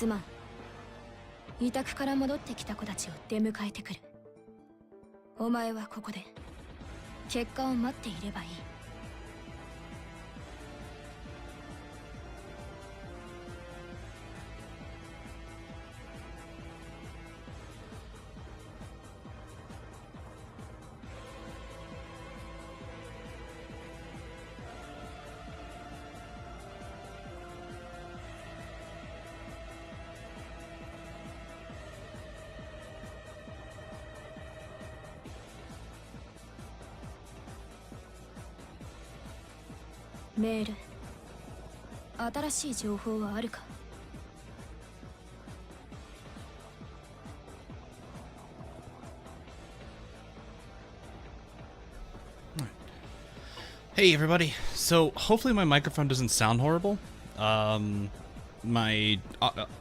すまん。委託から戻ってきた子たちを出迎えてくる。お前はここで結果を待っていればいい。メール、新しい情報はあるか？ Hey everybody, so hopefully my microphone doesn't sound horrible. My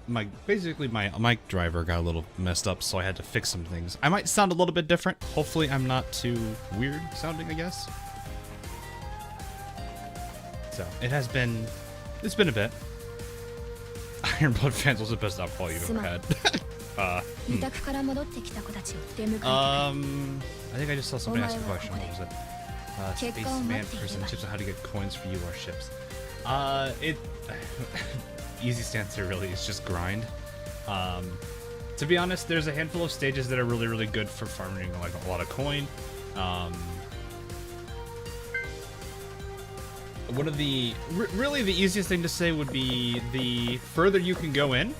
mic driver got a little messed up, so I had to fix some things. I might sound a little bit different. Hopefully I'm not too weird sounding, I guess. So, it's been a bit. Iron Blood fans was the best alcohol you've ever had. I think I just saw somebody ask a question. What was it? Spaceman person tips on how to get coins for UR ships. Easiest answer really is just grind. To be honest, there's a handful of stages that are really, really good for farming like a lot of coin. One of the really the easiest thing to say would be the further you can go in.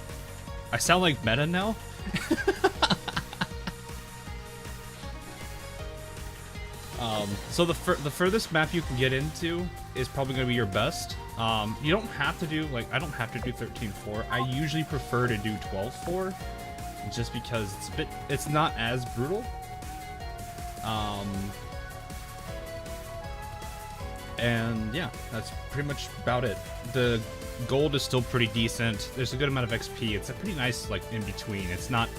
I sound like meta now. So the furthest map you can get into is probably going to be your best. You don't have to do, like, I don't have to do 13-4. I usually prefer to do 12-4, just because it's not as brutal. And yeah, that's pretty much about it. The gold is still pretty decent. There's a good amount of XP. It's a pretty nice, like, in between. It's not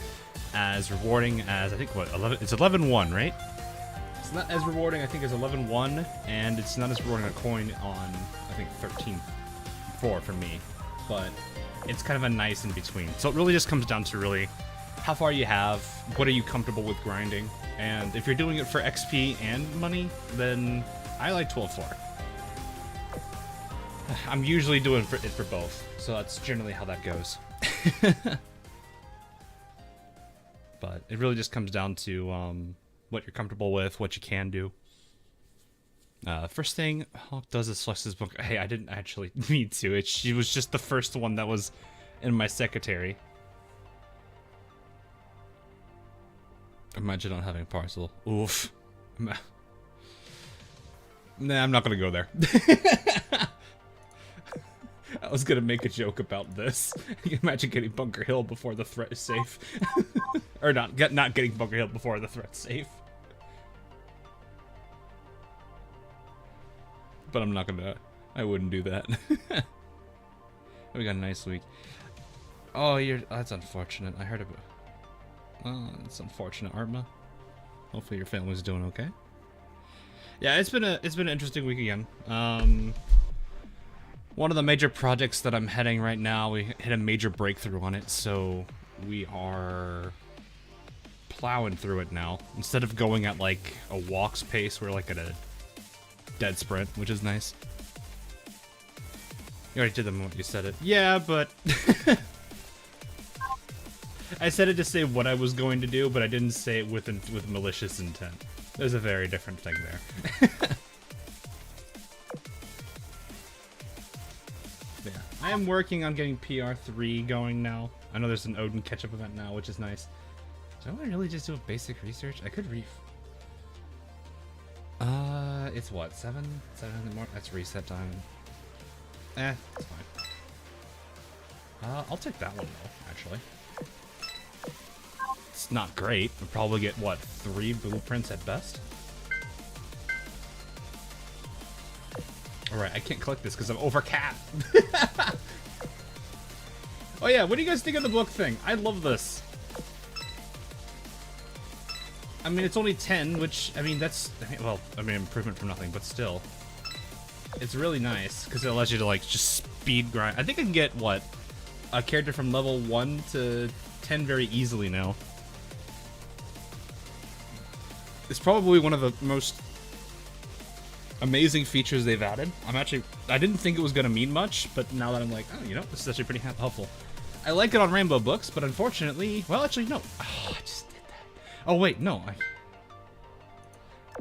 as rewarding as, I think, what, 11? It's 11-1, right? It's not as rewarding, I think, as 11-1, and it's not as rewarding a coin on, I think, 13-4 for me. But it's kind of a nice in between. So it really just comes down to really how far you have, what are you comfortable with grinding, and if you're doing it for XP and money, then I like 12-4. I'm usually doing it for both, so that's generally how that goes. But it really just comes down to what you're comfortable with, what you can do. First thing Hawk does is flex his book. Hey, I didn't actually need to. She was just the first one that was in my secretary. Imagine not having Parseval. Oof. Nah, I'm not gonna go there. I was gonna make a joke about this. Imagine getting Bunker Hill before the threat is safe. Or not getting Bunker Hill before the threat's safe. But I'm not gonna, I wouldn't do that. We got a nice week. Oh, that's unfortunate. I heard about, oh, it's unfortunate, Artma. Hopefully your family's doing okay. Yeah, it's been an interesting week again. One of the major projects that I'm heading right now, we hit a major breakthrough on it, so we are plowing through it now. Instead of going at like a walk's pace, we're like at a dead sprint, which is nice. You already did the moment you said it. Yeah, but I said it to say what I was going to do, but I didn't say it with malicious intent. There's a very different thing there. Yeah, I am working on getting PR3 going now. I know there's an Odin catch-up event now, which is nice. Do I want to really just do a basic research? I could reef. It's what, 7 in the morning? That's reset time. It's fine. I'll take that one though, actually. It's not great. We'll probably get, what, 3 blueprints at best? Alright, I can't collect this because I'm over cap. Oh yeah, what do you guys think of the book thing? I love this. I mean, it's only 10, which, I mean, that's, well, I mean, improvement from nothing, but still. It's really nice, because it allows you to, like, just speed grind. I think I can get, what, a character from level 1 to 10 very easily now. It's probably one of the most amazing features they've added. I didn't think it was going to mean much, but now that I'm like, oh, you know, this is actually pretty helpful. I like it on Rainbow books, but unfortunately, well, actually, no. Oh, I just did that. Oh, wait, no.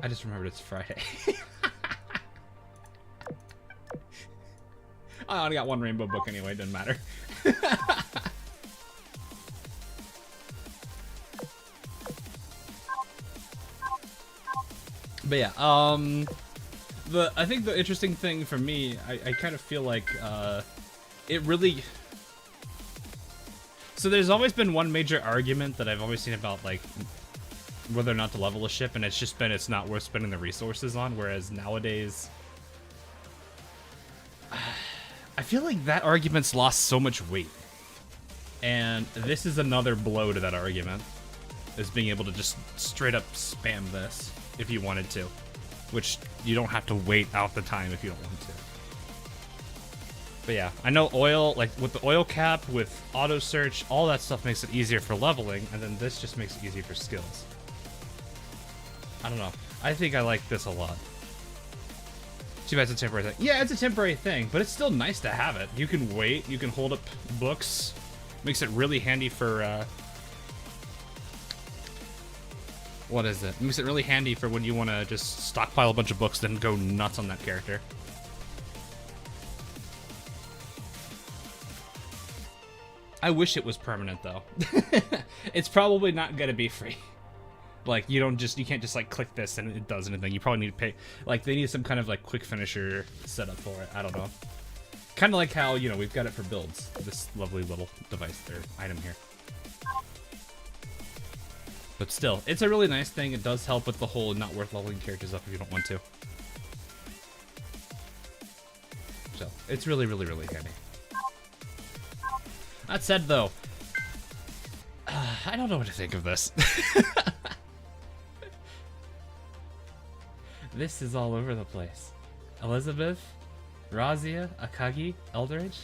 I just remembered it's Friday. I only got one Rainbow book anyway, it doesn't matter. But yeah, I think the interesting thing for me, I kind of feel like, it really... So there's always been one major argument that I've always seen about, like, whether or not to level a ship, and it's just been it's not worth spending the resources on, whereas nowadays... I feel like that argument's lost so much weight. And this is another blow to that argument, is being able to just straight up spam this if you wanted to, which you don't have to wait out the time if you don't want to. But yeah, I know oil, like with the oil cap, with auto search, all that stuff makes it easier for leveling, and then this just makes it easier for skills. I don't know. I think I like this a lot. Too bad it's a temporary thing. Yeah, it's a temporary thing, but it's still nice to have it. You can wait, you can hold up books. Makes it really handy for, what is it? Makes it really handy for when you want to just stockpile a bunch of books, then go nuts on that character. I wish it was permanent, though. It's probably not gonna be free. Like, you can't just, like, click this and it does anything. You probably need to pay, like, they need some kind of, like, quick finisher setup for it. I don't know. Kind of like how, you know, we've got it for builds. This lovely little device or item here. But still, it's a really nice thing. It does help with the whole not worth leveling characters up if you don't want to. So, it's really, really, really handy. That said, though, I don't know what to think of this. This is all over the place. Elizabeth, Razia, Akagi, Eldridge.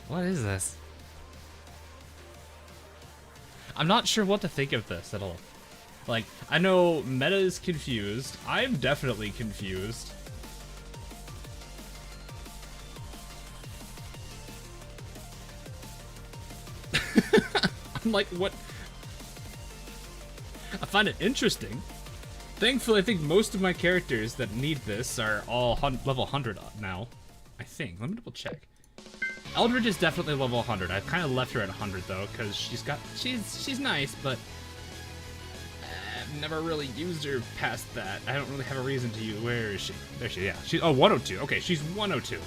What is this? I'm not sure what to think of this at all. Like, I know meta is confused. I'm definitely confused. I'm like, what? I find it interesting. Thankfully, I think most of my characters that need this are all level 100 now. I think. Let me double check. Eldridge is definitely level 100. I've kind of left her at 100 though, because she's nice, but I've never really used her past that. I don't really have a reason to use. Where is she? There she is. Yeah. Oh, 102. Okay, she's 102.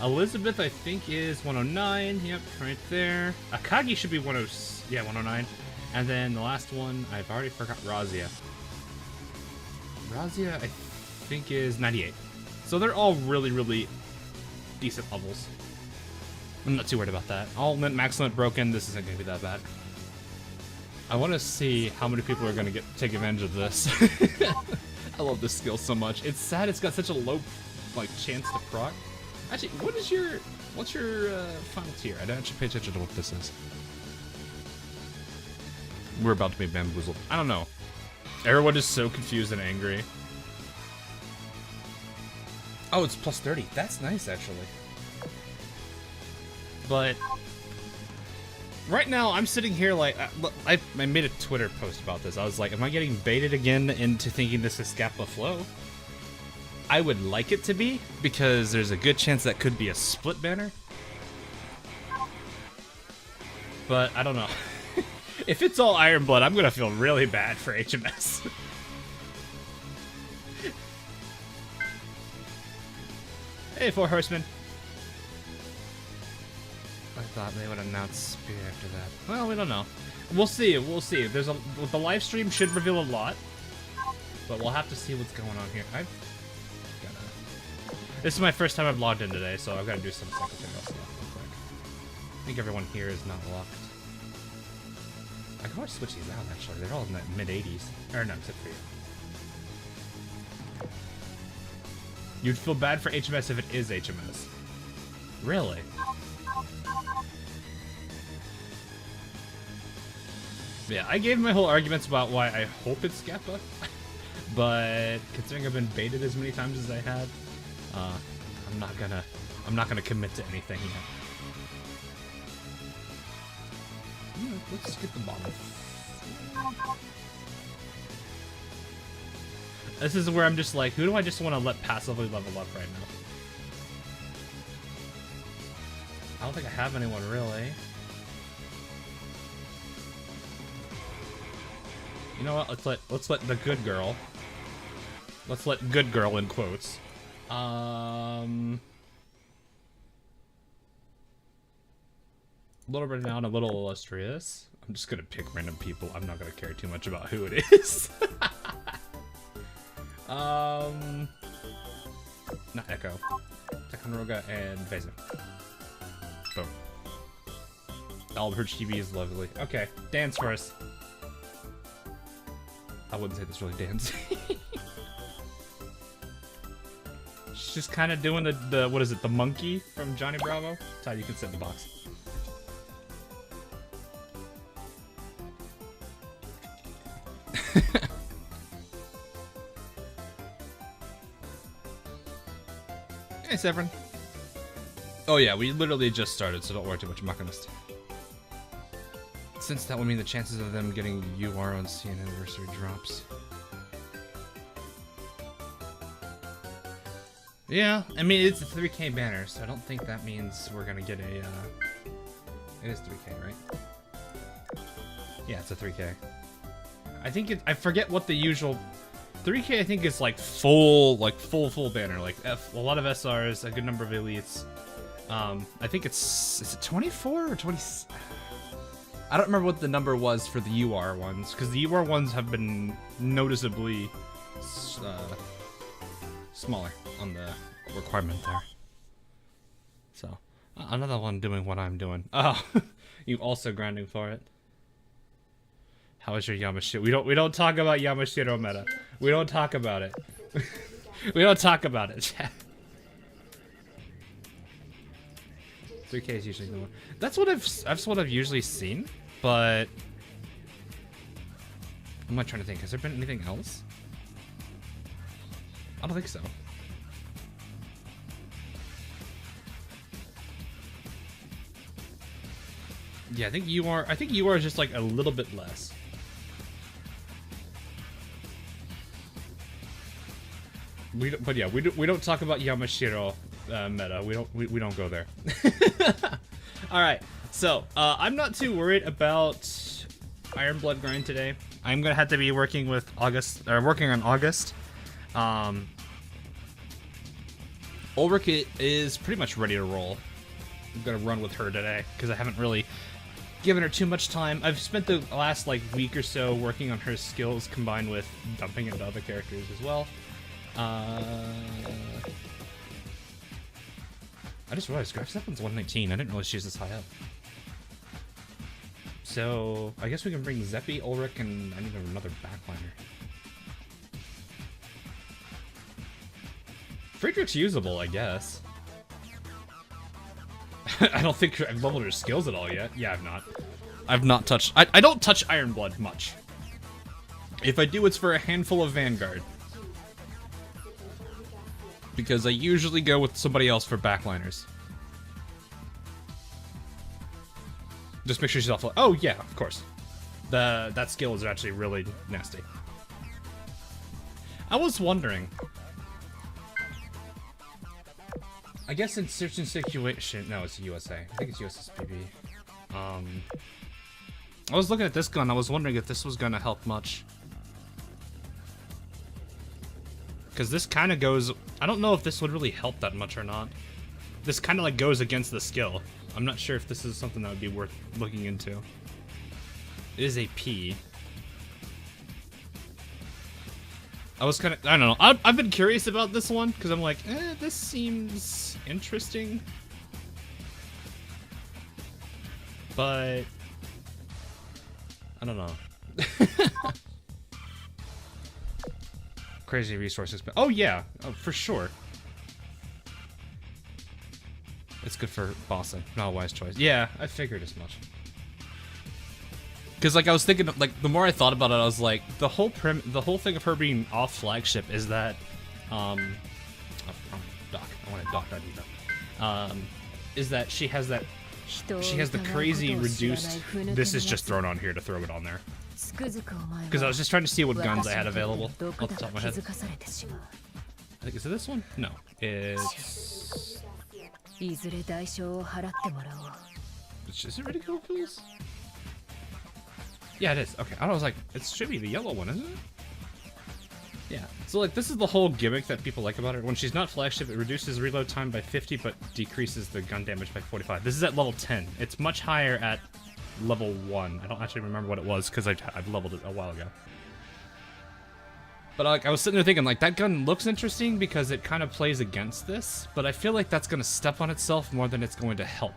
Elizabeth, I think, is 109. Yep, right there. Akagi should be 109. And then the last one, I've already forgot Razia. Razia, I think, is 98. So they're all really, really decent levels. I'm not too worried about that. All max limit broken, this isn't going to be that bad. I want to see how many people are going to take advantage of this. I love this skill so much. It's sad it's got such a low, like, chance to proc. Actually, what's your final tier? I don't actually pay attention to what this is. We're about to be bamboozled. I don't know. Everyone is so confused and angry. Oh, it's plus 30. That's nice, actually. But right now, I'm sitting here like... I made a Twitter post about this. I was like, am I getting baited again into thinking this is Scapula Flow? I would like it to be, because there's a good chance that could be a split banner. But I don't know. If it's all Iron Blood, I'm gonna feel really bad for HMS. Hey, Four Horsemen. I thought they would announce Spear after that. Well, we don't know. We'll see. We'll see. The live stream should reveal a lot, but we'll have to see what's going on here. This is my first time I've logged in today, so I've got to do some secretarial stuff real quick. I think everyone here is not locked. I can always switch these out, actually. They're all in the mid-80s. Or no, except for you. You'd feel bad for HMS if it is HMS. Really? Yeah, I gave my whole arguments about why I hope it's Gappa, but considering I've been baited as many times as I had, I'm not gonna commit to anything yet. Yeah, let's skip the bottom. This is where I'm just like, who do I just want to let passively level up right now? I don't think I have anyone really. You know what? Let's let the good girl. Let's let good girl in quotes. A little renowned, a little illustrious. I'm just gonna pick random people. I'm not gonna care too much about who it is. Not Echo. Takanroga and Vezin. Boom. Albert TV is lovely. Okay, dance first. I wouldn't say this really dance. She's just kind of doing the what is it, the monkey from Johnny Bravo? Ty, you can sit in the box. Hey, Severin. Oh yeah, we literally just started, so don't worry too much. I'm not gonna since that would mean the chances of them getting UR on CN anniversary drops. Yeah, I mean, it's a 3K banner, so I don't think that means we're gonna get a, it is 3K, right? Yeah, it's a 3K. I think I forget what the usual, 3K I think is like full banner, like a lot of SRs, a good number of elites. I think is it 24 or 20? I don't remember what the number was for the UR ones, because the UR ones have been noticeably smaller on the requirement there. So, another one doing what I'm doing. Oh, you also grinding for it. How is your Yamashiro? We don't talk about Yamashiro meta. We don't talk about it. We don't talk about it. 3K is usually the one. That's what I've usually seen, but I'm not trying to think. Has there been anything else? I don't think so. Yeah, I think UR is just like a little bit less. We don't talk about Yamashiro meta. We don't go there. All right, so I'm not too worried about Iron Blood grind today. I'm gonna have to be working on August. Ulrich is pretty much ready to roll. I'm gonna run with her today because I haven't really given her too much time. I've spent the last like week or so working on her skills combined with dumping into other characters as well. I just realized Graph Zepplin's 119. I didn't realize she was this high up. So I guess we can bring Zeppi, Ulrich, and I need another backliner. Friedrich's usable, I guess. I don't think I've leveled her skills at all yet. Yeah, I've not. I've not touched... I don't touch Iron Blood much. If I do, it's for a handful of Vanguard. Because I usually go with somebody else for backliners. Just make sure she's off... Oh, yeah, of course. That skill is actually really nasty. I was wondering... I guess in certain situation... No, it's USA. I think it's USSPB. I was looking at this gun. I was wondering if this was going to help much. Because this kind of goes... I don't know if this would really help that much or not. This kind of like goes against the skill. I'm not sure if this is something that would be worth looking into. It is a P. I was kind of... I don't know. I've been curious about this one because I'm like, this seems interesting. But... I don't know. Crazy resources. Oh, yeah. Oh, for sure. It's good for bossing. Not a wise choice. Yeah, I figured as much. Because like I was thinking, like the more I thought about it, I was like, the whole thing of her being off flagship is that, oh, dock. I want to dock that either. Is that she has the crazy reduced. This is just thrown on here to throw it on there. Because I was just trying to see what guns I had available off the top of my head. I think, is it this one? No. It's... Is it ridiculous? Yeah, it is. Okay, I was like, it should be the yellow one, isn't it? Yeah. So like, this is the whole gimmick that people like about her. When she's not flagship, it reduces reload time by 50, but decreases the gun damage by 45. This is at level 10. It's much higher at level 1. I don't actually remember what it was because I've leveled it a while ago. But like, I was sitting there thinking, like, that gun looks interesting because it kind of plays against this, but I feel like that's going to step on itself more than it's going to help.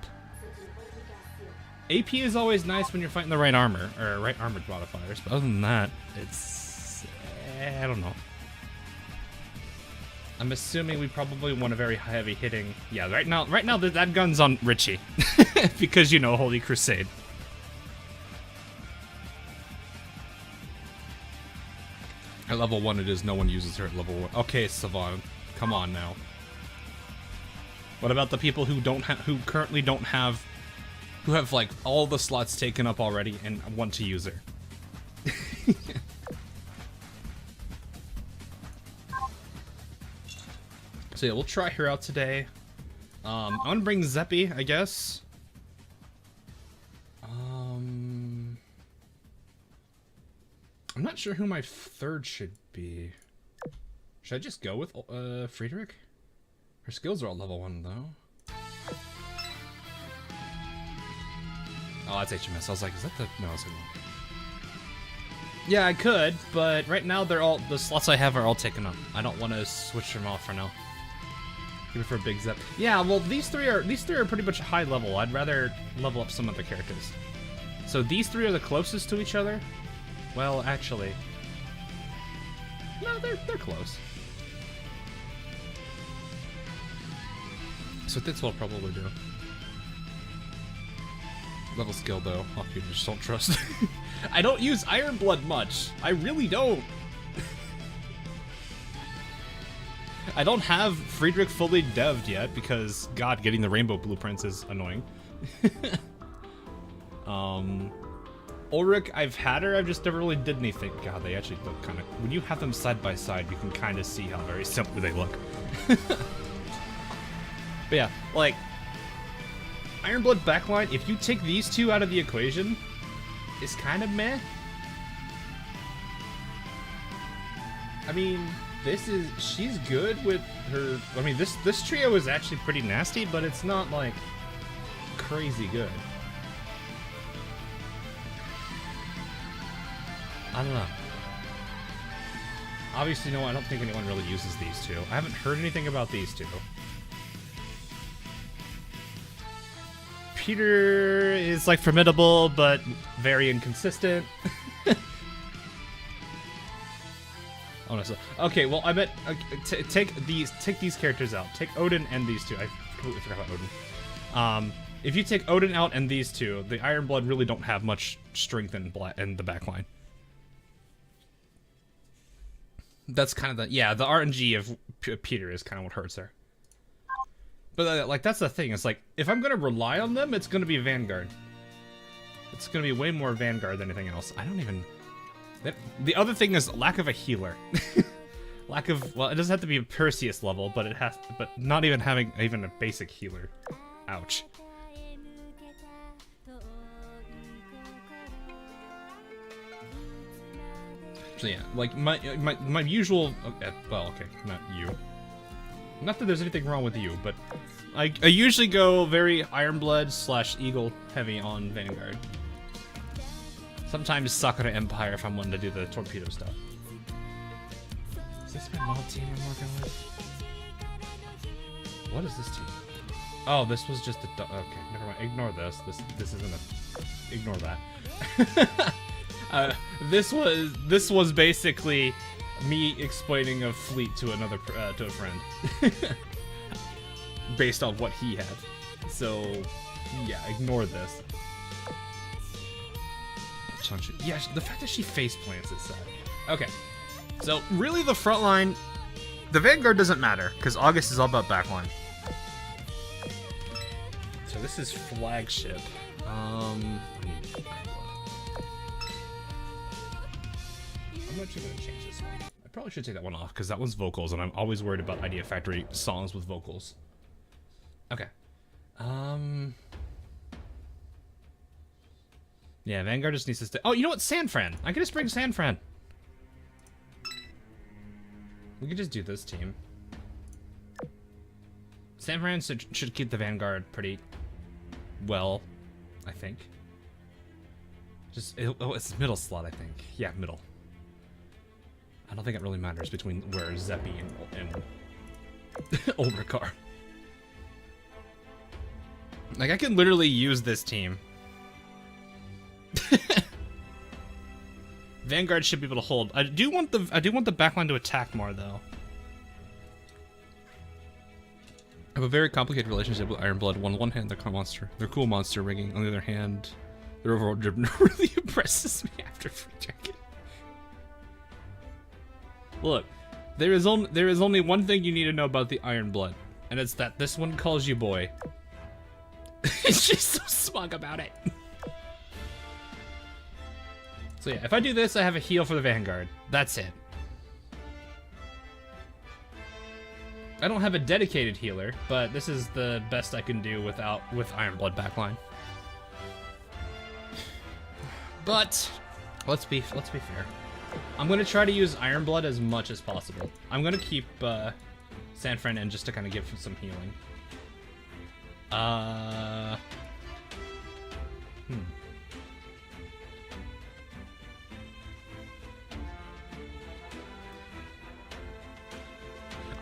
AP is always nice when you're fighting the right armor, or right armored modifiers, but other than that, it's... I don't know. I'm assuming we probably want a very heavy hitting... Yeah, right now that gun's on Richie. Because, you know, Holy Crusade. At level 1 it is, no one uses her at level 1. Okay, Savon, come on now. What about the people who currently don't have... Who have, like, all the slots taken up already and want to use her? So yeah, we'll try her out today. I'm gonna bring Zeppy, I guess. I'm not sure who my third should be. Should I just go with Friedrich? Her skills are all level 1 though. Oh, that's HMS. I was like, is that the... No, it's not. Yeah, I could, but right now they're all... The slots I have are all taken up. I don't want to switch them off for now. Even for a big Zep. Yeah, well, these three are pretty much high level. I'd rather level up some other characters. So these three are the closest to each other? Well, actually... No, they're close. So this will probably do. Level skill though, oh, you just don't trust. I don't use Iron Blood much. I really don't. I don't have Friedrich fully dev'd yet because, God, getting the rainbow blueprints is annoying. Ulrich, I've had her, I've just never really did anything. God, they actually look kind of... When you have them side by side, you can kind of see how very similar they look. But yeah, like... Ironblood backline, if you take these two out of the equation, is kind of meh. I mean, she's good with her, I mean, this trio is actually pretty nasty, but it's not, like, crazy good. I don't know. Obviously, no, I don't think anyone really uses these two. I haven't heard anything about these two. Peter is like formidable, but very inconsistent. Oh no! So okay, well I bet take these characters out. Take Odin and these two. I completely forgot about Odin. If you take Odin out and these two, the Ironblood really don't have much strength in the backline. That's kind of the the RNG of Peter is kind of what hurts there. But, like, that's the thing. It's like, if I'm going to rely on them, it's going to be Vanguard. It's going to be way more Vanguard than anything else. I don't even... The other thing is lack of a healer. Lack of... Well, it doesn't have to be a Perseus level, but it has... But not even having even a basic healer. Ouch. So, yeah. Like, my usual... Okay, well, okay. Not you. Not that there's anything wrong with you, but I usually go very Ironblood / Eagle heavy on Vanguard. Sometimes Sakura Empire if I'm wanting to do the torpedo stuff. Is this my mod team I'm working with? What is this team? Oh, this was just a... Okay, never mind. Ignore this. This isn't a... Ignore that. This was basically... me explaining a fleet to another to a friend based on what he had. So, yeah, ignore this. Yeah, the fact that she face plants is sad. Okay, so really the front line, the Vanguard doesn't matter because August is all about backline. So this is flagship. I'm actually gonna change this one. I probably should take that one off because that one's vocals, and I'm always worried about Idea Factory songs with vocals. Okay. Yeah, Vanguard just needs to stay. Oh, you know what? Sanfran. I can just bring Sanfran. We could just do this team. Sanfran should keep the Vanguard pretty well, I think. Just, oh, it's middle slot, I think. Yeah, middle. I don't think it really matters between where Zeppi and Ulrikar. Like, I can literally use this team. Vanguard should be able to hold. I do want the backline to attack more though. I have a very complicated relationship with Ironblood. On one hand, they're cool monster rigging. On the other hand, their overall drip really impresses me after free drinking. Look, there is only one thing you need to know about the Ironblood, and it's that this one calls you boy. She's so smug about it. So yeah, if I do this, I have a heal for the Vanguard. That's it. I don't have a dedicated healer, but this is the best I can do with Ironblood backline. But let's be fair. I'm gonna try to use Ironblood as much as possible. I'm gonna keep Sanfran in just to kind of give some healing.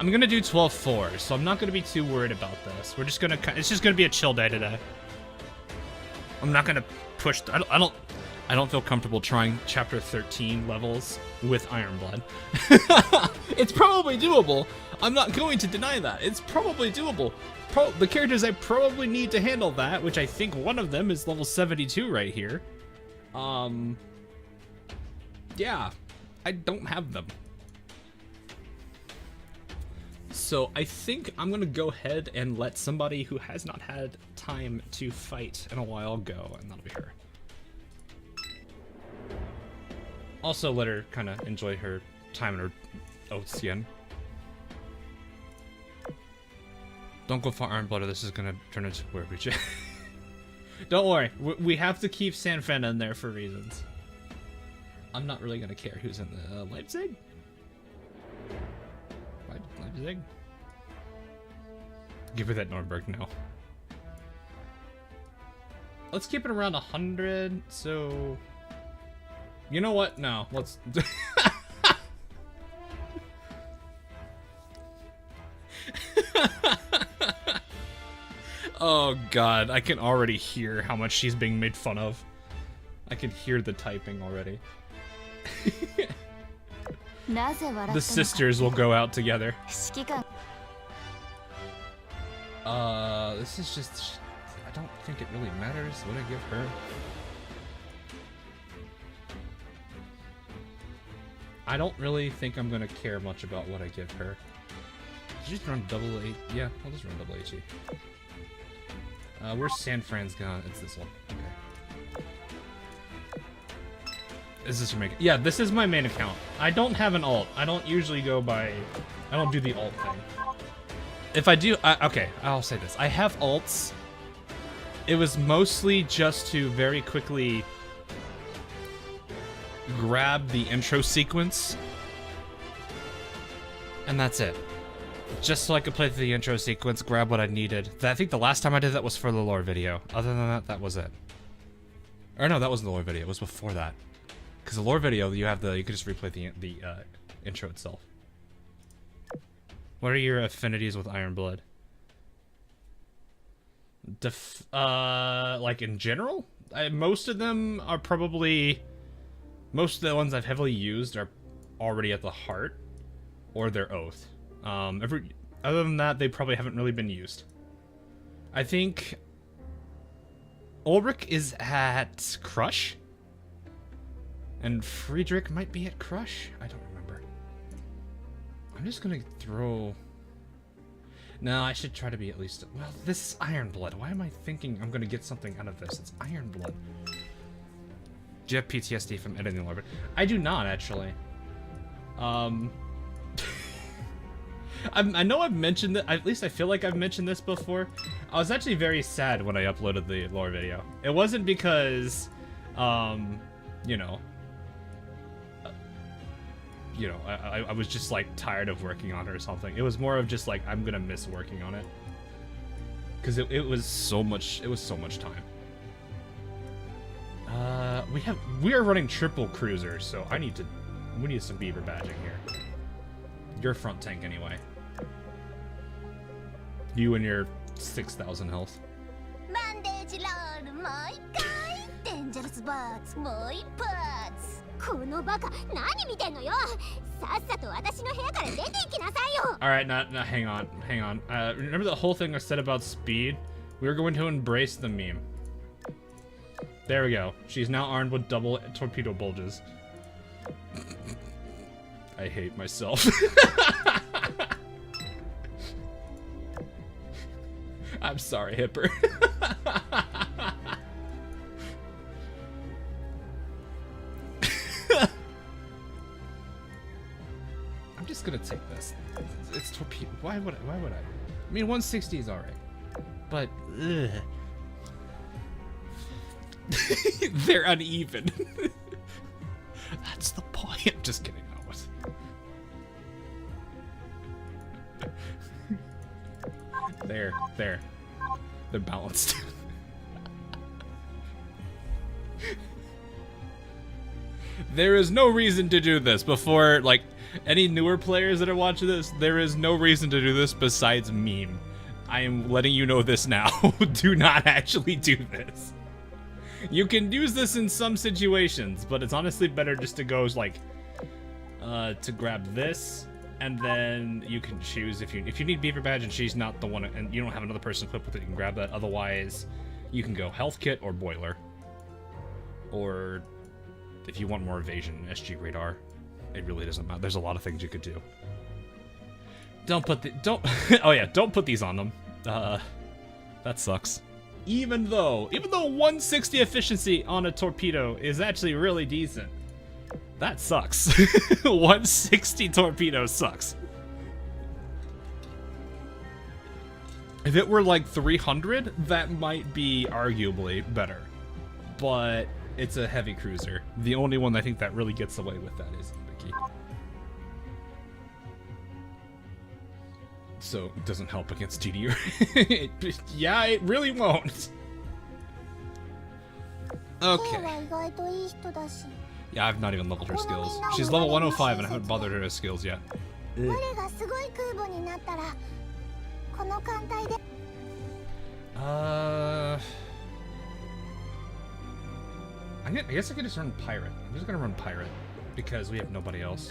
I'm gonna do 12-4, so I'm not gonna be too worried about this. We're just gonna, it's just gonna be a chill day today. I'm not gonna push, I don't feel comfortable trying chapter 13 levels with Ironblood. It's probably doable. I'm not going to deny that. It's probably doable. The characters I probably need to handle that, which I think one of them is level 72 right here. Yeah, I don't have them. So I think I'm gonna go ahead and let somebody who has not had time to fight in a while go, and that'll be her. Also let her kind of enjoy her time in her oaths again. Don't go for Ironblood or this is gonna turn into a RPG. Don't worry, we have to keep Sanfran in there for reasons. I'm not really gonna care who's in the Leipzig. Leipzig? Give her that Nordberg now. Let's keep it around 100, so... You know what? No, let's... Oh god, I can already hear how much she's being made fun of. I can hear the typing already. The sisters will go out together. This is just... I don't think it really matters what I give her. I don't really think I'm gonna care much about what I give her. Just run double A. Yeah, I'll just run double HE. Where's Sanfran's gone? It's this one. Okay. Is this your main? Yeah, this is my main account. I don't have an alt. I don't usually go by... I don't do the alt thing. If I do... okay, I'll say this. I have alts. It was mostly just to very quickly grab the intro sequence. And that's it. Just so I could play through the intro sequence, grab what I needed. I think the last time I did that was for the lore video. Other than that, that was it. Or no, that wasn't the lore video. It was before that. Because the lore video, you can just replay the intro itself. What are your affinities with Ironblood? Like in general? Most of them are probably... Most of the ones I've heavily used are already at the heart. Or their oath. Other than that, they probably haven't really been used. I think Ulrich is at Crush. And Friedrich might be at Crush? I don't remember. I'm just gonna throw... No, I should try to be at least... Well, this is Iron Blood. Why am I thinking I'm gonna get something out of this? It's Iron Blood. Do you have PTSD from editing Orbit? I do not, actually. I know I've mentioned that, at least I feel like I've mentioned this before. I was actually very sad when I uploaded the lore video. It wasn't because, you know, I was just like tired of working on it or something. It was more of just like, I'm gonna miss working on it. Cause it was so much time. We are running triple cruisers, so we need some beaver badging here. You're front tank anyway. You and your 6,000 health. Alright, now hang on. Remember the whole thing I said about speed? We were going to embrace the meme. There we go. She's now armed with double torpedo bulges. I hate myself. I'm sorry, Hipper. I'm just gonna take this. It's torpedo. Why would I? I mean, 160 is alright, but ugh. They're uneven. That's the point. I'm just kidding. There. They're balanced. There is no reason to do this before, like, any newer players that are watching this, there is no reason to do this besides meme. I am letting you know this now. Do not actually do this. You can use this in some situations, but it's honestly better just to go, like, to grab this, and then you can choose if you need Beaver Badge and she's not the one, and you don't have another person equipped with it, you can grab that. Otherwise, you can go Health Kit or Boiler. Or if you want more evasion, SG Radar. It really doesn't matter. There's a lot of things you could do. Don't put these on them. That sucks. Even though 160 efficiency on a torpedo is actually really decent. That sucks. 160 torpedo sucks. If it were like 300, that might be arguably better. But it's a heavy cruiser. The only one I think that really gets away with that is Ibiki. So it doesn't help against TDU. Yeah, it really won't. Okay. Yeah, I've not even leveled her skills. She's level 105 and I haven't bothered her skills yet. I guess I could just run Pirate. I'm just gonna run Pirate because we have nobody else.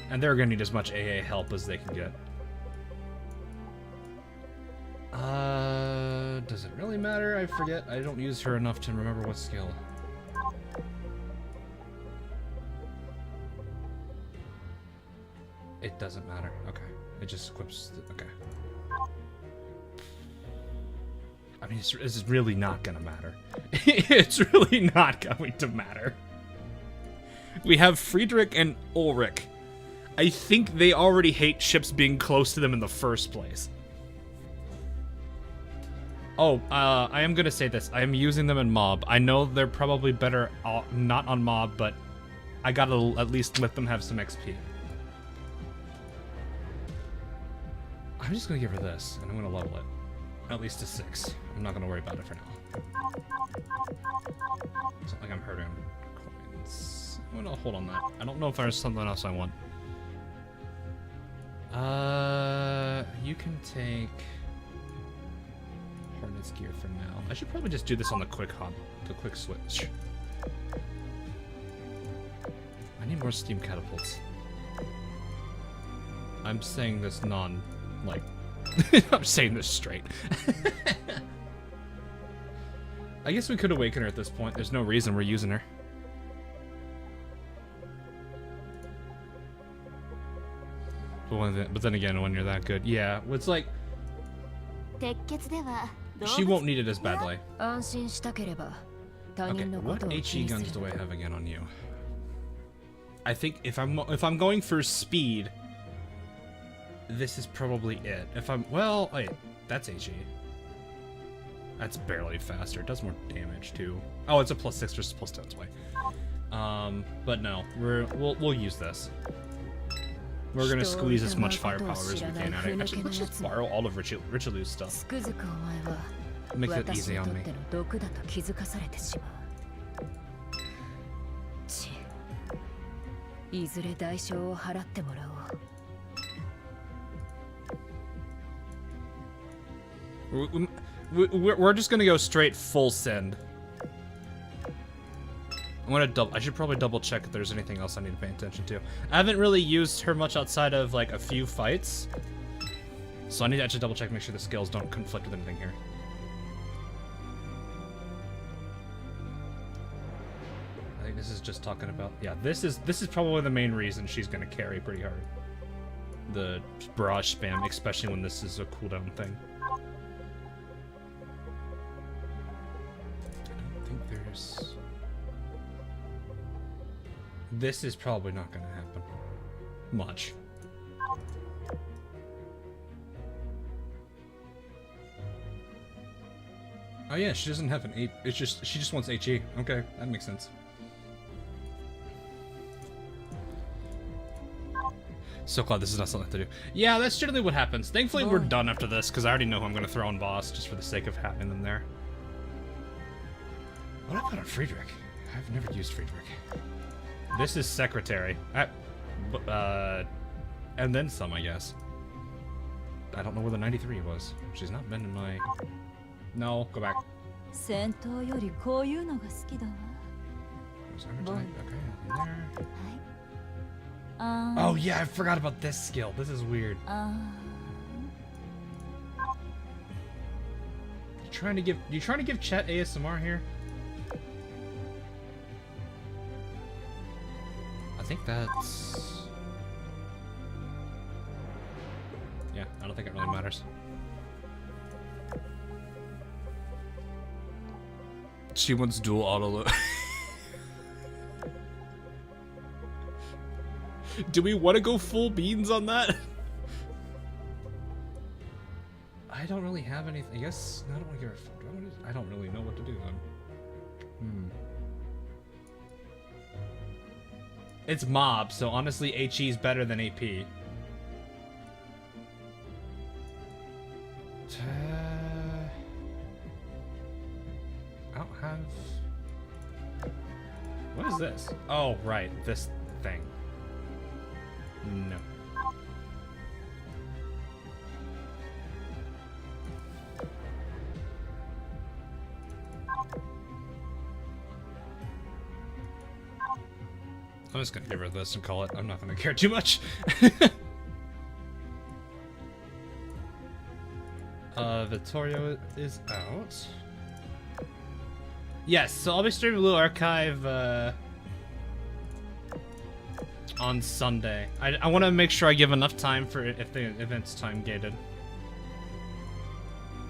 And they're gonna need as much AA help as they can get. Does it really matter? I forget. I don't use her enough to remember what skill. It doesn't matter. Okay. It just equips... Okay. I mean, it's really not gonna matter. It's really not going to matter. We have Friedrich and Ulrich. I think they already hate ships being close to them in the first place. Oh, I am gonna say this. I am using them in Mob. I know they're probably better not on Mob, but I gotta at least let them have some XP. I'm just gonna give her this, and I'm gonna level it. At least to 6. I'm not gonna worry about it for now. It's not like I'm hurting coins. I'm gonna hold on that. I don't know if there's something else I want. You can take Hornet's gear for now. I should probably just do this on the quick switch. I need more steam catapults. I'm saying this I'm saying this straight. I guess we could awaken her at this point. There's no reason we're using her. But then again, when you're that good, yeah, it's like she won't need it as badly. Okay, what HE guns do I have again on you? I think if I'm going for speed, this is probably it. If I'm wait, that's HE. That's barely faster. It does more damage too. Oh, it's a +6 versus +10 way. But no, we'll use this. We're gonna squeeze as much firepower as we can out of it. Actually, let's just borrow all of Richelieu's stuff. Make that easy on me. We're just gonna go straight full send. I should probably double check if there's anything else I need to pay attention to. I haven't really used her much outside of like a few fights, so I need to actually double check, make sure the skills don't conflict with anything here. I think this is just talking about, yeah, this is probably the main reason she's gonna carry pretty hard. The barrage spam, especially when this is a cooldown thing. I don't think there's... This is probably not going to happen much. Oh yeah, she doesn't have an 8. It's just she just wants HE. Okay, that makes sense. So glad this is not something to do. Yeah, that's generally what happens. Thankfully, we're done after this because I already know who I'm going to throw on boss just for the sake of having them there. What about on Friedrich? I've never used Friedrich. This is secretary. And then some, I guess. I don't know where the 93 was. She's not been in my... No, go back. Okay, there. Oh yeah, I forgot about this skill. This is weird. You trying to give Chet ASMR here? I think that's... Yeah, I don't think it really matters. She wants dual auto. Do we want to go full beans on that? I don't really have anything. I guess I don't want to give her. I don't really know what to do then. It's mob, so honestly, HE is better than AP. I don't have. What is this? Oh, right, this thing. No. I'm just gonna give her this and call it. I'm not gonna care too much. Vittorio is out. Yes, so I'll be streaming Blue Archive on Sunday. I want to make sure I give enough time for it if the event's time gated.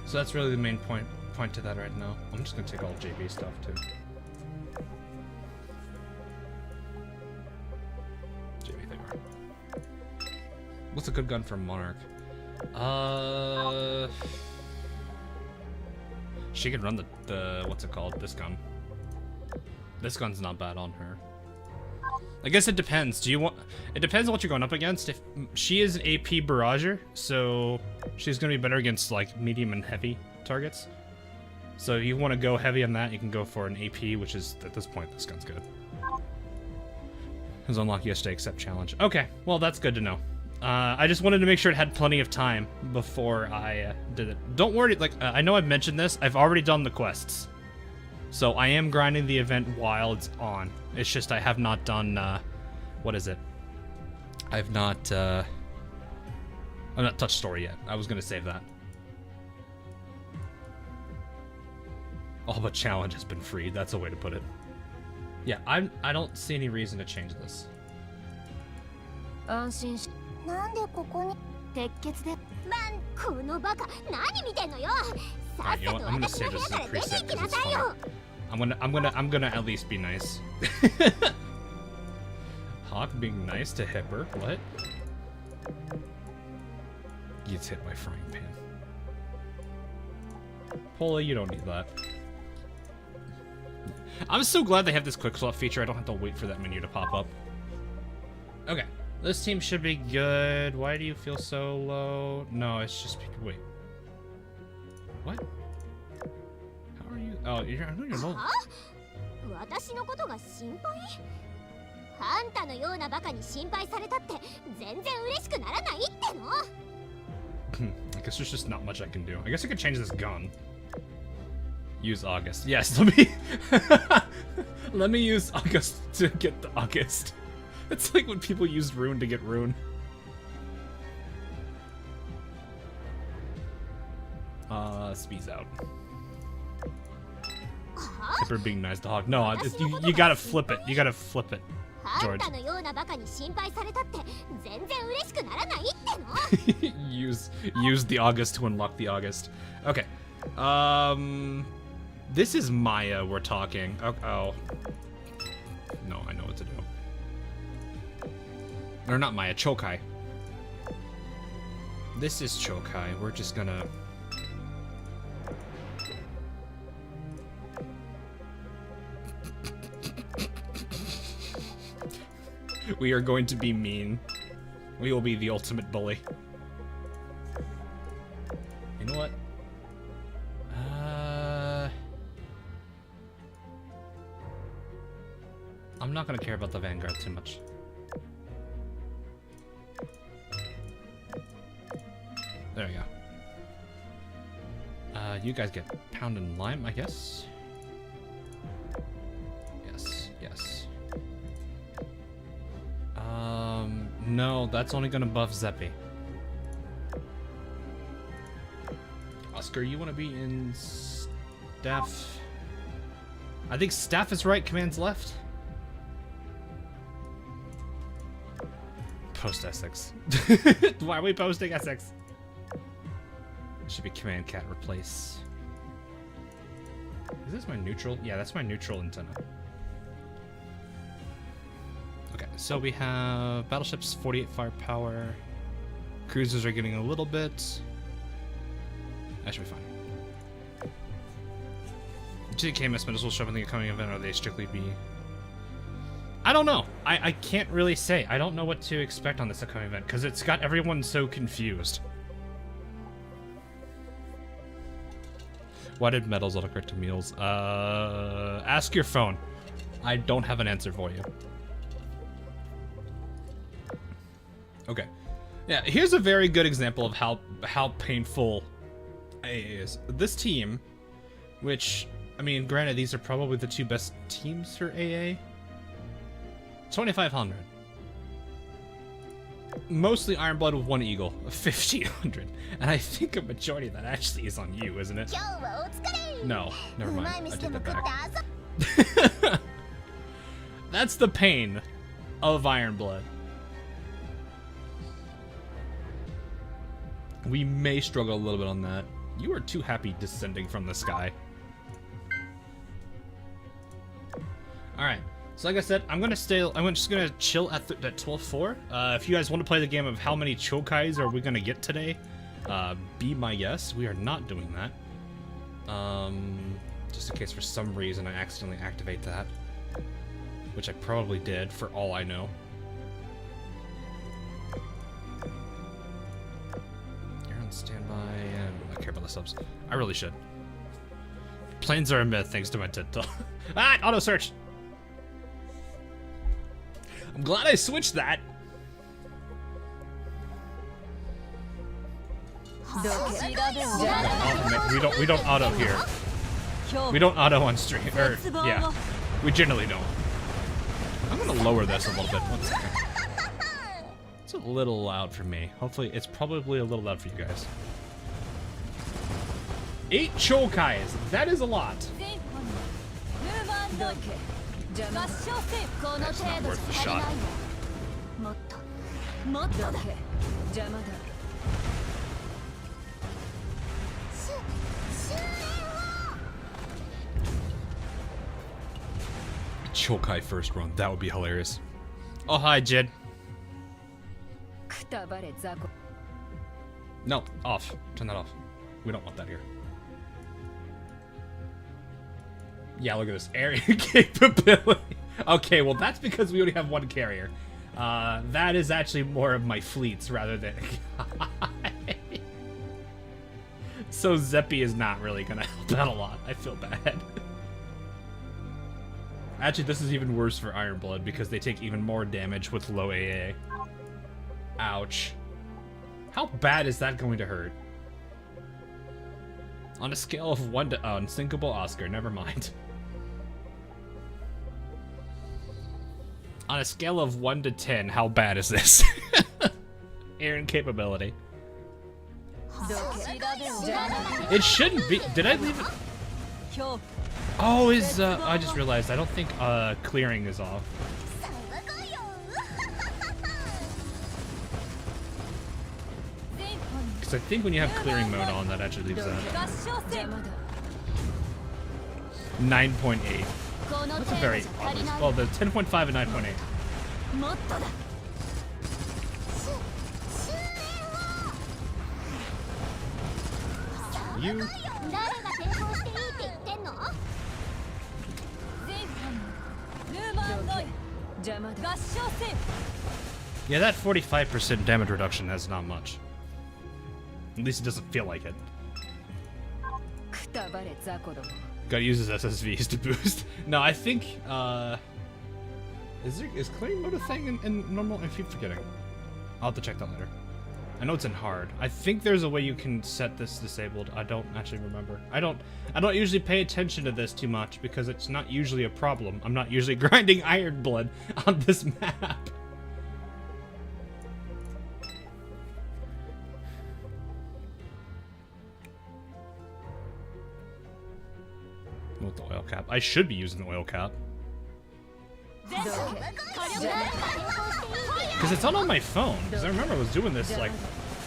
So that's really the main point to that right now. I'm just gonna take all JB stuff too. JB thing. What's a good gun for Monarch? She could run the what's it called? This gun. This gun's not bad on her. I guess it depends. It depends on what you're going up against. If she is an AP barrager, so she's gonna be better against like medium and heavy targets. So if you want to go heavy on that, you can go for an AP, which is at this point this gun's good. It was unlocked yesterday, accept challenge. Okay, well that's good to know. I just wanted to make sure it had plenty of time before I did it. Don't worry, like I know I've mentioned this. I've already done the quests. So I am grinding the event while it's on. It's just I have not done, what is it? I've not touched story yet. I was gonna save that. All but challenge has been freed. That's a way to put it. Yeah, I don't see any reason to change this. 安心しなんでここに鉄血でマンこのバカ何見てんのよさ Alright, っ you さ know と what? I'm gonna 私の save 部 this 屋 as か a ら出て preset 行き because な it's さい fun. よ I'm gonna at least be nice. Hawk being nice to Hipper. What? Gets hit by frying pan. Pola, you don't need that. I'm so glad they have this quick swap feature. I don't have to wait for that menu to pop up. Okay, this team should be good. Why do you feel so low? No, it's just wait. What? How are you? Oh, I know you're low. は私のことが心配あんたのようなバカに心配されたって全然嬉しくならないっての I guess there's just not much I can do. I guess I could change this gun. Use August. Yes, let me let me use August to get the August. It's like when people used Rune to get Rune. Speeds out. For being nice to Hawk. No, you gotta flip it. You gotta flip it. あん George. たのようなバカに心配されたって全然嬉しくならないっての use the August to unlock the August. Okay. This is Maya we're talking. Oh. No, I know what to do. Or not Maya, Chokai. This is Chokai. We're just gonna... We are going to be mean. We will be the ultimate bully. You know what? I'm not gonna care about the Vanguard too much. There we go. You guys get Pound and Lime, I guess? Yes. No, that's only gonna buff Zeppi. Oscar, you wanna be in Staff? I think Staff is right, Command's left. Post Essex. Why are we posting Essex? It should be Command Cat replace. Is this my neutral? Yeah, that's my neutral antenna. Okay, so we have battleships, 48 firepower. Cruisers are getting a little bit. That should be fine. GK missiles will show up in the upcoming event, or they strictly be... I don't know. I can't really say. I don't know what to expect on this upcoming event, because it's got everyone so confused. Why did metals autocorrect to meals? Ask your phone. I don't have an answer for you. Okay. Yeah, here's a very good example of how painful AA is. This team, which, I mean, granted, these are probably the two best teams for AA. 2,500. Mostly Ironblood with one eagle, 1,500. And I think a majority of that actually is on you, isn't it? No, never mind. I take that back. That's the pain of Ironblood. We may struggle a little bit on that. You are too happy descending from the sky. Alright. So like I said, I'm just gonna chill at 12-4. If you guys want to play the game of how many Chokais are we gonna get today, be my guest. We are not doing that. Just in case for some reason I accidentally activate that. Which I probably did, for all I know. You're on standby. I don't care about the subs. I really should. Planes are a myth thanks to my TikTok. Ah! Auto search! I'm glad I switched that. We don't auto here. We don't auto on stream. Or, yeah, we generally don't. I'm gonna lower this a little bit. 1 second. It's a little loud for me. Hopefully, it's probably a little loud for you guys. 8 Chokais. That is a lot. That's not worth the shot. もっともっとだ邪魔だ Chokai first run. That would be hilarious. Oh, hi, Jid. No, off. Turn that off. We don't want that here. Yeah, look at this. Area capability. Okay, well, that's because we only have one carrier. That is actually more of my fleets rather than a guy. So Zeppi is not really gonna help out a lot. I feel bad. Actually, this is even worse for Ironblood because they take even more damage with low AA. Ouch. How bad is that going to hurt? On a scale of 1 to... unsinkable Oscar, never mind. On a scale of 1 to 10, how bad is this? Aaron capability. It shouldn't be... Did I leave it... Oh, I just realized, I don't think, clearing is off. Because I think when you have clearing mode on, that actually leaves that. 9.8. That's a very obvious. Well, the 10.5 and 9.8. You. Yeah, that 45% damage reduction is not much. At least it doesn't feel like it. Gotta use his SSVs to boost. No, I think, is clearing mode a thing in normal? I keep forgetting. I'll have to check that later. I know it's in hard. I think there's a way you can set this disabled. I don't actually remember. I don't usually pay attention to this too much because it's not usually a problem. I'm not usually grinding Ironblood on this map. With the oil cap. I should be using the oil cap. Because it's on my phone. Because I remember I was doing this, like,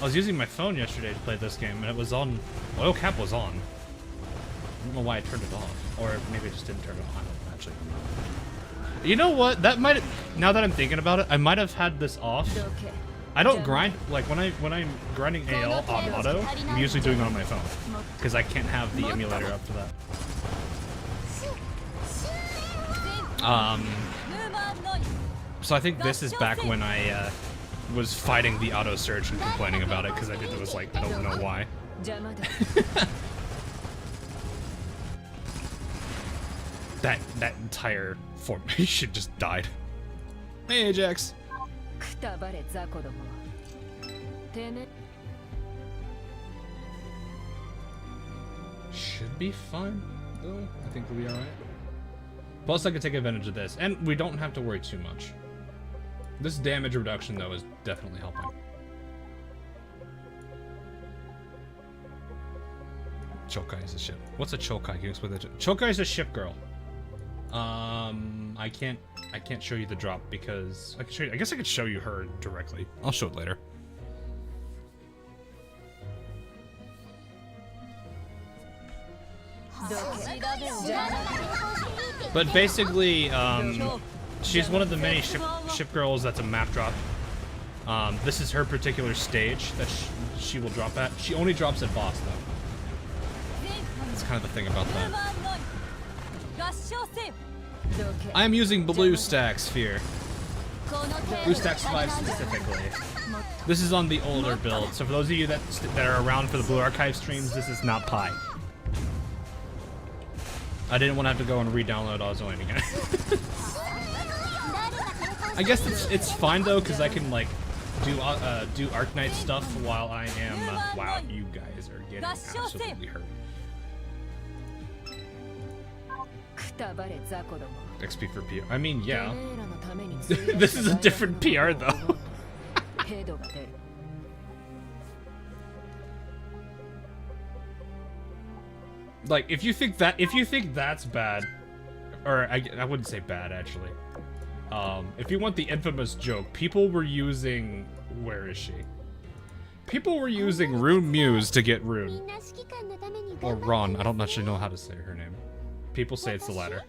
I was using my phone yesterday to play this game, and it was on, oil cap was on. I don't know why I turned it off. Or maybe I just didn't turn it on, actually. You know what? That might, now that I'm thinking about it, I might have had this off. I don't grind, like, when I'm grinding AL on auto, I'm usually doing it on my phone. Because I can't have the emulator up for that. So I think this is back when I was fighting the auto search and complaining about it because I did it was like I don't know why. that entire formation just died. Hey Ajax. Should be fine though. I think we'll be alright. Plus, I can take advantage of this, and we don't have to worry too much. This damage reduction, though, is definitely helping. Chokai is a ship. What's a Chokai? Can you explain that? Chokai is a ship girl. I can't show you the drop because I can show you. I guess I could show you her directly. I'll show it later. But basically, she's one of the many ship girls that's a map drop. This is her particular stage that she will drop at. She only drops at boss, though. That's kind of the thing about that. I am using BlueStack Sphere. BlueStack 5 specifically. This is on the older build, so for those of you that are around for the Blue Archive streams, this is not Pi. I didn't want to have to go and re-download Azur again. I guess it's fine though, because I can like do Arknight stuff while I am. Wow, you guys are getting absolutely hurt. XP for PR. I mean, yeah. This is a different PR though. Like, if you think that's bad, or I wouldn't say bad actually. If you want the infamous joke, people were using, where is she? People were using Rune Muse to get Rune. Or Ron, I don't actually know how to say her name. People say it's the latter.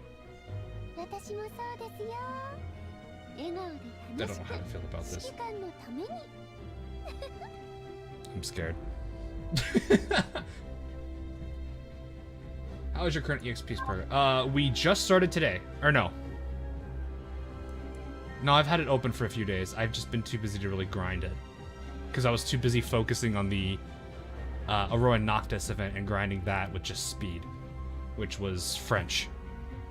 They don't know how to feel about this. I'm scared. How is your current EXP program? We just started today. Or no. No, I've had it open for a few days. I've just been too busy to really grind it. Because I was too busy focusing on the Aurora Noctis event and grinding that with just speed. Which was French.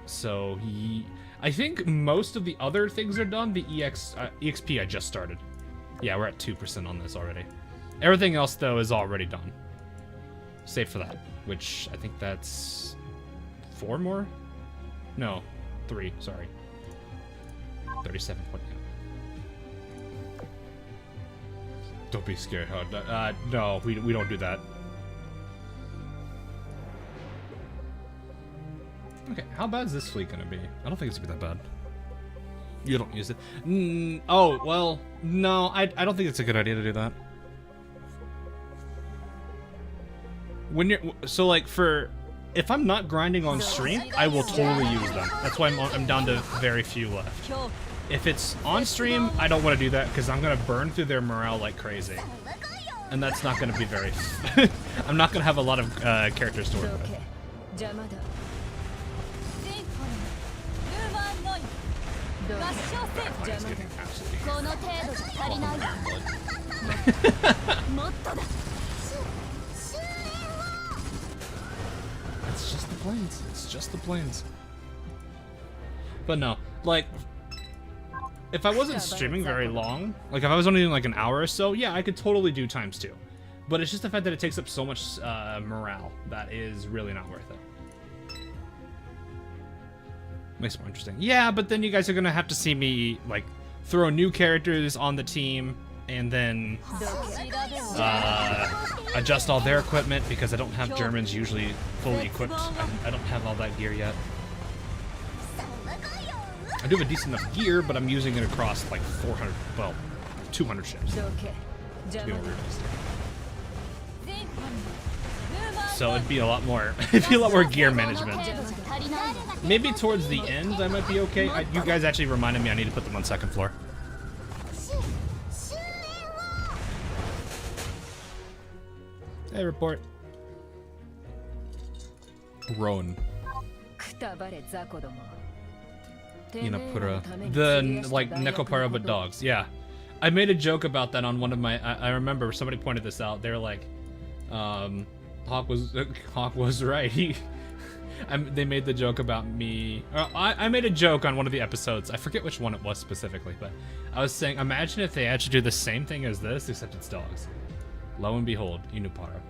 So, I think most of the other things are done. The EXP I just started. Yeah, we're at 2% on this already. Everything else, though, is already done. Save for that. Which, I think that's 4 more? No, 3, sorry. 37 point. Don't be scared, huh? No, we don't do that. Okay, how bad is this fleet gonna be? I don't think it's gonna be that bad. You don't use it. Oh, well, no, I don't think it's a good idea to do that. When you're, so like if I'm not grinding on stream, I will totally use them. That's why I'm down to very few left. If it's on stream, I don't want to do that because I'm gonna burn through their morale like crazy. And that's not gonna be very, I'm not gonna have a lot of characters to work with. He's getting absolutely It's just the planes. It's just the planes. But no, like, if I wasn't streaming very long, like if I was only doing like an hour or so, yeah, I could totally do ×2. But it's just the fact that it takes up so much morale that is really not worth it. Makes it more interesting. Yeah, but then you guys are gonna have to see me like throw new characters on the team and then adjust all their equipment because I don't have Germans usually fully equipped. I don't have all that gear yet. I do have a decent enough gear, but I'm using it across like 400, well, 200 ships. To be more realistic. So it'd be a lot more, gear management. Maybe towards the end I might be okay. You guys actually reminded me I need to put them on 2nd floor. Hey, report. Roan. Inapura. The, like, Nekopara but dogs. Yeah. I made a joke about that on one of my... I remember somebody pointed this out. They're like, Hawk was right. They made the joke about me... I made a joke on one of the episodes. I forget which one it was specifically, but I was saying, imagine if they actually do the same thing as this, except it's dogs. Lo and behold, Inupara.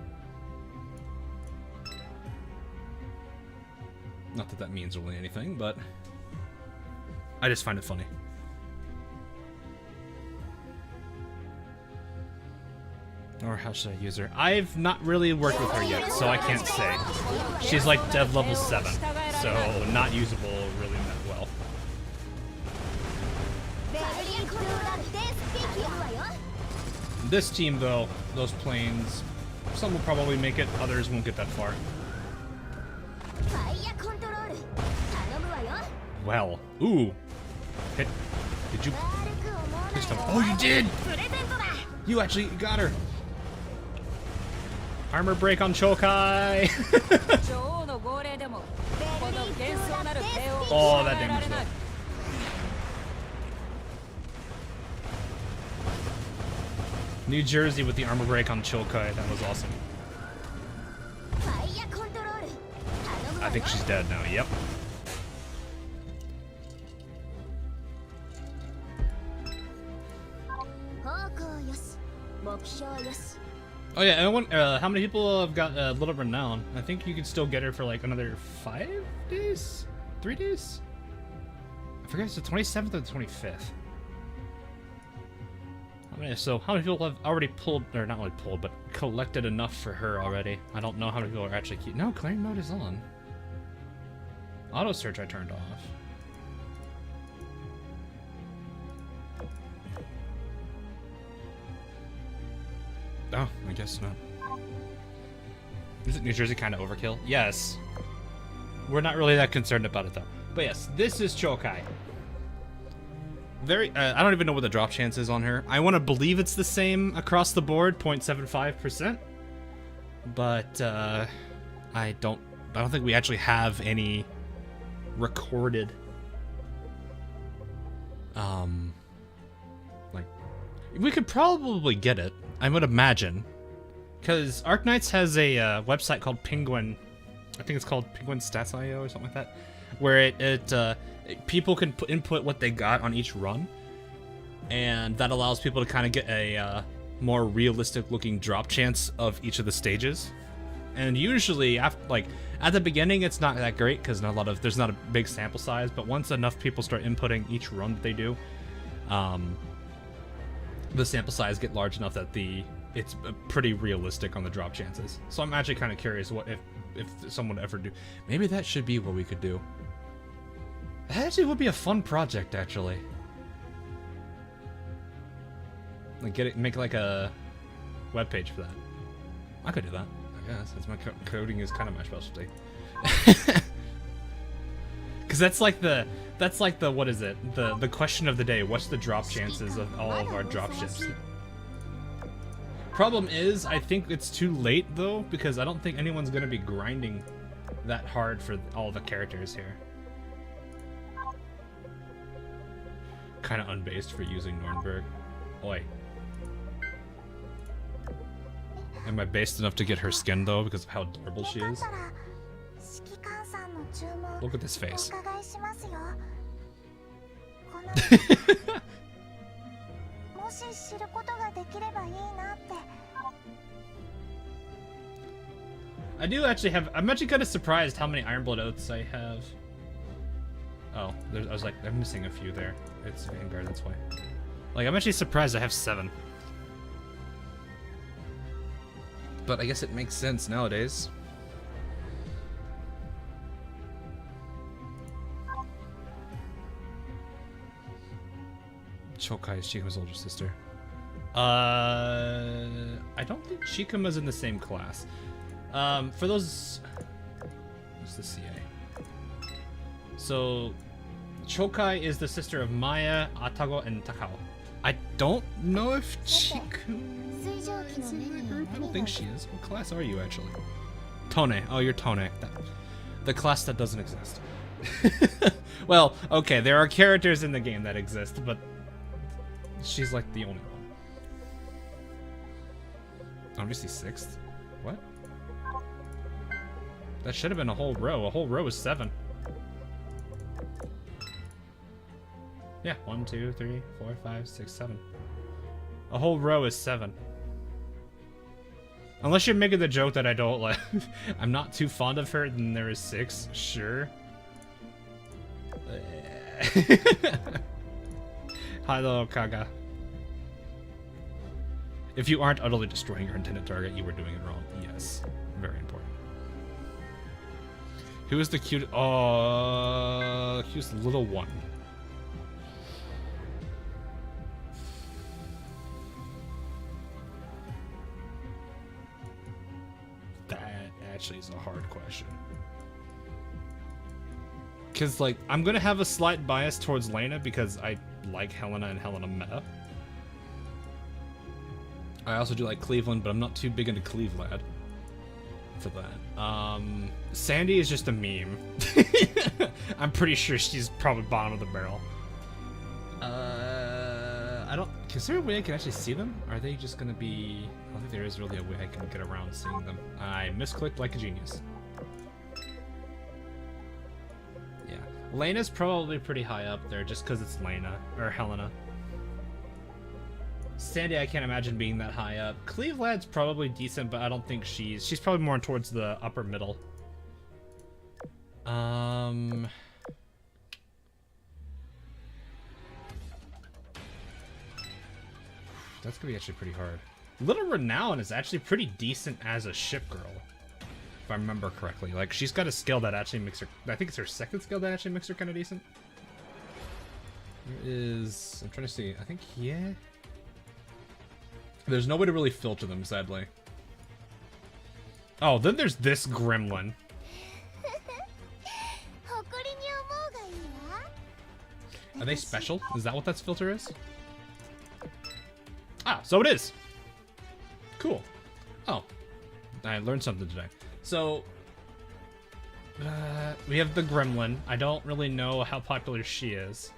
Not that that means really anything, but I just find it funny. Or how should I use her? I've not really worked with her yet, so I can't say. She's like dev level 7, so not usable really that well. This team, though, those planes, some will probably make it, others won't get that far. Well, ooh. Hit. Did you? Oh, you did! You actually got her. Armor break on Chokai. Oh, that damage though. New Jersey with the armor break on Chokai. That was awesome. I think she's dead now. Yep. Oh yeah, how many people have got Little Renown? I think you can still get her for like another 5 days? 3 days? I forget if it's the 27th or the 25th. How many people have already pulled, or not really pulled, but collected enough for her already? I don't know how many people are actually no, claim mode is on. Auto search I turned off. Oh, I guess not. Isn't New Jersey kind of overkill? Yes. We're not really that concerned about it though. But yes, this is Chokai. Very, I don't even know what the drop chance is on her. I want to believe it's the same across the board, 0.75%. But I don't think we actually have any recorded like, we could probably get it, I would imagine, because Arknights has a website called Penguin. I think it's called Penguin Stats.io or something like that, where people can input what they got on each run, and that allows people to kind of get a more realistic looking drop chance of each of the stages. And usually after, at the beginning it's not that great because there's not a big sample size, but once enough people start inputting each run that they do, the sample size get large enough that it's pretty realistic on the drop chances. So I'm actually kind of curious what if someone would ever do. Maybe that should be what we could do. That actually would be a fun project, actually. Like make like a web page for that. I could do that, I guess. Since my coding is kind of my specialty. Because that's like the what is it? The question of the day. What's the drop chances of all of our drop ships? Problem is, I think it's too late though, because I don't think anyone's gonna be grinding that hard for all the characters here. Kind of unbased for using Nürnberg. Oi. Am I based enough to get her skin though, because of how adorable she is? Look at this face. I do actually have. I'm actually kind of surprised how many Ironblood Oaths I have. Oh, I was like, I'm missing a few there. It's Vanguard, that's why. Like, I'm actually surprised I have 7. But I guess it makes sense nowadays. Chokai is Shikuma's older sister. I don't think Shikuma's in the same class. For those... What's the CA? So, Chokai is the sister of Maya, Atago, and Takao. I don't know if Chikuma is in that group. I don't think she is. What class are you, actually? Tone. Oh, you're Tone. The class that doesn't exist. Well, okay, there are characters in the game that exist, but she's like the only one. Obviously 6th. What? That should have been a whole row. A whole row is 7. Yeah, 1, 2, 3, 4, 5, 6, 7. A whole row is 7. Unless you're making the joke that I don't like. I'm not too fond of her, then there is 6. Sure. Hello, Kaga. If you aren't utterly destroying your intended target, you were doing it wrong. Yes. Very important. Who is the cute? Oh, cutest little one. That actually is a hard question. Because, like, I'm going to have a slight bias towards Lena because I like Helena and Helena meta. I also do like Cleveland, but I'm not too big into Cleveland for that. Sandy is just a meme. I'm pretty sure she's probably bottom of the barrel. I don't... Is there a way I can actually see them? Are they just going to be... I don't think there is really a way I can get around seeing them. I misclicked like a genius. Yeah. Lena's probably pretty high up there just because it's Lena, or Helena. Sandy, I can't imagine being that high up. Cleveland's probably decent, but I don't think she's probably more towards the upper middle. That's gonna be actually pretty hard. Little Renown is actually pretty decent as a ship girl, if I remember correctly. Like, she's got a skill that actually makes her... I think it's her second skill that actually makes her kind of decent. There is... I'm trying to see. I think, yeah. There's no way to really filter them, sadly. Oh, then there's this gremlin. Are they special? Is that what that filter is? Ah, so it is. Cool. Oh, I learned something today. So, we have the gremlin. I don't really know how popular she is.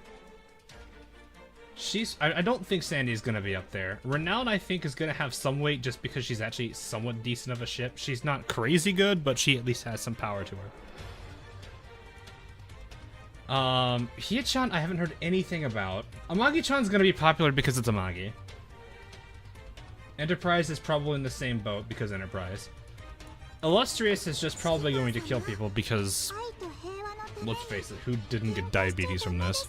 I don't think Sandy's gonna be up there. Renown, I think, is gonna have some weight just because she's actually somewhat decent of a ship. She's not crazy good, but she at least has some power to her. Hie-chan, I haven't heard anything about. Amagi-chan's gonna be popular because it's Amagi. Enterprise is probably in the same boat because Enterprise. Illustrious is just probably going to kill people because, let's face it, who didn't get diabetes from this?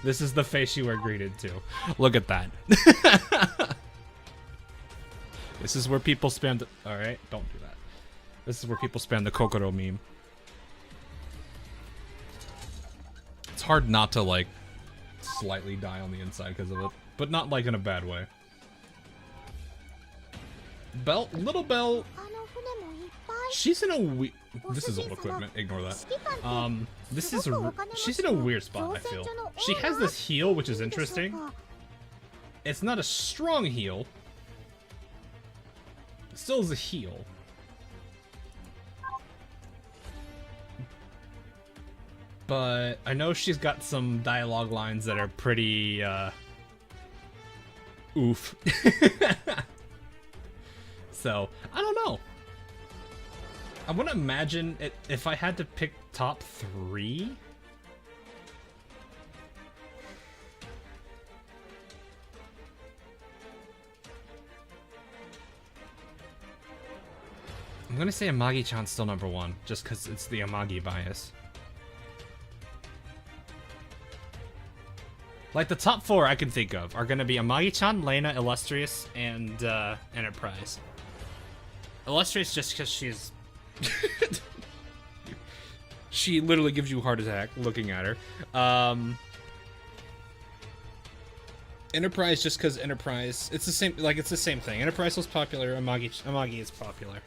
This is the face you are greeted to. Look at that. This is where people spam the... Alright, don't do that. This is where people spam the Kokoro meme. It's hard not to, like, slightly die on the inside because of it. But not, like, in a bad way. Belle, little Belle... She's in a this is old equipment, ignore that. She's in a weird spot, I feel. She has this heal, which is interesting. It's not a strong heal. It still is a heal. But I know she's got some dialogue lines that are pretty, oof. So, I don't know. I want to imagine it, if I had to pick top 3. I'm gonna say Amagi-chan's still number 1, just because it's the Amagi bias. Like, the top 4 I can think of are gonna be Amagi-chan, Lena, Illustrious, and Enterprise. Illustrious just because she's... she literally gives you a heart attack looking at her. Enterprise just because Enterprise... It's the same, like, it's the same thing. Enterprise was popular, Amagi is popular.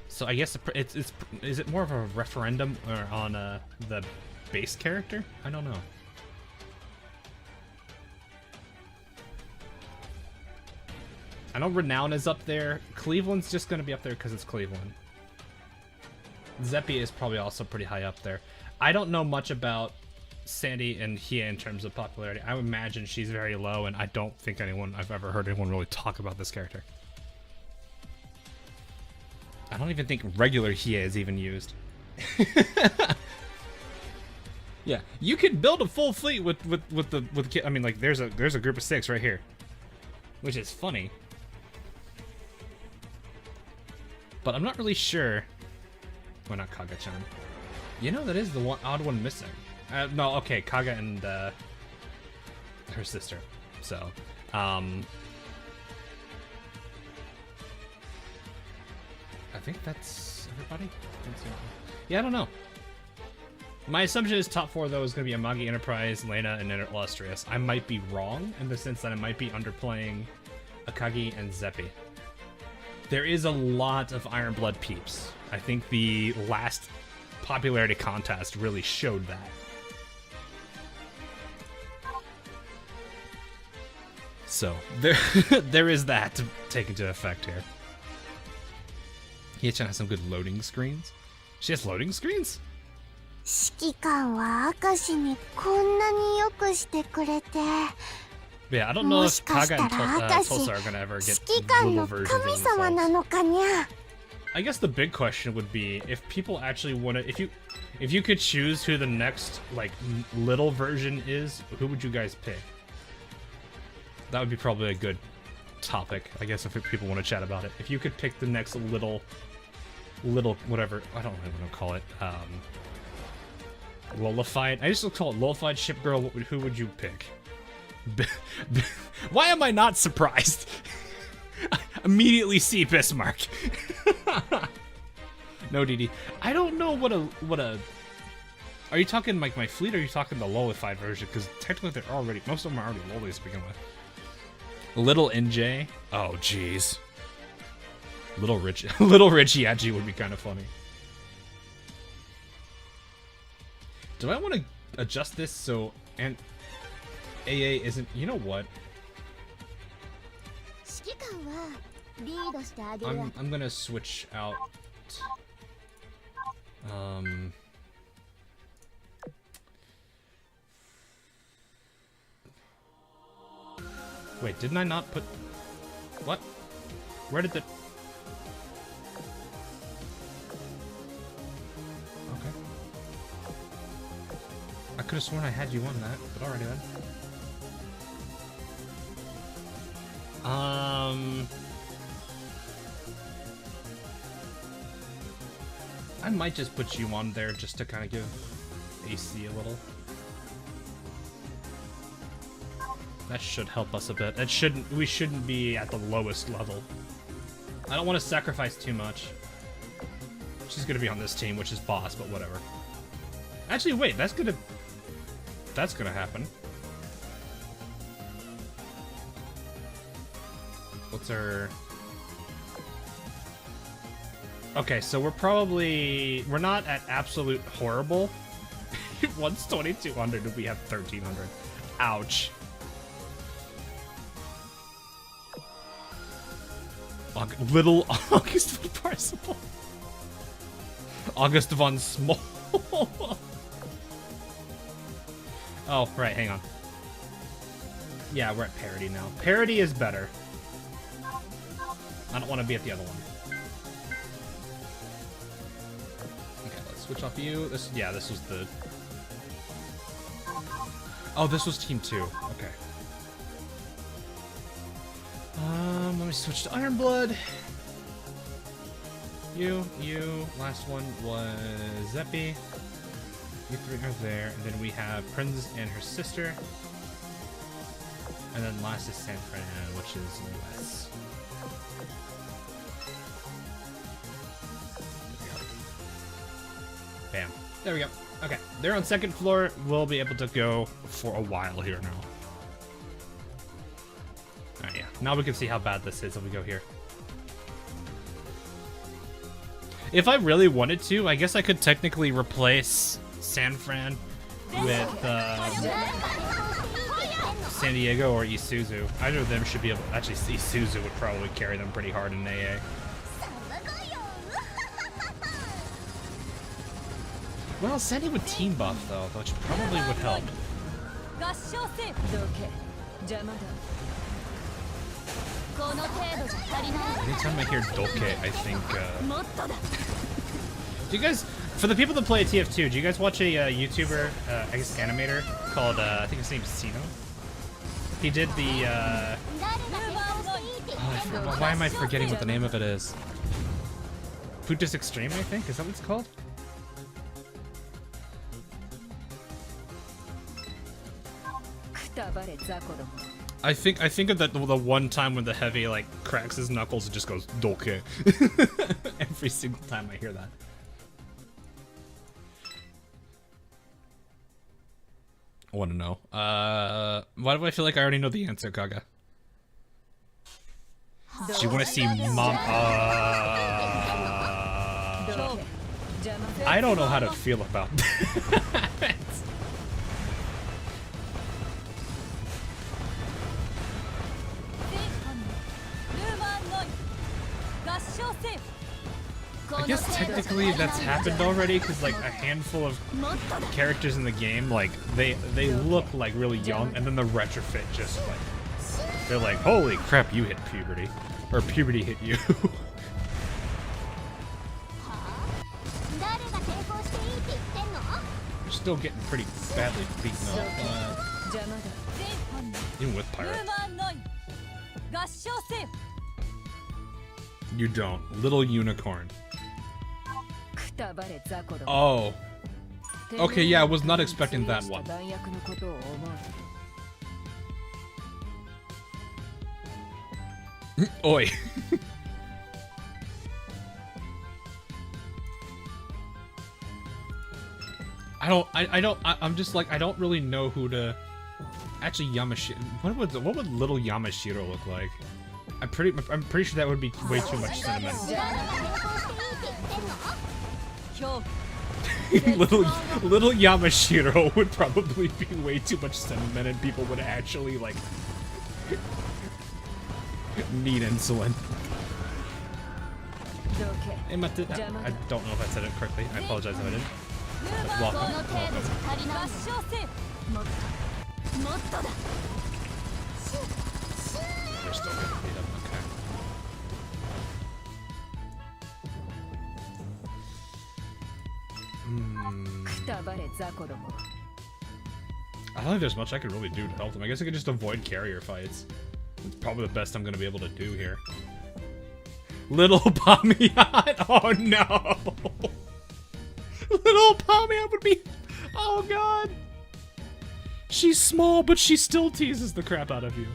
So I guess is it more of a referendum or on the base character? I don't know. I know Renown is up there. Cleveland's just going to be up there because it's Cleveland. Zeppi is probably also pretty high up there. I don't know much about Sandy and Hie in terms of popularity. I would imagine she's very low, and I don't think I've ever heard anyone really talk about this character. I don't even think regular Hie is even used. Yeah, you could build a full fleet with I mean, like, there's a group of 6 right here, which is funny. But I'm not really sure. Why not Kaga-chan? You know, that is the odd one missing. No, okay, Kaga and her sister. So, I think that's everybody. Yeah, I don't know. My assumption is top 4 though is going to be Amagi, Enterprise, Lena, and Illustrious. I might be wrong in the sense that I might be underplaying Akagi and Zeppi. There is a lot of Iron Blood peeps. I think the last popularity contest really showed that. So, there is that to take into effect here. Hie-chan has some good loading screens. She has loading screens? 指揮官は明石にこんなによくしてくれて Yeah, I don't know if Kaga and Tulsa are gonna ever get Google versions of themselves. I guess the big question would be if people actually want to, if you could choose who the next like little version is, who would you guys pick? That would be probably a good topic, I guess, if people want to chat about it. If you could pick the next little whatever, I don't know what to call it, Lullified. I just call it Lullified Ship Girl. Who would you pick? Why am I not surprised? Immediately see Bismarck. No, DD. I don't know what a. Are you talking like my fleet, or are you talking the lowlified version? Because technically they're already, most of them are already lowly to begin with. Little NJ. Oh, jeez. Little Richie Agi would be kind of funny. Do I want to adjust this so and AA isn't? You know what? I'm gonna switch out. Wait, didn't I not put... What? Where did the... Okay. I could have sworn I had you on that, but alrighty then. I might just put you on there just to kind of give AC a little. That should help us a bit. We shouldn't be at the lowest level. I don't want to sacrifice too much. She's gonna be on this team, which is boss, but whatever. Actually, wait, that's gonna happen. What's her... Okay, so we're not at absolute horrible. Once 2200, we have 1300. Ouch. Little August von Parseval. August von Small. Oh, right, hang on. Yeah, we're at parity now. Parity is better. I don't want to be at the other one. Okay, let's switch off you. This was the... Oh, this was team 2. Okay. Let me switch to Ironblood. You. Last one was Zeppi. You three are there. And then we have Prinz and her sister. And then last is San Fran, which is US. Bam. There we go. Okay. They're on second floor. We'll be able to go for a while here now. Alright, yeah. Now we can see how bad this is if we go here. If I really wanted to, I guess I could technically replace San Fran with San Diego or Isuzu. Either of them should be able... Actually, Isuzu would probably carry them pretty hard in AA. Well, Sandy would team buff, though, which probably would help. Anytime I hear Doke, I think... Do you guys... For the people that play TF2, do you guys watch a YouTuber, I guess animator, called, I think his name's Sino? He did the, why am I forgetting what the name of it is? Futus Extreme, I think? Is that what it's called? I think of that the one time when the heavy like cracks his knuckles and just goes Doke. Every single time I hear that. I want to know. Why do I feel like I already know the answer, Kaga? Do you want to see mom? I don't know how to feel about that. I guess technically that's happened already, because like a handful of characters in the game, like they look like really young, and then the retrofit just like they're like, holy crap, you hit puberty, or puberty hit you. You're still getting pretty badly beaten up, even with pirate. You don't, little unicorn. Oh. Okay, yeah, I was not expecting that one. Oi. I'm just like, I don't really know who to... Actually, Yamashiro... What would little Yamashiro look like? I'm pretty sure that would be way too much cinnamon. little Yamashiro would probably be way too much cinnamon, and people would actually, like... need insulin. I don't know if I said it correctly. I apologize if I didn't. But welcome. They're still gonna beat up. Okay. I don't think there's much I could really do to help them. I guess I could just avoid carrier fights. It's probably the best I'm gonna be able to do here. Little Pamiat! Oh no! Little Pamiat would be... Oh god! She's small, but she still teases the crap out of you.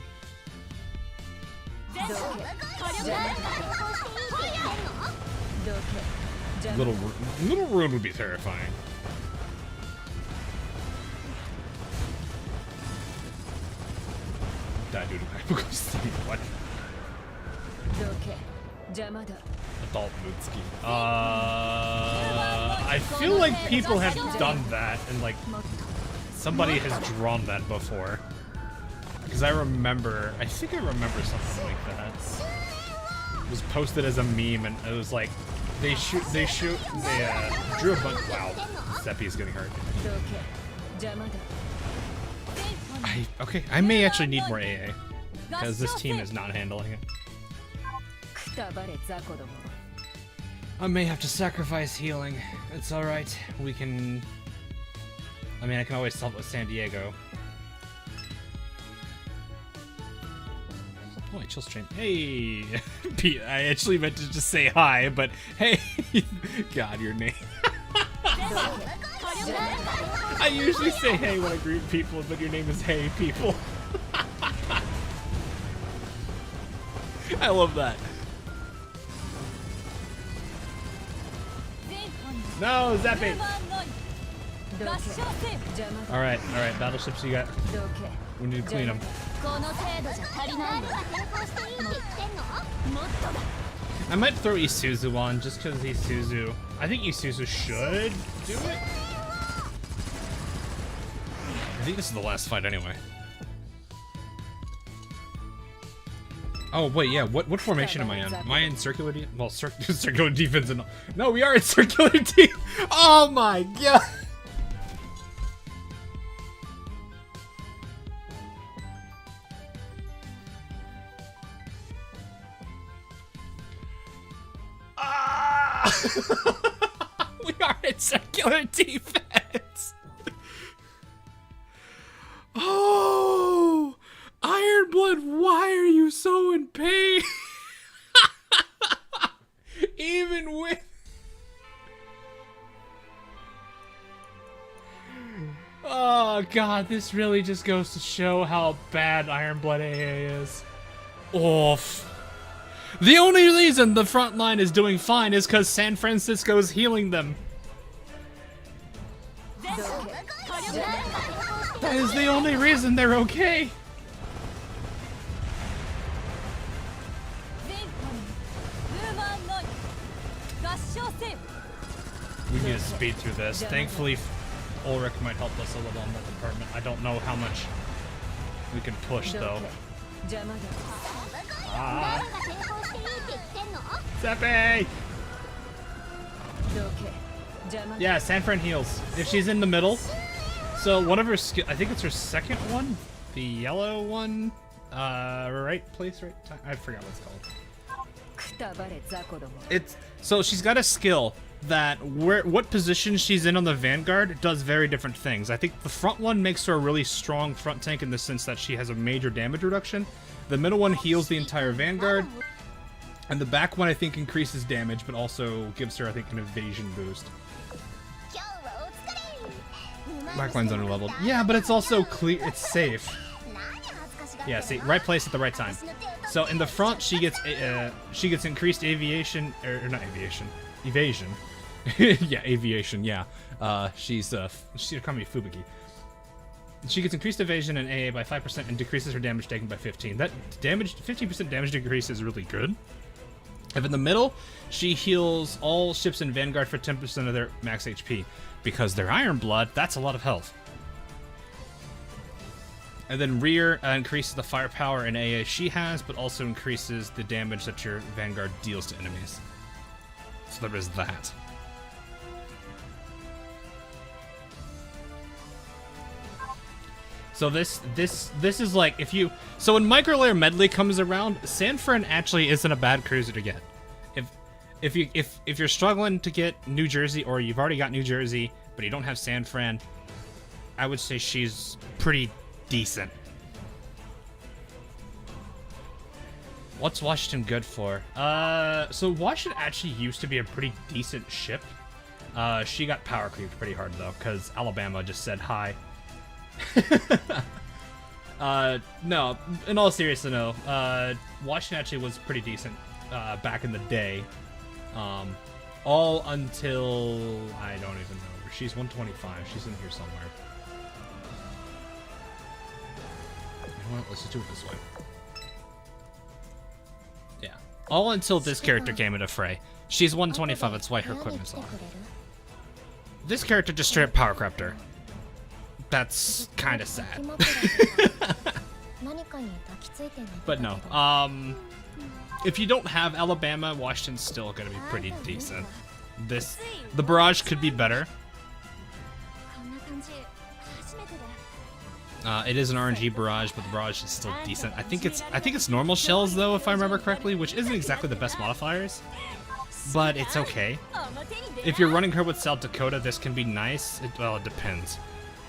Little Rune would be terrifying. Die due to magical steam. What? Adult Mutsuki. I feel like people have done that, and like somebody has drawn that before. Because I think I remember something like that. It was posted as a meme, and it was like they drew a bunch. Wow, Seppi's getting hurt. Okay, I may actually need more AA because this team is not handling it. I may have to sacrifice healing. It's alright. We can... I mean, I can always solve it with San Diego. Oh, chill stream. Hey! Pete, I actually meant to just say hi, but hey! God, your name. I usually say hey when I greet people, but your name is Hey People. I love that. No, Zappy! Alright, battleships you got. We need to clean them. I might throw Isuzu on just because Isuzu. I think Isuzu should do it. I think this is the last fight anyway. Oh wait, yeah. What formation am I in? Am I in circular defense? Well, circular defense and no, we are in circular defense. Oh my god. We are in circular defense. Oh, Ironblood, why are you so in pain? Even with... Oh god, this really just goes to show how bad Ironblood AA is. Oof. The only reason the front line is doing fine is because San Francisco is healing them. That is the only reason they're okay. We need to speed through this. Thankfully, Ulrich might help us a little on that department. I don't know how much we can push, though. Ah. Seppi! Yeah, San Fran heals. If she's in the middle. So one of her skill, I think it's her second one? The yellow one? Right place, right time? I forgot what it's called. So she's got a skill that what position she's in on the Vanguard does very different things. I think the front one makes her a really strong front tank in the sense that she has a major damage reduction. The middle one heals the entire Vanguard. And the back one, I think, increases damage, but also gives her, I think, an evasion boost. Backline's underleveled. Yeah, but it's also clear. It's safe. Yeah, see, right place at the right time. So in the front, she gets increased aviation, or not aviation, evasion. Yeah, aviation. Yeah. She's Kami Fubuki. She gets increased evasion and AA by 5% and decreases her damage taken by 15. That 15% damage decrease is really good. If in the middle, she heals all ships in Vanguard for 10% of their max HP. Because they're Iron Blood, that's a lot of health. And then rear increases the firepower and AA she has, but also increases the damage that your Vanguard deals to enemies. So there is that. So this is like if you when Microlayer Medley comes around, Sanfran actually isn't a bad cruiser to get. If you're struggling to get New Jersey, or you've already got New Jersey but you don't have Sanfran, I would say she's pretty decent. What's Washington good for? So Washington actually used to be a pretty decent ship. She got power creeped pretty hard though, because Alabama just said hi. No, in all seriousness, no. Washington actually was pretty decent back in the day. All until I don't even know. She's 125. She's in here somewhere. You know what? Let's just do it this way. Yeah. All until this character came into fray. She's 125. That's why her equipment's on. This character just straight up power crept her. That's kind of sad. But no. If you don't have Alabama, Washington's still gonna be pretty decent. The barrage could be better. It is an RNG barrage, but the barrage is still decent. I think it's normal shells though, if I remember correctly, which isn't exactly the best modifiers, but it's okay. If you're running her with South Dakota, this can be nice. Well, it depends.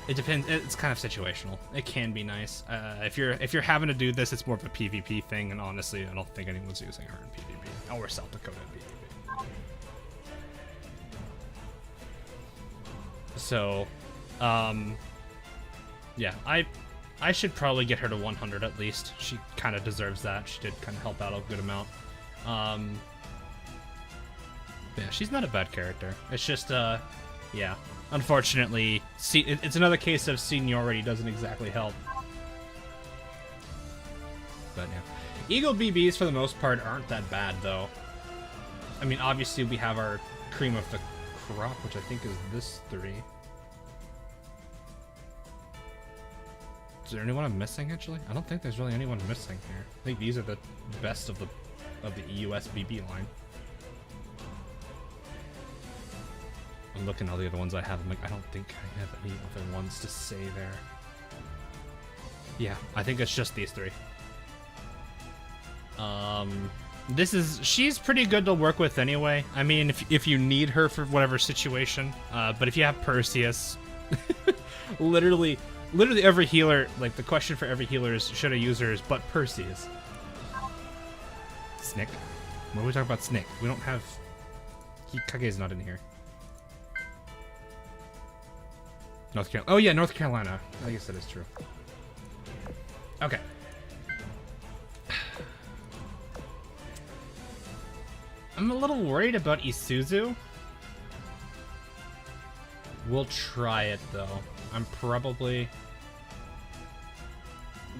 It depends. It's kind of situational. It can be nice. If you're having to do this, it's more of a PvP thing, and honestly, I don't think anyone's using her in PvP or South Dakota in PvP. So, yeah, I should probably get her to 100 at least. She kind of deserves that. She did kind of help out a good amount. Yeah, she's not a bad character. It's just, yeah. Unfortunately, it's another case of seniority doesn't exactly help. But yeah. Eagle BBs, for the most part, aren't that bad, though. I mean, obviously, we have our cream of the crop, which I think is this 3. Is there anyone I'm missing, actually? I don't think there's really anyone missing here. I think these are the best of the EUS BB line. I'm looking at all the other ones I have. I'm like, I don't think I have any other ones to say there. Yeah, I think it's just these 3. She's pretty good to work with anyway. I mean, if you need her for whatever situation. But if you have Perseus, literally every healer, like the question for every healer is, should I use her but Perseus? Snick? What are we talking about Snick? We don't have... Kage's not in here. North Carolina. Oh yeah, North Carolina. I guess that is true. Okay. I'm a little worried about Isuzu. We'll try it though. I'm probably...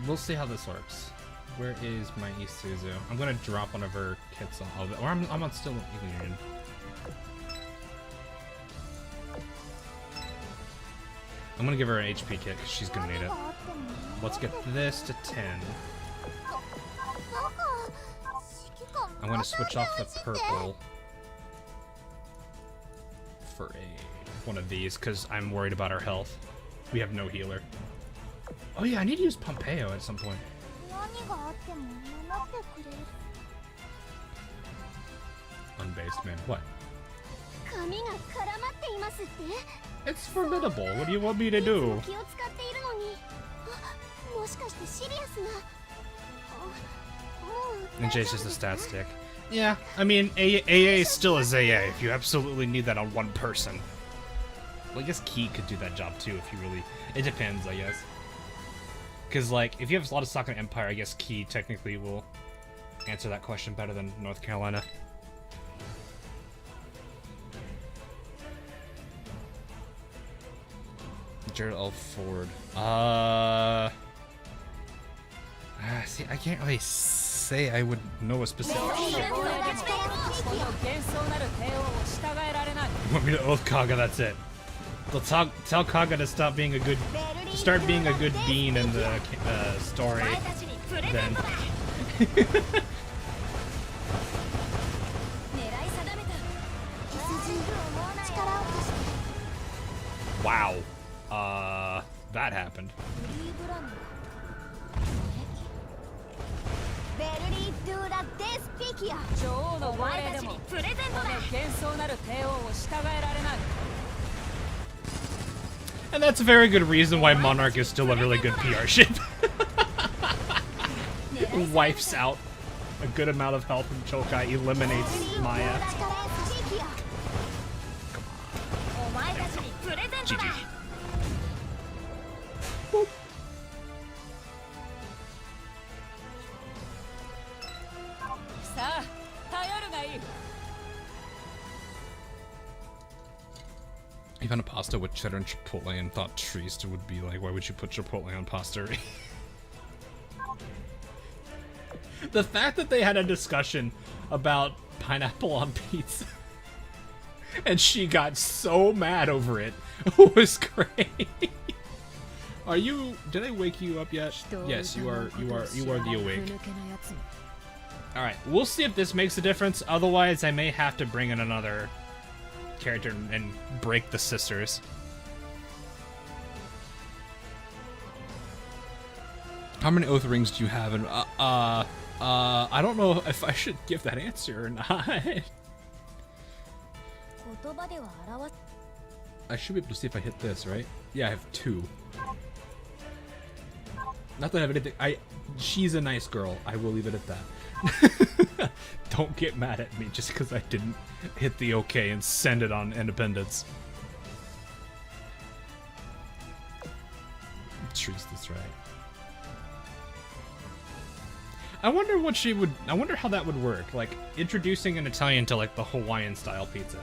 We'll see how this works. Where is my Isuzu? I'm gonna drop one of her kits on, or I'm on still Union. I'm gonna give her an HP kit because she's gonna need it. Let's get this to 10. I'm gonna switch off the purple for one of these because I'm worried about our health. We have no healer. Oh yeah, I need to use Pompeo at some point. Unbased man. What? It's formidable. What do you want me to do? And Jay's just a stat stick. Yeah, I mean, AA still is AA if you absolutely need that on one person. Well, I guess Key could do that job too if you really... It depends, I guess. Because, like, if you have a lot of stock in Empire, I guess Key technically will answer that question better than North Carolina. Gerald L. Ford. See, I can't really say I would know a specific. You want me to oath Kaga? That's it. They'll tell Kaga to stop being a good, start being a good bean in the story. Then. Wow. That happened. And that's a very good reason why Monarch is still a really good PR ship. Wipes out a good amount of health from Chokai, eliminates Maya. GG. Boop. I found a pasta with cheddar and chipotle and thought Trieste would be like, why would you put chipotle on pasta? The fact that they had a discussion about pineapple on pizza and she got so mad over it was great. Are you, did I wake you up yet? Yes, you are the awake. Alright, we'll see if this makes a difference. Otherwise, I may have to bring in another character and break the sisters. How many oath rings do you have? And I don't know if I should give that answer or not. I should be able to see if I hit this, right? Yeah, I have 2. Not that I have anything. She's a nice girl. I will leave it at that. Don't get mad at me just because I didn't hit the OK and send it on Independence. Trees this right. I wonder what she would. I wonder how that would work. Like introducing an Italian to like the Hawaiian style pizza.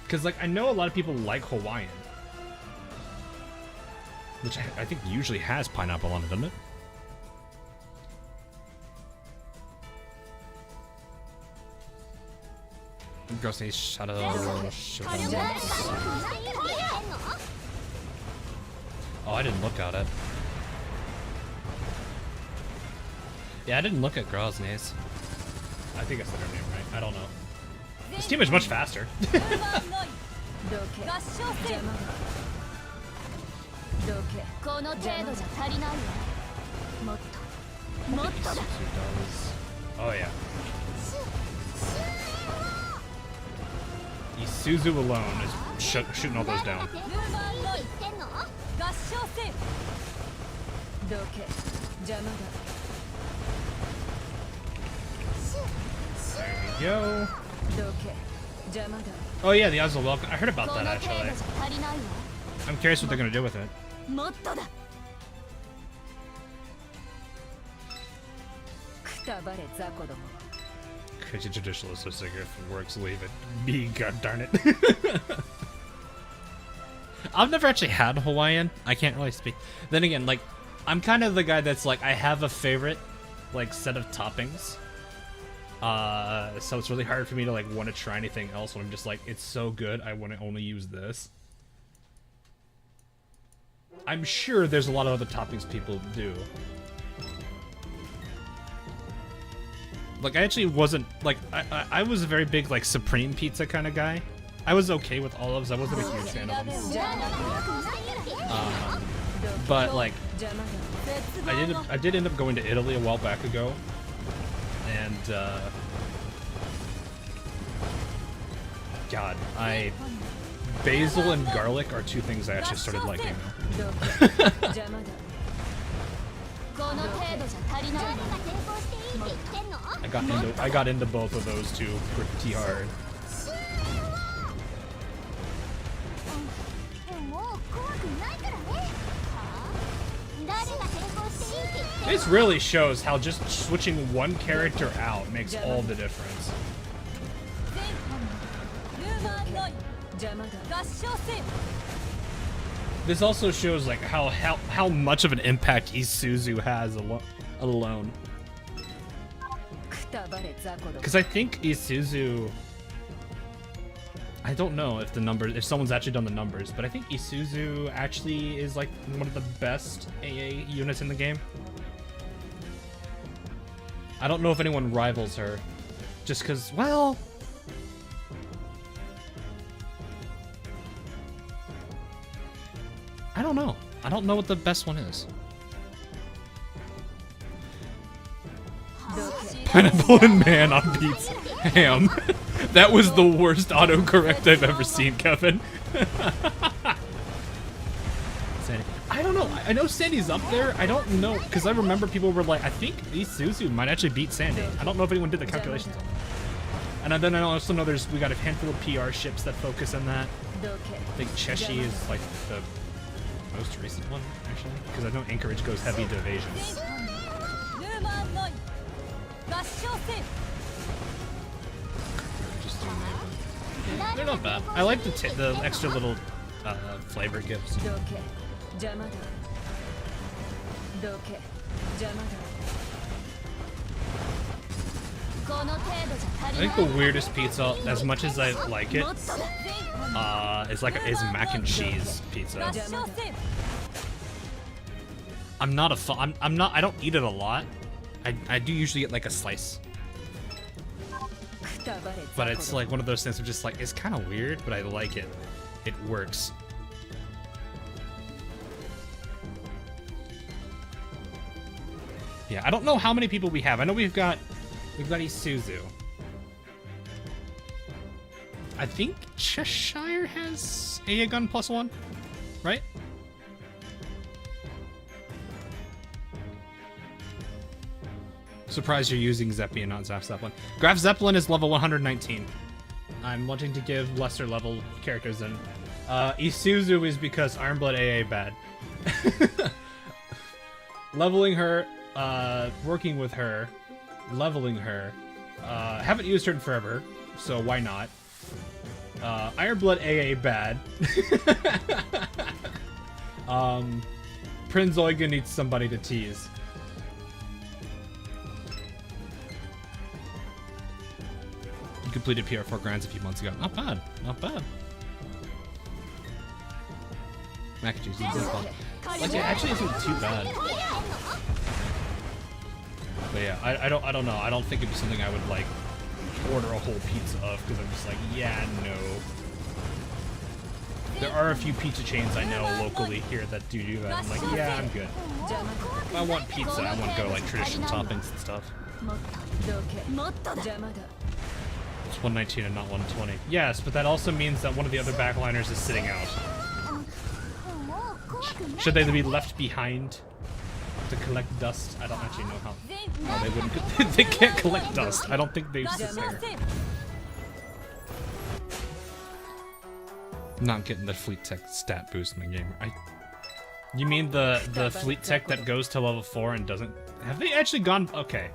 Because like I know a lot of people like Hawaiian, which I think usually has pineapple on it, doesn't it? Grossly shadow. Oh, I didn't look at it. Yeah, I didn't look at Grozny's. I think I said her name right. I don't know. This team is much faster. Oh yeah. Isuzu alone is shooting all those down. There we go. Oh yeah, the Azul welcome. I heard about that actually. I'm curious what they're gonna do with it. Crazy traditionalist, so sick if it works, leave it be, god darn it. I've never actually had Hawaiian. I can't really speak. Then again, like, I'm kind of the guy that's like, I have a favorite, like, set of toppings. So it's really hard for me to, like, want to try anything else when I'm just like, it's so good, I want to only use this. I'm sure there's a lot of other toppings people do. Like, I actually wasn't, like, I was a very big, like, Supreme Pizza kind of guy. I was okay with olives. I wasn't a huge fan of them. But, like, I did end up going to Italy a while back ago. And, God, basil and garlic are 2 things I actually started liking now. I got into both of those 2 pretty hard. This really shows how just switching one character out makes all the difference. This also shows like how much of an impact Isuzu has alone. Because I think Isuzu, I don't know if the numbers, if someone's actually done the numbers, but I think Isuzu actually is like one of the best AA units in the game. I don't know if anyone rivals her, just because, well, I don't know. I don't know what the best one is. Pineapple and man on pizza. Ham. That was the worst autocorrect I've ever seen, Kevin. Sandy. I don't know. I know Sandy's up there. I don't know, because I remember people were like, I think Isuzu might actually beat Sandy. I don't know if anyone did the calculations on that. And then I also know we got a handful of PR ships that focus on that. I think Cheshi is like the most recent one, actually, because I know Anchorage goes heavy into evasion. Yeah, they're not bad. I like the extra little flavor it gives. I think the weirdest pizza, as much as I like it, is mac and cheese pizza. I'm not a I don't eat it a lot. I do usually get like a slice. But it's like one of those things of just like, it's kind of weird, but I like it. It works. Yeah, I don't know how many people we have. I know we've got Isuzu. I think Cheshire has a gun +1, right? Surprised you're using Zeppi and not Graf Zeppelin. Graf Zeppelin is level 119. I'm wanting to give lesser level characters in. Isuzu is because Ironblood AA bad. Leveling her, working with her, leveling her. Haven't used her in forever, so why not? Ironblood AA bad. Prince Eugen needs somebody to tease. Completed PR4 grinds a few months ago. Not bad. Not bad. Mac and cheese is good. Like, it actually isn't too bad. But yeah, I don't know. I don't think it'd be something I would like order a whole pizza of, because I'm just like, yeah, no. There are a few pizza chains I know locally here that do that. I'm like, yeah, I'm good. If I want pizza, I want to go like traditional toppings and stuff. It's 119 and not 120. Yes, but that also means that one of the other backliners is sitting out. Should they be left behind to collect dust? I don't actually know how. No, they wouldn't. They can't collect dust. I don't think they sit there. Not getting the fleet tech stat boost in the game. You mean the fleet tech that goes to level 4 and doesn't? Have they actually gone? Okay.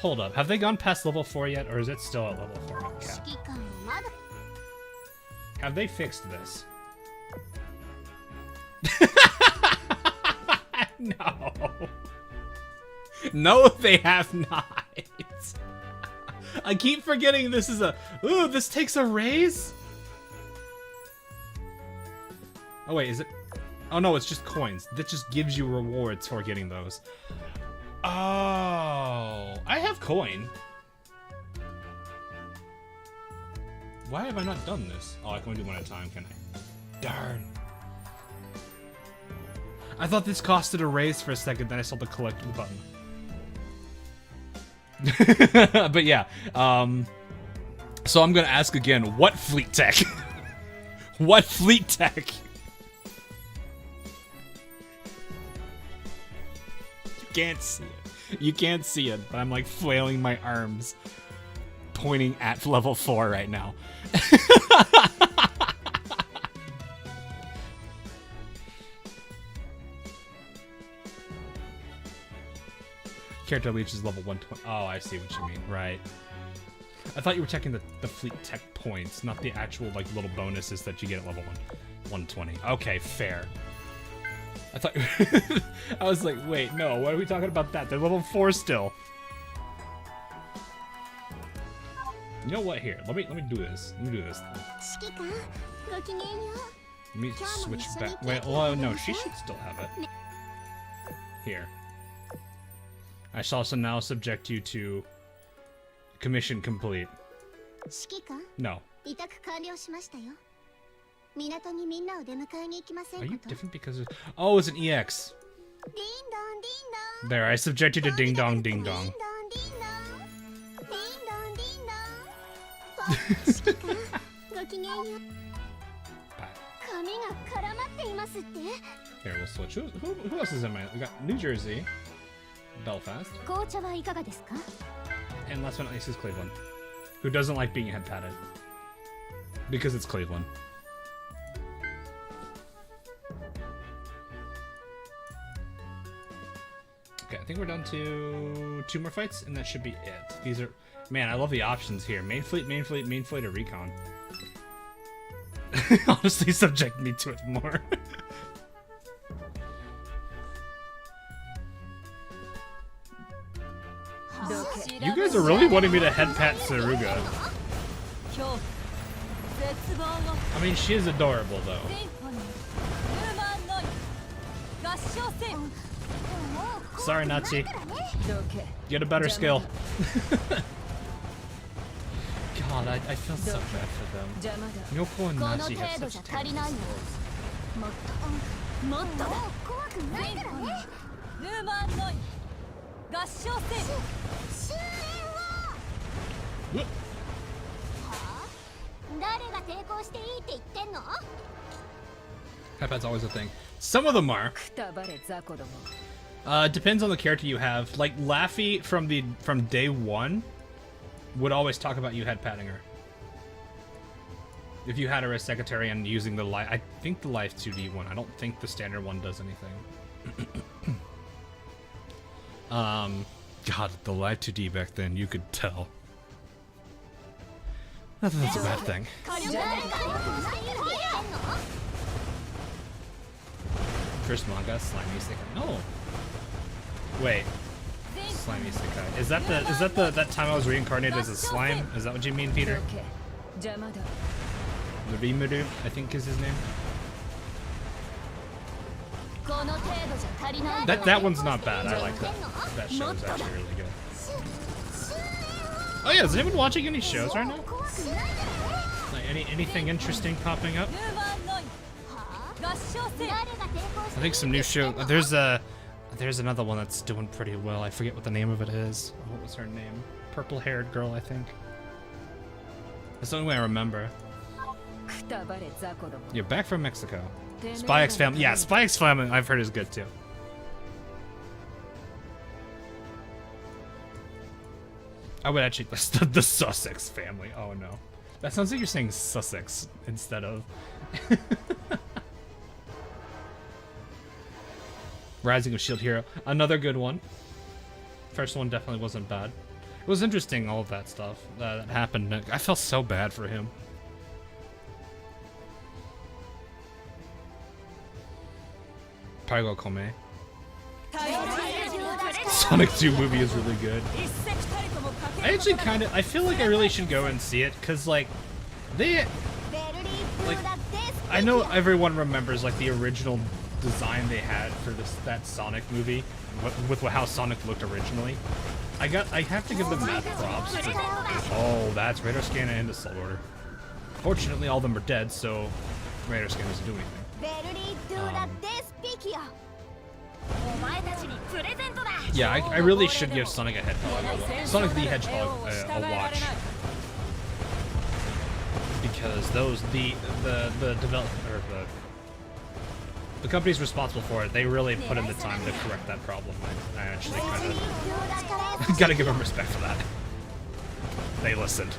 Hold up. Have they gone past level 4 yet, or is it still at level 4? Okay. Have they fixed this? No. No, they have not. I keep forgetting this is a... Ooh, this takes a raise? Oh, wait, is it... Oh, no, it's just coins. That just gives you rewards for getting those. Oh, I have coin. Why have I not done this? Oh, I can only do one at a time, can I? Darn. I thought this costed a raise for a second, then I saw the collect button. But yeah, so I'm gonna ask again, what fleet tech? What fleet tech? You can't see it. You can't see it, but I'm like flailing my arms, pointing at level 4 right now. character reaches level 120. Oh, I see what you mean. Right. I thought you were checking the fleet tech points, not the actual like little bonuses that you get at level 120. Okay, fair. I thought I was like, wait, no, what are we talking about that? They're level 4 still. You know what? Here, let me do this. Let me do this. Let me switch back. Wait, well, no, she should still have it. Here. I shall also now subject you to commission complete. No. Are you different because of... Oh, it's an EX. There, I subject you to ding dong ding dong. Here, we'll switch. Who else is in my... We got New Jersey, Belfast, and last but not least is Cleveland, who doesn't like being head patted. Because it's Cleveland. Okay, I think we're down to 2 more fights, and that should be it. These are... Man, I love the options here. Main fleet, or recon. Honestly, subject me to it more. You guys are really wanting me to head pat Saruga. I mean, she is adorable, though. Sorry, Nazi. Get a better skill. God, I feel so bad for them. Yoko and Nazi have such terrible skills. Headpad's always a thing. Some of them are. Depends on the character you have. Like Laffy from day 1 would always talk about you head patting her. If you had her as secretary and using the life, I think the life 2D one. I don't think the standard one does anything. God, the live 2D back then, you could tell. Not that that's a bad thing. First manga, Slimy Isekai. No. Wait. Slimy Isekai. Is that that time I was reincarnated as a slime? Is that what you mean, Peter? Rimuru, I think is his name. That one's not bad. I like that. That show is actually really good. Oh yeah, is anyone watching any shows right now? Like anything interesting popping up? I think some new show. There's another one that's doing pretty well. I forget what the name of it is. What was her name? Purple-haired girl, I think. That's the only way I remember. You're back from Mexico. Spy X Family. Yeah, Spy X Family I've heard is good too. I would actually list the Sussex Family. Oh no. That sounds like you're saying Sussex instead of... Rising of Shield Hero. Another good one. First one definitely wasn't bad. It was interesting, all of that stuff that happened. I felt so bad for him. Taigo Kome. Sonic 2 movie is really good. I actually I feel like I really should go and see it, cause like, I know everyone remembers like the original design they had for that Sonic movie, with how Sonic looked originally. I have to give them mad props. Oh, that's Radar Scanner and Assault Order. Fortunately, all of them are dead, so Radar Scanner doesn't do anything. Yeah, I really should give Sonic a Sonic the Hedgehog a watch, because the companies responsible for it, they really put in the time to correct that problem. I actually kind of gotta give them respect for that. They listened.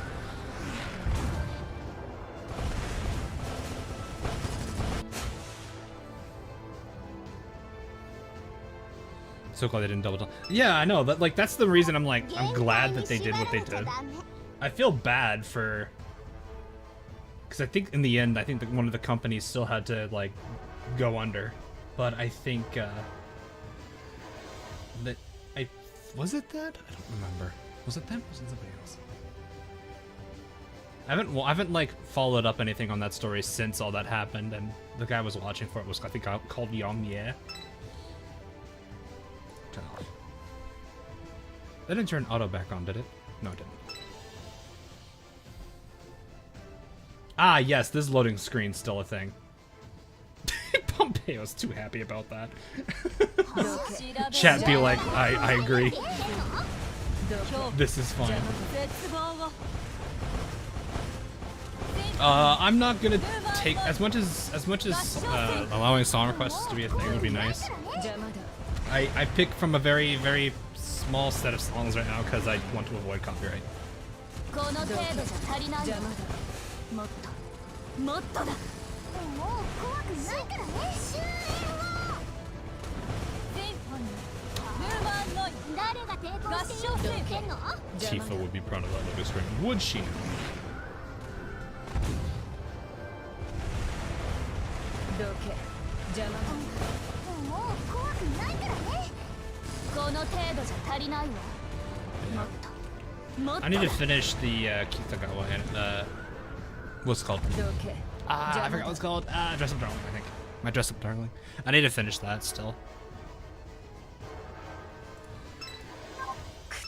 So glad they didn't double down. Yeah, I know. That, like, that's the reason I'm like, I'm glad that they did what they did. I feel bad for... Because I think in the end, I think that one of the companies still had to, like, go under. But I think, that... Was it that? I don't remember. Was it them or was it somebody else? I haven't like followed up anything on that story since all that happened, and the guy I was watching for it was, I think, called Yong Ye. Turn off. That didn't turn auto back on, did it? No, it didn't. Ah, yes, this loading screen's still a thing. Pompeo's too happy about that. Chat be like, I agree. This is fine. I'm not gonna take as much as allowing song requests to be a thing would be nice. I pick from a very, very small set of songs right now because I want to avoid copyright. Tifa would be proud of that logo screen, would she? I need to finish the Kitagawa and what's it called? I forgot what it's called. Dress Up Darling, I think. My Dress Up Darling. I need to finish that still.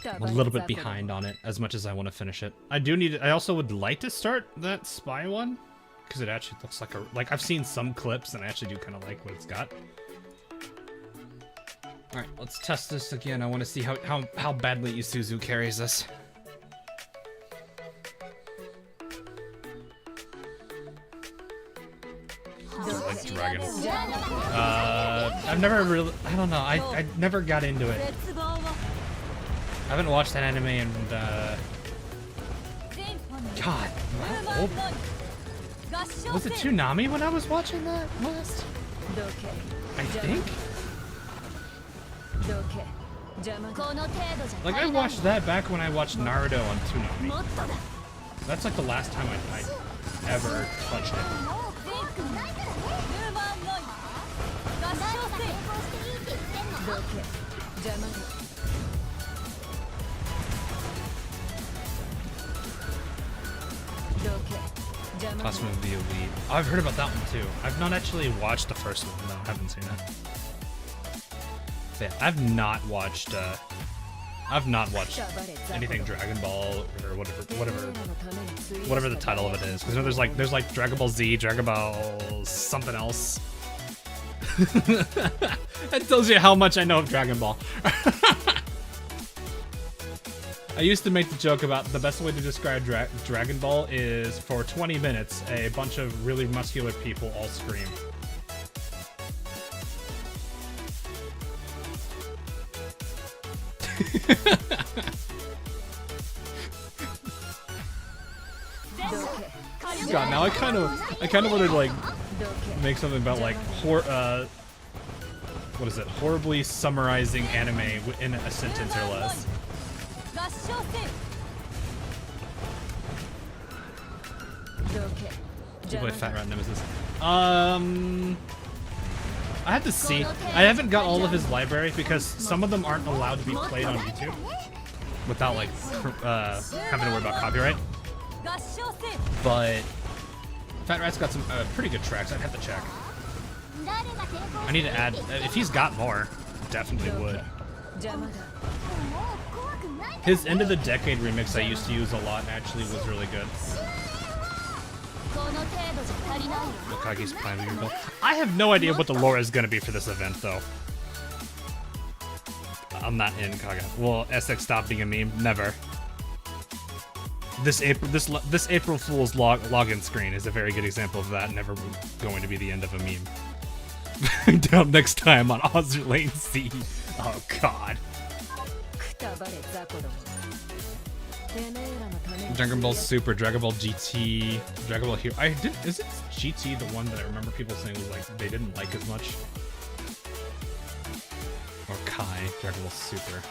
I'm a little bit behind on it, as much as I want to finish it. I also would like to start that spy one, because it actually looks like I've seen some clips and I actually do kind of like what it's got. Alright, let's test this again. I want to see how badly Isuzu carries this. Like dragon. I've never really, I don't know, I never got into it. I haven't watched that anime and God, how old? Was it Toonami when I was watching that last? I think. Like I watched that back when I watched Naruto on Toonami. That's like the last time I ever touched it. Classroom of the Elite. Oh, I've heard about that one too. I've not actually watched the first one. No, I haven't seen it. So yeah, I've not watched anything Dragon Ball or whatever the title of it is. Because there's like Dragon Ball Z, Dragon Ball something else. That tells you how much I know of Dragon Ball. I used to make the joke about the best way to describe Dragon Ball is for 20 minutes, a bunch of really muscular people all scream. God, now I kind of want to like make something about like what is it? Horribly summarizing anime in a sentence or less. You play Fat Rat Nemesis. I have to see. I haven't got all of his library because some of them aren't allowed to be played on YouTube without like having to worry about copyright. But Fat Rat's got some pretty good tracks. I'd have to check. I need to add. If he's got more, definitely would. His End of the Decade remix I used to use a lot actually was really good. Okage's Prime Rebuild. I have no idea what the lore is going to be for this event though. I'm not in Kaga. Will SX stop being a meme? Never. This April Fool's login screen is a very good example of that. Never going to be the end of a meme. Down next time on Azur Lane C. Oh God. Dragon Ball Super, Dragon Ball GT, Dragon Ball Hero. Is it GT the one that I remember people saying was like they didn't like as much? Or Kai, Dragon Ball Super.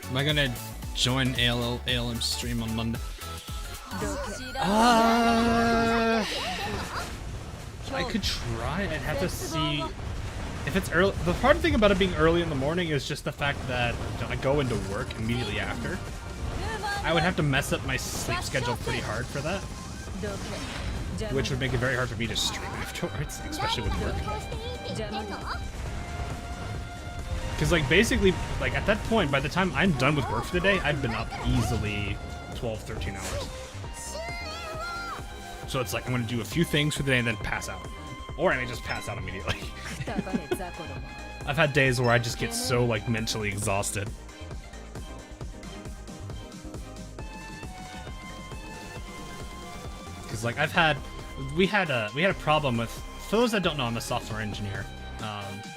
Am I gonna join ALM stream on Monday? I could try. I'd have to see if it's early. The hard thing about it being early in the morning is just the fact that I go into work immediately after. I would have to mess up my sleep schedule pretty hard for that, which would make it very hard for me to stream afterwards, especially with work. Because like basically, like at that point, by the time I'm done with work for the day, I've been up easily 12, 13 hours. So it's like I'm gonna do a few things for the day and then pass out. Or I may just pass out immediately. I've had days where I just get so like mentally exhausted. Cause like we had a problem with, for those that don't know, I'm a software engineer.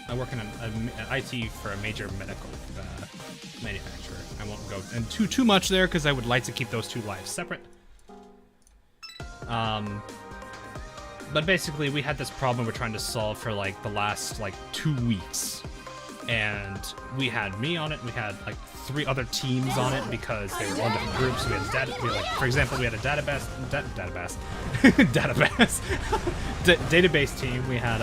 I work in an IT for a major medical manufacturer. I won't go into too much there because I would like to keep those two lives separate. But basically we had this problem we're trying to solve for like the last like 2 weeks. And we had me on it, we had like 3 other teams on it because they were all different groups. We had for example, we had a database team. We had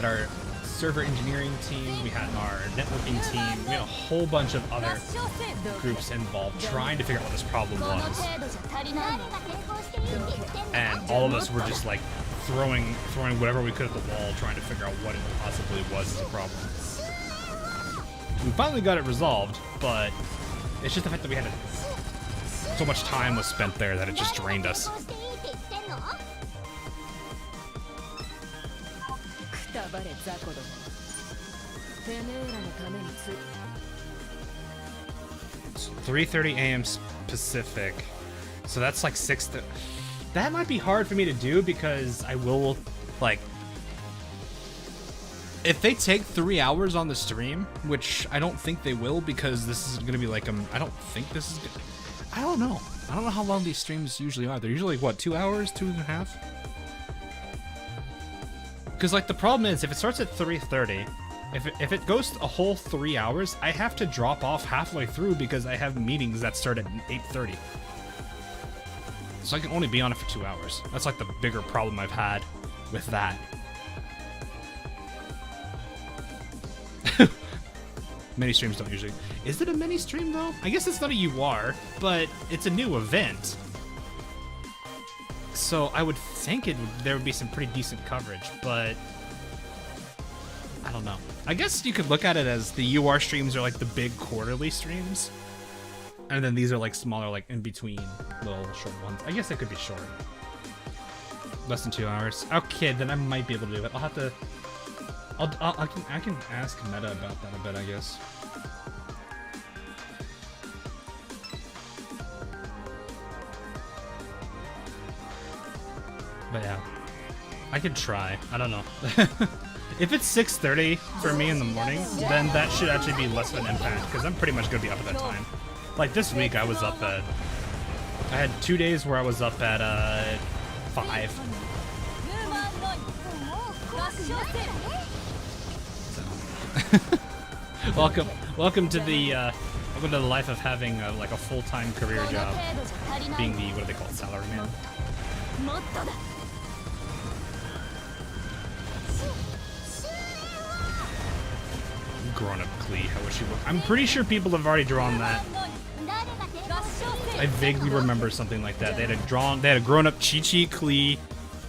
our server engineering team, we had our networking team, we had a whole bunch of other groups involved trying to figure out what this problem was. And all of us were just like throwing whatever we could at the wall trying to figure out what it possibly was as a problem. We finally got it resolved, but it's just the fact that we had so much time was spent there that it just drained us. It's 3:30 a.m. Pacific, so that's like 6. That might be hard for me to do because I will, like, if they take 3 hours on the stream, which I don't think they will because this is gonna be like I don't think this is good. I don't know how long these streams usually are. They're usually what, 2 hours, 2.5. Because like the problem is if it starts at 3:30, if it goes a whole 3 hours, I have to drop off halfway through because I have meetings that start at 8:30. So I can only be on it for 2 hours. That's like the bigger problem I've had with that. Mini streams don't usually. Is it a mini stream though? I guess it's not a UR, but it's a new event. So I would think there would be some pretty decent coverage, but I don't know. I guess you could look at it as the UR streams are like the big quarterly streams, and then these are like smaller, like in between little short ones. I guess it could be short, less than 2 hours. Okay, then I might be able to do it. I'll have to. I can ask Meta about that a bit, I guess. But yeah, I could try. I don't know. If it's 6:30 for me in the morning, then that should actually be less of an impact because I'm pretty much gonna be up at that time. Like this week, I was up at. I had 2 days where I was up at 5. So. welcome to the life of having like a full-time career job, being the what do they call it, salaryman. Grown-up Klee, how would she look? I'm pretty sure people have already drawn that. I vaguely remember something like that. They had a grown-up Chi-Chi, Klee,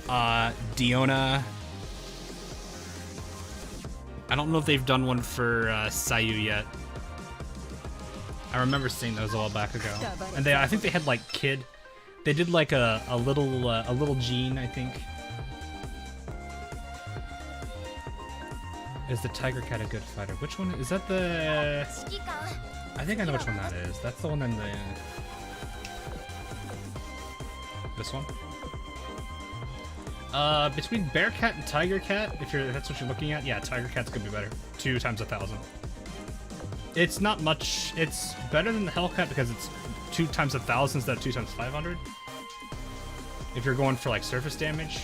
Diona. I don't know if they've done one for Sayu yet. I remember seeing those a while back ago. And I think they had like Kid. They did like a little Jean, I think. Is the Tiger Cat a good fighter? Which one is that? The I think I know which one that is. That's the one in the this one. Between Bear Cat and Tiger Cat, if that's what you're looking at, yeah, Tiger Cat's gonna be better. 2 times 1,000. It's not much. It's better than the Hellcat because it's 2 times 1,000 instead of 2 times 500. If you're going for like surface damage.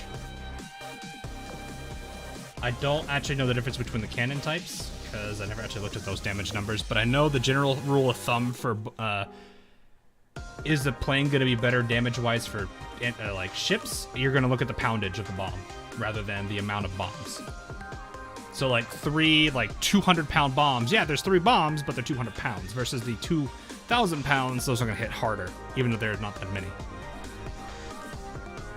I don't actually know the difference between the cannon types because I never actually looked at those damage numbers, but I know the general rule of thumb for is the plane going to be better damage-wise for like ships? You're going to look at the poundage of the bomb rather than the amount of bombs. So like 3 like 200-pound bombs, yeah, there's 3 bombs, but they're 200 pounds versus the 2,000 pounds. Those are going to hit harder, even though there's not that many.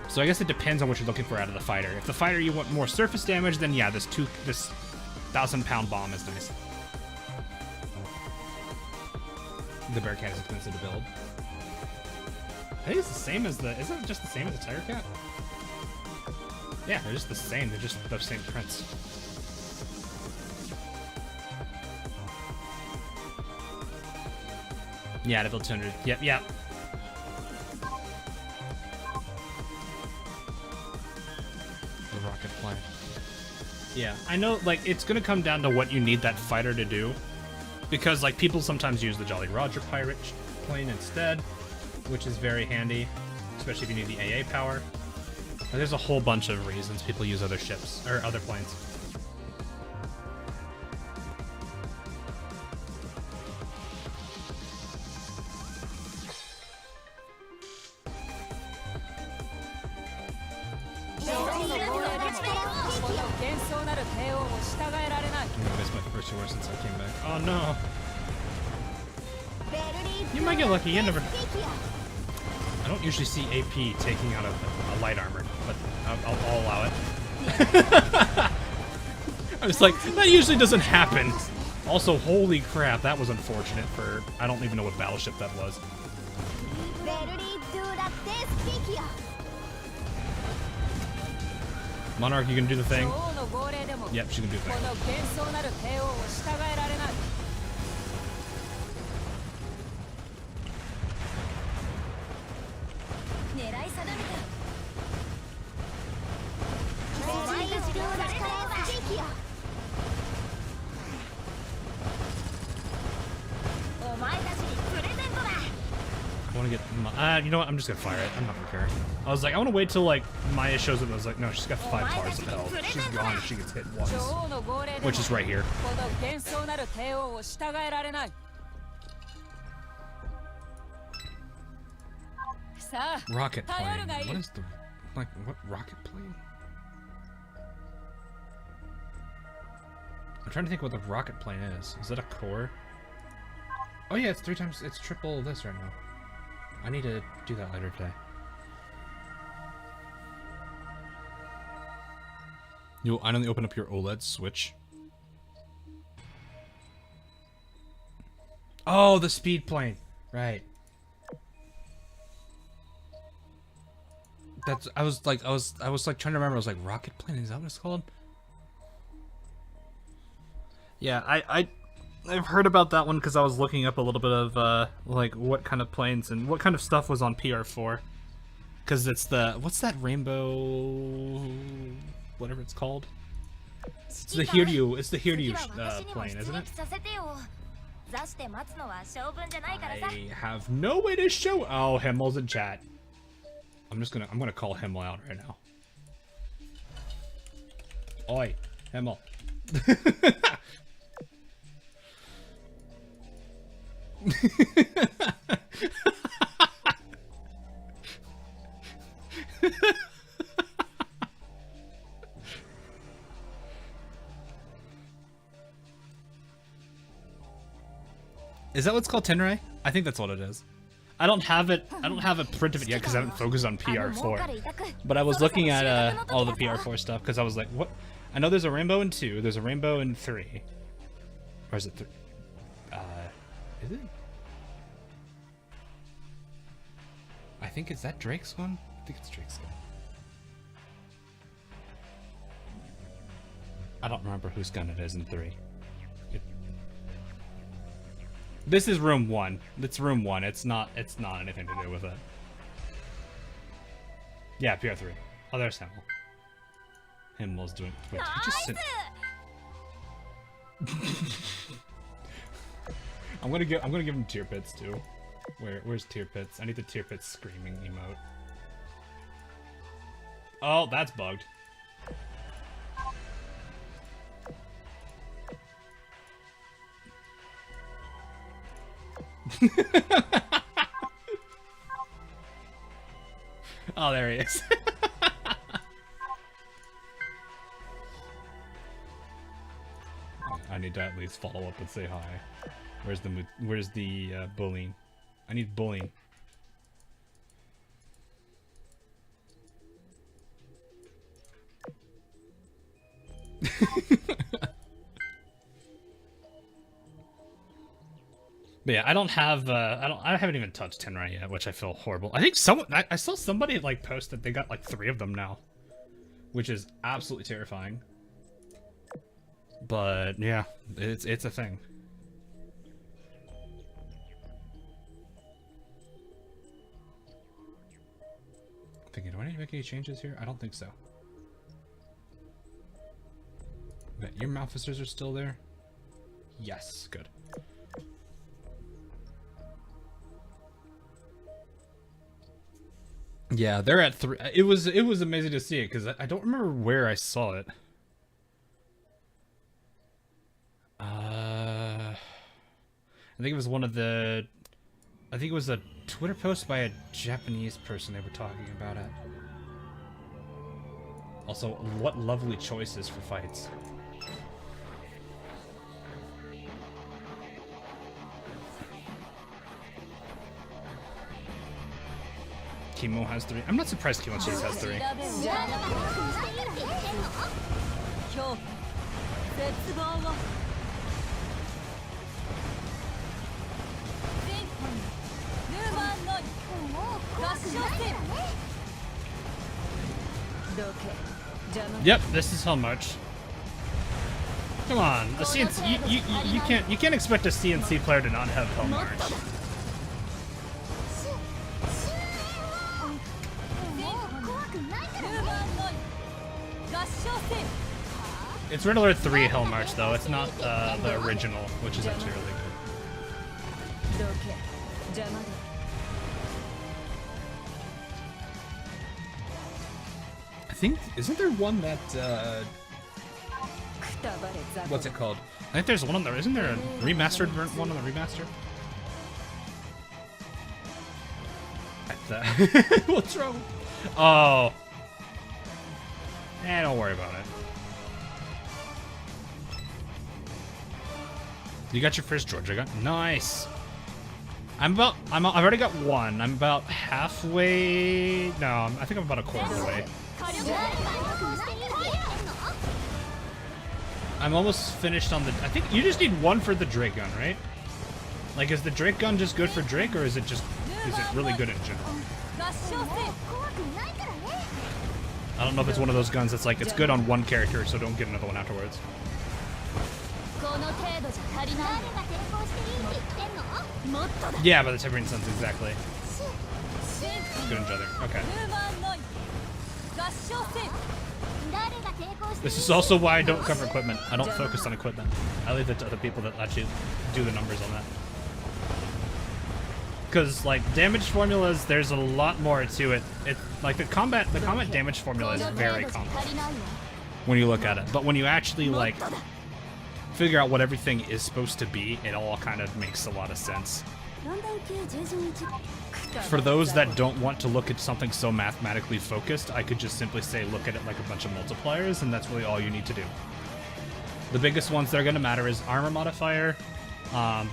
So I guess it depends on what you're looking for out of the fighter. If the fighter you want more surface damage, then yeah, this 1,000-pound bomb is nice. The Bearcat is expensive to build. I think it's the same as the. Isn't it just the same as the Tiger Cat? Yeah, they're just the same. They're just the same prints. Yeah, to build 200. Yep, yep. The rocket plane. Yeah, I know, like, it's gonna come down to what you need that fighter to do. Because, like, people sometimes use the Jolly Roger pirate plane instead, which is very handy, especially if you need the AA power. And there's a whole bunch of reasons people use other ships, or other planes. That's my first war since I came back. Oh no! You might get lucky. You never. I don't usually see AP taking out a light armor, but I'll allow it. I was like, that usually doesn't happen. Also, holy crap, that was unfortunate for. I don't even know what battleship that was. Monarch, you can do the thing. Yep, she can do the thing. I want to get. You know what? I'm just gonna fire it. I'm not gonna care. I was like, I want to wait till like Maya shows up. I was like, no, she's got 5 bars of health. She's gone if she gets hit once, which is right here. Rocket plane. What is the what rocket plane? I'm trying to think what the rocket plane is. Is that a core? Oh yeah, it's 3 times. It's triple this right now. I need to do that later today. You'll finally open up your OLED switch. Oh, the speed plane. Right. That's I was like trying to remember. I was like, rocket plane, is that what it's called? Yeah, I've heard about that one because I was looking up a little bit of like what kind of planes and what kind of stuff was on PR4. Because it's the what's that rainbow, whatever it's called. It's the Hiryu. It's the Hiryu plane, isn't it? I have no way to show. Oh, Himmel's in chat. I'm gonna call Himmel out right now. Oi, Himmel. Is that what's called Tenrai? I think that's what it is. I don't have it. I don't have a print of it yet because I haven't focused on PR4. But I was looking at all the PR4 stuff because I was like, what? I know there's a rainbow in 2. There's a rainbow in 3. Or is it 3? Is it? I think is that Drake's one? I think it's Drake's one. I don't remember whose gun it is in 3. This is room 1. It's room 1. It's not anything to do with it. Yeah, PR3. Oh, there's Himmel. Himmel's doing. Wait, did he just sit? I'm gonna give him tear pits too. Where's tear pits? I need the tear pits screaming emote. Oh, that's bugged. Oh, there he is. I need to at least follow up and say hi. Where's the bullying? I need bullying. But yeah, I don't have I haven't even touched Tenrai yet, which I feel horrible. I think I saw somebody like post that they got like 3 of them now, which is absolutely terrifying. But yeah, it's a thing. Thinking, do I need to make any changes here? I don't think so. Okay, your Malphisters are still there? Yes, good. Yeah, they're at 3. It was amazing to see it because I don't remember where I saw it. I think it was one of the. I think it was a Twitter post by a Japanese person. They were talking about it. Also, what lovely choices for fights. Kimo has 3. I'm not surprised Kimo Chase has 3. Yep, this is how much. Come on, a CNC. You can't expect a CNC player to not have home march. It's Riddler 3 Hell March though. It's not the original, which is actually really good. I think isn't there one that what's it called? I think there's one on there. Isn't there a remastered one on the remaster? What's wrong? Oh. Don't worry about it. You got your first Georgia gun? Nice. I've already got 1. I'm about halfway. No, I think I'm about a quarter of the way. I'm almost finished on the. I think you just need 1 for the Drake gun, right? Like, is the Drake gun just good for Drake, or is it really good in general? I don't know if it's one of those guns that's like it's good on 1 character, so don't get another one afterwards. Yeah, by the Tiberine Suns, exactly. Good in other. Okay. This is also why I don't cover equipment. I don't focus on equipment. I leave it to other people that actually do the numbers on that. Because like damage formulas, there's a lot more to it. Like the combat damage formula is very complex when you look at it. But when you actually like figure out what everything is supposed to be, it all kind of makes a lot of sense. For those that don't want to look at something so mathematically focused, I could just simply say look at it like a bunch of multipliers, and that's really all you need to do. The biggest ones that are going to matter is armor modifier,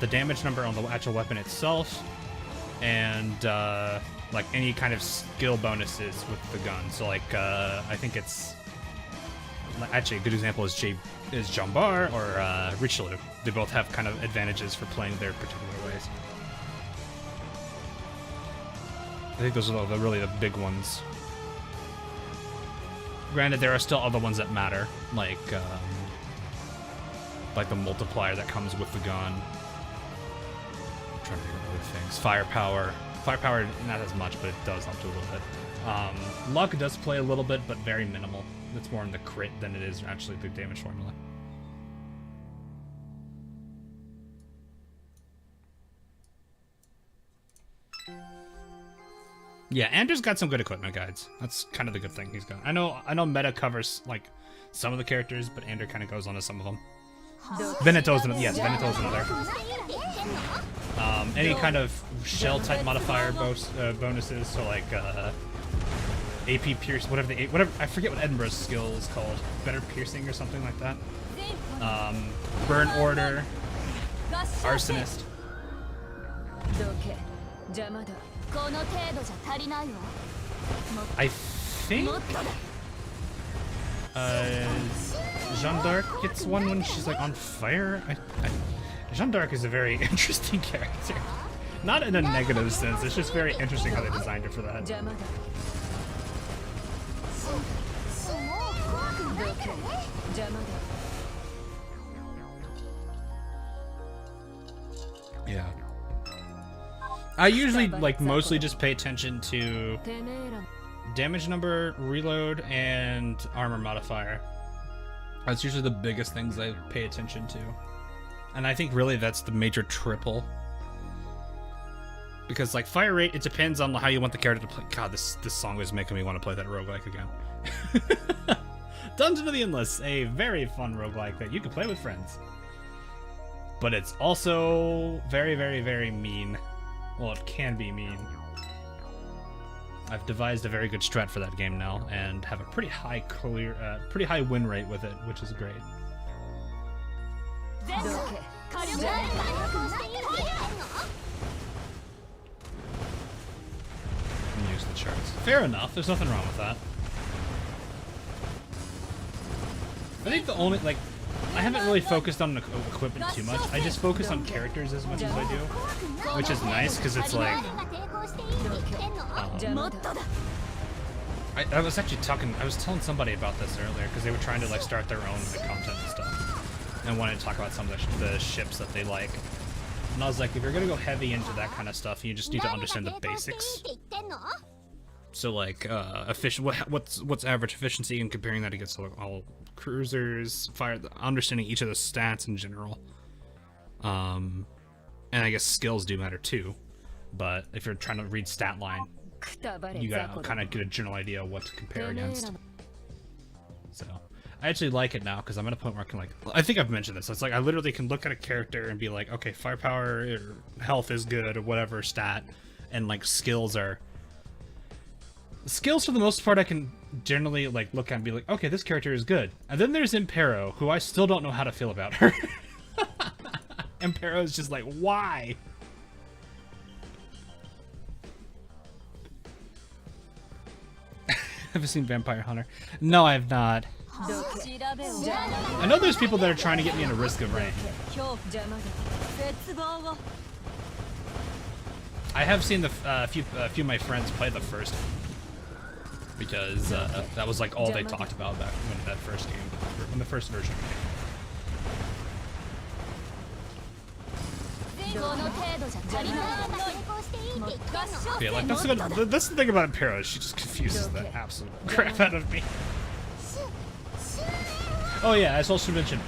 the damage number on the actual weapon itself, and like any kind of skill bonuses with the gun. So like I think it's actually a good example is Jambar or Richelieu. They both have kind of advantages for playing their particular ways. I think those are really the big ones. Granted, there are still other ones that matter, like the multiplier that comes with the gun. I'm trying to think of other things. Firepower. Firepower, not as much, but it does help to a little bit. Luck does play a little bit, but very minimal. It's more in the crit than it is actually the damage formula. Yeah, Andrew's got some good equipment guides. That's kind of the good thing he's got. I know Meta covers like some of the characters, but Andrew kind of goes onto some of them. Veneto's another. Any kind of shell type modifier bonuses, so like AP pierce, whatever I forget what Edinburgh's skill is called. Better piercing or something like that. Burn order, arsonist. I think Jeanne d'Arc gets one when she's like on fire. Jeanne d'Arc is a very interesting character. Not in a negative sense, it's just very interesting how they designed her for that. Yeah. I usually like mostly just pay attention to damage number, reload, and armor modifier. That's usually the biggest things I pay attention to. And I think really that's the major triple. Because like fire rate, it depends on how you want the character to play. God, this song is making me want to play that roguelike again. Dungeon of the Endless, a very fun roguelike that you can play with friends. But it's also very, very, very mean. Well, it can be mean. I've devised a very good strat for that game now, and have a pretty high win rate with it, which is great. And use the charts. Fair enough. There's nothing wrong with that. I think the only I haven't really focused on equipment too much. I just focus on characters as much as I do, which is nice because it's like. I was actually I was telling somebody about this earlier because they were trying to like start their own content and stuff, and wanted to talk about some of the ships that they like. And I was like, if you're gonna go heavy into that kind of stuff, you just need to understand the basics. So like, what's average efficiency, and comparing that against all cruisers, understanding each of the stats in general. And I guess skills do matter too. But if you're trying to read stat line, you gotta kind of get a general idea of what to compare against. So I actually like it now because I'm at a point where I can I think I've mentioned this. It's like I literally can look at a character and be like, okay, firepower or health is good or whatever stat, and like skills for the most part I can generally like look at and be like, okay, this character is good. And then there's Impero, who I still don't know how to feel about her. Impero is just like, why? Have you seen Vampire Hunter? No, I have not. I know there's people that are trying to get me into Risk of Rain. I have seen a few of my friends play the first because that was like all they talked about back when that first game, when the first version came. Yeah, like that's the thing about Impero. She just confuses the absolute crap out of me. Oh yeah, I also mentioned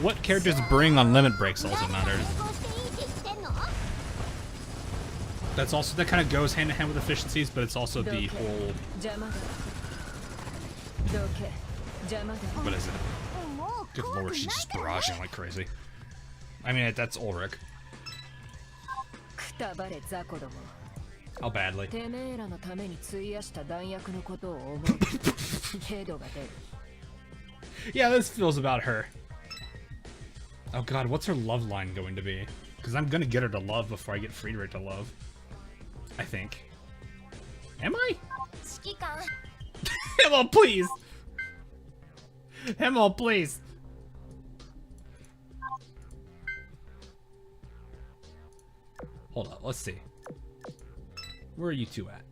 what characters bring on limit breaks also matters. That kind of goes hand in hand with efficiencies, but it's also the whole. What is it? Good lord, she's just barraging like crazy. I mean, that's Ulrich. How badly? Yeah, this feels about her. Oh god, what's her love line going to be? Because I'm gonna get her to love before I get Friedrich to love. I think. Am I? Hemo, please! Hemo, please! Hold on, let's see. Where are you two at?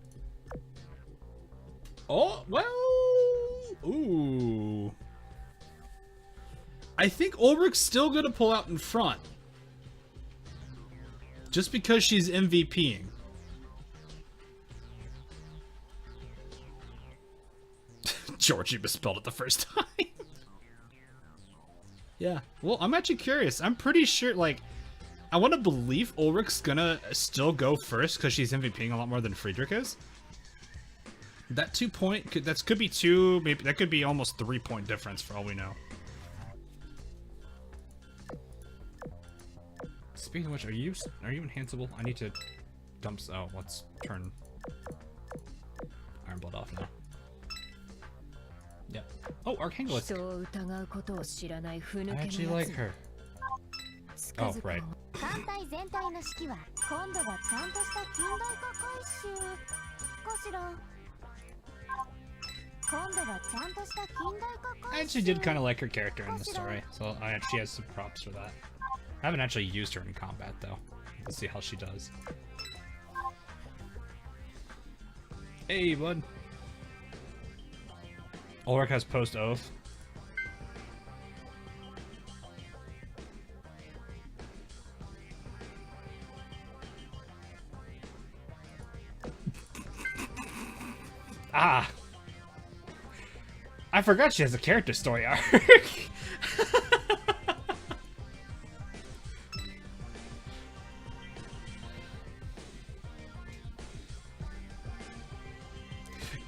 Oh, well... Ooh. I think Ulrich's still gonna pull out in front. Just because she's MVPing. Georgie misspelled it the first time. Yeah. Well, I'm actually curious. I'm pretty sure, like... I want to believe Ulrich's gonna still go first because she's MVPing a lot more than Friedrich is. That 2 point could be 2, maybe that could be almost 3 point difference for all we know. Speaking of which, are you enhanceable? I need to dump. Oh, let's turn Iron Blood off now. Yep. Oh, Archangelisk. I actually like her. Oh, right. I actually did kind of like her character in the story, so she has some props for that. I haven't actually used her in combat, though. Let's see how she does. Hey, bud. Ulrich has post-oath. Ah! I forgot she has a character story arc.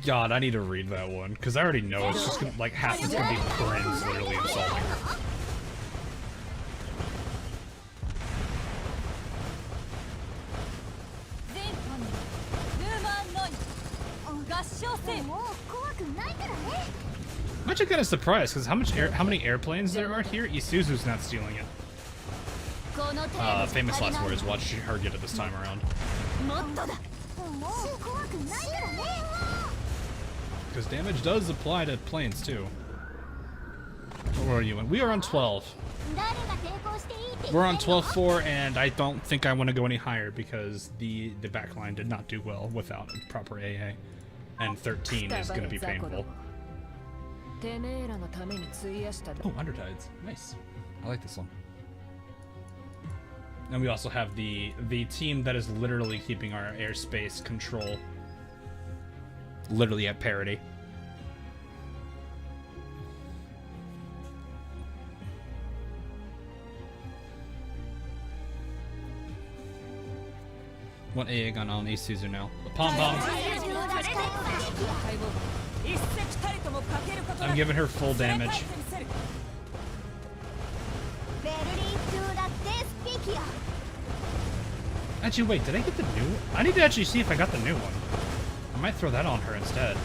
God, I need to read that one, because I already know it's just gonna, like, half it's gonna be friends literally insulting her. I'm actually kind of surprised, because how many airplanes there are here? Isuzu's not stealing it. Famous last words, watch her get it this time around. Because damage does apply to planes, too. Where are you in? We are on 12. We're on 12-4, and I don't think I want to go any higher because the backline did not do well without a proper AA. And 13 is going to be painful. Oh, Undertides. Nice. I like this one. And we also have the team that is literally keeping our airspace control literally at parity. What AA gun on Isuzu now? The pom-pom. I'm giving her full damage. Actually, wait, did I get the new? I need to actually see if I got the new one. I might throw that on her instead.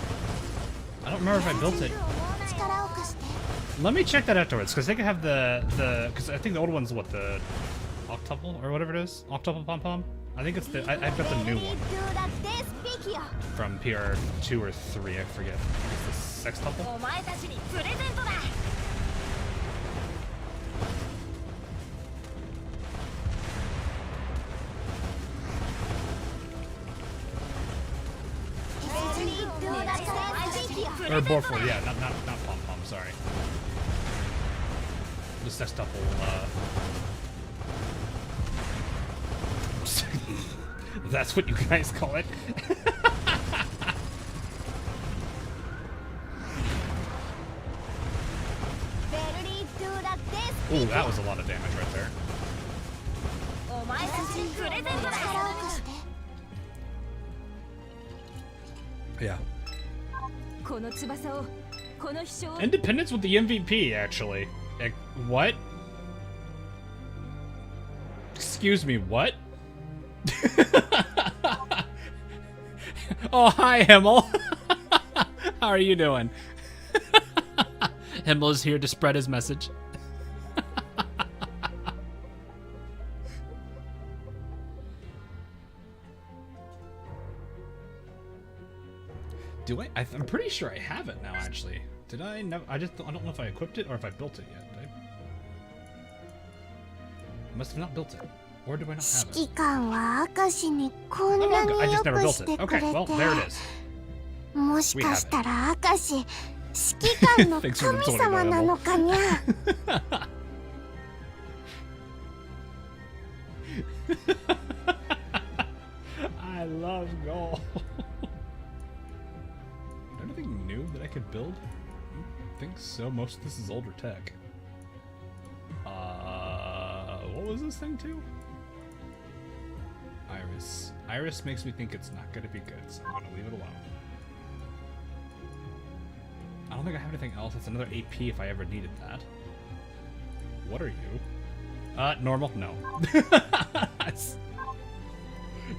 I don't remember if I built it. Let me check that afterwards, because they could have because I think the old one's what, the octuple or whatever it is? Octuple pom-pom? I think it's I've got the new one. From PR 2 or 3, I forget. It's the sextuple? Or Borful, yeah, not pom-pom, sorry. The sextuple, that's what you guys call it. Ooh, that was a lot of damage right there. Yeah. Independence with the MVP, actually. What? Excuse me, what? Oh, hi, Himmel. How are you doing? Himmel is here to spread his message. Do I? I'm pretty sure I have it now, actually. Did I? Never, I don't know if I equipped it or if I built it yet. I must have not built it. Or do I not have it? Oh, I just never built it. Okay, well, there it is. We have it. Thanks for the 20 I love gold. Anything new that I could build? I think so. Most of this is older tech. What was this thing too? Iris. Iris makes me think it's not gonna be good, so I'm gonna leave it alone. I don't think I have anything else. That's another AP if I ever needed that. What are you? Normal? No.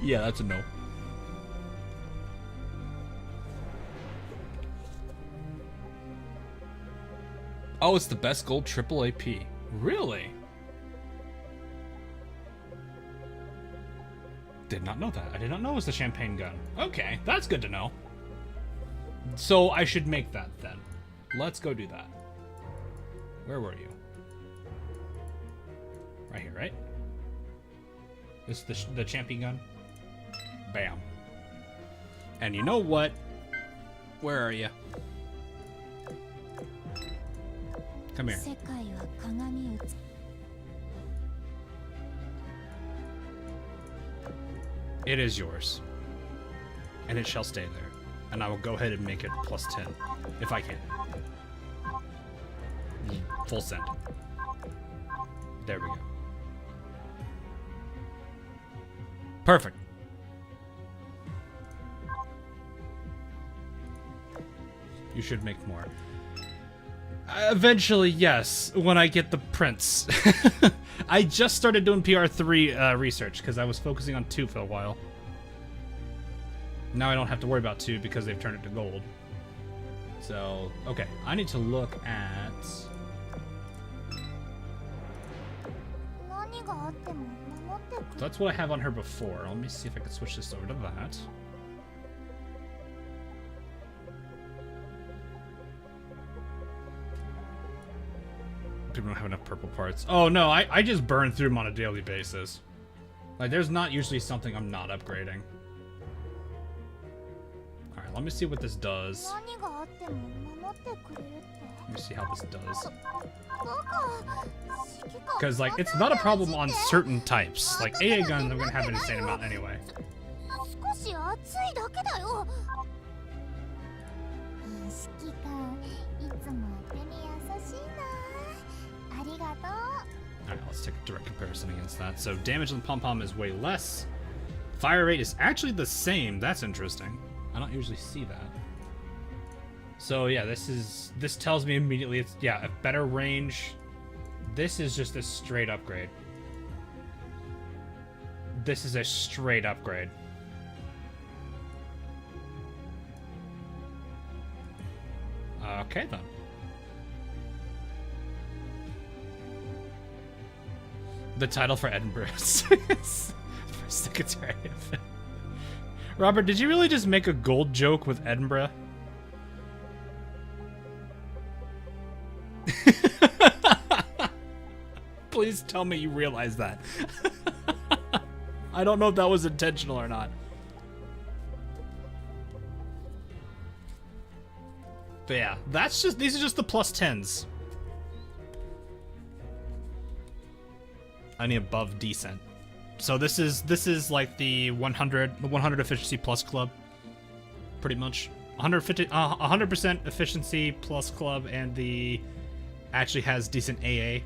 Yeah, that's a no. Oh, it's the best gold triple AP. Really? Did not know that. I did not know it was the champagne gun. Okay, that's good to know. So I should make that then. Let's go do that. Where were you? Right here, right? This is the champion gun? Bam. And you know what? Where are you? Come here. It is yours. And it shall stay there. And I will go ahead and make it +10. If I can. Full send. There we go. Perfect. You should make more. Eventually, yes, when I get the prints. I just started doing PR3 research because I was focusing on 2 for a while. Now I don't have to worry about 2 because they've turned it to gold. So, okay, I need to look at... That's what I have on her before. Let me see if I can switch this over to that. People don't have enough purple parts. Oh no, I just burn through them on a daily basis. Like, there's not usually something I'm not upgrading. Alright, let me see what this does. Let me see how this does. Because, like, it's not a problem on certain types. Like, AA guns, I'm gonna have an insane amount anyway. Alright, let's take a direct comparison against that. So, damage on the pom-pom is way less. Fire rate is actually the same. That's interesting. I don't usually see that. So, yeah, this tells me immediately it's, yeah, a better range. This is just a straight upgrade. This is a straight upgrade. Okay, then. The title for Edinburgh is for Secretary of it. Robert, did you really just make a gold joke with Edinburgh? Please tell me you realize that. I don't know if that was intentional or not. But yeah, that's just, these are just the +10s. I need above decent. So this is like the 100 efficiency plus club, pretty much. 100% efficiency plus club, and the actually has decent AA.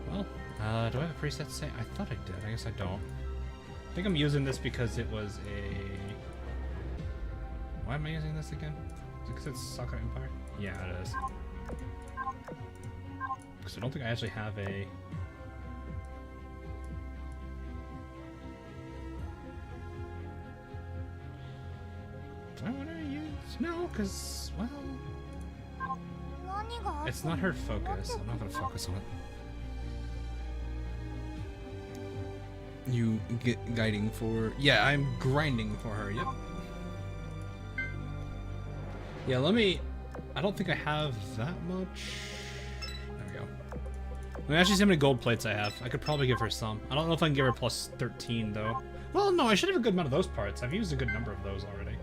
Well, do I have a preset to say? I thought I did. I guess I don't. I think I'm using this because it was a... Why am I using this again? Is it because it's Soccer Empire? Yeah, it is. Because I don't think I actually have a... Do I want to use... No, because, well... It's not her focus. I'm not going to focus on it. You get guiding for... Yeah, I'm grinding for her, yep. Yeah, let me... I don't think I have that much... There we go. Let me actually see how many gold plates I have. I could probably give her some. I don't know if I can give her +13, though. Well, no, I should have a good amount of those parts. I've used a good number of those already.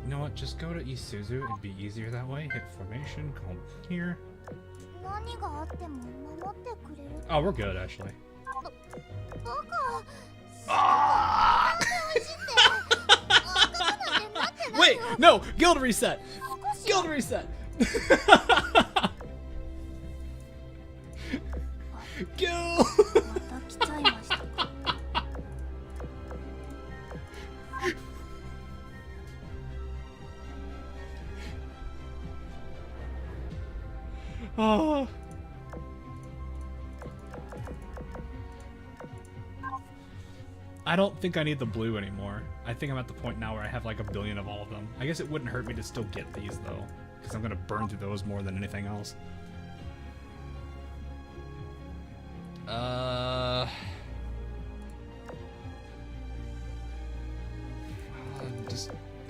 You know what? Just go to Isuzu. It'd be easier that way. Hit formation. Come here. Oh, we're good, actually. Ah! Wait, no! Guild reset! Guild reset! Go! また来ちゃいましたか。 Oh. I don't think I need the blue anymore. I think I'm at the point now where I have like a billion of all of them. I guess it wouldn't hurt me to still get these though, because I'm gonna burn through those more than anything else. I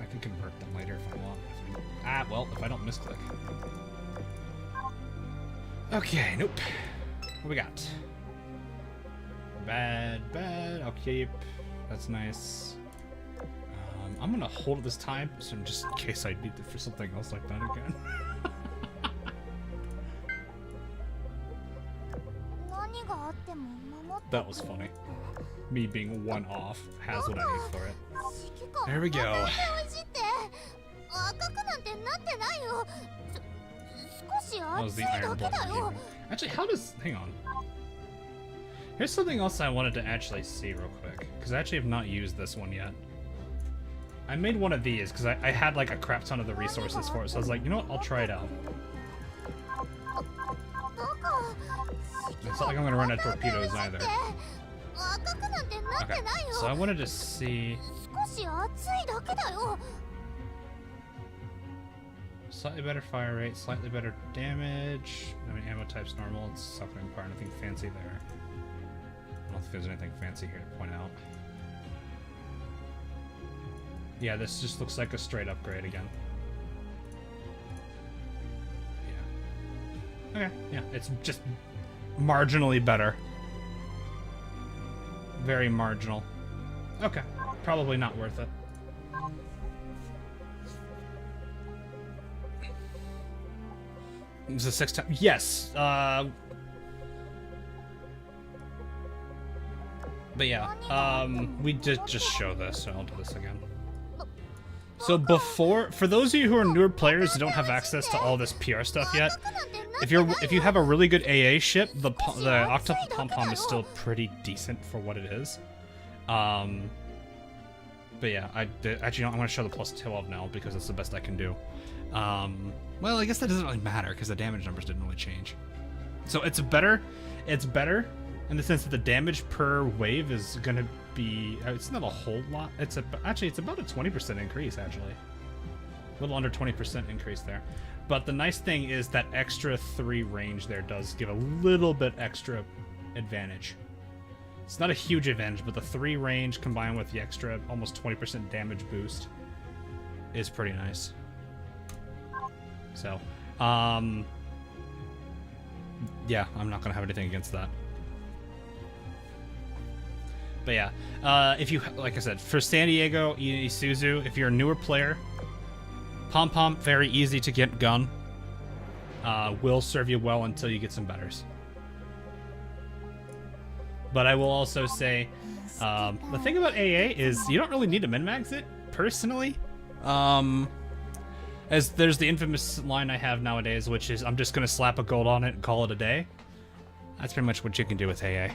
can convert them later if I want. Well, if I don't misclick. Okay, nope. What we got? Bad, I'll keep. That's nice. I'm gonna hold it this time, so just in case I need it for something else like that again. 何があっても守って That was funny. Me being one off has what I need for it. 指揮官 There we go. また美味しいって赤くなんてなってないよ。少し That was 熱 the い iron だけ blood だよ。 Actually, how does... Hang on. Here's something else I wanted to actually see real quick, because I actually have not used this one yet. I made one of these, because I had like a crap ton of the resources for it, so I was like, you know what, I'll try it out. It's not like I'm going to run out of torpedoes either. Okay, so I wanted to see... 少し熱いだけだよ。 Slightly better fire rate, slightly better damage. I mean, ammo type's normal. It's sucking apart. Nothing fancy there. I don't think there's anything fancy here to point out. Yeah, this just looks like a straight upgrade again. Yeah. Okay, yeah, it's just marginally better. Very marginal. Okay, probably not worth it. It's a 6 time. Yes. But yeah. We did just show this, so I'll do this again. So before, for those of you who are newer players who don't have access to all this PR stuff yet, if you have a really good AA ship, the Octopus Pom Pom is still pretty decent for what it is. But yeah, actually, I'm going to show the plus 12 now because it's the best I can do. Well, I guess that doesn't really matter because the damage numbers didn't really change. So it's better in the sense that the damage per wave is gonna be, it's not a whole lot. Actually, it's about a 20% increase, actually. A little under 20% increase there. But the nice thing is that extra 3 range there does give a little bit extra advantage. It's not a huge advantage, but the 3 range combined with the extra almost 20% damage boost is pretty nice. So, yeah, I'm not gonna have anything against that. But yeah, if you, like I said, for San Diego, Isuzu, if you're a newer player, Pom Pom, very easy to get gun. Will serve you well until you get some betters. But I will also say, the thing about AA is you don't really need to min-max it, personally. As there's the infamous line I have nowadays, which is, I'm just going to slap a gold on it and call it a day. That's pretty much what you can do with AA.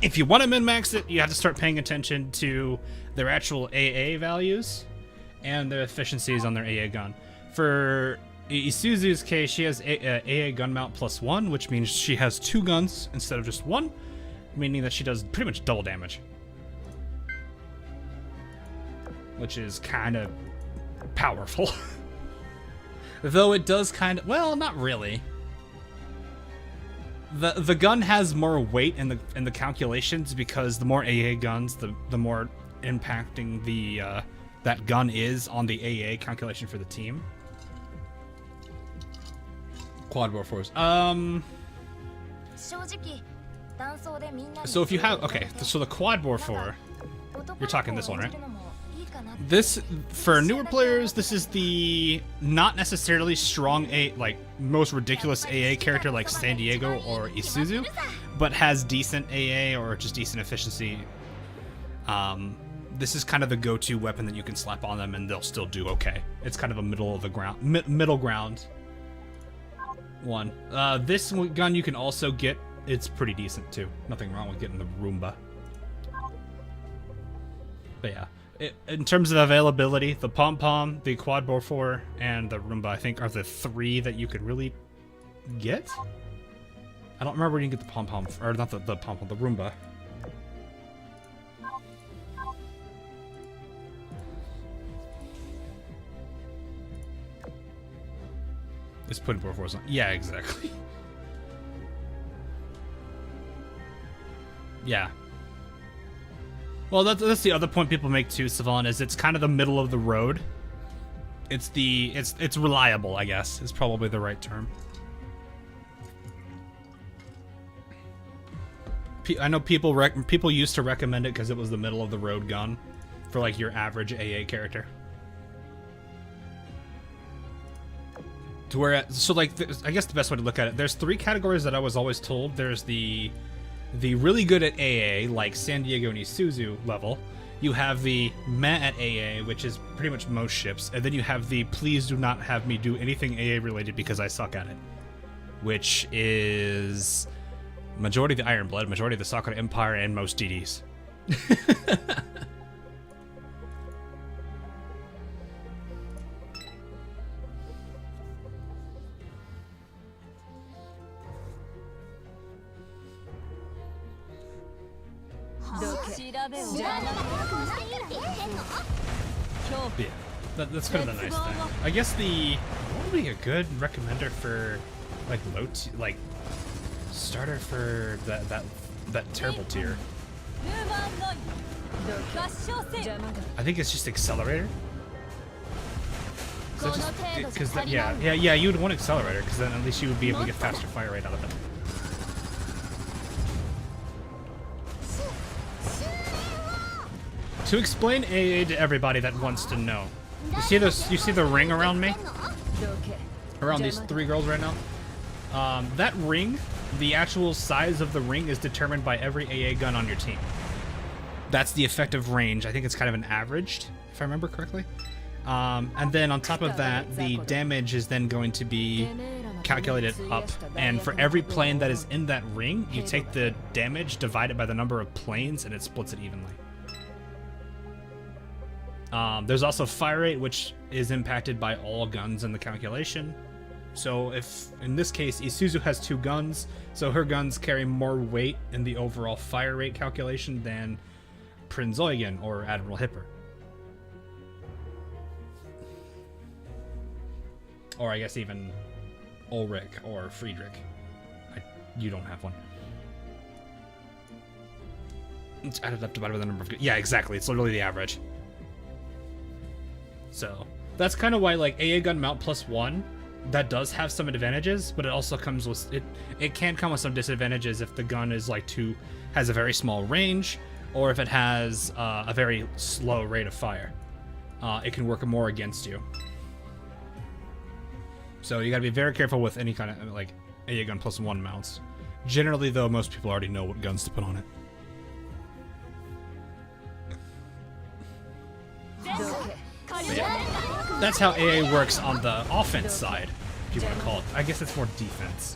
If you want to min-max it, you have to start paying attention to their actual AA values and their efficiencies on their AA gun. For Isuzu's case, she has AA gun mount +1, which means she has 2 guns instead of just 1, meaning that she does pretty much double damage. Which is kind of powerful. Though it does kind of, well, not really. The gun has more weight in the calculations because the more AA guns, the more impacting the that gun is on the AA calculation for the team. Quad War Force. So if you have, okay, so the Quad War 4, you're talking this one, right? This, for newer players, this is the not necessarily strong like most ridiculous AA character like San Diego or Isuzu, but has decent AA or just decent efficiency. This is kind of the go-to weapon that you can slap on them and they'll still do okay. It's kind of a middle ground one. This gun you can also get. It's pretty decent too. Nothing wrong with getting the Roomba. But yeah, in terms of availability, the pom-pom, the quad bore 4, and the Roomba, I think, are the 3 that you could really get. I don't remember where you can get the pom-pom, or not the pom-pom, the Roomba. It's putting bore 4s on. Yeah, exactly. Yeah. Well, that's the other point people make too, Savon, is it's kind of the middle of the road. It's reliable, I guess, is probably the right term. I know people used to recommend it because it was the middle of the road gun for like your average AA character. To where, so like, I guess the best way to look at it, there's 3 categories that I was always told. There's the really good at AA, like San Diego and Isuzu level. You have the meh at AA, which is pretty much most ships, and then you have the please do not have me do anything AA related because I suck at it, which is majority of the Iron Blood, majority of the Sakura Empire, and most DDs. Yeah, that's kind of the nice thing. I guess what would be a good recommender for like like starter for that terrible tier? I think it's just accelerator. Because yeah, you would want accelerator because then at least you would be able to get faster fire rate out of it. To explain AA to everybody that wants to know, you see the ring around me? Around these 3 girls right now? That ring, the actual size of the ring is determined by every AA gun on your team. That's the effective range. I think it's kind of an averaged, if I remember correctly. And then on top of that, the damage is then going to be calculated up. And for every plane that is in that ring, you take the damage, divide it by the number of planes, and it splits it evenly. There's also fire rate, which is impacted by all guns in the calculation. So if, in this case, Isuzu has 2 guns, so her guns carry more weight in the overall fire rate calculation than Prinz Eugen or Admiral Hipper. Or I guess even Ulrich or Friedrich. You don't have one. It's added up divided by the number of... Yeah, exactly. It's literally the average. So that's kind of why, like, AA gun mount +1, that does have some advantages, but it also comes with it can come with some disadvantages if the gun is like has a very small range, or if it has a very slow rate of fire. It can work more against you. So you gotta be very careful with any kind of like AA gun +1 mounts. Generally, though, most people already know what guns to put on it. Yeah. That's how AA works on the offense side, if you want to call it. I guess it's more defense.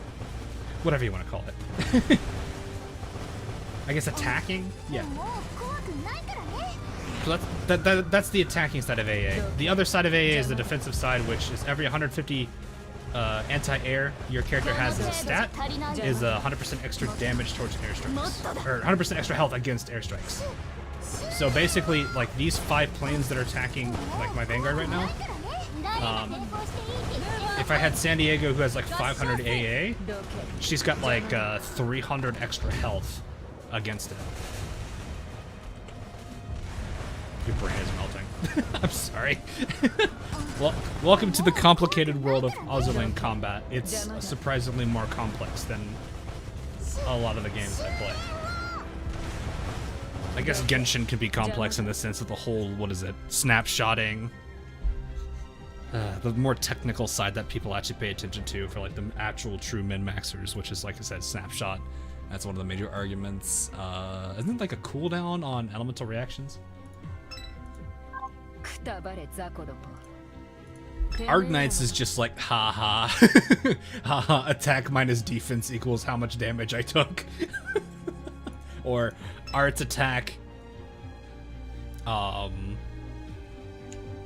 Whatever you want to call it. I guess attacking? Yeah. So that's the attacking side of AA. The other side of AA is the defensive side, which is every 150 anti-air your character has as a stat is 100% extra damage towards airstrikes. Or 100% extra health against airstrikes. So basically, like, these 5 planes that are attacking, like, my Vanguard right now, if I had San Diego, who has, like, 500 AA, she's got, like, 300 extra health against it. Your brain is melting. I'm sorry. Well, welcome to the complicated world of Azur combat. It's surprisingly more complex than a lot of the games I play. I guess Genshin can be complex in the sense of the whole, what is it, snapshotting. The more technical side that people actually pay attention to for like the actual true min-maxers, which is, like I said, snapshot. That's one of the major arguments. Isn't it like a cooldown on elemental reactions? Arknights is just like, haha. Haha, attack minus defense equals how much damage I took. Or arts attack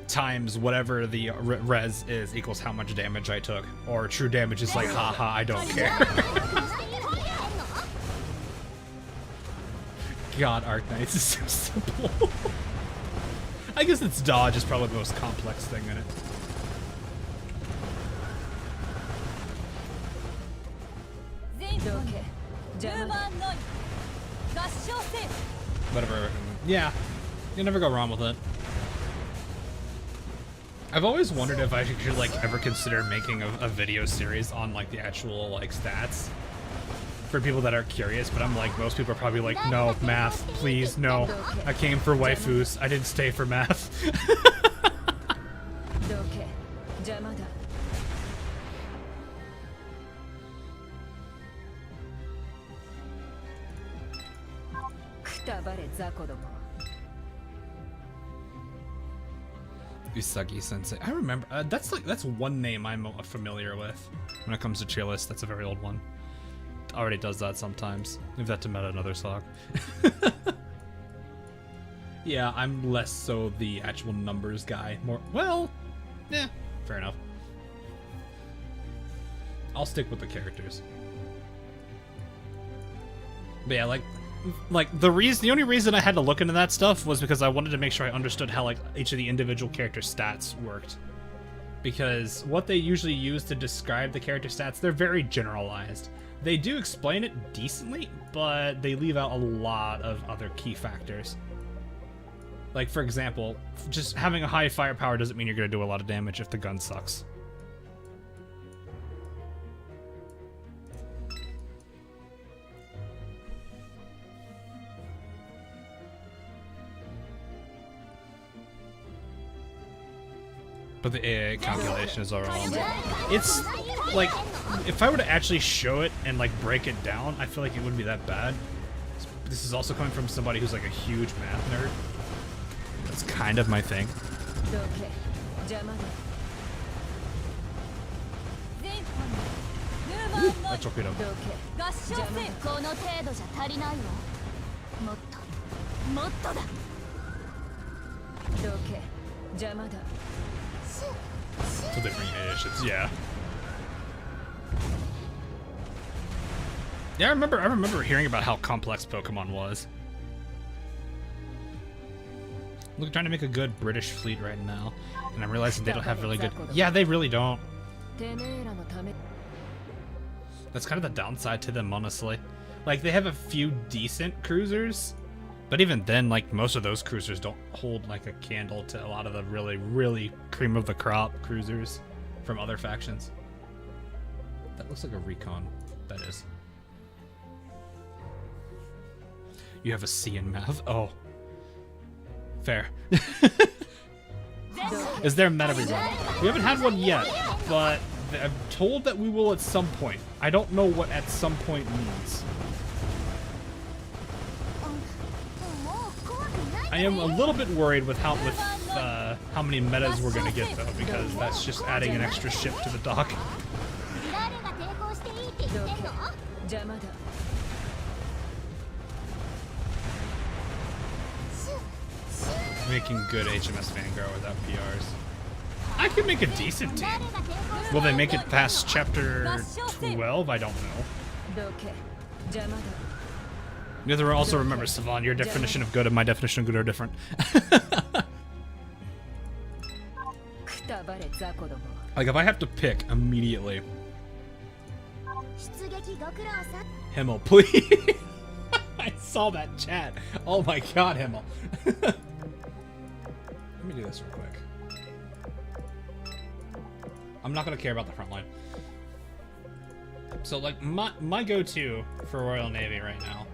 times whatever the res is equals how much damage I took. Or true damage is like, haha, I don't care. God, Arknights is so simple. I guess its dodge is probably the most complex thing in it. Whatever. Yeah, you never go wrong with it. I've always wondered if I should like ever consider making a video series on like the actual like stats for people that are curious, but I'm like, most people are probably like, no, math, please, no. I came for waifus, I didn't stay for math. Usagi Sensei. I remember, that's one name I'm familiar with when it comes to tier list. That's a very old one. Already does that sometimes. Leave that to meta another sock. Yeah, I'm less so the actual numbers guy. More, well, yeah, fair enough. I'll stick with the characters. But yeah, like the only reason I had to look into that stuff was because I wanted to make sure I understood how like each of the individual character stats worked. Because what they usually use to describe the character stats, they're very generalized. They do explain it decently, but they leave out a lot of other key factors. Like, for example, just having a high firepower doesn't mean you're going to do a lot of damage if the gun sucks. But the AA calculation is all wrong. It's like, if I were to actually show it and like break it down, I feel like it wouldn't be that bad. This is also coming from somebody who's like a huge math nerd. That's kind of my thing. Ooh, that torpedo. So they bring ships, yeah. Yeah, I remember hearing about how complex Pokemon was. Look, trying to make a good British fleet right now, and I'm realizing they don't have really good. Yeah, they really don't. That's kind of the downside to them, honestly. Like, they have a few decent cruisers, but even then, like, most of those cruisers don't hold like a candle to a lot of the really, really cream of the crop cruisers from other factions. That looks like a recon. That is. You have a C in math. Oh. Fair. Is there a meta rerun? We haven't had one yet, but I'm told that we will at some point. I don't know what at some point means. I am a little bit worried with how many metas we're gonna get though, because that's just adding an extra ship to the dock. Making good HMS Vanguard without PRs. I can make a decent team. Will they make it past chapter 12? I don't know. You have to also remember, Savon, your definition of good and my definition of good are different. Like, if I have to pick immediately. Himmel, please. I saw that chat. Oh my god, Himmel. Let me do this real quick. I'm not gonna care about the front line. So, like, my go-to for Royal Navy right now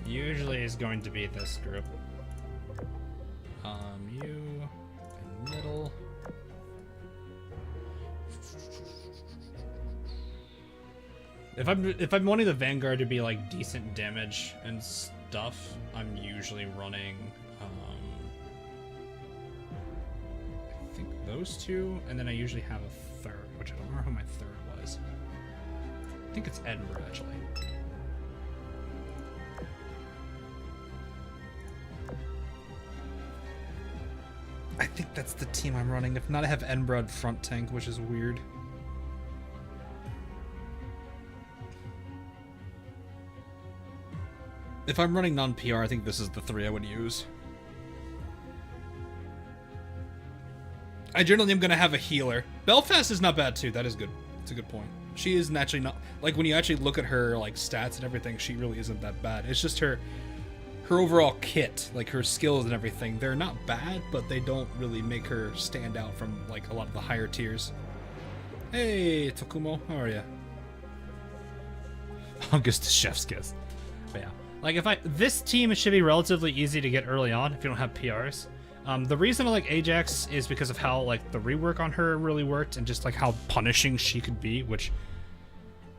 usually is going to be this group. You in middle. If I'm wanting the Vanguard to be like decent damage and stuff, I'm usually running I think those two, and then I usually have a third, which I don't remember who my third was. I think it's Edinburgh, actually. I think that's the team I'm running. If not, I have Edinburgh front tank, which is weird. If I'm running non-PR, I think this is the 3 I would use. I generally am going to have a healer. Belfast is not bad too. That is good. It's a good point. She is naturally not... Like, when you actually look at her, like, stats and everything, she really isn't that bad. It's just her overall kit, like, her skills and everything. They're not bad, but they don't really make her stand out from, like, a lot of the higher tiers. Hey, Tokumo. How are ya? August Chef's Kiss. But yeah. Like, this team should be relatively easy to get early on if you don't have PRs. The reason I like Ajax is because of how, like, the rework on her really worked and just, like, how punishing she could be, which,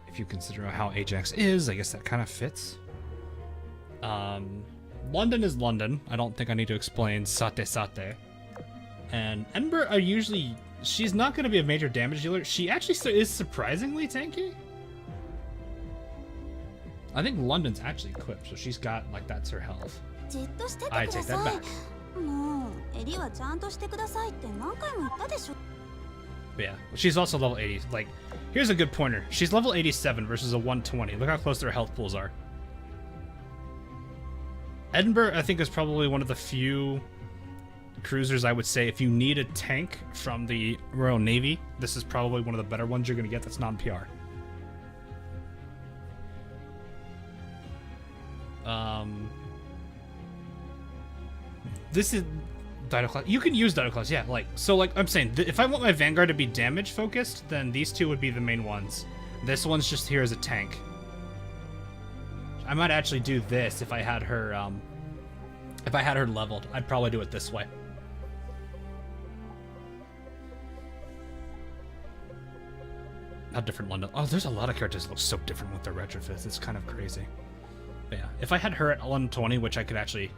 if you consider how Ajax is, I guess that kind of fits. London is London. I don't think I need to explain Sate Sate. And Ember are usually... She's not going to be a major damage dealer. She actually is surprisingly tanky. I think London's actually equipped, so she's got, like, that's her health. I take that back. But yeah, she's also level 80. Like, here's a good pointer. She's level 87 versus a 120. Look how close their health pools are. Edinburgh, I think, is probably one of the few cruisers I would say if you need a tank from the Royal Navy, this is probably one of the better ones you're going to get that's non-PR. This is Dino-Class. You can use Dino-Class, yeah. Like, so, like, I'm saying, if I want my Vanguard to be damage focused, then these two would be the main ones. This one's just here as a tank. I might actually do this if I had her, leveled. I'd probably do it this way. How different London. Oh, there's a lot of characters that look so different with their retrofits. It's kind of crazy. But yeah, if I had her at 120, which I could actually...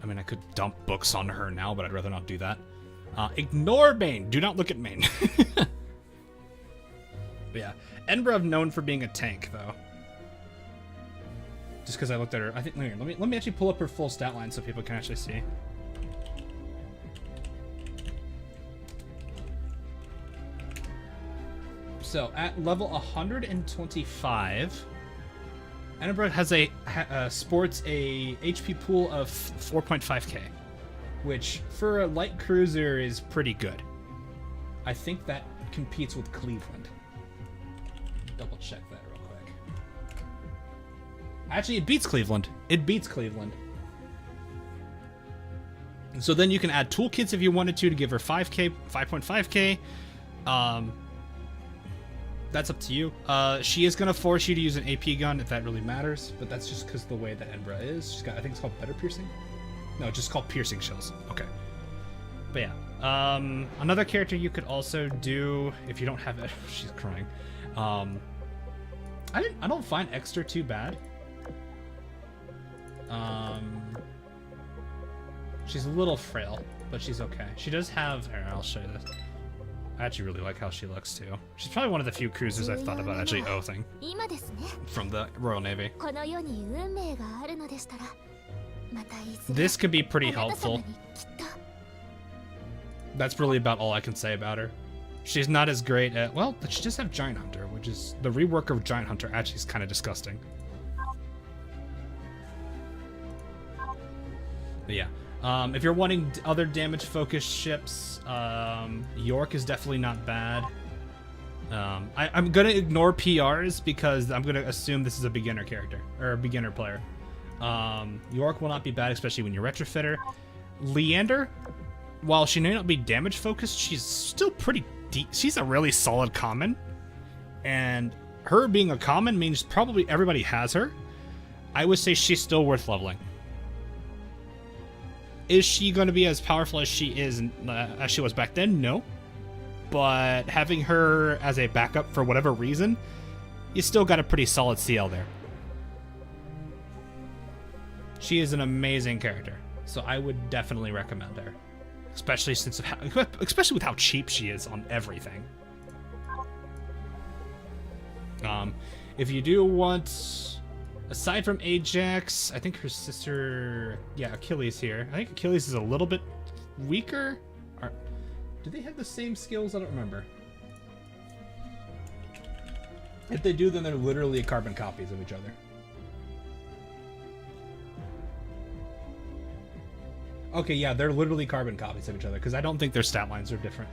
I mean, I could dump books on her now, but I'd rather not do that. Ignore Bane. Do not look at Bane. But yeah, Edinburgh known for being a tank, though. Just because I looked at her. I think... Let me actually pull up her full stat line so people can actually see. So, at level 125... Edinburgh has sports a HP pool of 4.5k, which for a light cruiser is pretty good. I think that competes with Cleveland. Double check that real quick. Actually, it beats Cleveland. It beats Cleveland. And so then you can add toolkits if you wanted to give her 5k, 5.5k. That's up to you. She is going to force you to use an AP gun if that really matters, but that's just because the way that Edinburgh is. She's got, I think it's called better piercing? No, just called piercing shells. Okay. But yeah. Another character you could also do if you don't have it. She's crying. I don't find Exeter too bad. She's a little frail, but she's okay. She does have... Here, I'll show you this. I actually really like how she looks too. She's probably one of the few cruisers I've thought about actually oathing from the Royal Navy. This could be pretty helpful. That's really about all I can say about her. She's not as great at... Well, she does have Giant Hunter, which is... The rework of Giant Hunter actually is kind of disgusting. But yeah. If you're wanting other damage-focused ships, York is definitely not bad. I'm going to ignore PRs because I'm going to assume this is a beginner character, or a beginner player. York will not be bad, especially when you retrofit her. Leander, while she may not be damage-focused, she's still pretty deep. She's a really solid common. And her being a common means probably everybody has her. I would say she's still worth leveling. Is she going to be as powerful as she is as she was back then? No. But having her as a backup for whatever reason, you still got a pretty solid CL there. She is an amazing character, so I would definitely recommend her. especially especially with how cheap she is on everything. If you do want, aside from Ajax, I think her sister, yeah, Achilles here. I think Achilles is a little bit weaker. Do they have the same skills? I don't remember. If they do, then they're literally carbon copies of each other. Okay, yeah, they're literally carbon copies of each other, because I don't think their stat lines are different.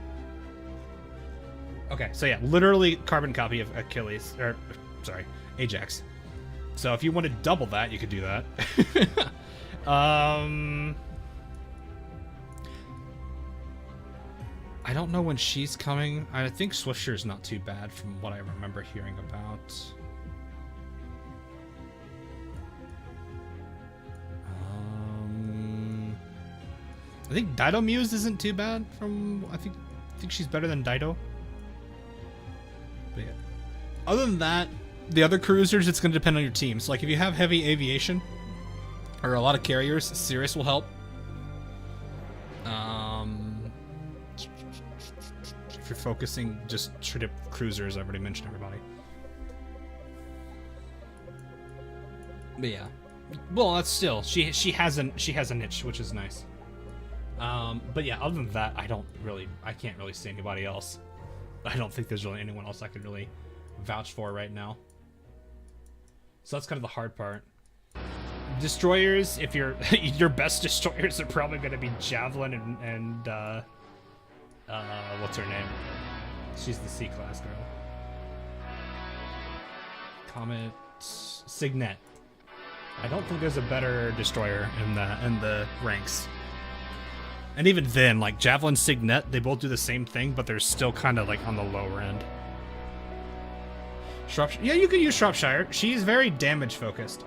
Okay, so yeah, literally carbon copy of Achilles, or, sorry, Ajax. So if you want to double that, you could do that. I don't know when she's coming. I think Swiftshire's not too bad from what I remember hearing about. I think Dido Muse isn't too bad from, I think she's better than Dido. But yeah. Other than that, the other cruisers, it's going to depend on your team. So like if you have heavy aviation or a lot of carriers, Sirius will help. If you're focusing just straight up cruisers, I've already mentioned everybody. But yeah. Well, that's still, she has a niche, which is nice. But yeah, other than that, I can't really see anybody else. I don't think there's really anyone else I could really vouch for right now. So that's kind of the hard part. Destroyers, if your best destroyers are probably going to be Javelin and what's her name? She's the C-class girl. Comet Signet. I don't think there's a better destroyer in the ranks. And even then, like Javelin, Signet, they both do the same thing, but they're still kind of like on the lower end. Shropshire, yeah, you could use Shropshire. She's very damage focused.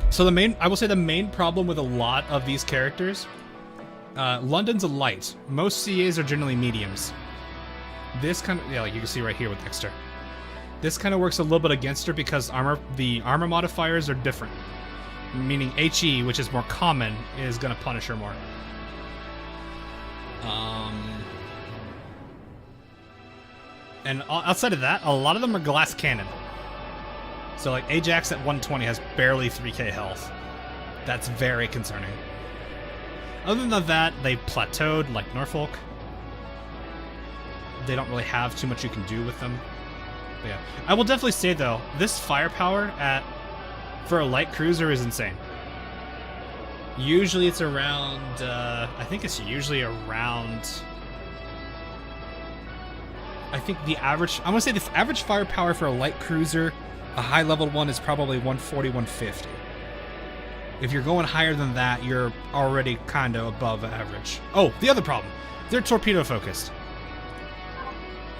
So I will say the main problem with a lot of these characters, London's a light. Most CAs are generally mediums. This kind of, yeah, like you can see right here with Dexter. This kind of works a little bit against her because the armor modifiers are different. Meaning HE, which is more common, is going to punish her more. And outside of that, a lot of them are glass cannon. So like Ajax at 120 has barely 3k health. That's very concerning. Other than that, they plateaued like Norfolk. They don't really have too much you can do with them. But yeah, I will definitely say though, this firepower for a light cruiser is insane. Usually it's around, I think it's usually around, I think the average, I want to say the average firepower for a light cruiser, a high level one, is probably 140, 150. If you're going higher than that, you're already kind of above average. Oh, the other problem, they're torpedo focused.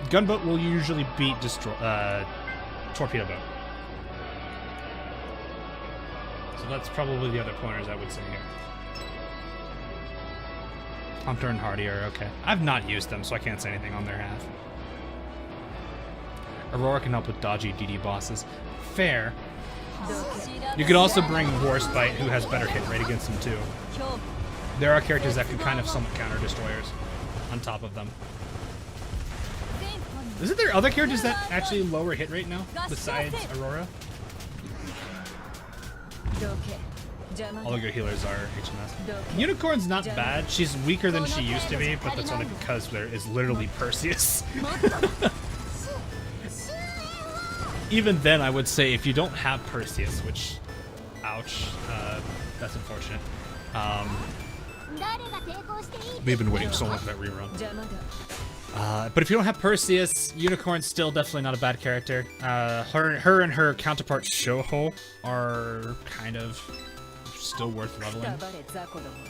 Gunboat will usually beat torpedo boat. So that's probably the other pointers I would say here. Hunter and Hardy are okay. I've not used them, so I can't say anything on their half. Aurora can help with dodgy DD bosses. Fair. You could also bring Warspite, who has better hit rate against them too. There are characters that can kind of somewhat counter destroyers on top of them. Isn't there other characters that actually lower hit rate now, besides Aurora? All the good healers are HMS. Unicorn's not bad. She's weaker than she used to be, but that's only because there is literally Perseus. Even then, I would say if you don't have Perseus, which, ouch, that's unfortunate. We've been waiting so long for that rerun. But if you don't have Perseus, Unicorn's still definitely not a bad character. Her and her counterpart Shoho are kind of still worth leveling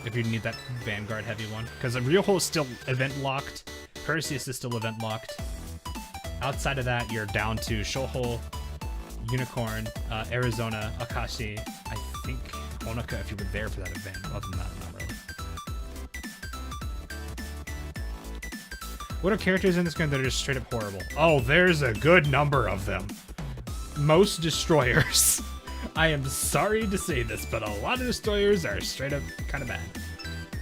if you need that Vanguard heavy one. Because Ryoho is still event locked, Perseus is still event locked. Outside of that, you're down to Shoho, Unicorn, Arizona, Akashi, I think Honoka if you were there for that event. Other than that, not really. What are characters in this game that are just straight up horrible? Oh, there's a good number of them. Most destroyers. I am sorry to say this, but a lot of destroyers are straight up kind of bad.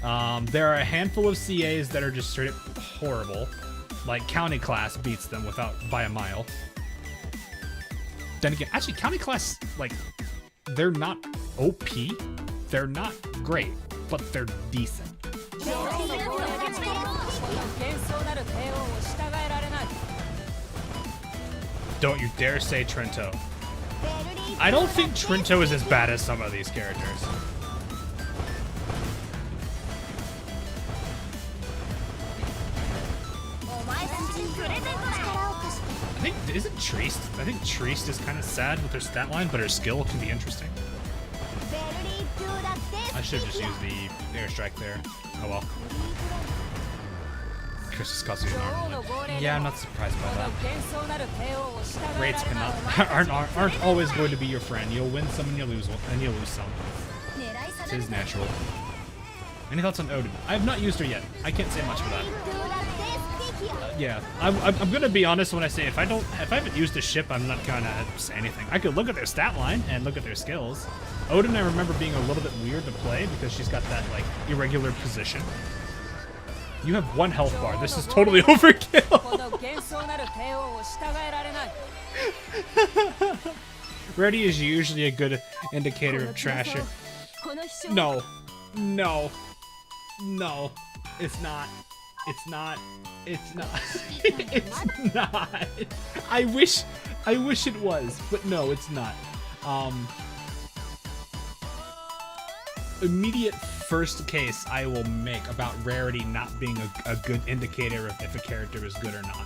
There are a handful of CAs that are just straight up horrible. Like County Class beats them by a mile. Then again, actually County Class, like, they're not OP. They're not great, but they're decent. Don't you dare say Trento. I don't think Trento is as bad as some of these characters. Isn't Triest? I think Triest is kind of sad with her stat line, but her skill can be interesting. I should have just used the airstrike there. Oh well. Chris is causing an arm. Yeah, I'm not surprised by that. Rates aren't always going to be your friend. You'll win some and you'll lose some. It is natural. Any thoughts on Odin? I have not used her yet. I can't say much for that. Yeah, I'm gonna be honest when I say if I haven't used the ship, I'm not gonna say anything. I could look at their stat line and look at their skills. Odin, I remember being a little bit weird to play because she's got that like irregular position. You have 1 health bar. This is totally overkill. Ready is usually a good indicator of trasher. No, no, no, it's not. It's not. It's not. It's not. I wish it was, but no, it's not. Immediate first case I will make about rarity not being a good indicator of if a character is good or not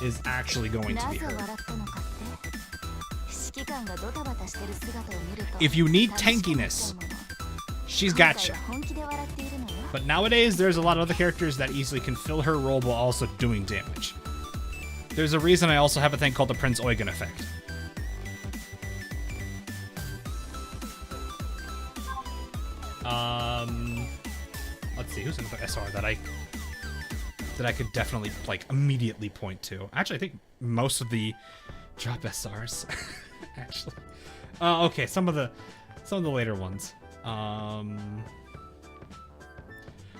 is actually going to be her. If you need tankiness, she's gotcha. But nowadays, there's a lot of other characters that easily can fill her role while also doing damage. There's a reason I also have a thing called the Prince Eugen effect. Let's see, who's another SR that I could definitely like immediately point to. Actually, I think most of the drop SRs. Actually, okay, some of the later ones.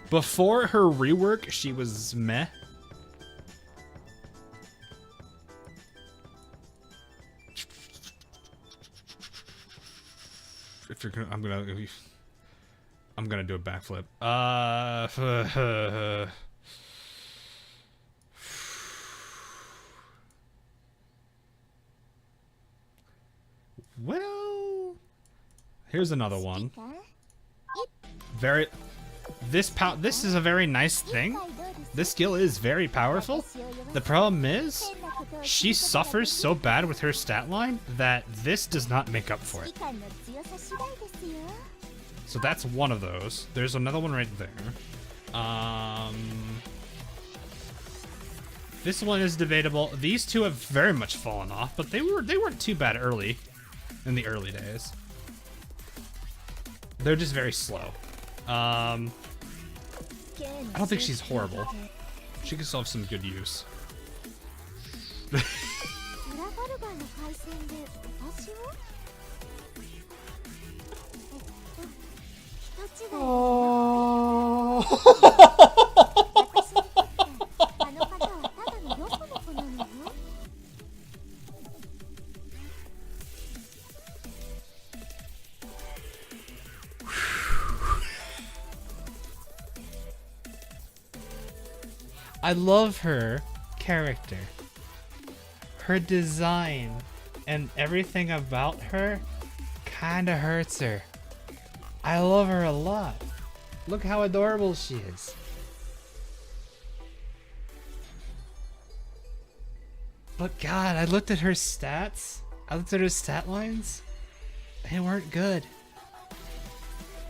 Before her rework, she was meh. If you're gonna, I'm gonna do a backflip. Well, here's another one. This is a very nice thing. This skill is very powerful. The problem is, she suffers so bad with her stat line that this does not make up for it. So that's one of those. There's another one right there. This one is debatable. These two have very much fallen off, but they weren't too bad early, in the early days. They're just very slow. I don't think she's horrible. She can still have some good use. I love her character. Her design and everything about her kinda hurts her. I love her a lot. Look how adorable she is. But God, I looked at her stats. I looked at her stat lines. They weren't good.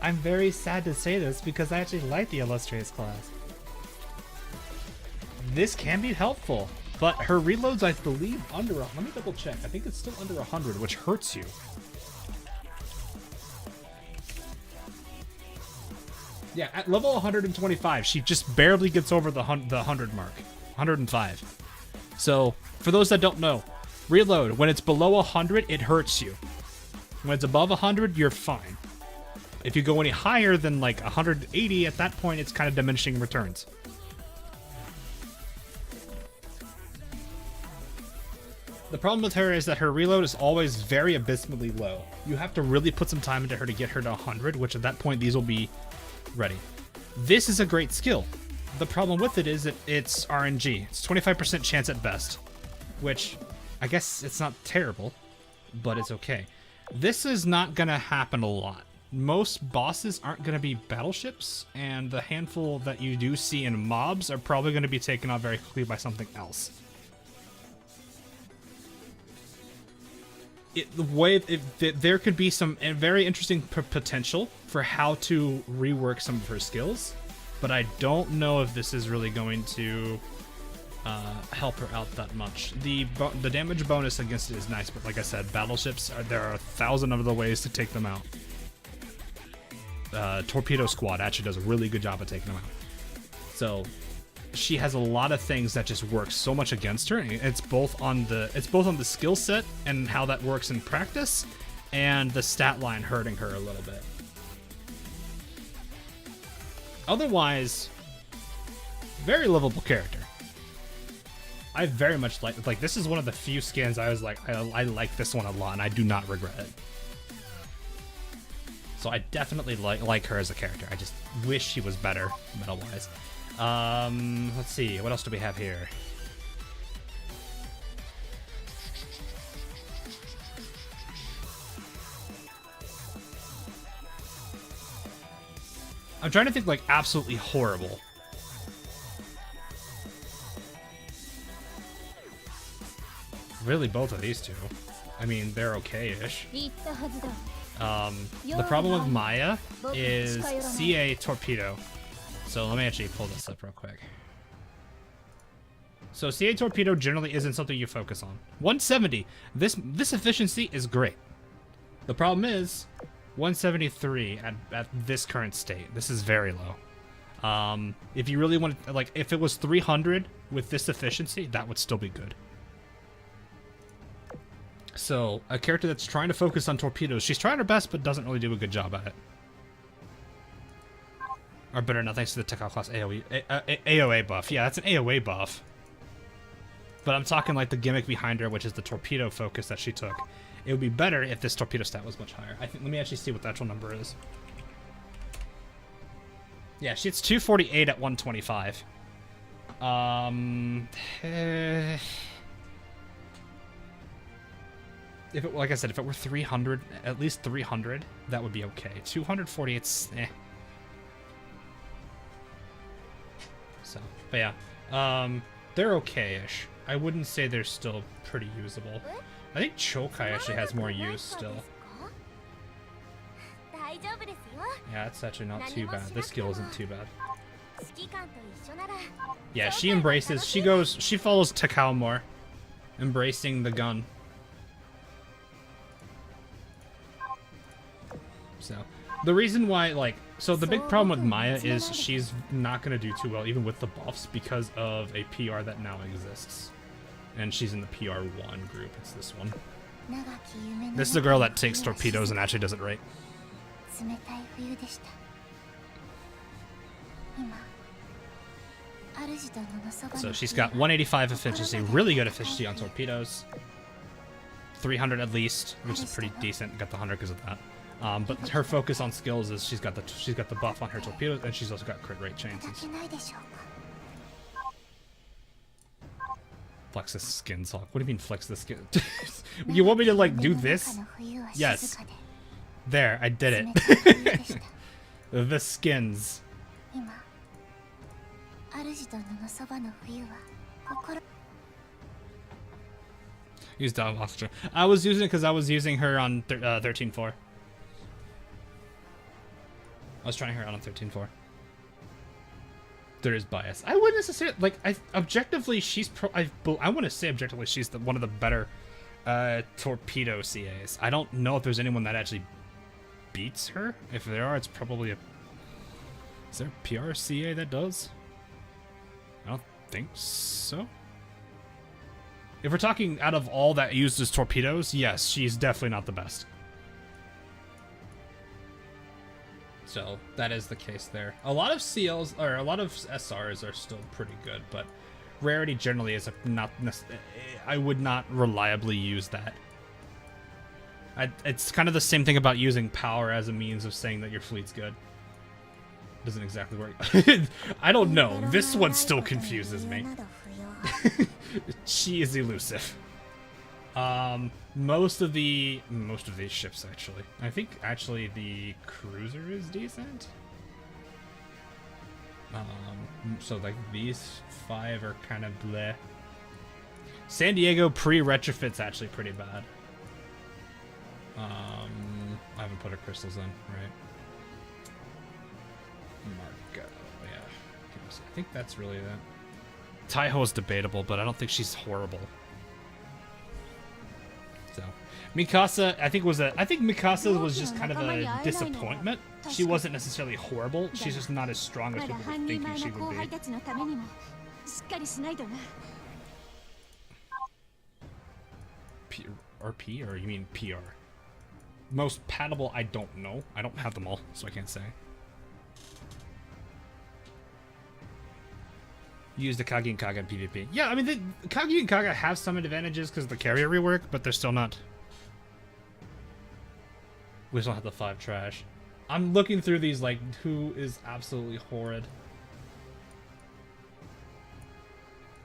I'm very sad to say this because I actually like the Illustrious class. This can be helpful, but her reloads, I believe, under. Let me double check. I think it's still under 100, which hurts you. Yeah, at level 125, she just barely gets over the 100 mark. 105. So, for those that don't know, reload, when it's below 100, it hurts you. When it's above 100, you're fine. If you go any higher than like 180, at that point it's kind of diminishing returns. The problem with her is that her reload is always very abysmally low. You have to really put some time into her to get her to 100, which at that point these will be ready. This is a great skill. The problem with it is that it's RNG. It's 25% chance at best, which I guess it's not terrible, but it's okay. This is not gonna happen a lot. Most bosses aren't gonna be battleships, and the handful that you do see in mobs are probably gonna be taken out very quickly by something else. There could be some very interesting potential for how to rework some of her skills, but I don't know if this is really going to help her out that much. The damage bonus against it is nice, but like I said, battleships, there are 1,000 other ways to take them out. Torpedo Squad actually does a really good job of taking them out. So she has a lot of things that just work so much against her. It's both on the skill set and how that works in practice, and the stat line hurting her a little bit. Otherwise, very lovable character. I very much like this is one of the few skins I was like, I like this one a lot, and I do not regret it. So I definitely like her as a character. I just wish she was better metal-wise. Let's see, what else do we have here? I'm trying to think like absolutely horrible. Really, both of these two. I mean, they're okay-ish. The problem with Maya is CA Torpedo. So let me actually pull this up real quick. So CA Torpedo generally isn't something you focus on. 170. This efficiency is great. The problem is 173 at this current state. This is very low. If you really want to, like, if it was 300 with this efficiency, that would still be good. So a character that's trying to focus on torpedoes, she's trying her best, but doesn't really do a good job at it. Or better not, thanks to the Tekao class AOA buff. Yeah, that's an AOA buff. But I'm talking like the gimmick behind her, which is the torpedo focus that she took. It would be better if this torpedo stat was much higher. I think. Let me actually see what the actual number is. Yeah, she's 248 at 125. If it, like I said, if it were 300, at least 300, that would be okay. 248's eh. So, but yeah, they're okay-ish. I wouldn't say they're still pretty usable. I think Chokai actually has more use still. Yeah, it's actually not too bad. This skill isn't too bad. Yeah, she embraces, she follows Takao more, embracing the gun. So, the reason why, like, so the big problem with Maya is she's not going to do too well, even with the buffs, because of a PR that now exists. And she's in the PR1 group, it's this one. This is a girl that takes torpedoes and actually does it right. So she's got 185 efficiency, really good efficiency on torpedoes. 300 at least, which is pretty decent. Got the 100 because of that. But her focus on skills is she's got the buff on her torpedoes, and she's also got crit rate chances. Flex the skin, Hawk. What do you mean flex the skin? You want me to like do this? Yes. There, I did it. The skins. Use dog oxygen. I was using it because I was using her on 13.4. I was trying her out on 13.4. There is bias. I wouldn't necessarily like. Objectively, she's I want to say objectively she's one of the better torpedo CAs. I don't know if there's anyone that actually beats her. If there are, it's probably a. Is there a PR CA that does? I don't think so. If we're talking out of all that uses torpedoes, yes, she's definitely not the best. So that is the case there. A lot of CLs or a lot of SRs are still pretty good, but rarity generally is I would not reliably use that. It's kind of the same thing about using power as a means of saying that your fleet's good. Doesn't exactly work. I don't know. This one still confuses me. She is elusive. Most of these ships actually. I think actually the cruiser is decent. So like these 5 are kind of bleh. San Diego pre-retrofit's actually pretty bad. I haven't put her crystals in, right? Marco, yeah. I think that's really that. Taiho is debatable, but I don't think she's horrible. So, Mikasa, I think Mikasa was just kind of a disappointment. She wasn't necessarily horrible. She's just not as strong as people were thinking she would be. RP, or you mean PR? Most patable, I don't know. I don't have them all, so I can't say. Use the Kagi and Kaga in PvP. Yeah, I mean, the Kagi and Kaga have some advantages because of the carrier rework, but they're still not. We still have the 5 trash. I'm looking through these like, who is absolutely horrid?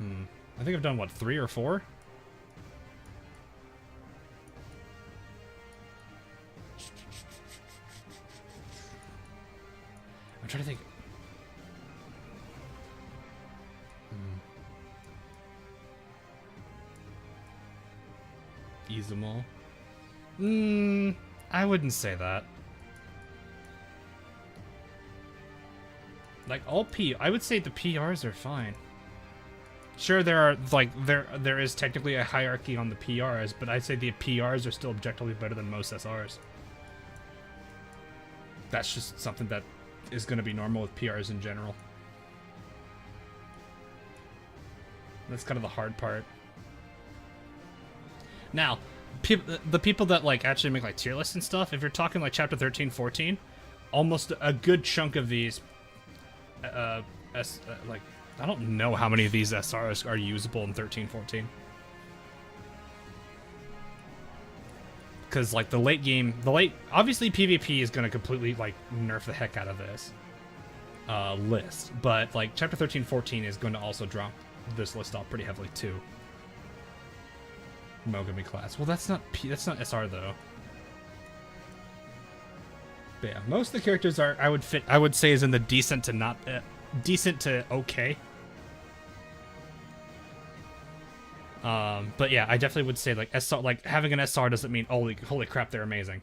I think I've done, what, 3 or 4? I'm trying to think. Izumo. I wouldn't say that. Like I would say the PRs are fine. Sure, there are like there is technically a hierarchy on the PRs, but I'd say the PRs are still objectively better than most SRs. That's just something that is going to be normal with PRs in general. That's kind of the hard part. Now, the people that like actually make like tier lists and stuff, if you're talking like chapter 13, 14, almost a good chunk of these, like, I don't know how many of these SRs are usable in 13, 14. Because like the late game, obviously PvP is going to completely like nerf the heck out of this list, but like chapter 13, 14 is going to also drop this list off pretty heavily too. Mogami class. Well, that's not SR though. But yeah, most of the characters are I would say is in the decent to not decent to okay. But yeah, I definitely would say like SR, like having an SR doesn't mean holy crap they're amazing.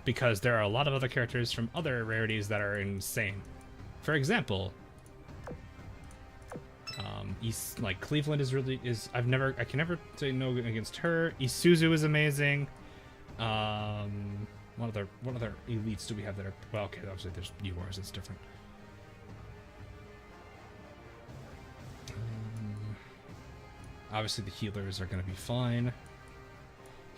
Because there are a lot of other characters from other rarities that are insane. For example, like Cleveland is I can never say no against her. Isuzu is amazing. What other elites do we have that are, well, okay, obviously there's URs, it's different. Obviously the healers are going to be fine.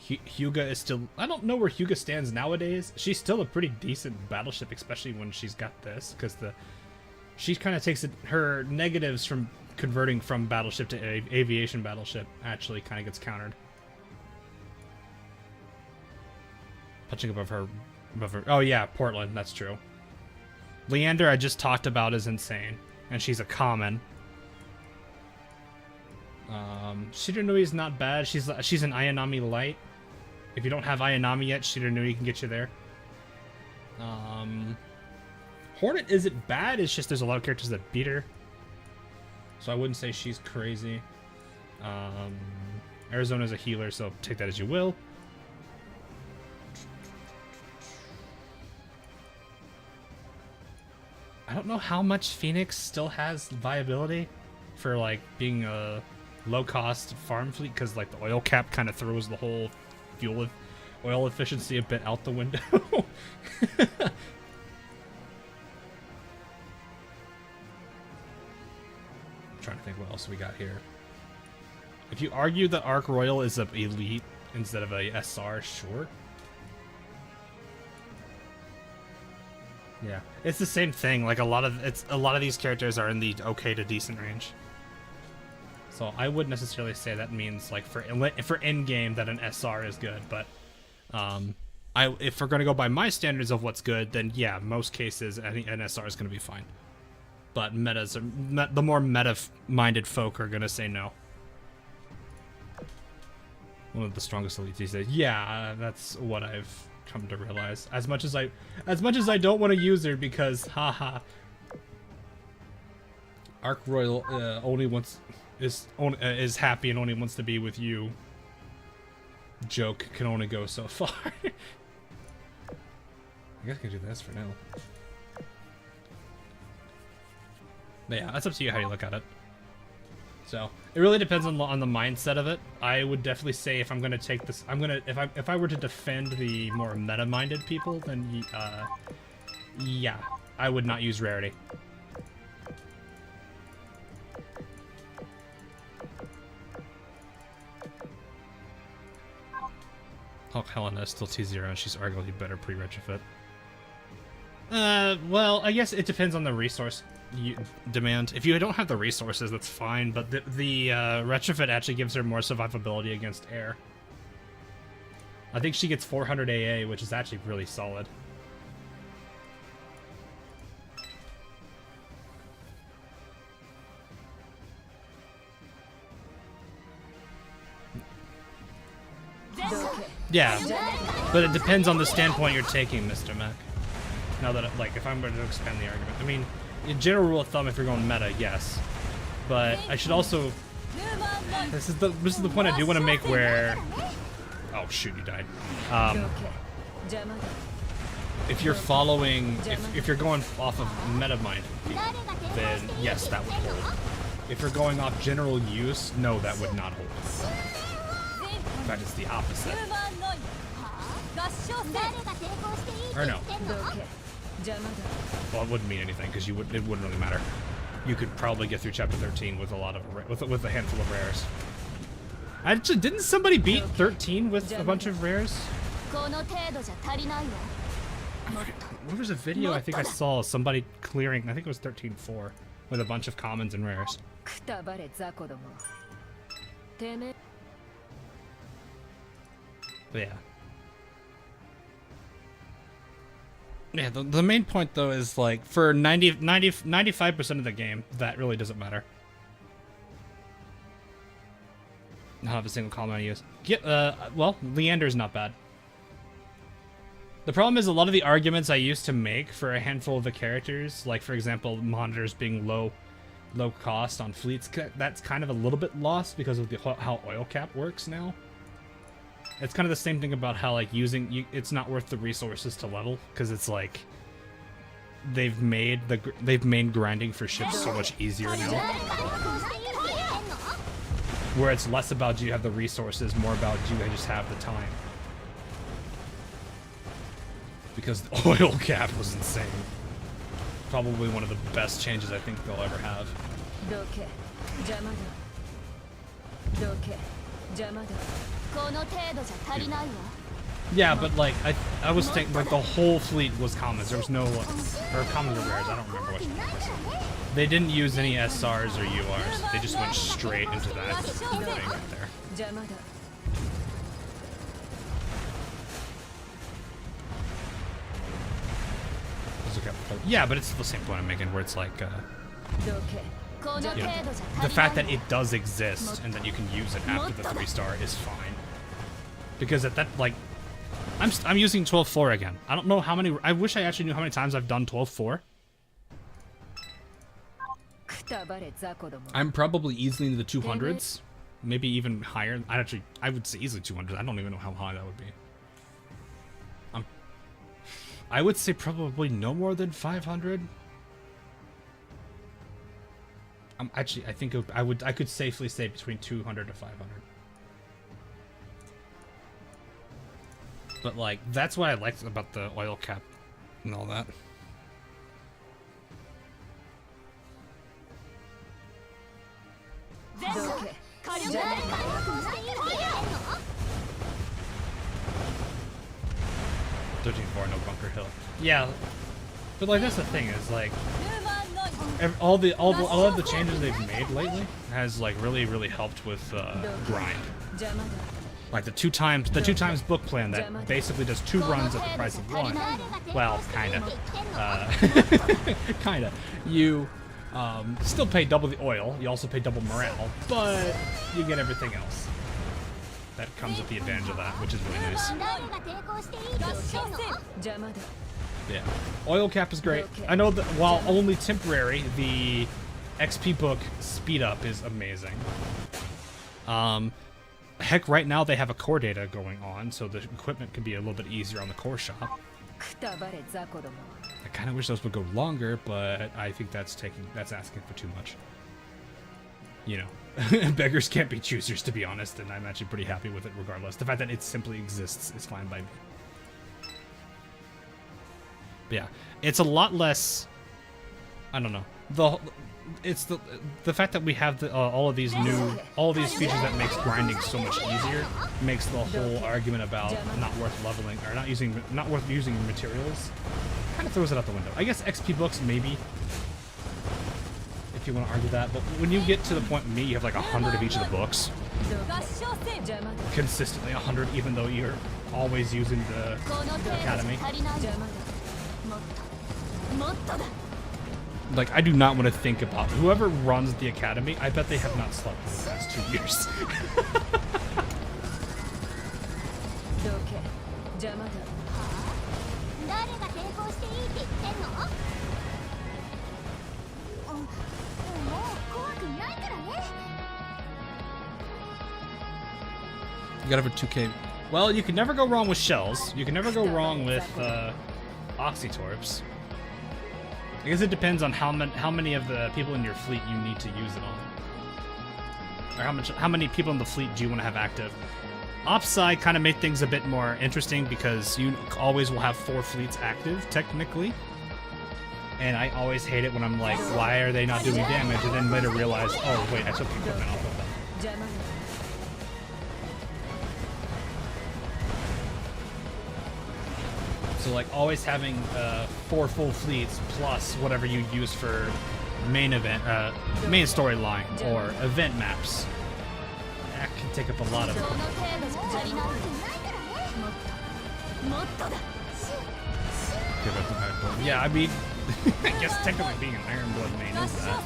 Hyuga is still, I don't know where Hyuga stands nowadays. She's still a pretty decent battleship, especially when she's got this, because she kind of takes her negatives from converting from battleship to aviation battleship actually kind of gets countered. Punching above her, oh yeah, Portland, that's true. Leander I just talked about is insane, and she's a common. Shiranui is not bad. She's an Ayanami light. If you don't have Ayanami yet, Shiranui can get you there. Hornet isn't bad. It's just there's a lot of characters that beat her, so I wouldn't say she's crazy. Arizona's a healer, so take that as you will. I don't know how much Phoenix still has viability for like being a low-cost farm fleet, because like the oil cap kind of throws the whole oil efficiency a bit out the window. Trying to think what else we got here. If you argue that Arc Royal is an elite instead of a SR, sure. Yeah, it's the same thing. Like a lot of these characters are in the okay to decent range. So I wouldn't necessarily say that means like for end game that an SR is good, but if we're gonna go by my standards of what's good, then yeah, most cases an SR is gonna be fine. But the more meta-minded folk are gonna say no. One of the strongest elites these days. Yeah, that's what I've come to realize. As much as I don't want to use her because, haha, Arc Royal is happy and only wants to be with you. Joke can only go so far. I guess I can do this for now. But yeah, that's up to you how you look at it. So it really depends on the mindset of it. I would definitely say if I'm gonna take this, if I were to defend the more meta-minded people, then yeah, I would not use rarity. Oh, Helena is still T0 and she's arguably better pre-retrofit. Well, I guess it depends on the resource demand. If you don't have the resources, that's fine, but the retrofit actually gives her more survivability against air. I think she gets 400 AA, which is actually really solid. Yeah, but it depends on the standpoint you're taking, Mr. Mac. Now that, like, if I'm going to expand the argument. I mean, in general rule of thumb, if you're going meta, yes. But I should also... This is the point I do want to make where... Oh, shoot, you died. If you're following... If you're going off of meta mind, then yes, that would hold. If you're going off general use, no, that would not hold. In fact, it's the opposite. Or no. Well, it wouldn't mean anything because it wouldn't really matter. You could probably get through chapter 13 with with a handful of rares. Actually, didn't somebody beat 13 with a bunch of rares? What was a video I think I saw somebody clearing? I think it was 13-4 with a bunch of commons and rares. But yeah. Yeah, the main point though is like for 95% of the game, that really doesn't matter. Not have a single comment I use. Well, Leander's not bad. The problem is a lot of the arguments I used to make for a handful of the characters, like for example, monitors being low cost on fleets, that's kind of a little bit lost because of how oil cap works now. It's kind of the same thing about how like it's not worth the resources to level because it's like they've made grinding for ships so much easier now. Where it's less about do you have the resources, more about do you just have the time. Because the oil cap was insane. Probably one of the best changes I think they'll ever have. Yeah, but like I was thinking like the whole fleet was commons. There was no or commons or rares. I don't remember which one it was. They didn't use any SRs or URs. They just went straight into that thing right there. Yeah, but it's the same point I'm making, where it's like, you know, the fact that it does exist and that you can use it after the 3-star is fine. Because at that, like, I'm using 12-4 again. I don't know how many. I wish I actually knew how many times I've done 12-4. I'm probably easily in the 200s, maybe even higher. I would say easily 200. I don't even know how high that would be. I would say probably no more than 500. Actually, I think I could safely say between 200 to 500. But like, that's what I liked about the oil cap and all that. $13-4, no Bunker Hill. Yeah, But like that's the thing is like all of the changes they've made lately has like really helped with grind. Like the two times book plan that basically does 2 runs at the price of 1. Well, kinda. Kinda. You still pay double the oil. You also pay double morale, but you get everything else. That comes with the advantage of that, which is really nice. Yeah, oil cap is great. I know that while only temporary, the XP book speed up is amazing. Heck, right now they have a core data going on, so the equipment can be a little bit easier on the core shop. I kind of wish those would go longer, but I think that's asking for too much. You know, beggars can't be choosers, to be honest, and I'm actually pretty happy with it regardless. The fact that it simply exists is fine by me. But yeah, it's a lot less. I don't know. It's the fact that we have all of these features that makes grinding so much easier makes the whole argument about not worth leveling or not worth using materials kind of throws it out the window. I guess XP books maybe, if you want to argue that, but when you get to the point with me, you have like 100 of each of the books, consistently 100, even though you're always using the academy. Like, I do not want to think about whoever runs the academy. I bet they have not slept for the past 2 years. You got over 2K. Well, you can never go wrong with shells. You can never go wrong with oxytorps. I guess it depends on how many of the people in your fleet you need to use it on, or how many people in the fleet do you want to have active. Opside kind of made things a bit more interesting because you always will have 4 fleets active technically, and I always hate it when I'm like, why are they not doing damage? And then later realize, oh wait, I took the equipment off of them. So like always having 4 full fleets plus whatever you use for main event, main storyline or event maps, that can take up a lot of it. Yeah, I mean, I guess technically being an Iron Blood main is that.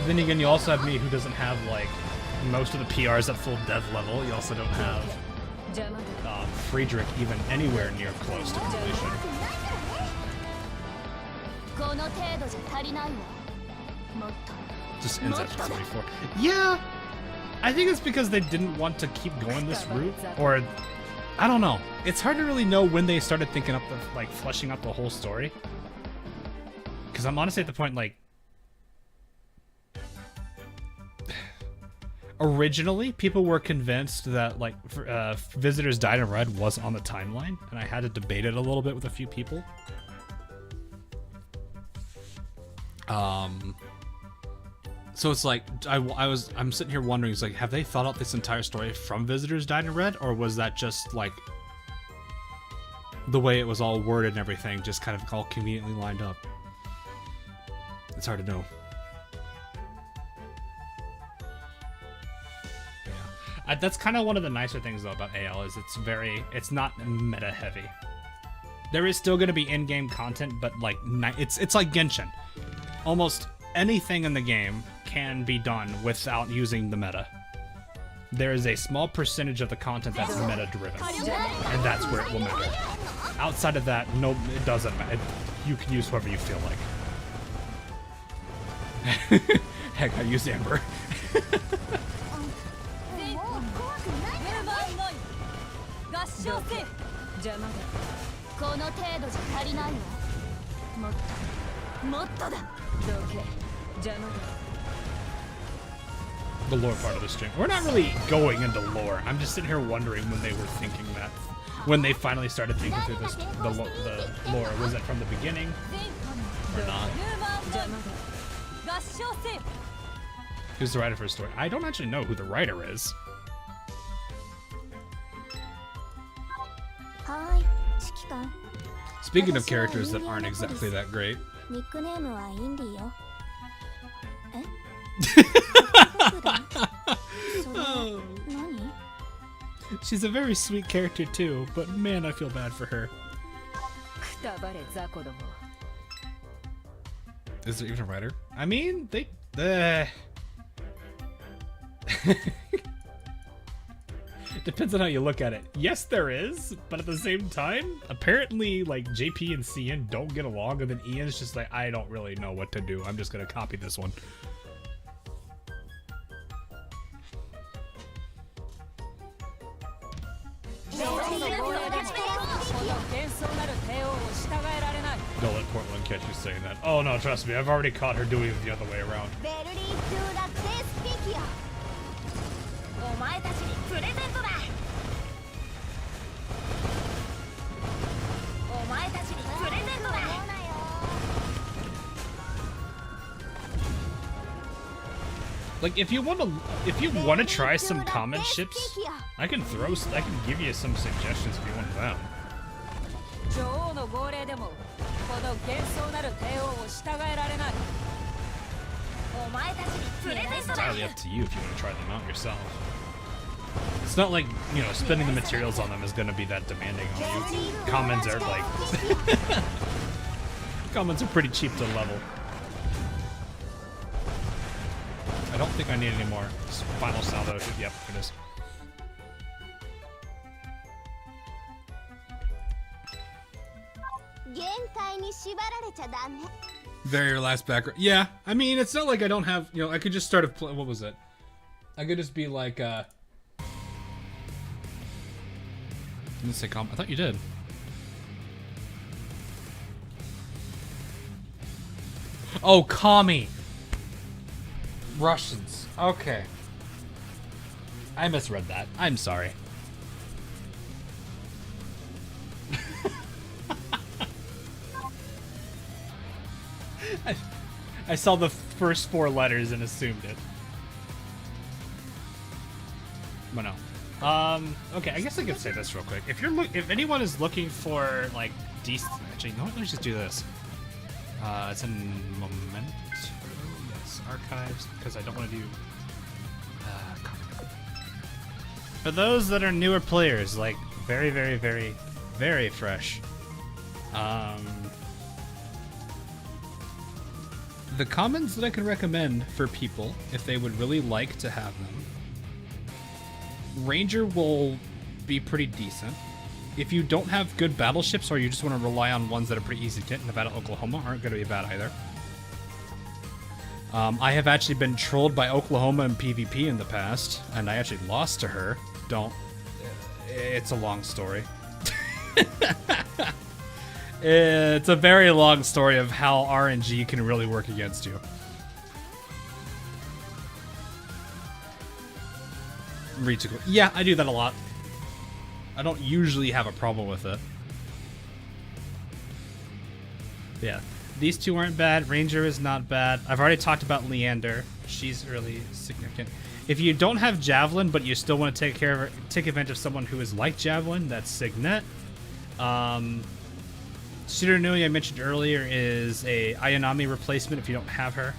Then again, you also have me who doesn't have like most of the PRs at full dev level. You also don't have Friedrich even anywhere near close to completion. Just ends at 44. Yeah, I think it's because they didn't want to keep going this route, or I don't know. It's hard to really know when they started thinking up the like fleshing out the whole story. Because I'm honestly at the point like. Originally, people were convinced that like Visitors Died in Red was on the timeline, and I had to debate it a little bit with a few people. So it's like I'm sitting here wondering, it's like, have they thought out this entire story from Visitors Died in Red, or was that just like the way it was all worded and everything, just kind of all conveniently lined up? It's hard to know. That's kind of one of the nicer things though about AL is it's not meta heavy. There is still going to be in-game content, but like it's like Genshin. Almost anything in the game can be done without using the meta. There is a small percentage of the content that's meta driven, and that's where it will matter. Outside of that, no, it doesn't matter. You can use whoever you feel like. Heck, I used Amber. The lore part of the stream. We're not really going into lore. I'm just sitting here wondering when they were thinking that. When they finally started thinking through this, the lore. Was it from the beginning or not? Who's the writer for the story? I don't actually know who the writer is. 指揮官 Speaking of characters that aren't exactly that great. ニックネームはインディよえそれ何 She's a very sweet character too, but man, I feel bad for her. くたばれ雑魚ども Is there even a writer? I mean, they... Depends on how you look at it. Yes, there is, but at the same time, apparently, like, JP and CN don't get along, and then Ian's just like, I don't really know what to do. I'm just gonna copy this one. Don't let Portland catch you saying that. Oh no, trust me, I've already caught her doing it the other way around. ベルリー・トゥ・ラ・ゼスピキアお前たちにプレゼントだお前たちにプレゼントだ Like, if you want to try some common ships, I can give you some suggestions if you want them. 女王の号令でもこの幻想なる帝王を従えられないお前たちにプレゼント It's だ entirely up to you if you want to try them out yourself. It's not like, you know, spending the materials on them is going to be that demanding on you. Commons are like... Commons are pretty cheap to level. I don't think I need any more. Final salvo. Yep, it is. Very last background. Yeah, I mean, it's not like I don't have, you know, I could just start a what was it? I could just be like, didn't say I thought you did. Oh, Kami. Russians. Okay. I misread that. I'm sorry. I saw the first 4 letters and assumed it. But no. Okay, I guess I could say this real quick. If anyone is looking for like decent, actually, you know what? Let's just do this. It's in Memento. Yes, archives, because I don't want to do. For those that are newer players, like very, very, very, very fresh. The commons that I can recommend for people, if they would really like to have them, Ranger will be pretty decent. If you don't have good battleships or you just want to rely on ones that are pretty easy to get, Nevada, Oklahoma aren't going to be bad either. I have actually been trolled by Oklahoma in PvP in the past, and I actually lost to her. It's a long story. It's a very long story of how RNG can really work against you. Yeah, I do that a lot. I don't usually have a problem with it. Yeah, these two aren't bad. Ranger is not bad. I've already talked about Leander. She's really significant. If you don't have Javelin, but you still want to take advantage of someone who is like Javelin, that's Signet. Tsuranui, I mentioned earlier, is a Ayanami replacement if you don't have her.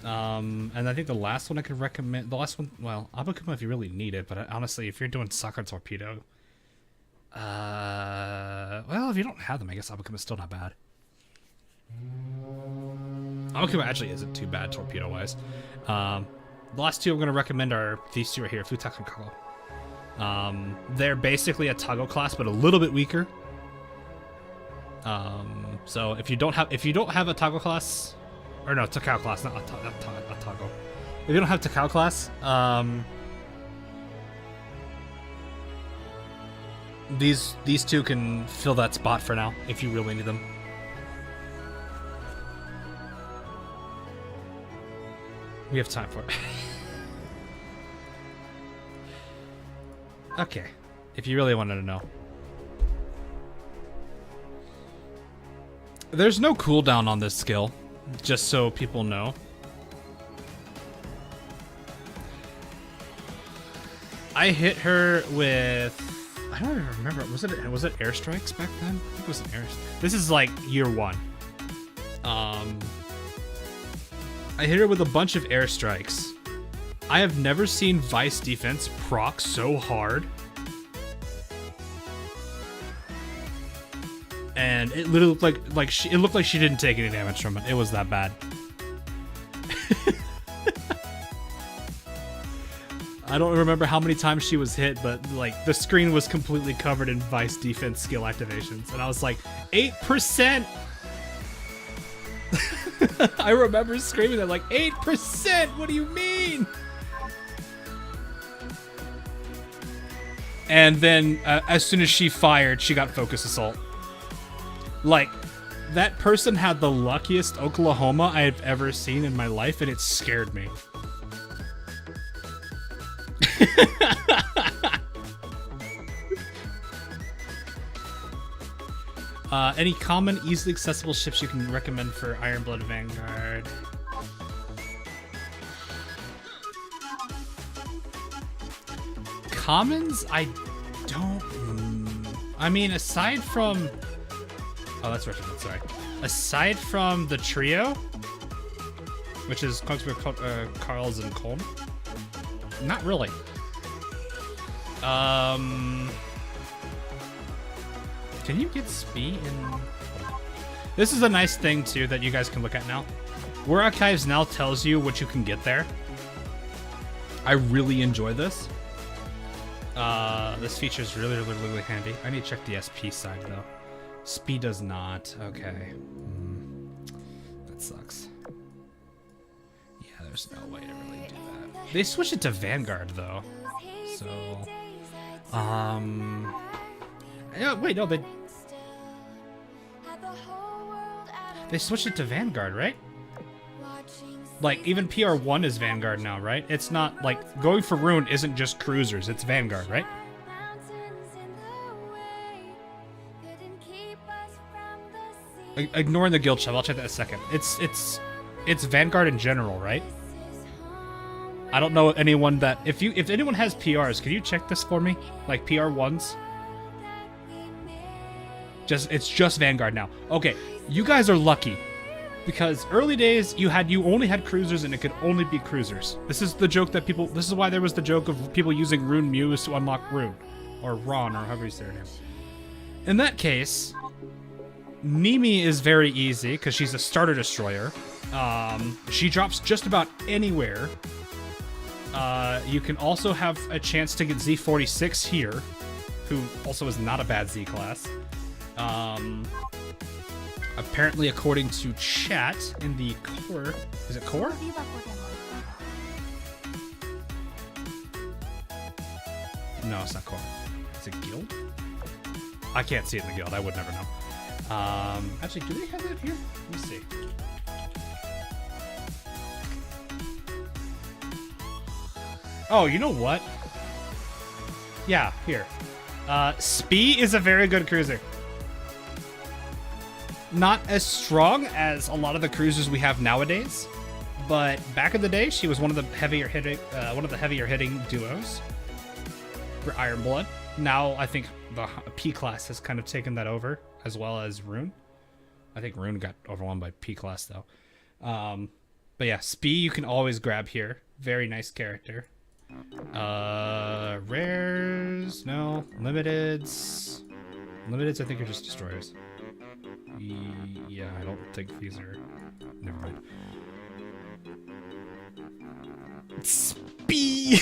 And I think the last one I could recommend, well, Abakuma if you really need it, but honestly, if you're doing Sakura Torpedo, well, if you don't have them, I guess Abakuma's still not bad. Abakuma actually isn't too bad torpedo-wise. The last two I'm going to recommend are these two right here, Futaka and Kago. They're basically a Tago class, but a little bit weaker. So if you don't have a Tago class, or no, Takao class, not a Tago. If you don't have Takao class, these two can fill that spot for now if you really need them. We have time for it. Okay, if you really wanted to know. There's no cooldown on this skill, just so people know. I hit her with I don't even remember. Was it airstrikes back then? I think it was an air. This is like year 1. I hit her with a bunch of airstrikes. I have never seen Vice defense proc so hard. And it literally looked like it looked like she didn't take any damage from it. It was that bad. I don't remember how many times she was hit, but like the screen was completely covered in Vice defense skill activations, and I was like, 8%. I remember screaming that, like, 8%. What do you mean? And then as soon as she fired, she got focus assault. Like, that person had the luckiest Oklahoma I have ever seen in my life, and it scared me. Any common, easily accessible ships you can recommend for Ironblood Vanguard? Commons? I don't... I mean, aside from... Oh, that's Regiment, sorry. Aside from the trio, which is Kongsberg, Karls, and Kolm, not really. Can you get speed in... This is a nice thing, too, that you guys can look at now. War Archives now tells you what you can get there. I really enjoy this. This feature is really, really, really handy. I need to check the SP side, though. Speed does not. Okay. That sucks. Yeah, there's no way to really do that. They switched it to Vanguard, though. So... Yeah, wait, no, they switched it to Vanguard, right? Like, even PR1 is Vanguard now, right? It's not, like, going for Rune isn't just cruisers, it's Vanguard, right? Ignoring the guild shop, I'll check that in a second. It's Vanguard in general, right? I don't know anyone that... If anyone has PRs, can you check this for me? Like, PR1s? It's just Vanguard now. Okay, you guys are lucky. Because early days, you only had cruisers and it could only be cruisers. This is the joke that people... This is why there was the joke of people using Rune Muse to unlock Rune. Or Ron, or however you say her name. In that case, Nimi is very easy, because she's a starter destroyer. She drops just about anywhere. You can also have a chance to get Z46 here, who also is not a bad Z class. Apparently, according to chat in the core, is it core? No, it's not core. Is it guild? I can't see it in the guild. I would never know. Actually, do they have that here? Let me see. Oh, you know what? Yeah, here. Spee is a very good cruiser. Not as strong as a lot of the cruisers we have nowadays, but back in the day, she was one of the heavier hitting duos for Ironblood. Now I think the P class has kind of taken that over, as well as Rune. I think Rune got overwhelmed by P class though. But yeah, Spee you can always grab here. Very nice character. Rares, no. Limiteds. Limiteds I think are just destroyers. Yeah, I don't think these are... Never mind. Spee!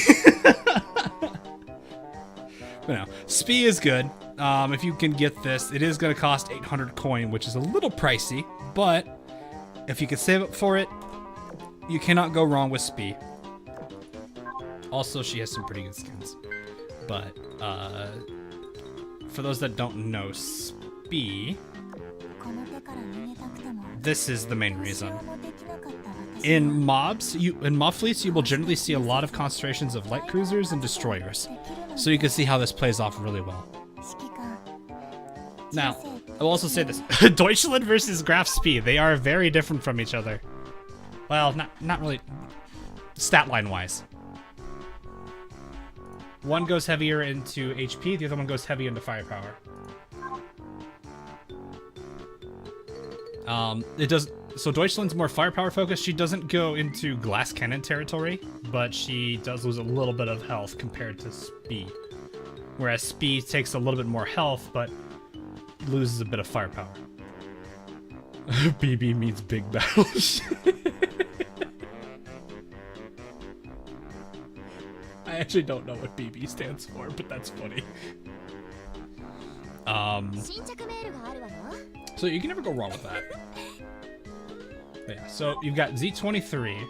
But no, Spee is good. If you can get this, it is going to cost 800 coin, which is a little pricey, but if you can save up for it, you cannot go wrong with Spee. Also, she has some pretty good skins. But, for those that don't know, Spee... This is the main reason. In mob fleets, you will generally see a lot of concentrations of light cruisers and destroyers. So you can see how this plays off really well. Now, I will also say this. Deutschland versus Graf Spee, they are very different from each other. Well, not really stat line wise. One goes heavier into HP, the other one goes heavy into firepower. It does. So Deutschland's more firepower focused. She doesn't go into glass cannon territory, but she does lose a little bit of health compared to speed. Whereas speed takes a little bit more health, but loses a bit of firepower. BB means big battles. I actually don't know what BB stands for, but that's funny. So you can never go wrong with that. But yeah, so you've got Z23.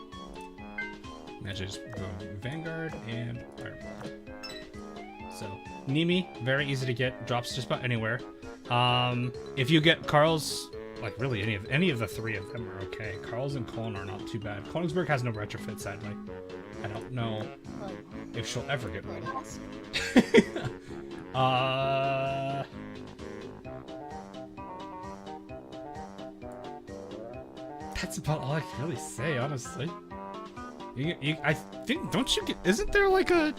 Actually, just go Vanguard and Fireball. So Nimi, very easy to get, drops just about anywhere. If you get Karl's, like really any of the three of them are okay. Karl's and Cologne are not too bad. Königsberg has no retrofit, sadly. I don't know if she'll ever get one. That's about all I can really say, honestly. I think, don't you get, isn't there like a,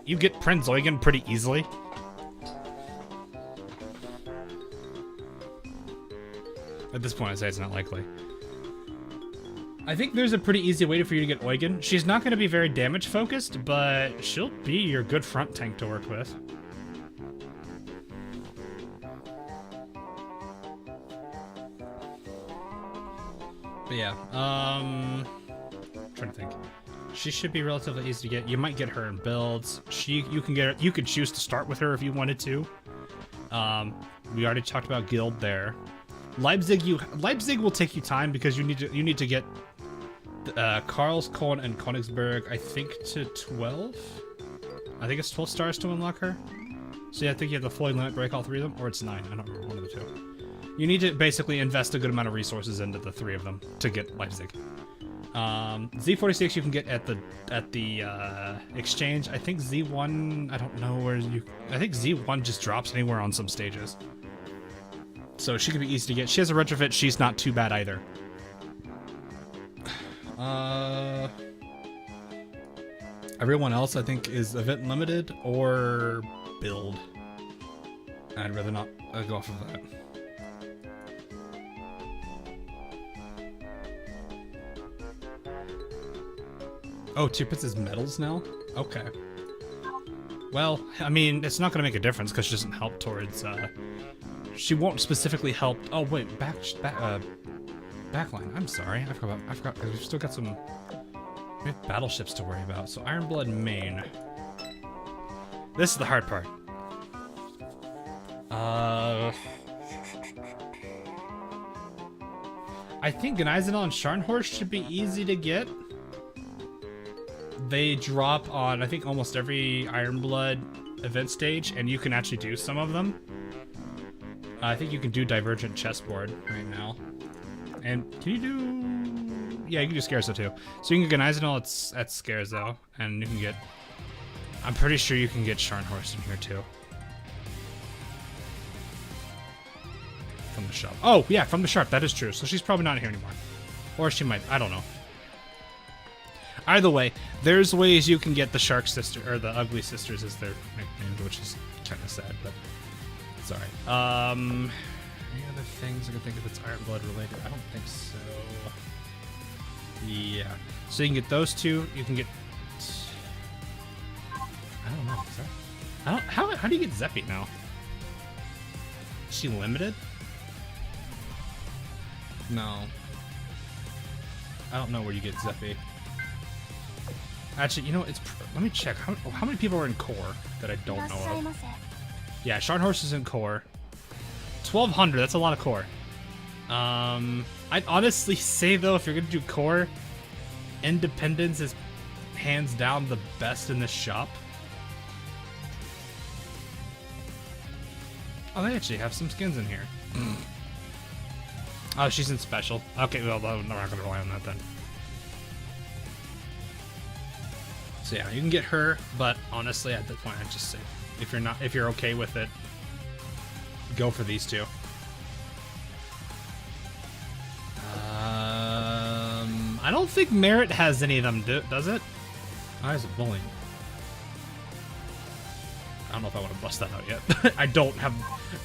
you get Prinz Eugen pretty easily? At this point, I'd say it's not likely. I think there's a pretty easy way for you to get Eugen. She's not going to be very damage focused, but she'll be your good front tank to work with. But yeah, trying to think. She should be relatively easy to get. You might get her in builds. You could choose to start with her if you wanted to. We already talked about guild there. Leipzig will take you time because you need to get Karl's, Cologne, and Königsberg, I think, to 12. I think it's 12 stars to unlock her. So yeah, I think you have the fully limit break all three of them, or it's 9. I don't remember, one of the two. You need to basically invest a good amount of resources into the three of them to get Leipzig. Z46 you can get at the exchange. I think Z1, I don't know where you. I think Z1 just drops anywhere on some stages. So she could be easy to get. She has a retrofit. She's not too bad either. Everyone else I think is event limited or build. I'd rather not go off of that. Oh, Tirpitz is medals now? Okay. Well, I mean, it's not going to make a difference because she doesn't help towards, she won't specifically help. Oh, wait, backline. I'm sorry. I forgot, because we've still got some, we have battleships to worry about. So Ironblood main. This is the hard part. I think Gneisenau and Scharnhorst should be easy to get. They drop on, I think, almost every Ironblood event stage, and you can actually do some of them. I think you can do Divergent Chessboard right now. And can you do... Yeah, you can do Scherzo too. So you can get Gneisenau at Scherzo, and you can get... I'm pretty sure you can get Scharnhorst in here too. From the shop. Oh, yeah, from the shop, that is true. So she's probably not here anymore. Or she might, I don't know. Either way, there's ways you can get the Shark Sister, or the Ugly Sisters as their nicknames, which is kind of sad, but it's alright. Any other things I can think of that's Ironblood related? I don't think so. Yeah. So you can get those two. You can get... I don't know. Is that... How do you get Zeppi now? Is she limited? No. I don't know where you get Zeppi. Actually, you know, let me check. How many people are in core that I don't know of? Yeah, Scharnhorst is in core. 1,200, that's a lot of core. I'd honestly say, though, if you're going to do core, Independence is hands down the best in this shop. Oh, they actually have some skins in here. Oh, she's in special. Okay, well, I'm not going to rely on that then. So yeah, you can get her, but honestly, at this point, I'd just say, if you're okay with it, go for these two. I don't think Merit has any of them, does it? Oh, there's a bullying. I don't know if I want to bust that out yet. I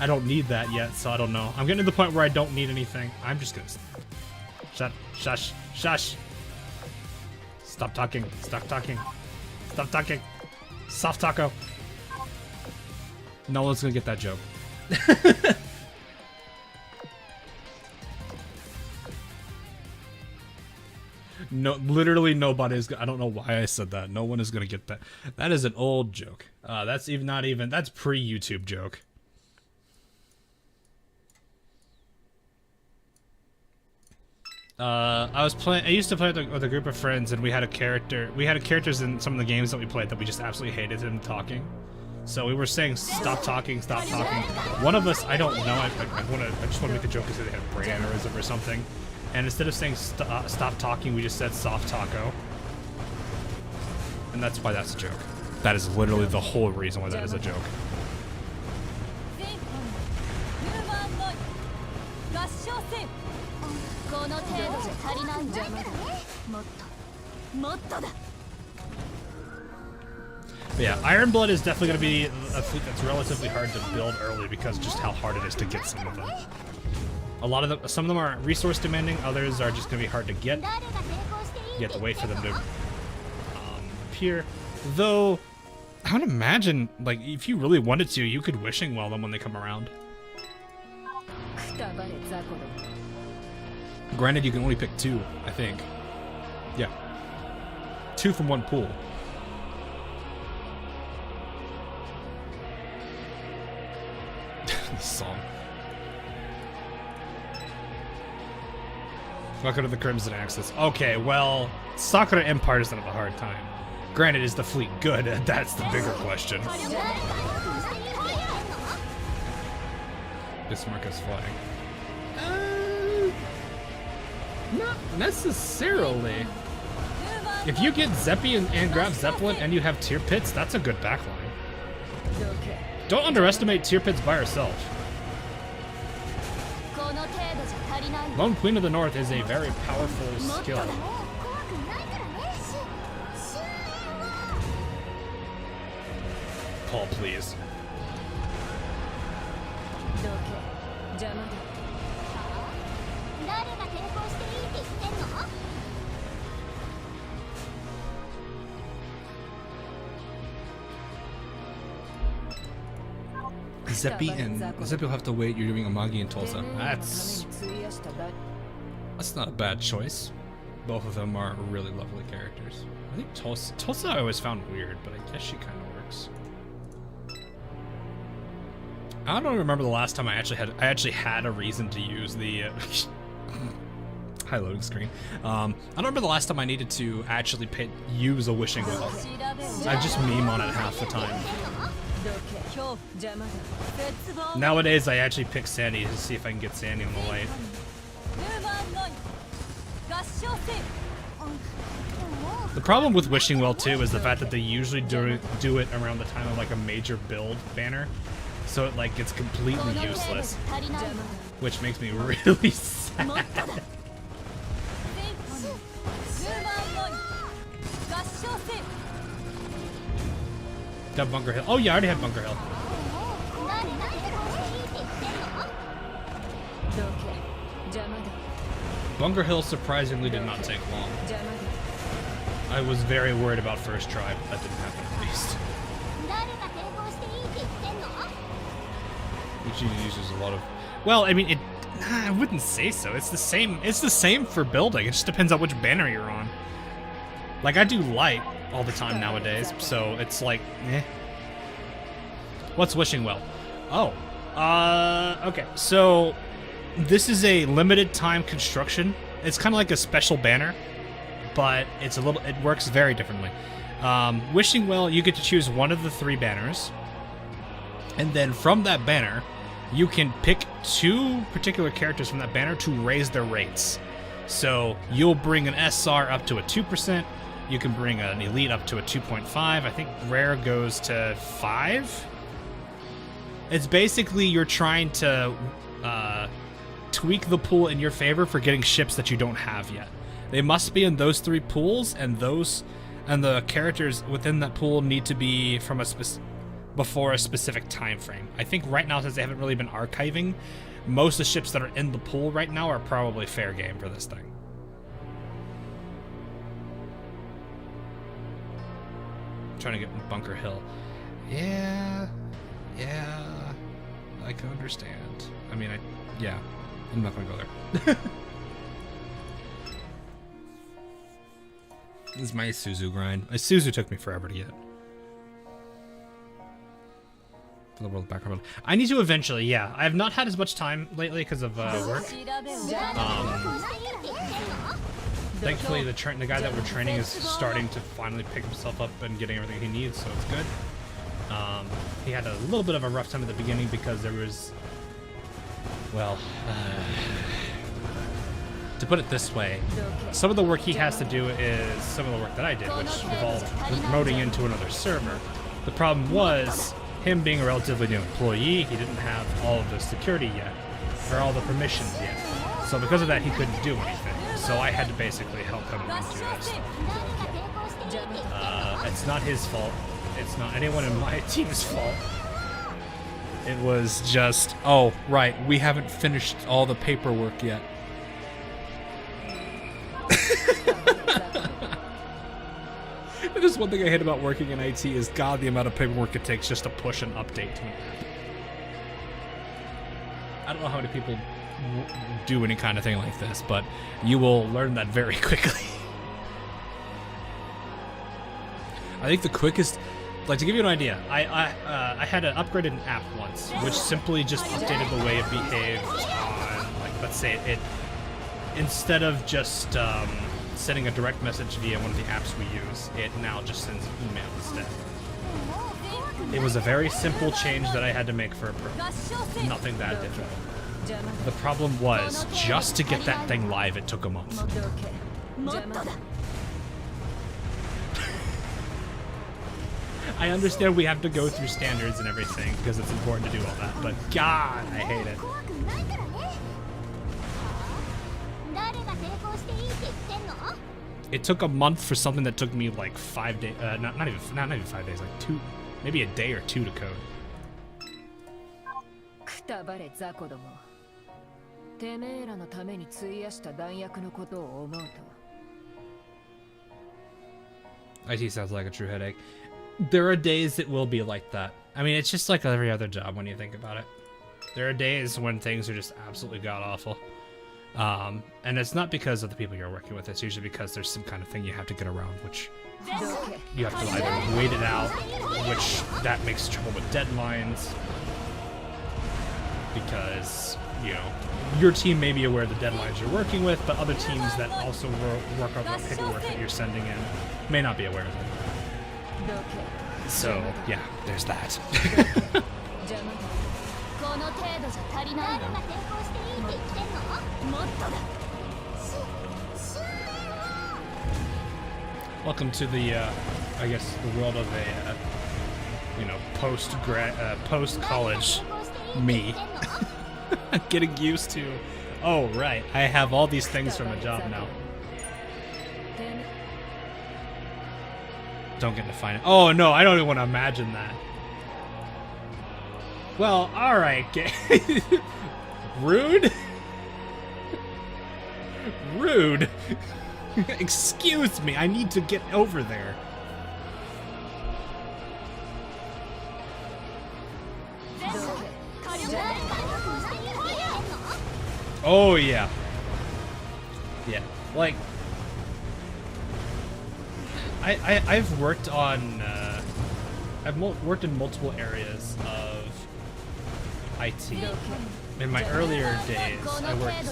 don't need that yet, so I don't know. I'm getting to the point where I don't need anything. I'm just gonna shush. Stop talking. Stop talking. Soft taco. No one's gonna get that joke. No, literally nobody's. I don't know why I said that. No one is gonna get that. That is an old joke. That's that's pre-YouTube joke. I used to play with a group of friends, and we had characters in some of the games that we played that we just absolutely hated him talking. So we were saying, stop talking, stop talking. One of us, I don't know, I just want to make a joke because they had a brain aneurysm or something. And instead of saying stop talking, we just said soft taco. And that's why that's a joke. That is literally the whole reason why that is a joke. But yeah, Ironblood is definitely going to be a fleet that's relatively hard to build early because just how hard it is to get some of them. Some of them are resource demanding, others are just going to be hard to get. You have to wait for them to appear. Though, I would imagine, like, if you really wanted to, you could Wishing Well them when they come around. Granted, you can only pick 2, I think. Yeah. 2 from one pool. This song. Welcome to the Crimson Axis. Okay, well, Sakura Empire doesn't have a hard time. Granted, is the fleet good? That's the bigger question. Bismarck is flying. Not necessarily. If you get Zeppi and grab Zeppelin and you have Tier Pits, that's a good backline. Don't underestimate Tier Pits by herself. Lone Queen of the North is a very powerful skill. Paul, please. Zeppi will have to wait. You're doing Amagi and Tulsa. That's not a bad choice. Both of them are really lovely characters. I think Tulsa I always found weird, but I guess she kind of works. I don't remember the last time I actually had a reason to use the high loading screen. I don't remember the last time I needed to actually use a Wishing Well. I just meme on it half the time. Nowadays, I actually pick Sandy to see if I can get Sandy on the light. The problem with Wishing Well too is the fact that they usually do it around the time of like a major build banner, so it like gets completely useless, which makes me really sad. Got Bunker Hill. Oh yeah, I already had Bunker Hill. Bunker Hill surprisingly did not take long. I was very worried about first try, but that didn't happen at least. Which uses a lot of. Well, I mean, I wouldn't say so. It's the same. It's the same for building. It just depends on which banner you're on. Like I do light all the time nowadays, so it's like, eh. What's Wishing Well? Oh, okay. So this is a limited time construction. It's kind of like a special banner, but it works very differently. Wishing Well, you get to choose one of the 3 banners, and then from that banner, you can pick 2 particular characters from that banner to raise their rates. So you'll bring an SR up to a 2%. You can bring an Elite up to a 2.5. I think Rare goes to 5. It's basically you're trying to tweak the pool in your favor for getting ships that you don't have yet. They must be in those 3 pools, and the characters within that pool need to be from a before a specific time frame. I think right now, since they haven't really been archiving, most of the ships that are in the pool right now are probably fair game for this thing. Trying to get in Bunker Hill. Yeah, I can understand. I mean, yeah, I'm not gonna go there. This is my Isuzu grind. Isuzu took me forever to get. For the world background. I need to eventually, yeah. I have not had as much time lately because of work. Thankfully, the guy that we're training is starting to finally pick himself up and getting everything he needs, so it's good. He had a little bit of a rough time at the beginning because there was, well, to put it this way, some of the work he has to do is some of the work that I did, which involved promoting into another server. The problem was, him being a relatively new employee, he didn't have all of the security yet, or all the permissions yet. So because of that, he couldn't do anything. So I had to basically help him into this. It's not his fault. It's not anyone in my team's fault. It was just, oh, right, we haven't finished all the paperwork yet. There's one thing I hate about working in IT is, God, the amount of paperwork it takes just to push an update to an app. I don't know how many people do any kind of thing like this, but you will learn that very quickly. I think the quickest, like, to give you an idea, I had an upgraded app once, which simply just updated the way it behaved on, like, let's say it instead of just sending a direct message via one of the apps we use, it now just sends an email instead. It was a very simple change that I had to make for a pro. Nothing that difficult. The problem was, just to get that thing live, it took a month. I understand we have to go through standards and everything because it's important to do all that, but God, I hate it. It took a month for something that took me like 5 days, not even 5 days, like 2, maybe a day or 2 to code. IT sounds like a true headache. There are days it will be like that. I mean, it's just like every other job when you think about it. There are days when things are just absolutely god-awful. And it's not because of the people you're working with, it's usually because there's some kind of thing you have to get around, which you have to either wait it out, which that makes trouble with deadlines, because, you know, your team may be aware of the deadlines you're working with, but other teams that also work on the paperwork that you're sending in may not be aware of it. So, yeah, there's that. Welcome to the, I guess, the world of a, you know, post-college me. Getting used to, oh, right, I have all these things from a job now. Don't get to find it. Oh, no, I don't even want to imagine that. Well, alright, rude? Rude? Excuse me, I need to get over there. Oh, yeah. Yeah, like, I've worked on, I've worked in multiple areas of IT. In my earlier days, I worked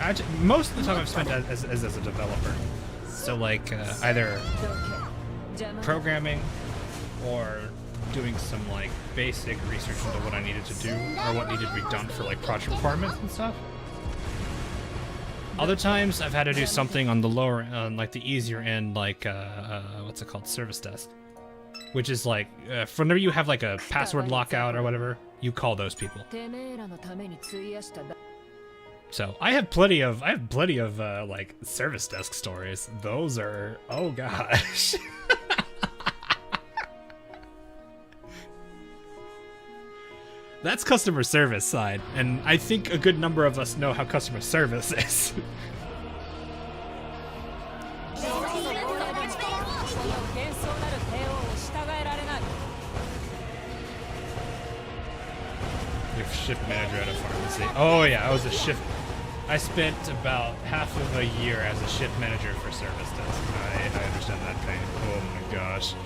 as most of the time I've spent as a developer. So like either programming or doing some like basic research into what I needed to do or what needed to be done for like project requirements and stuff. Other times I've had to do something on the lower, on like the easier end, like what's it called, service desk, which is like whenever you have like a password lockout or whatever, you call those people. So I have plenty of like service desk stories. Those are, oh gosh. That's customer service side, and I think a good number of us know how customer service is. 女王の号令でもこの幻想なる帝王を従えられない。 You're shift manager at a pharmacy. Oh yeah, I was a shift. I spent about half of a year as a shift manager for service desk. I understand that pain. Oh my gosh.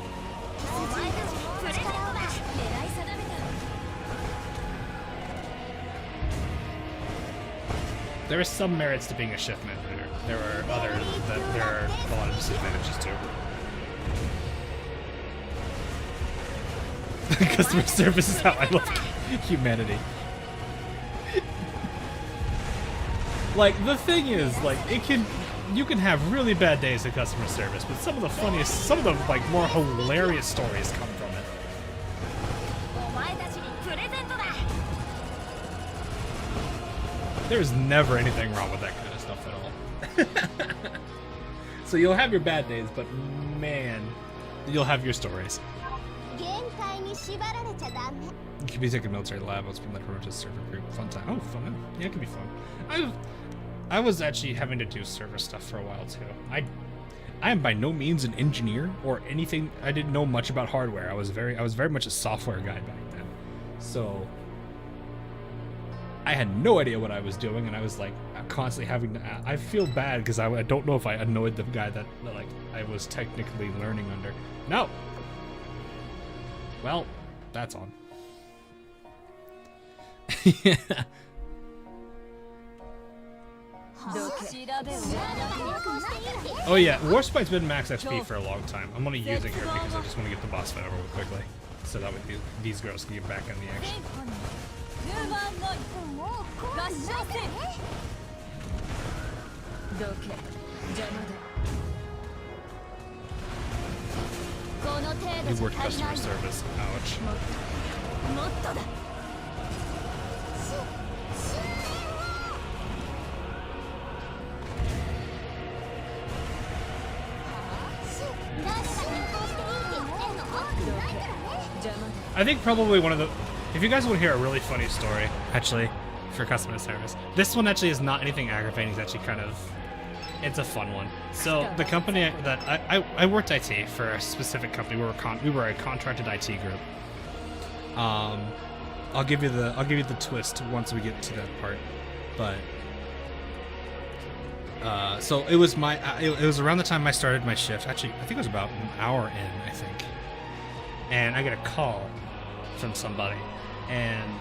お前たちにプレゼントだ。狙い定めた。 There are some merits to being a shift manager. There are others that there are a lot of disadvantages too. Customer service is how I love humanity. Like, the thing is, like, you can have really bad days at customer service, but some of the like more hilarious stories come from it. お前たちにプレゼントだ。 There's never anything wrong with that kind of stuff at all. So you'll have your bad days, but man, you'll have your stories. 限界に縛られちゃダメ。 You could be taking military lab. Let's be like to server group. Fun time. Oh, fun. Yeah, it can be fun. I was actually having to do server stuff for a while too. I am by no means an engineer or anything. I didn't know much about hardware. I was very much a software guy back then. So I had no idea what I was doing, and I was like constantly having to. I feel bad because I don't know if I annoyed the guy that like I was technically learning under. No. Well, that's on. Yeah. Oh yeah, Warspite's been max XP for a long time. I'm only using her because I just want to get the boss fight over with quickly, so that way these girls can get back in the action. この程度 You じゃ worked 足りな customer い。 service. Ouch. もっとだ。 I think probably one of the. If you guys want to hear a really funny story, actually, for customer service, this one actually is not anything aggravating. It's actually kind of. It's a fun one. So the company that I worked IT for a specific company. We were a contracted IT group. I'll give you the twist once we get to that part, but. So it was it was around the time I started my shift. Actually, I think it was about an hour in, I think. And I get a call from somebody, and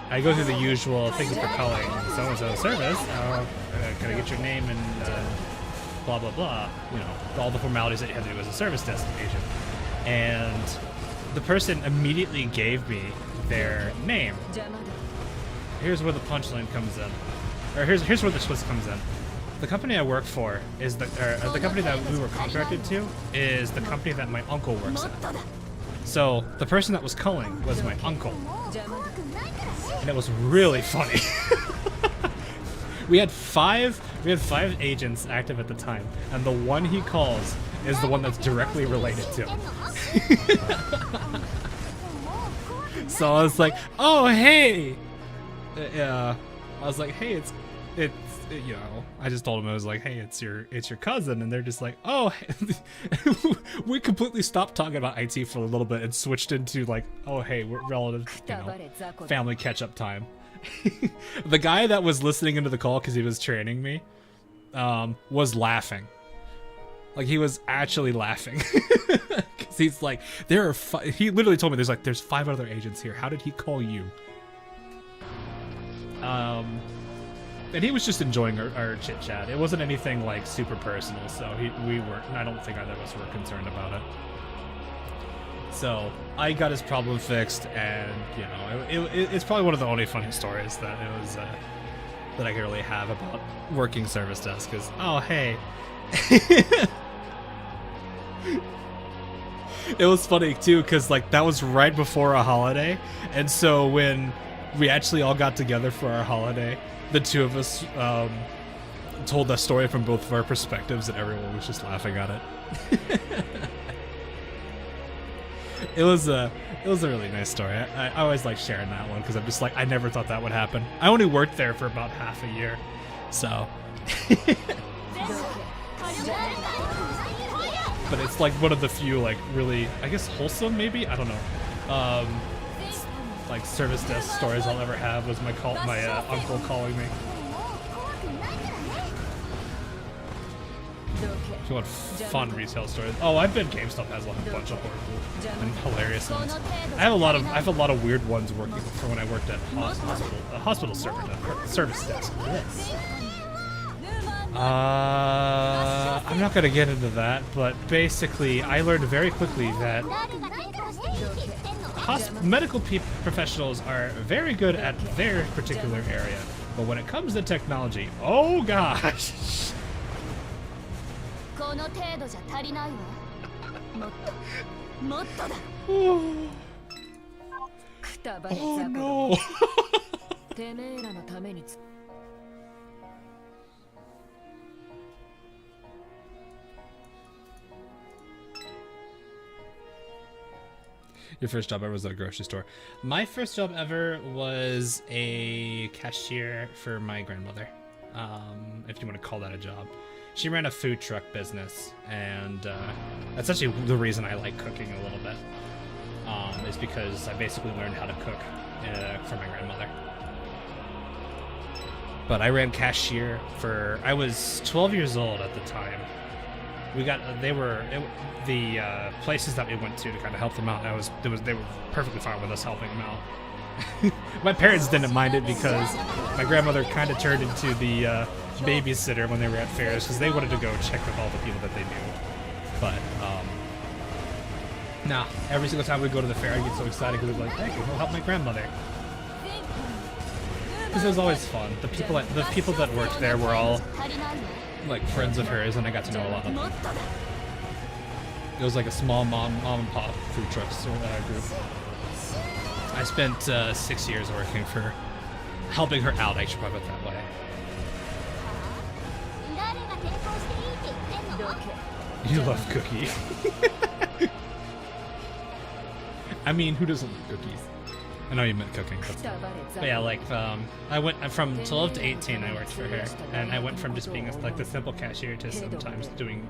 I go through the usual "thank you for calling so-and-so service. Can I get your name and blah blah blah? You know, all the formalities that you have to do as a service desk agent." And the person immediately gave me their name. Here's where the punchline comes in, or here's where the twist comes in. The company I work for is the company that we were contracted to is the company that my uncle works at. So the person that was calling was my uncle, and it was really funny. we had five agents active at the time, and the one he calls is the one that's directly related to him. So I was like, "Oh hey," I was like, "Hey, it's you know," I just told him, I was like, "Hey, it's your cousin," and they're just like, "Oh," we completely stopped talking about IT for a little bit and switched into like, "Oh, hey, we're relative, you know, family catch-up time." The guy that was listening into the call because he was training me was laughing. Like, he was actually laughing because he's like, "There are he literally told me there's 5 other agents here. How did he call you?" And he was just enjoying our chit chat. It wasn't anything like super personal, so we weren't. I don't think either of us were concerned about it. So I got his problem fixed, and you know, it's probably one of the only funny stories that it was that I could really have about working service desk. Cause oh hey, it was funny too, cause like that was right before a holiday, and so when we actually all got together for our holiday, the two of us told that story from both of our perspectives, and everyone was just laughing at it. It was a really nice story. I always like sharing that one because I'm just like, I never thought that would happen. I only worked there for about half a year, so. But it's like one of the few like really, I guess, wholesome maybe, I don't know, like service desk stories I'll ever have was my uncle calling me. If you want fun retail stories, oh, I bet GameStop has like a bunch of horrible and hilarious ones. I have a lot of weird ones working for when I worked at hospital service desk. I'm not gonna get into that, but basically, I learned very quickly that medical professionals are very good at their particular area, but when it comes to technology, oh gosh. Oh no. Your first job ever was at a grocery store. My first job ever was a cashier for my grandmother, if you want to call that a job. She ran a food truck business, and that's actually the reason I like cooking a little bit, is because I basically learned how to cook from my grandmother. But I ran cashier I was 12 years old at the time. The places that we went to kind of help them out. They were perfectly fine with us helping them out. My parents didn't mind it because my grandmother kind of turned into the babysitter when they were at fairs because they wanted to go check with all the people that they knew. But nah, every single time we go to the fair, I get so excited because we're like, hey, we'll help my grandmother. Because it was always fun. The people that worked there were all like friends of hers, and I got to know a lot of them. It was like a small mom and pop food trucks group. I spent 6 years working for helping her out. I should probably put it that way. You love cookie. I mean, who doesn't love cookies? I know you meant cooking. But yeah, like I went from 12 to 18. I worked for her, and I went from just being like the simple cashier to sometimes doing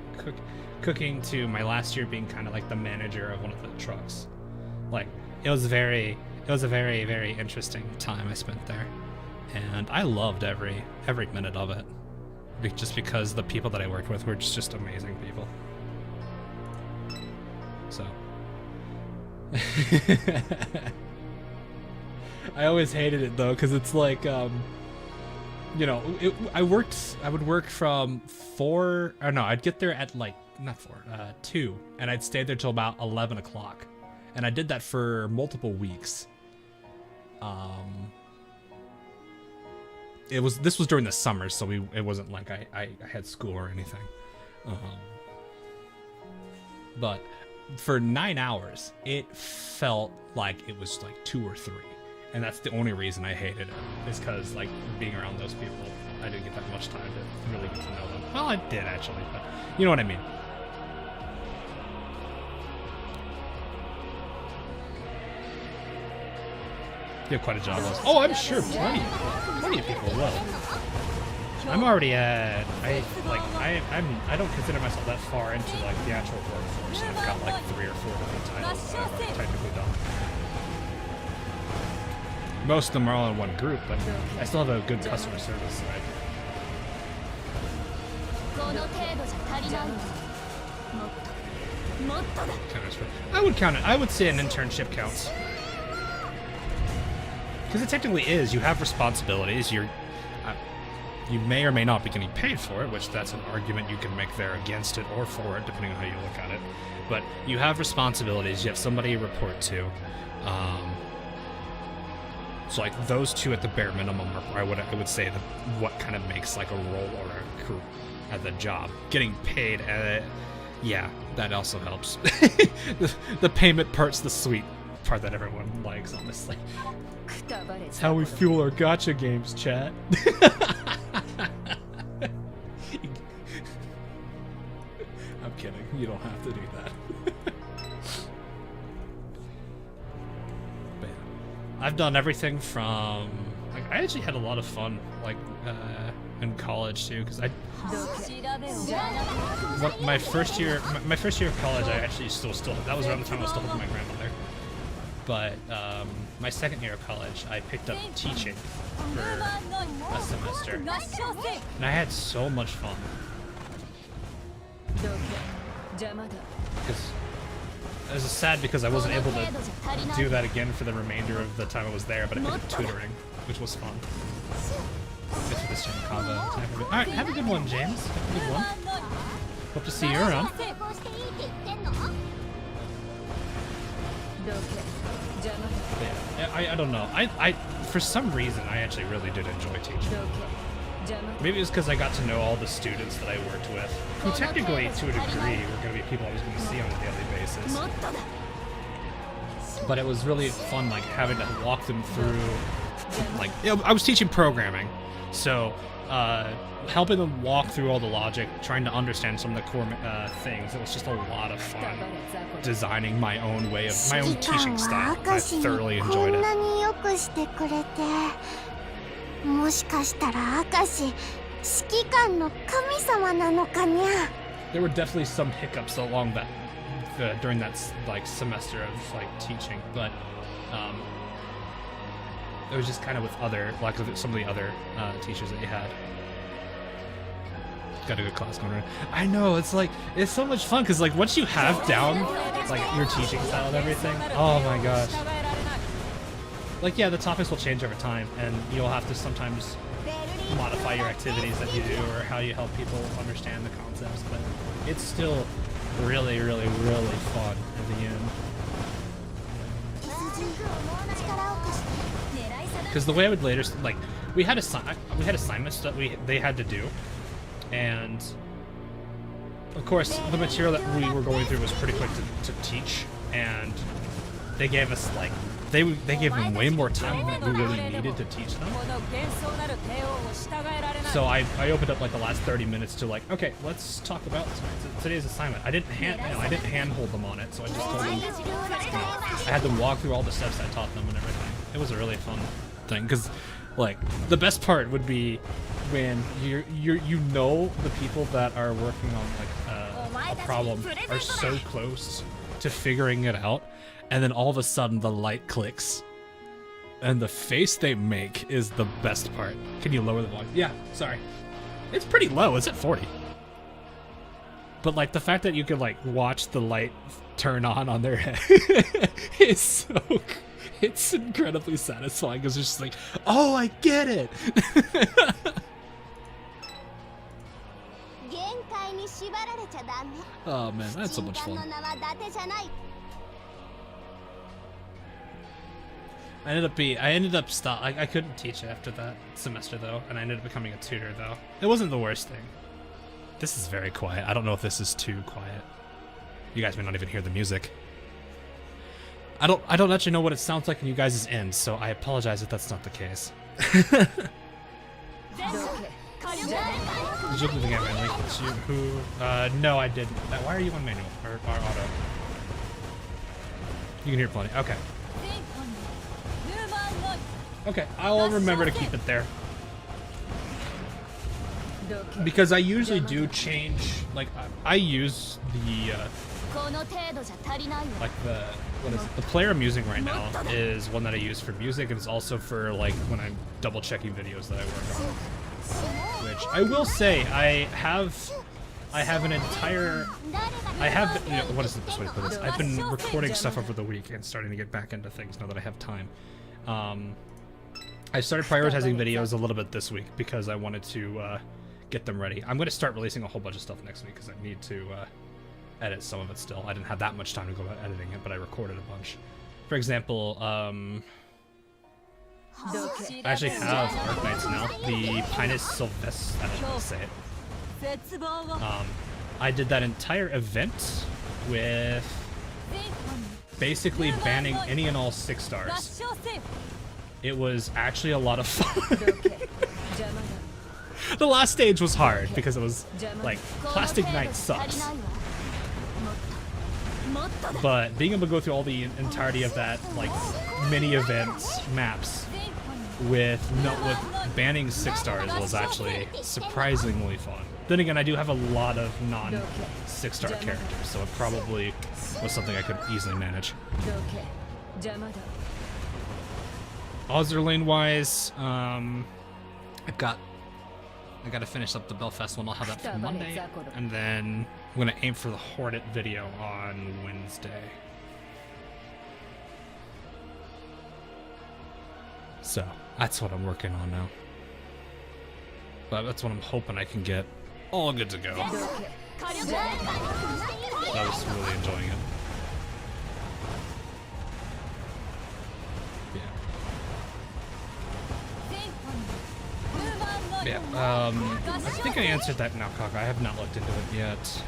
cooking to my last year being kind of like the manager of one of the trucks. Like it was a very very interesting time I spent there, and I loved every minute of it, just because the people that I worked with were just amazing people. So. I always hated it though, because it's like, you know, I would work from 4, or no, I'd get there at like, not 4, 2, and I'd stay there till about 11 o'clock. And I did that for multiple weeks. This was during the summer, so it wasn't like I had school or anything. But for 9 hours, it felt like it was like 2 or 3. And that's the only reason I hated it, is because, like, being around those people, I didn't get that much time to really get to know them. Well, I did, actually, but you know what I mean. You have quite a job. Oh, I'm sure plenty of people will. I'm already at, I don't consider myself that far into, like, the actual workforce, and I've got, like, 3 or 4 different titles that I've like, technically done. Most of them are all in one group, but I still have a good customer service side. I would count it. I would say an internship counts. Because it technically is. You have responsibilities. You may or may not be getting paid for it, which that's an argument you can make there against it or for it, depending on how you look at it. But you have responsibilities. You have somebody you report to. So like those two at the bare minimum are I would say what kind of makes like a role or a crew at the job. Getting paid, yeah, that also helps. the payment part's the sweet part that everyone likes, honestly. It's how we fuel our gacha games, chat. I'm kidding. You don't have to do that. I've done everything from like I actually had a lot of fun like in college too because my first year of college I actually still that was around the time I was still helping my grandmother. But my second year of college I picked up teaching for a semester and I had so much fun. Because it was sad because I wasn't able to do that again for the remainder of the time I was there, but I picked up tutoring, which was fun. Good for this same combo. Alright, have a good one, James. Have a good one. Hope to see you around. Yeah, I don't know. I for some reason I actually really did enjoy teaching. Maybe it was because I got to know all the students that I worked with, who technically, to a degree, were going to be people I was going to see on a daily basis. But it was really fun, like, having to walk them through, like, you know, I was teaching programming, so helping them walk through all the logic, trying to understand some of the core things, it was just a lot of fun designing my own way of, my own teaching style. I thoroughly enjoyed it. もしかしたら明石指揮官の神様なのかにゃ There were definitely some hiccups along that during that like semester of like teaching, but it was just kind of with other like some of the other teachers that you had. Got a good class going on. I know, it's like it's so much fun because like once you have down like your teaching style and everything, oh my gosh. Like, yeah, the topics will change over time, and you'll have to sometimes modify your activities that you do or how you help people understand the concepts, but it's still really, really, really fun at the end. Because the way I would later, like, we had assignments that they had to do, and of course, the material that we were going through was pretty quick to teach, and they gave us, like, they gave them way more time than we really needed to teach them. So I opened up like the last 30 minutes to like, okay, let's talk about today's assignment. I didn't handhold them on it, so I just told them, you know, I had them walk through all the steps I taught them and everything. It was a really fun thing because, like, the best part would be when you know the people that are working on like a problem are so close to figuring it out. And then all of a sudden the light clicks. And the face they make is the best part. Can you lower the volume? Yeah, sorry. It's pretty low, it's at 40. But like the fact that you can like watch the light turn on their head is so, it's incredibly satisfying because it's just like, oh, I get it. Oh man, that's so much fun. I couldn't teach after that semester though, and I ended up becoming a tutor though. It wasn't the worst thing. This is very quiet. I don't know if this is too quiet. You guys may not even hear the music. I don't actually know what it sounds like in you guys' end, so I apologize if that's not the case. Did you look at manually? No, I didn't. Why are you on manual or auto? You can hear plenty. Okay. Okay, I'll remember to keep it there. Because I usually do change, like, I use the, like the player I'm using right now is one that I use for music, and it's also for, like, when I'm double checking videos that I work on. Which, I will say, I have an entire, you know, what is the best way to put this? I've been recording stuff over the week and starting to get back into things now that I have time. I started prioritizing videos a little bit this week because I wanted to get them ready. I'm going to start releasing a whole bunch of stuff next week because I need to edit some of it still. I didn't have that much time to go about editing it, but I recorded a bunch. For example, I actually have Arknights now. The Pinus Sylvester, I don't know how to say it. I did that entire event with basically banning any and all 6 stars. It was actually a lot of fun. The last stage was hard because it was like Plastic Knight sucks. but being able to go through all the entirety of that, like, mini events maps with banning 6 stars was actually surprisingly fun. Then again, I do have a lot of non-6-star characters, so it probably was something I could easily manage. Azur lane wise, I gotta finish up the Belfast one. I'll have that for Monday, and then I'm gonna aim for the Hornet video on Wednesday. So that's what I'm working on now. But that's what I'm hoping I can get all good to go. I was really enjoying it. Yeah, I think I answered that now, Kaka. I have not looked into it yet.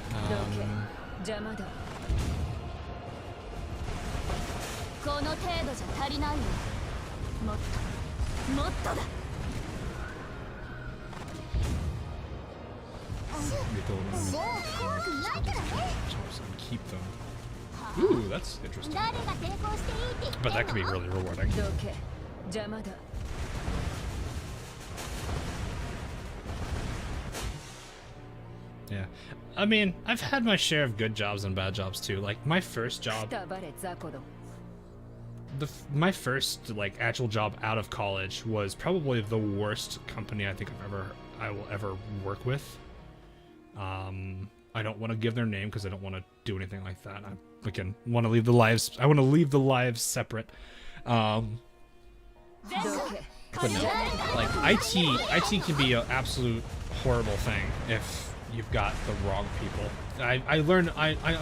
Keep them. Ooh, that's interesting. But that could be really rewarding. Yeah, I mean, I've had my share of good jobs and bad jobs too. Like my first job, my first like actual job out of college was probably the worst company I think I will ever work with. I don't want to give their name because I don't want to do anything like that. I again want to leave the lives. I want to leave the lives separate. But no, like IT can be an absolute horrible thing if you've got the wrong people. I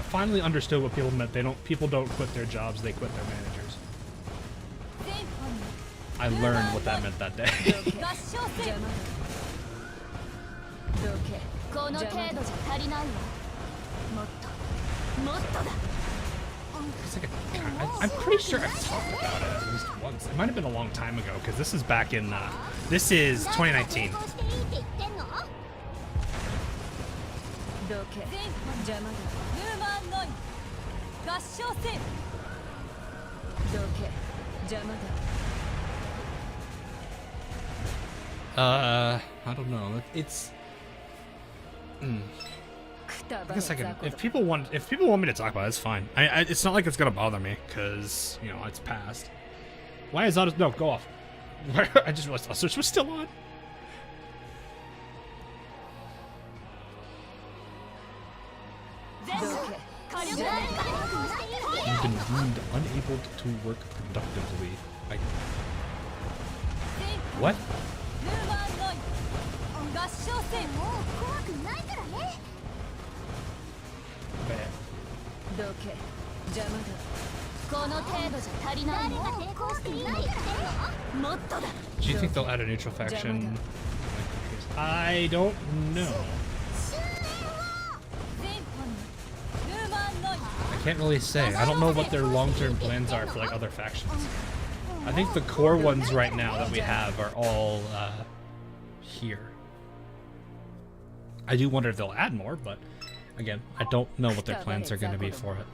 finally understood what people meant. People don't quit their jobs, they quit their managers. I learned what that meant that day. I'm pretty sure I've talked about it at least once. It might have been a long time ago because this is back in this is 2019. I don't know. It's. I guess I can. If people want me to talk about it, it's fine. It's not like it's gonna bother me because you know it's past. Why is Otis? No, go off. I just realized Azur was still on. You've been deemed unable to work productively. What? Bad. Do you think they'll add a neutral faction? I don't know. I can't really say. I don't know what their long-term plans are for like other factions. I think the core ones right now that we have are all here. I do wonder if they'll add more, but again, I don't know what their plans are going to be for it.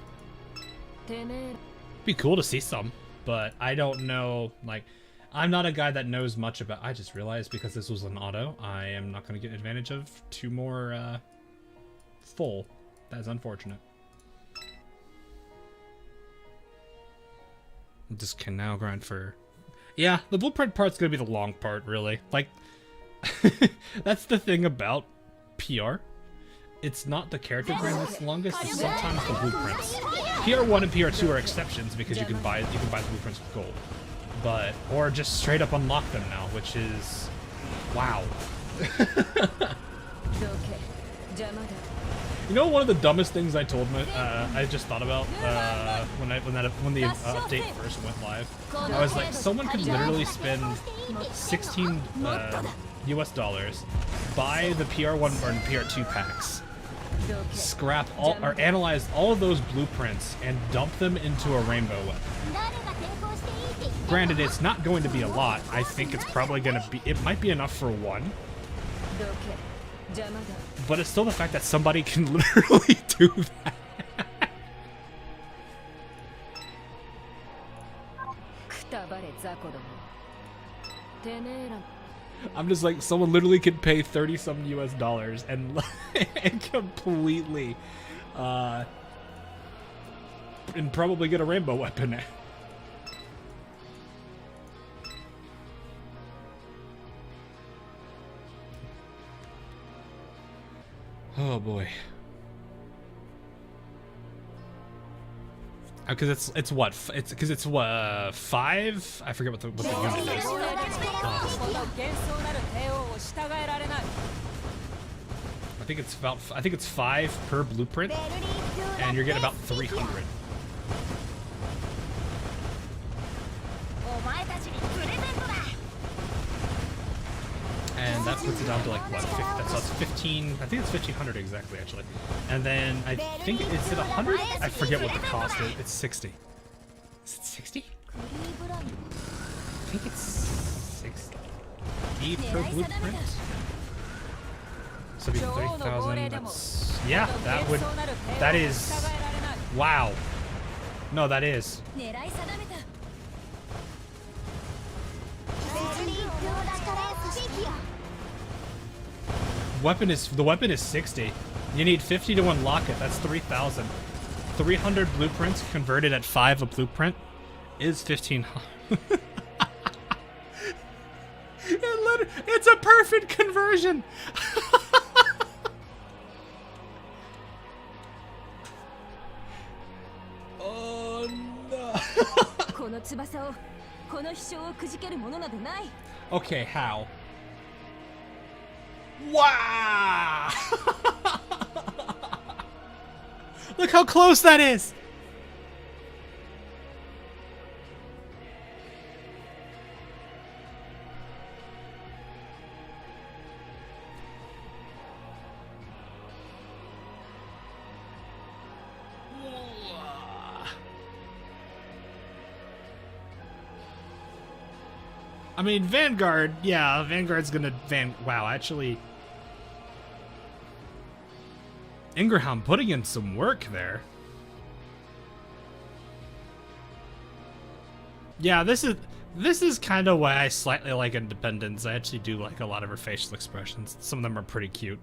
It'd be cool to see some, but I don't know. Like, I'm not a guy that knows much about. I just realized because this was an auto, I am not going to get advantage of 2 more full. That is unfortunate. Just can now grind for. Yeah, the blueprint part's gonna be the long part, really. Like, that's the thing about PR. It's not the character grind that's the longest. It's sometimes the blueprints. PR1 and PR2 are exceptions because you can buy the blueprints with gold, or just straight up unlock them now, which is wow. You know, one of the dumbest things I just thought about when the update first went live. I was like, someone could literally spend 16 US dollars, buy the PR1 or PR2 packs, scrap all or analyze all of those blueprints, and dump them into a rainbow weapon. Granted, it's not going to be a lot. I think it's probably going to be. It might be enough for 1. But it's still the fact that somebody can literally do that. 雑魚ども。てめえら I'm just like, someone literally could pay 30 some US dollars and, and completely and probably get a rainbow weapon. Oh boy. Because it's what? It's because it's what 5? I forget what the unit is. この幻想なる帝王を従えられない。 I think it's 5 per blueprint, and you're getting about 300. お前たちにプレゼントだ。 And that puts it down to like what? That's 15. I think it's 1,500 exactly, actually. And then I think is it 100? I forget what the cost is. It's 60. Is it 60? I think it's 60 per blueprint. So it'd be 30,000. That's yeah. That is. Wow. No, that is. 狙い定めた。 The weapon is 60. You need 50 to unlock it. That's 3,000. 300 blueprints converted at 5 a blueprint is 1,500. It's a perfect conversion. Oh no. この翼をこの飛翔をくじけるものなどない。 Okay, how? Wow! Look how close that is! I mean, Vanguard, yeah, Vanguard's gonna wow, actually... Ingraham putting in some work there. Yeah, this is kind of why I slightly like Independence. I actually do like a lot of her facial expressions. Some of them are pretty cute.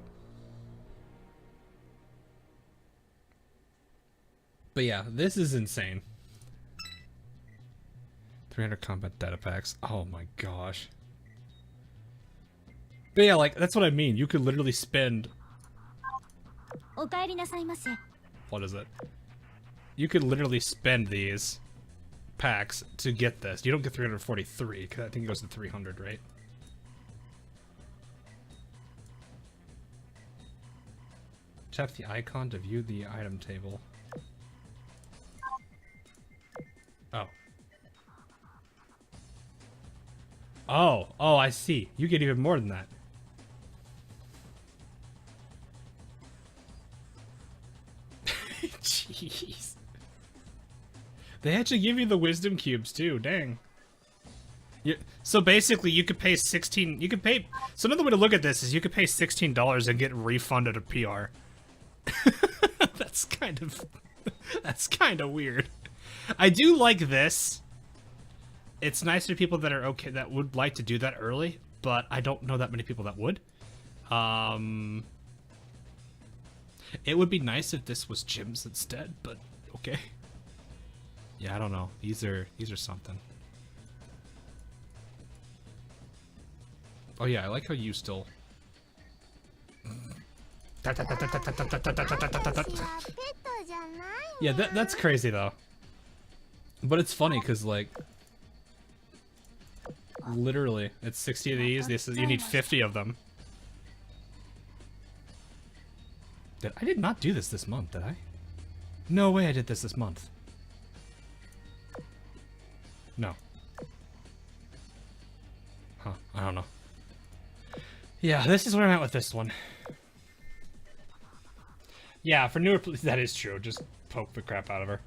But yeah, this is insane. 300 combat data packs. Oh my gosh. But yeah, like, that's what I mean. You could literally spend... お帰りなさいませ。 What is it? You could literally spend these packs to get this. You don't get 343, because I think it goes to 300, right? Tap the icon to view the item table. Oh. Oh, I see. You get even more than that. Jeez. They actually give you the wisdom cubes too, dang. So basically you could pay 16, so another way to look at this is you could pay $16 and get refunded a PR. That's kind of weird. I do like this. It's nice for people that are okay, that would like to do that early, but I don't know that many people that would. It would be nice if this was gyms instead, but okay. Yeah, I don't know. These are something. Oh yeah, I like how you still... Yeah, that's crazy though. But it's funny because like... Literally, it's 60 of these. You need 50 of them. I did not do this month, did I? No way I did this month. No. Huh, I don't know. Yeah, this is where I'm at with this one. Yeah, for newer police, that is true. Just poke the crap out of her.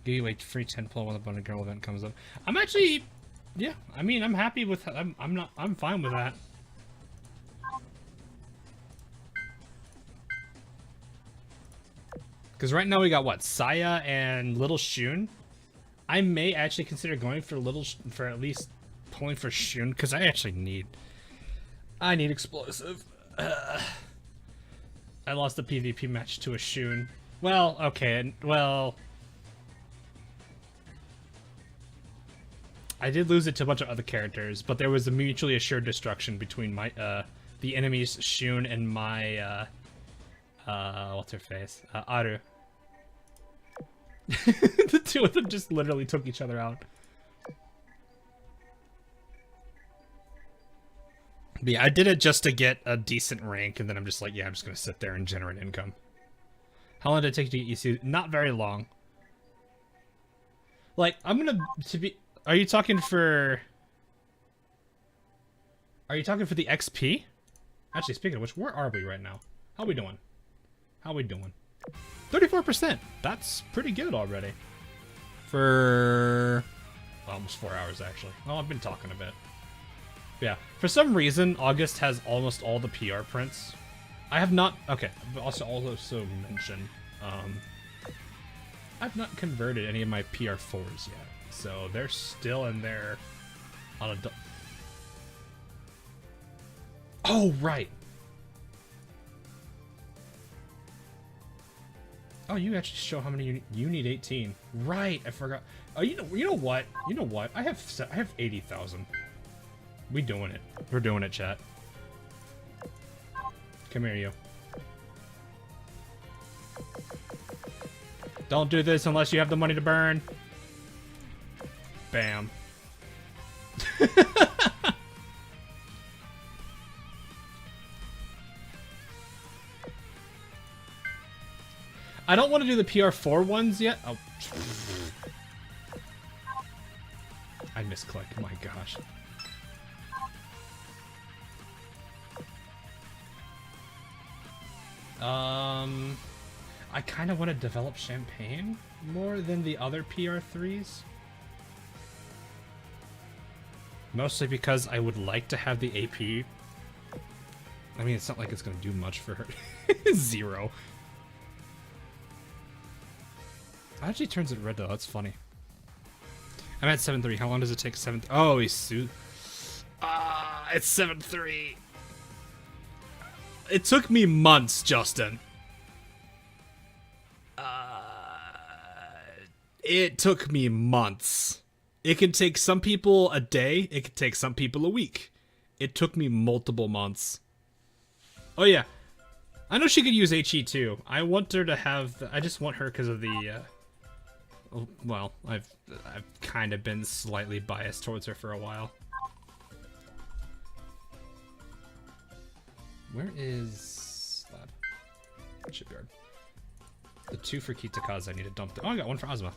Give you a free 10 pull when the Bunny Girl event comes up. I'm actually, yeah. I mean, I'm happy with. I'm fine with that. Because right now we got what, Saya and Little Shun. I may actually consider going for for at least pulling for Shun, because I actually need explosive. I lost the PvP match to a Shun. Well, okay, well, I did lose it to a bunch of other characters, but there was a mutually assured destruction between my the enemy's Shun and my what's her face, Aru. The two of them just literally took each other out. But yeah, I did it just to get a decent rank, and then I'm just like, yeah, I'm just gonna sit there and generate income. How long did it take to get EC? Not very long. Like, are you talking for the XP? Actually, speaking of which, where are we right now? How we doing? 34%. That's pretty good already. For almost 4 hours, actually. Oh, I've been talking a bit. Yeah, for some reason, August has almost all the PR prints. I have not... Okay, but also mention, I've not converted any of my PR4s yet. So they're still in there on a... Oh, right! Oh, you actually show how many you need 18. Right, I forgot. Oh, you know what? I have 80,000. We doing it. We're doing it, chat. Come here, you. Don't do this unless you have the money to burn. Bam. I don't want to do the PR4 ones yet. Oh. I misclicked. My gosh. I kind of want to develop Champagne more than the other PR3s. Mostly because I would like to have the AP. I mean, it's not like it's going to do much for her. 0. It actually turns it red though, that's funny. I'm at 7-3. How long does it take? Oh, he's it's 7-3. It took me months, Justin. It took me months. It can take some people a day. It can take some people a week. It took me multiple months. Oh yeah, I know she could use HE too. I want her to have. I just want her because of the. Well, I've kind of been slightly biased towards her for a while. Where is Lab? Shipyard. The 2 for Kitakaze I need to dump. Oh, I got 1 for Ozma.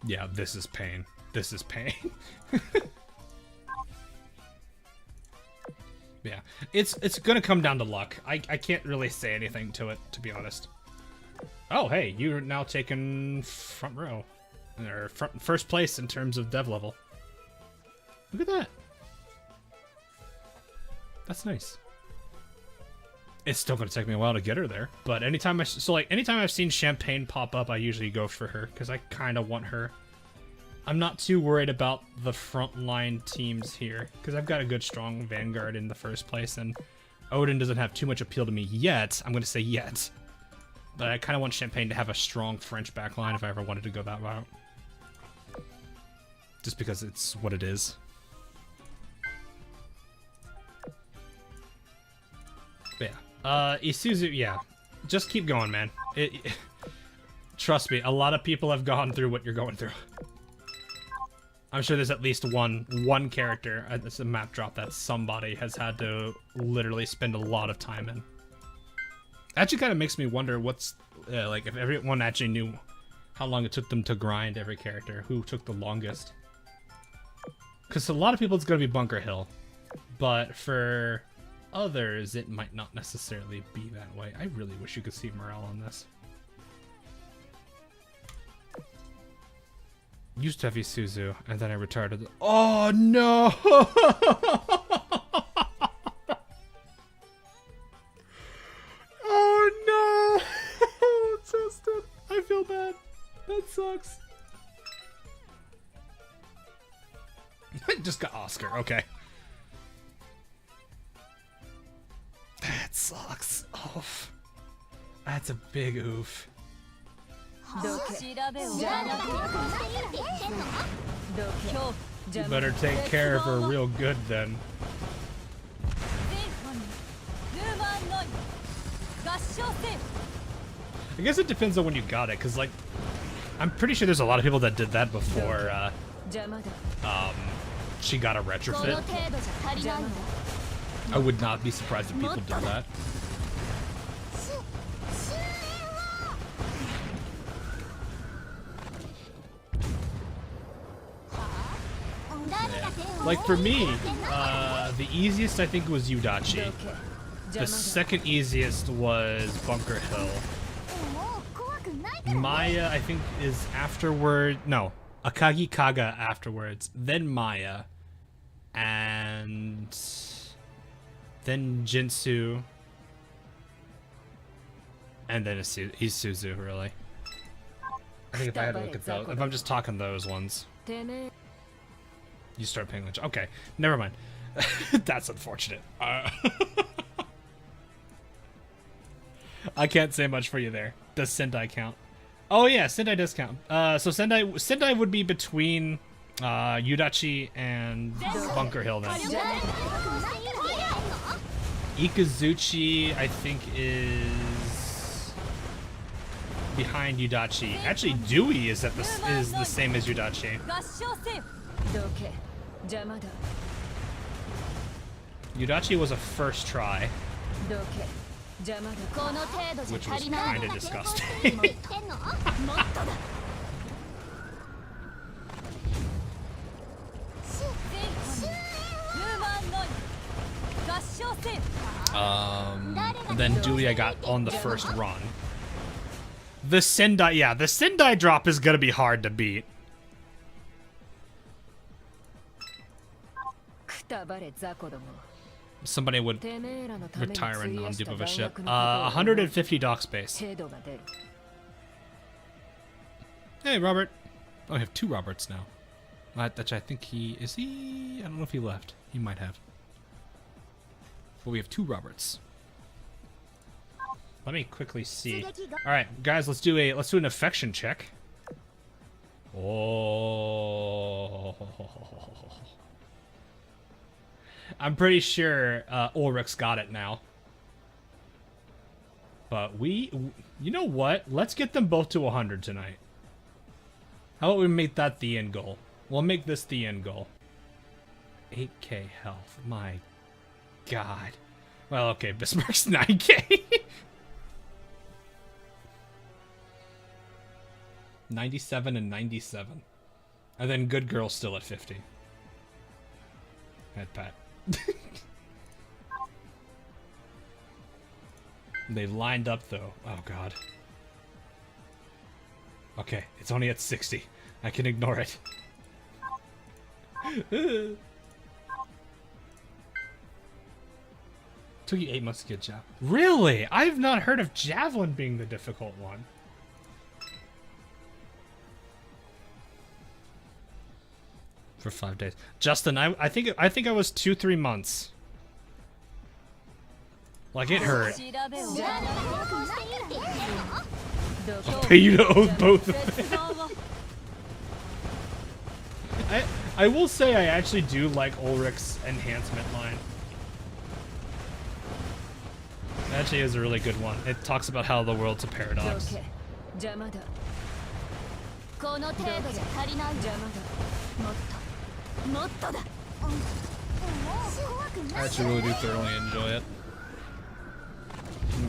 Yeah, this is pain. This is pain. Yeah, it's gonna come down to luck. I can't really say anything to it, to be honest. Oh, hey, you're now taking front row. Or first place in terms of dev level. Look at that. That's nice. It's still gonna take me a while to get her there, but anytime I've seen Champagne pop up, I usually go for her because I kind of want her. I'm not too worried about the frontline teams here because I've got a good strong Vanguard in the first place, and Odin doesn't have too much appeal to me yet. I'm gonna say yet, but I kind of want Champagne to have a strong French backline if I ever wanted to go that route, just because it's what it is. But yeah, Isuzu, yeah, just keep going, man. Trust me, a lot of people have gone through what you're going through. I'm sure there's at least one character at this map drop that somebody has had to literally spend a lot of time in. Actually, kind of makes me wonder what's like if everyone actually knew how long it took them to grind every character, who took the longest. Because a lot of people it's gonna be Bunker Hill, but for others it might not necessarily be that way. I really wish you could see morale on this. Used to have Isuzu, and then I retired. Oh no! sucks. I just got Oscar. Okay. That sucks. Oof. That's a big oof. You better take care of her real good then. I guess it depends on when you got it, because, like, I'm pretty sure there's a lot of people that did that before, she got a retrofit. I would not be surprised if people do that. Yeah. Like, for me, the easiest I think was Yudachi. The second easiest was Bunker Hill. Maya, I think, is afterward. No, Akagi Kaga afterwards. Then Maya. And then Jinsu. And then Isuzu, really. I think if I had to look at those, if I'm just talking those ones. You start paying attention. Okay, never mind. That's unfortunate. I can't say much for you there. Does Sendai count? Oh yeah, Sendai does count. So Sendai would be between Yudachi and Bunker Hill then. Ikazuchi, I think, is behind Yudachi. Actually, Dewey is the same as Yudachi. Yudachi was a first try, which was kind of disgusting. Then Dewey I got on the first run. The Sendai drop is gonna be hard to beat. Somebody would retire a non-dupe of a ship. 150 dock space. Hey, Robert. Oh, I have two Roberts now. Which I think I don't know if he left. He might have. But we have two Roberts. Let me quickly see. All right, guys, let's do an affection check. Oh. I'm pretty sure Ulrich's got it now. But you know what? Let's get them both to 100 tonight. How about we make that the end goal? We'll make this the end goal. 8k health. My God. Well, okay, Bismarck's 9k. 97 and 97. And then Good Girl's still at 50. Head pat. They've lined up though. Oh God. Okay, it's only at 60. I can ignore it. Took you 8 months to get Javelin. Really? I've not heard of Javelin being the difficult one. For 5 days. Justin, I think I was 2-3 months. Like, it hurt. I'll pay you to own both of them. I will say I actually do like Ulrich's enhancement line. It actually is a really good one. It talks about how the world's a paradox. I actually really do thoroughly enjoy it.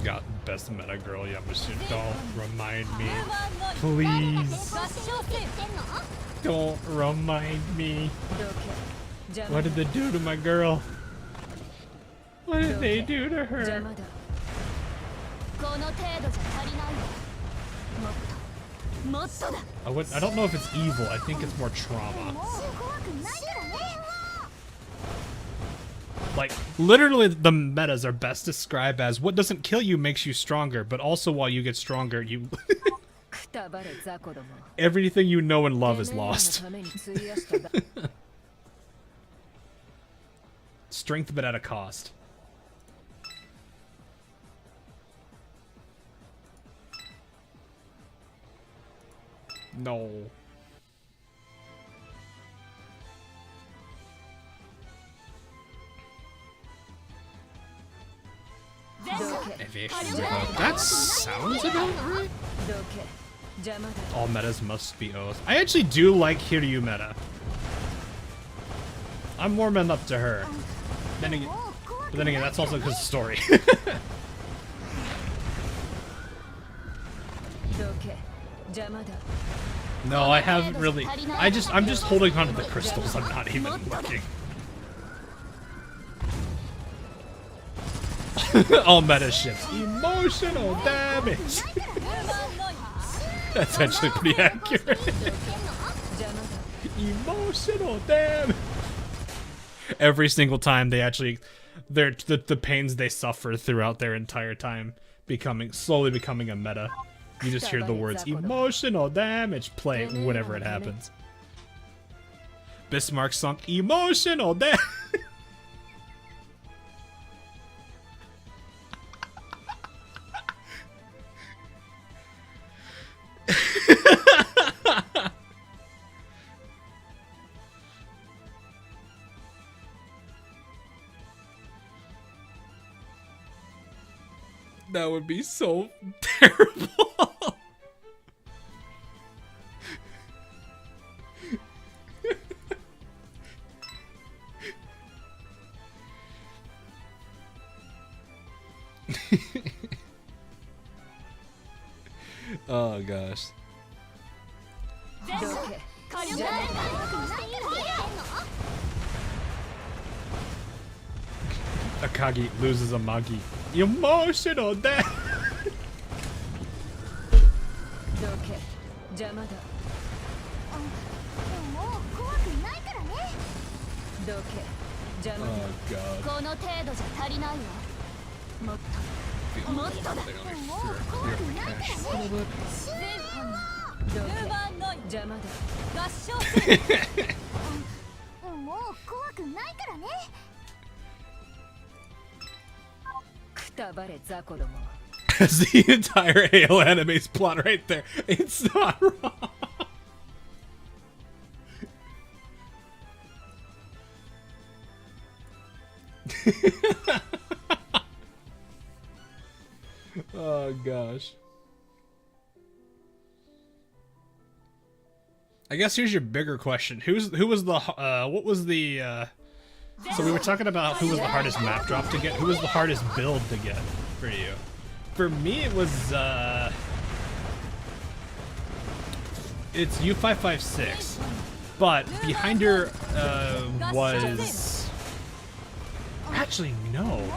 Got best meta girl Yamashi. Don't remind me. Please. Don't remind me. What did they do to my girl? What did they do to her? I don't know if it's evil. I think it's more trauma. Like, literally, the metas are best described as what doesn't kill you makes you stronger, but also while you get stronger, you Everything you know and love is lost. Strength, but at a cost. No. Evasion. That sounds about right. All metas must be O's. I actually do like Hiryu meta. I'm warming up to her. But then again, that's also because of story. No, I haven't really. I'm just holding on to the crystals. I'm not even looking. All meta ships. Emotional damage. That's actually pretty accurate. Emotional damage. Every single time they actually, the pains they suffer throughout their entire time slowly becoming a meta. You just hear the words emotional damage play whenever it happens. Bismarck sunk emotional damage. That would be so terrible. Oh gosh. Akagi loses a Magi. Emotional damage. Oh god. That's the entire AO anime's plot right there. It's not wrong. Oh gosh. I guess here's your bigger question. Who was the what was the so we were talking about who was the hardest map drop to get. Who was the hardest build to get for you? For me it was it's U556. But behind her was actually no.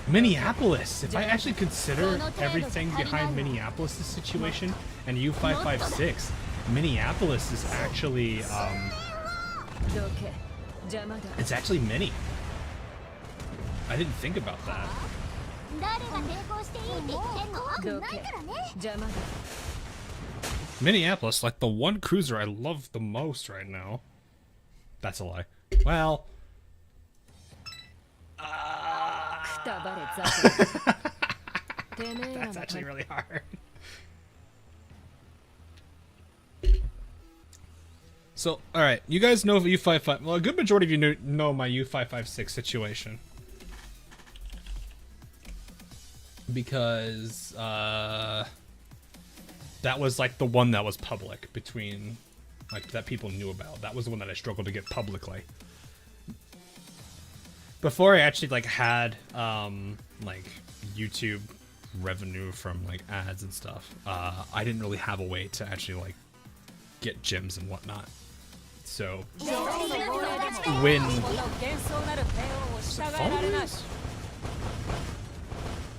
Minneapolis. If I actually consider everything behind Minneapolis' situation and U556, Minneapolis is actually it's actually Mini. I didn't think about that. Minneapolis, like the one cruiser I love the most right now. That's a lie. Well, that's actually really hard. So, alright, you guys know U55. Well, a good majority of you know my U556 situation. Because, that was like the one that was public between, like, that people knew about. That was the one that I struggled to get publicly. Before I actually, like, had, like, YouTube revenue from, like, ads and stuff, I didn't really have a way to actually, like, get gems and whatnot. So, when...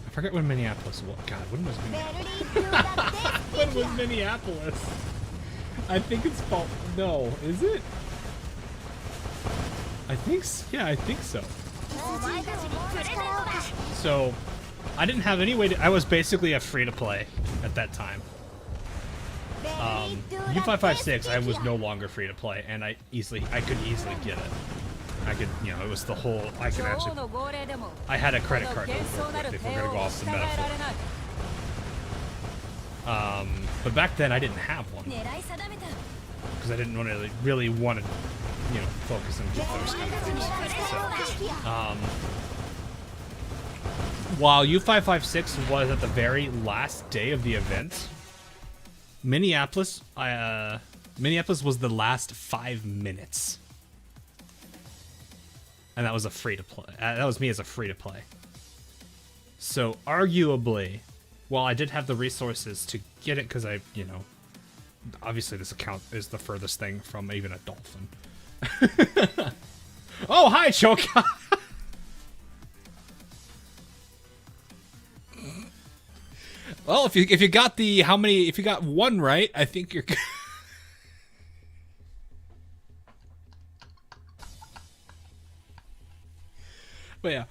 I forget when Minneapolis was. God, when was Minneapolis? When was Minneapolis? I think it's fall. No, is it? I think yeah, I think so. So, I didn't have any way to. I was basically a free to play at that time. U556, I was no longer free to play, and I could easily get it. I could, you know, it was the whole. I could actually. I had a credit card if we're gonna go off the metaphor. But back then I didn't have one because I didn't really want to, you know, focus on those kind of things. So, while U556 was at the very last day of the event, Minneapolis was the last 5 minutes, and that was a free to play. That was me as a free to play. So arguably, while I did have the resources to get it, because I, you know, obviously this account is the furthest thing from even a dolphin. Oh, hi, Choka. Well, if you got the if you got one right, I think you're good. But yeah,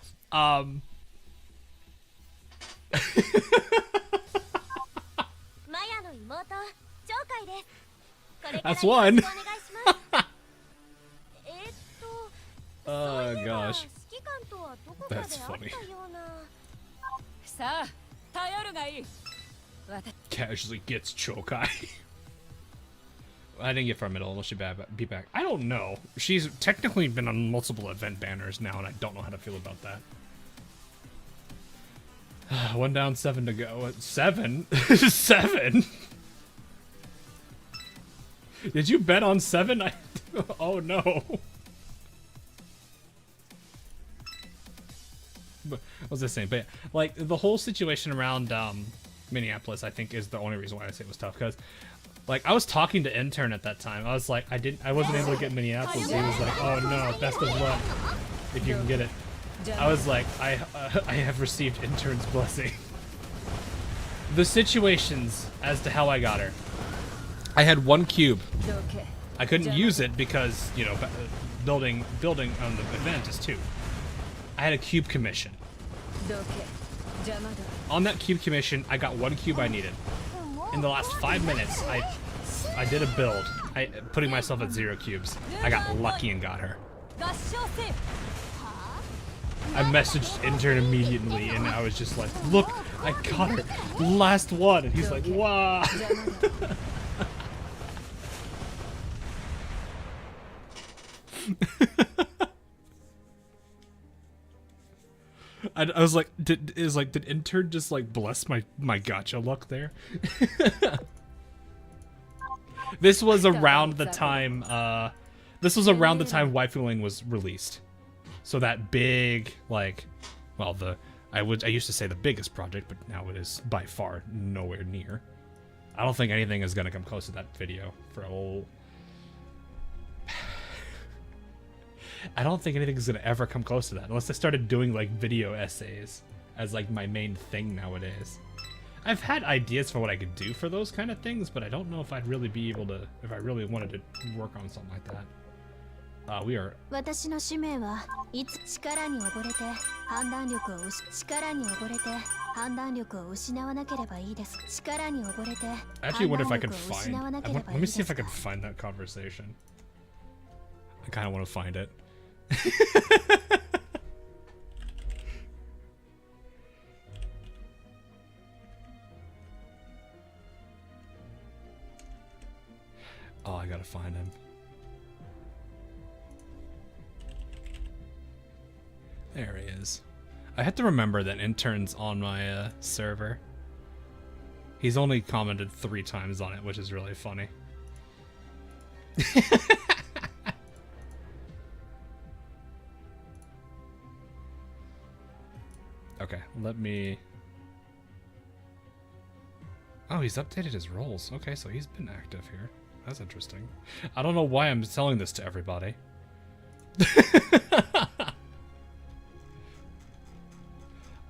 that's one. Oh gosh, that's funny. Casually gets Chokai. I didn't get Far Middle, unless she'll be back. I don't know. She's technically been on multiple event banners now, and I don't know how to feel about that. 1 down, 7 to go. 7? 7? Did you bet on 7? Oh no. But, what was I saying? But like the whole situation around Minneapolis, I think, is the only reason why I say it was tough. Because like I was talking to Intern at that time. I was like, I wasn't able to get Minneapolis. He was like, oh no, best of luck if you can get it. I was like, I have received Intern's blessing. The situations as to how I got her. I had 1 cube. I couldn't use it because, you know, building on the event is 2. I had a cube commission. On that cube commission, I got 1 cube I needed. In the last 5 minutes, I did a build, putting myself at 0 cubes. I got lucky and got her. I messaged Intern immediately, and I was just like, look, I got her. Last one. And he's like, wow. I was like, did Intern just like bless my gacha luck there? This was around the time Waifuing was released. So that big, like, well, I used to say the biggest project, but now it is by far nowhere near. I don't think anything is gonna come close to that video for a whole. I don't think anything's gonna ever come close to that unless I started doing like video essays as like my main thing nowadays. I've had ideas for what I could do for those kind of things, but I don't know if I'd really be able to, if I really wanted to work on something like that. We are. Actually, wonder if I could find. Let me see if I can find that conversation. I kind of want to find it. Oh, I gotta find him. There he is. I have to remember that Intern's on my server. He's only commented 3 times on it, which is really funny. Okay, let me... Oh, he's updated his roles. Okay, so he's been active here. That's interesting. I don't know why I'm telling this to everybody.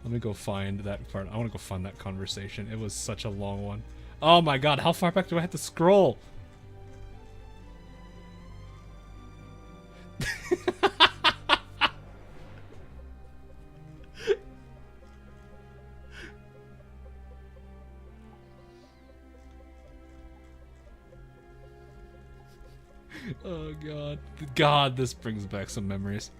Let me go find that part. I want to go find that conversation. It was such a long one. Oh my god, how far back do I have to scroll? Oh god. God, this brings back some memories.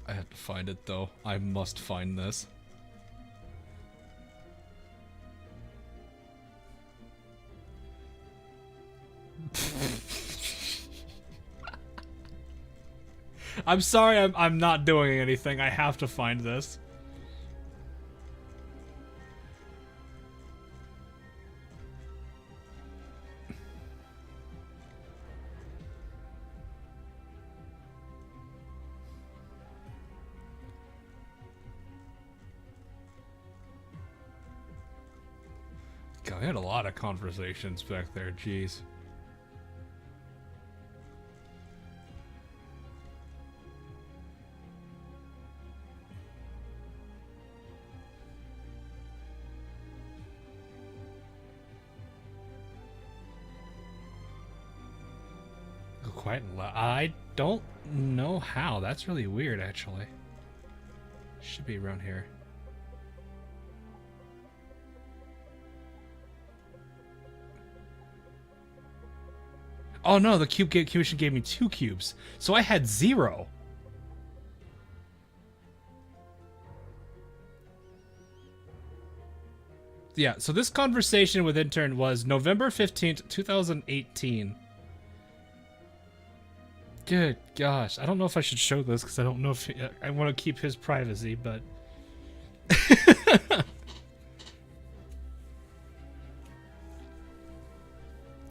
I have to find it though. I must find this. I'm sorry, I'm not doing anything. I have to find this. God, we had a lot of conversations back there. Jeez. Quite a lot. I don't know how. That's really weird, actually. Should be around here. Oh no, the cube commission gave me 2 cubes, so I had 0. Yeah, so this conversation with intern was November 15th, 2018. Good gosh, I don't know if I should show this because I don't know if I want to keep his privacy, but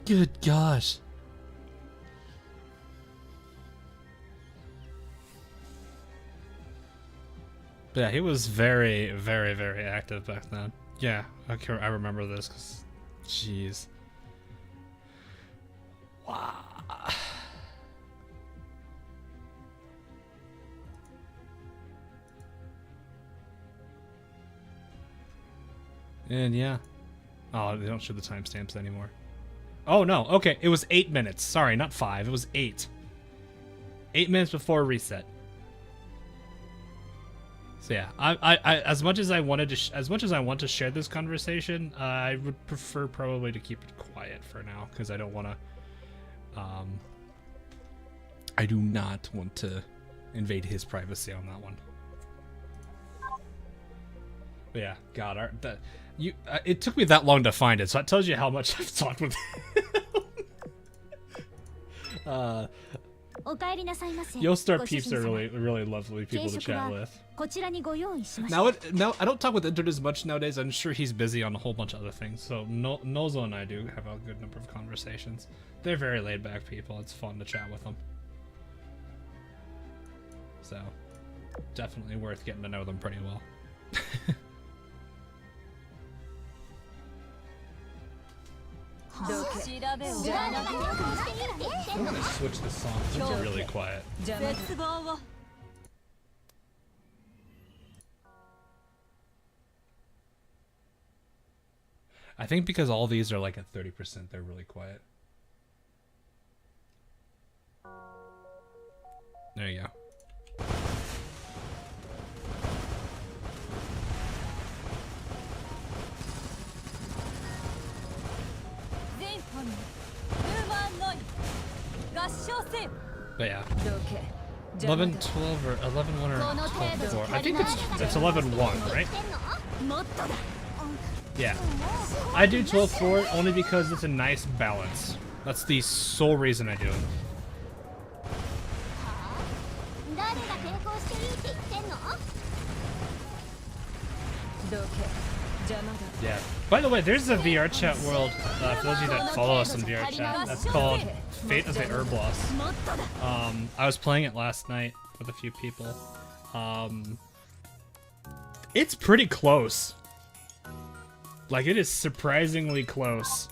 good gosh. But yeah, he was very, very, very active back then. Yeah, I remember this because, jeez. Wow. And yeah. Oh, they don't show the timestamps anymore. Oh no, okay, it was 8 minutes. Sorry, not 5, it was 8. 8 minutes before reset. So yeah, I as much as I wanted to, as much as I want to share this conversation, I would prefer probably to keep it quiet for now because I don't want to. I do not want to invade his privacy on that one. But yeah, God, it took me that long to find it, so that tells you how much I've talked with him. Yostar peeps are really lovely people to chat with. Now I don't talk with Intern as much nowadays. I'm sure he's busy on a whole bunch of other things. So Nozo and I do have a good number of conversations. They're very laid back people. It's fun to chat with them. So definitely worth getting to know them pretty well. I'm gonna switch the song to really quiet. I think because all these are like at 30%, they're really quiet. There you go. But yeah. 11, 12, or 11, 1, or 12, 4. I think it's 11, 1, right? Yeah. I do 12, 4 only because it's a nice balance. That's the sole reason I do it. Yeah. By the way, there's a VR chat world, for those of you that follow us in VR chat, that's called Fate of the Herbloss. I was playing it last night with a few people. It's pretty close. Like, it is surprisingly close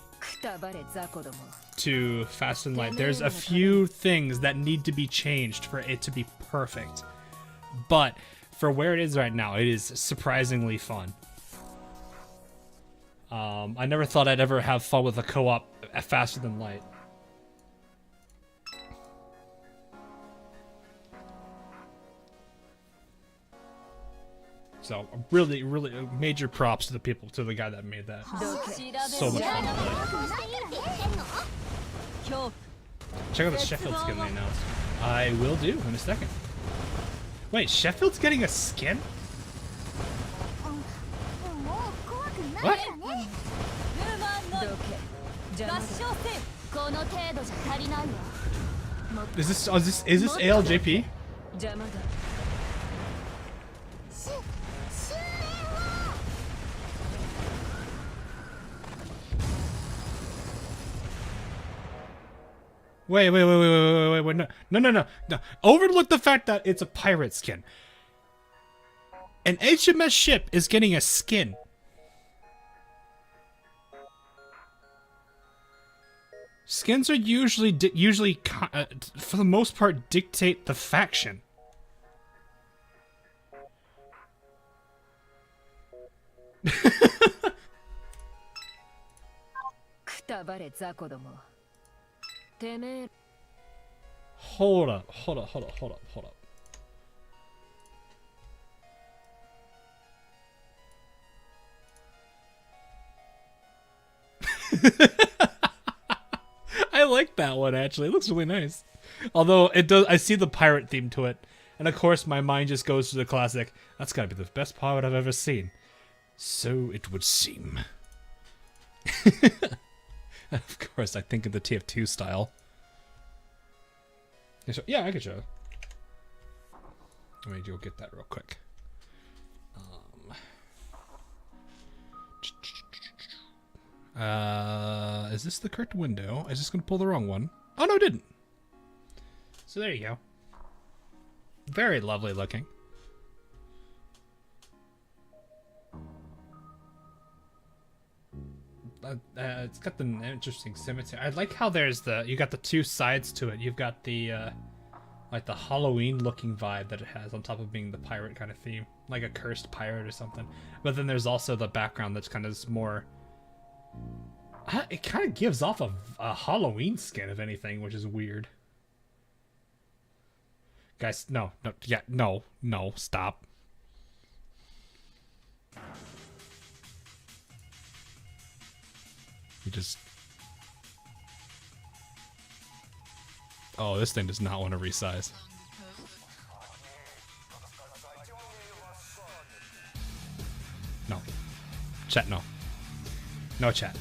to Fast and Light. There's a few things that need to be changed for it to be perfect. But for where it is right now, it is surprisingly fun. I never thought I'd ever have fun with a co-op Faster Than Light. So really, really major props to the people, to the guy that made that. So much fun to play. Check out the Sheffield skin they announced. I will do in a second. Wait, Sheffield's getting a skin? What? Is this ALJP? Wait, no. Overlook the fact that it's a pirate skin. An HMS ship is getting a skin. Skins are usually, for the most part, dictate the faction. Hold up. I like that one, actually. It looks really nice. Although it does, I see the pirate theme to it. And of course my mind just goes to the classic, that's gotta be the best pirate I've ever seen. So it would seem. Of course, I think of the TF2 style. Yeah, I could show. Let me go get that real quick. Is this the correct window? Is this gonna pull the wrong one? Oh no, it didn't. So there you go. Very lovely looking. It's got the interesting symmetry. I like how there's you got the two sides to it. You've got the like the Halloween looking vibe that it has on top of being the pirate kind of theme, like a cursed pirate or something. But then there's also the background that's kind of more. It kind of gives off a Halloween skin, if anything, which is weird. Guys, no, stop. You just... Oh, this thing does not want to resize. No. Chat, no. No chat.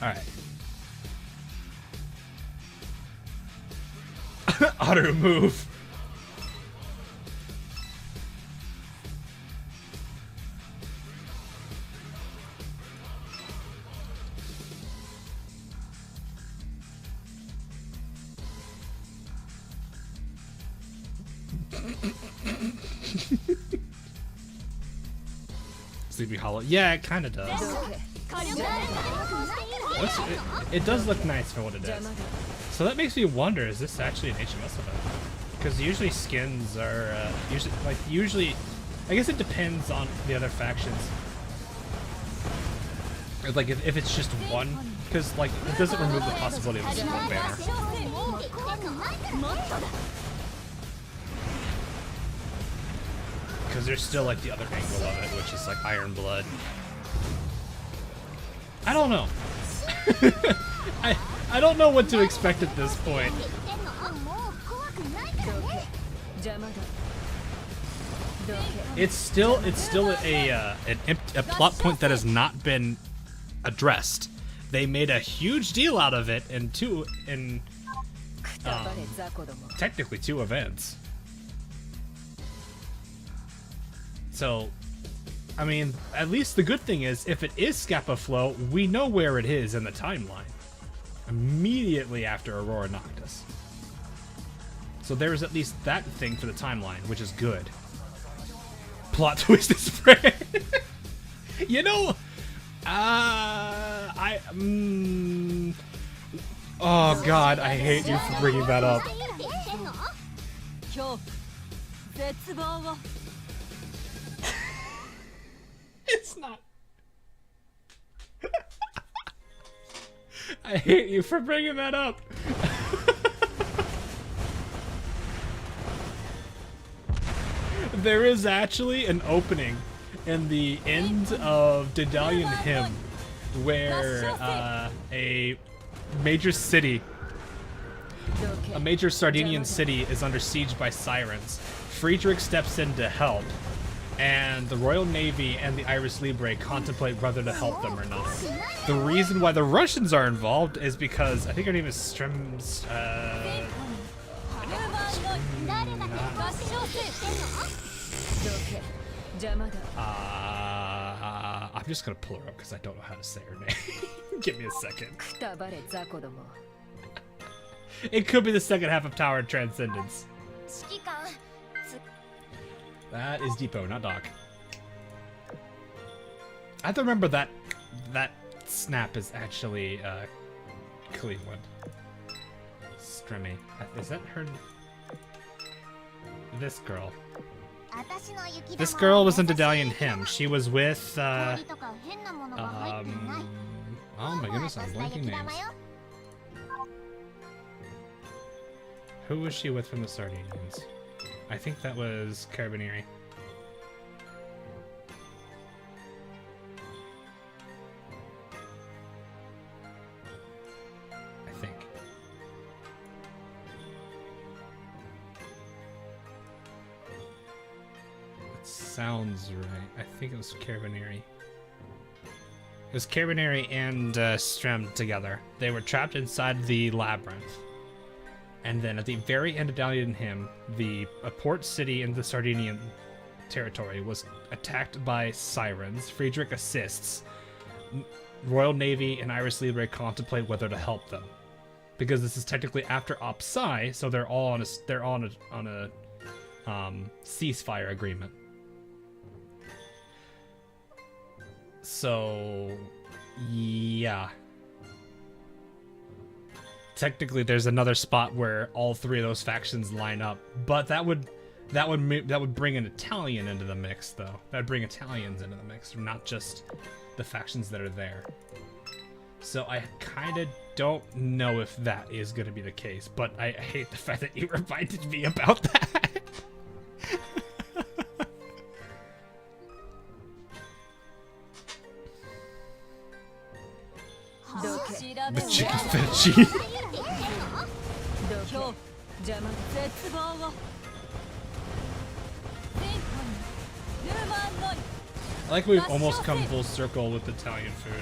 Alright. Auto move. Sleepy Hollow. Yeah, it kind of does. It does look nice for what it is. So that makes me wonder, is this actually an HMS event? Because usually skins are, usually, I guess it depends on the other factions. Like, if it's just one, because, like, it doesn't remove the possibility of this one banner. Because there's still, like, the other angle of it, which is, like, Iron Blood. I don't know. I don't know what to expect at this point. It's still a plot point that has not been addressed. They made a huge deal out of it in technically two events. So, I mean, at least the good thing is, if it is Scappa Flow, we know where it is in the timeline. Immediately after Aurora Noctis. So there's at least that thing for the timeline, which is good. Plot twist is spread. You know, oh god, I hate you for bringing that up. It's not. I hate you for bringing that up. There is actually an opening in the end of Daedalian Hymn where a major Sardinian city is under siege by sirens. Friedrich steps in to help, and the Royal Navy and the Iris Libre contemplate whether to help them or not. The reason why the Russians are involved is because I think her name is Strem's. I'm just gonna pull her up because I don't know how to say her name. Give me a second. It could be the second half of Tower of Transcendence. That is Depot, not Doc. I have to remember that snap is actually Cleveland. Stremmy. Is that her? This girl. This girl was in Daedalian Hymn. She was with oh my goodness, I'm blanking names. Who was she with from the Sardinians? I think that was Carabinieri. I think. That sounds right. I think it was Carabinieri. It was Carabinieri and Strem together. They were trapped inside the labyrinth. And then at the very end of Daedalian Hymn, a port city in the Sardinian territory was attacked by sirens. Friedrich assists. Royal Navy and Iris Libre contemplate whether to help them, because this is technically after Op Psi, so they're all on a ceasefire agreement. So yeah. Technically, there's another spot where all three of those factions line up, but that would bring an Italian into the mix, though. That'd bring Italians into the mix, not just the factions that are there. So I kind of don't know if that is going to be the case, but I hate the fact that you reminded me about that. The chicken fettuccine. I like we've almost come full circle with Italian food.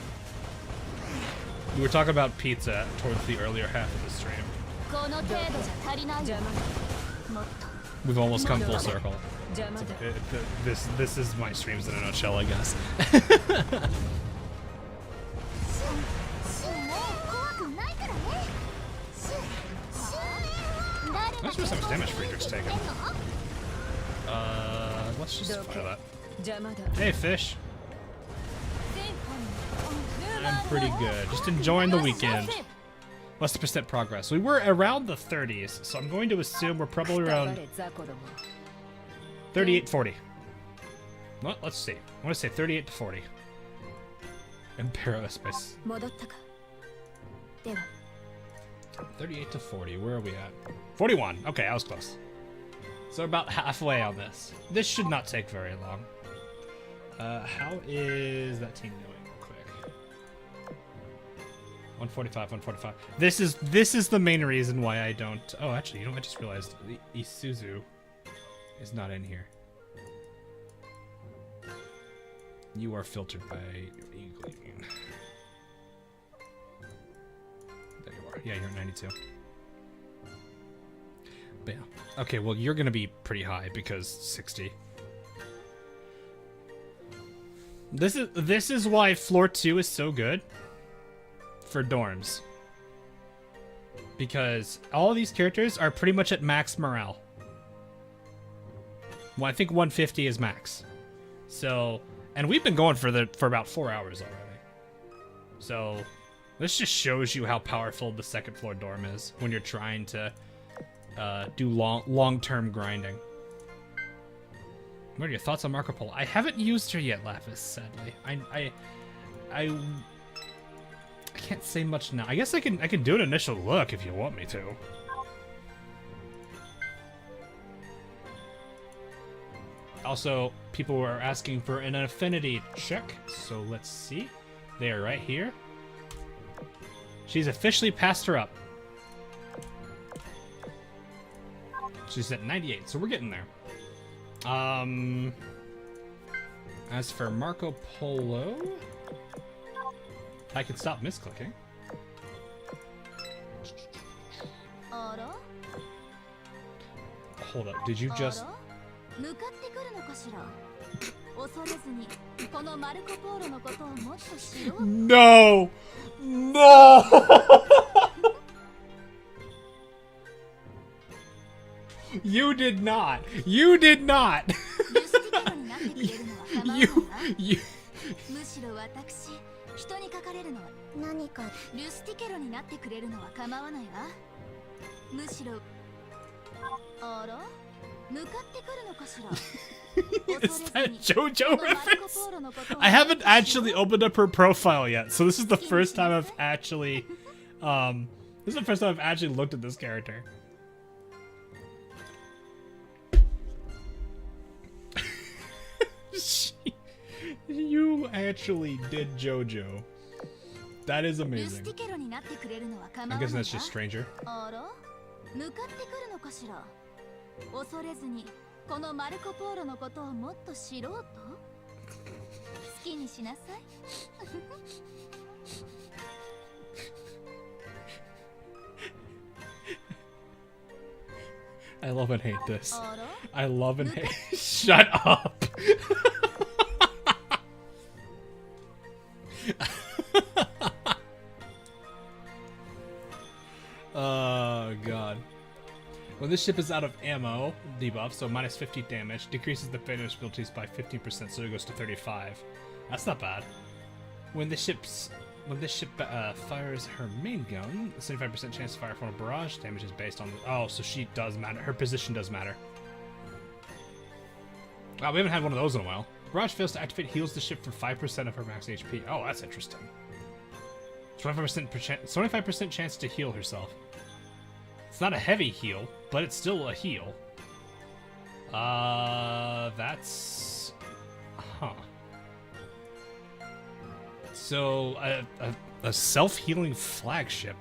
We were talking about pizza towards the earlier half of the stream. We've almost come full circle. This is my streams in a nutshell, I guess. Let's see how much damage Friedrich's taking. Let's just fire that. Hey, fish. I'm pretty good. Just enjoying the weekend. What's the percent progress? We were around the 30s, so I'm going to assume we're probably around 38, 40. Well, let's see. I want to say 38 to 40. Imperial space. 38 to 40. Where are we at? 41. Okay, I was close. So about halfway on this. This should not take very long. How is that team doing? Real quick. 145, 145. This is the main reason why I don't. Oh, actually, you know, I just realized Isuzu is not in here. You are filtered by Eagle. There you are. Yeah, you're at 92. But yeah. Okay, well, you're gonna be pretty high because 60. This is why floor 2 is so good for dorms. Because all of these characters are pretty much at max morale. Well, I think 150 is max. So, and we've been going for about 4 hours already. So, this just shows you how powerful the second floor dorm is when you're trying to do long-term grinding. What are your thoughts on Marco Polo? I haven't used her yet, Lapis, sadly. I can't say much now. I guess I can do an initial look if you want me to. Also, people were asking for an affinity check, so let's see. They are right here. She's officially passed her up. She's at 98, so we're getting there. As for Marco Polo, I can stop misclicking. Hold up, did you just... No! No! You did not! You did not! you... むしろ私、人に書かれるのは何かルスティケロになってくれるのは構わないわ。むしろあら向かってくるのかしら。Is that JoJo reference? I haven't actually opened up her profile yet, so this is the first time I've actually, looked at this character. You actually did JoJo. That is amazing. I'm guessing that's just Stranger. 恐れずにこのマルコ・ポーロのことをもっと知ろうと好きにしなさい。I love and hate this. I love and hate. Shut up. Oh god. When this ship is out of ammo, debuff, so minus 50 damage, decreases the finish abilities by 15%, so it goes to 35. That's not bad. When this ship fires her main gun, 75% chance to fire from a barrage. Damage is based on. Oh, so she does matter. Her position does matter. Wow, we haven't had one of those in a while. Barrage fails to activate, heals the ship for 5% of her max HP. Oh, that's interesting. 25% chance to heal herself. It's not a heavy heal, but it's still a heal. That's... Huh. So, a self-healing flagship.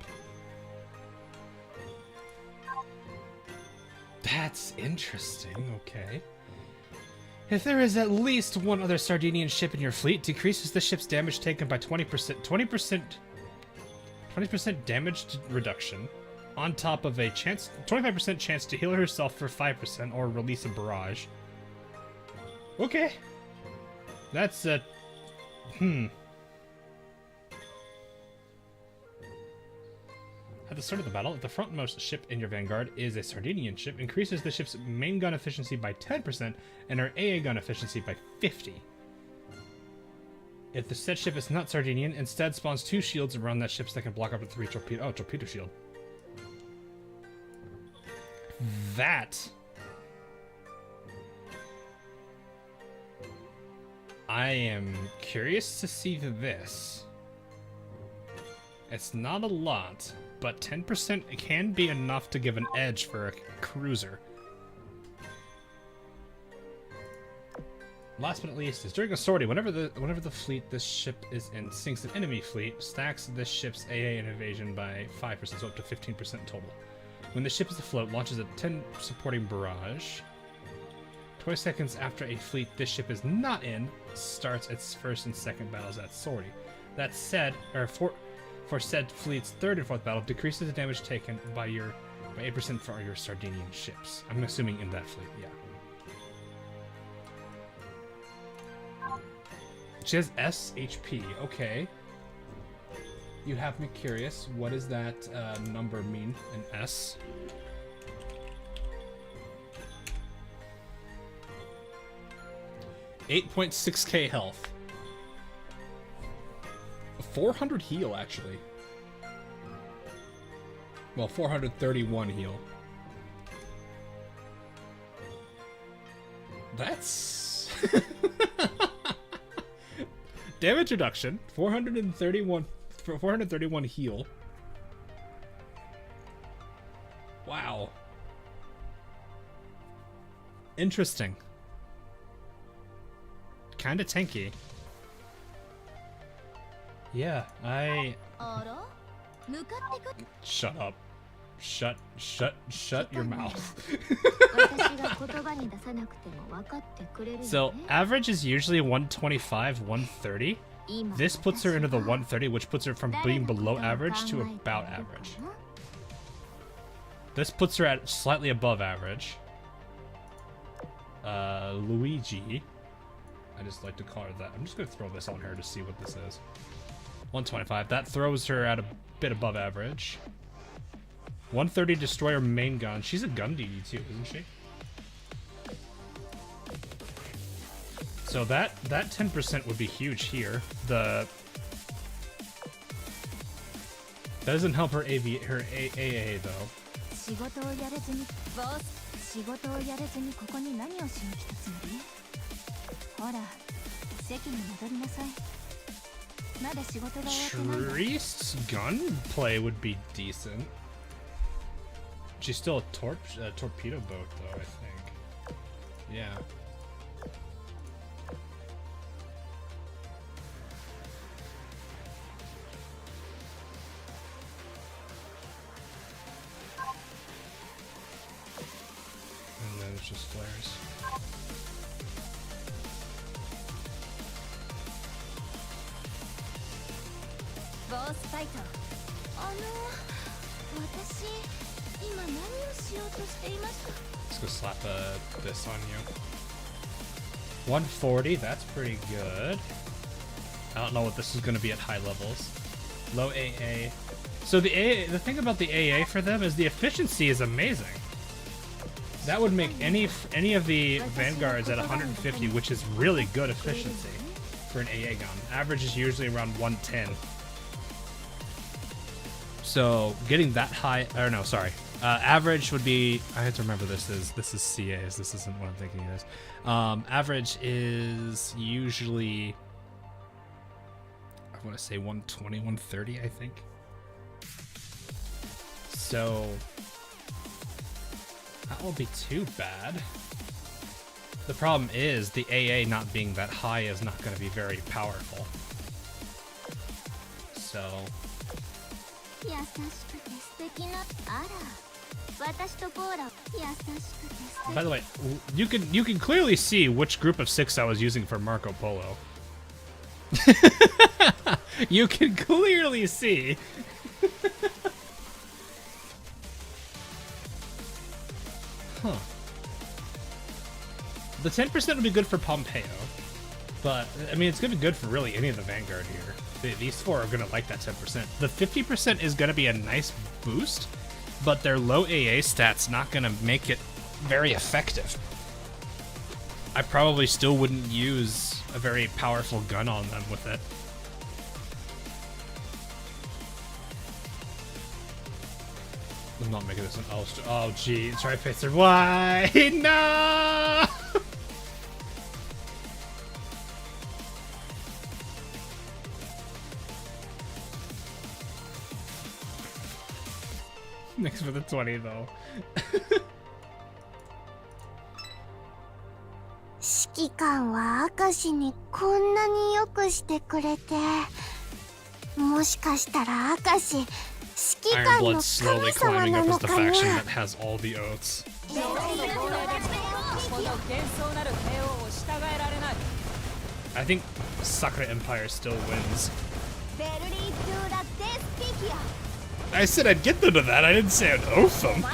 That's interesting, okay. If there is at least one other Sardinian ship in your fleet, decreases the ship's damage taken by 20%. 20% damage reduction. On top of a 25% chance to heal herself for 5% or release a barrage. Okay. That's a... At the start of the battle, if the frontmost ship in your vanguard is a Sardinian ship, increases the ship's main gun efficiency by 10% and her AA gun efficiency by 50%. If the said ship is not Sardinian, instead spawns 2 shields around that ship that can block up to 3 torpedo. Oh, torpedo shield. That... I am curious to see this. It's not a lot, but 10% can be enough to give an edge for a cruiser. Last but not least is during a sortie, whenever the fleet this ship is in sinks an enemy fleet, stacks this ship's AA and evasion by 5%, so up to 15% total. When the ship is afloat, launches a 10 supporting barrage. 20 seconds after a fleet this ship is not in, starts its first and second battles at sortie. That said, for said fleet's third and fourth battle, decreases the damage taken by 8% for your Sardinian ships. I'm assuming in that fleet, yeah. She has S HP, okay. You have me curious. What does that number mean in S? $8.6k health. 400 heal, actually. Well, 431 heal. That's... Damage reduction, 431 431 heal. Wow. Interesting. Kinda tanky. Yeah, Shut up. Shut your mouth. So, average is usually 125, 130. This puts her into the 130, which puts her from being below average to about average. This puts her at slightly above average. Luigi. I just like to call her that. I'm just gonna throw this on her to see what this is. 125. That throws her at a bit above average. 130 destroyer main gun. She's a gun DD too, isn't she? So that 10% would be huge here. That doesn't help her AA though. 仕事をやれずにボス仕事をやれずにここに何をしに来たつもりほら席に戻りなさいまだ仕事が終わってない Treest's gunplay would be decent. She's still a torpedo boat though, I think. Yeah. And then it's just flares. Boss fighter. 私今何をしようとしていました Let's go slap this on you. 140, that's pretty good. I don't know what this is going to be at high levels. Low AA. So the thing about the AA for them is the efficiency is amazing. That would make any of the Vanguards at 150, which is really good efficiency for an AA gun. Average is usually around 110. So getting that high, or no, sorry. Average would be, I have to remember this is CAs, this isn't what I'm thinking it is. Average is usually, I want to say 120, 130, I think. So that won't be too bad. The problem is the AA not being that high is not going to be very powerful. So... By the way, you can clearly see which group of 6 I was using for Marco Polo. You can clearly see. Huh. The 10% would be good for Pompeo, but I mean it's gonna be good for really any of the Vanguard here. These 4 are gonna like that 10%. The 50% is gonna be a nice boost, but their low AA stats not gonna make it very effective. I probably still wouldn't use a very powerful gun on them with it. I'm not making this an oh gee, Tri-Pacer, why? No! Next for the 20 though. 指揮官は明石にこんなによくしてくれて、もしかしたら明石指揮官の神様なのかな。 I think Sakura Empire still wins. I said I'd get them to that. I didn't say I'd oath them.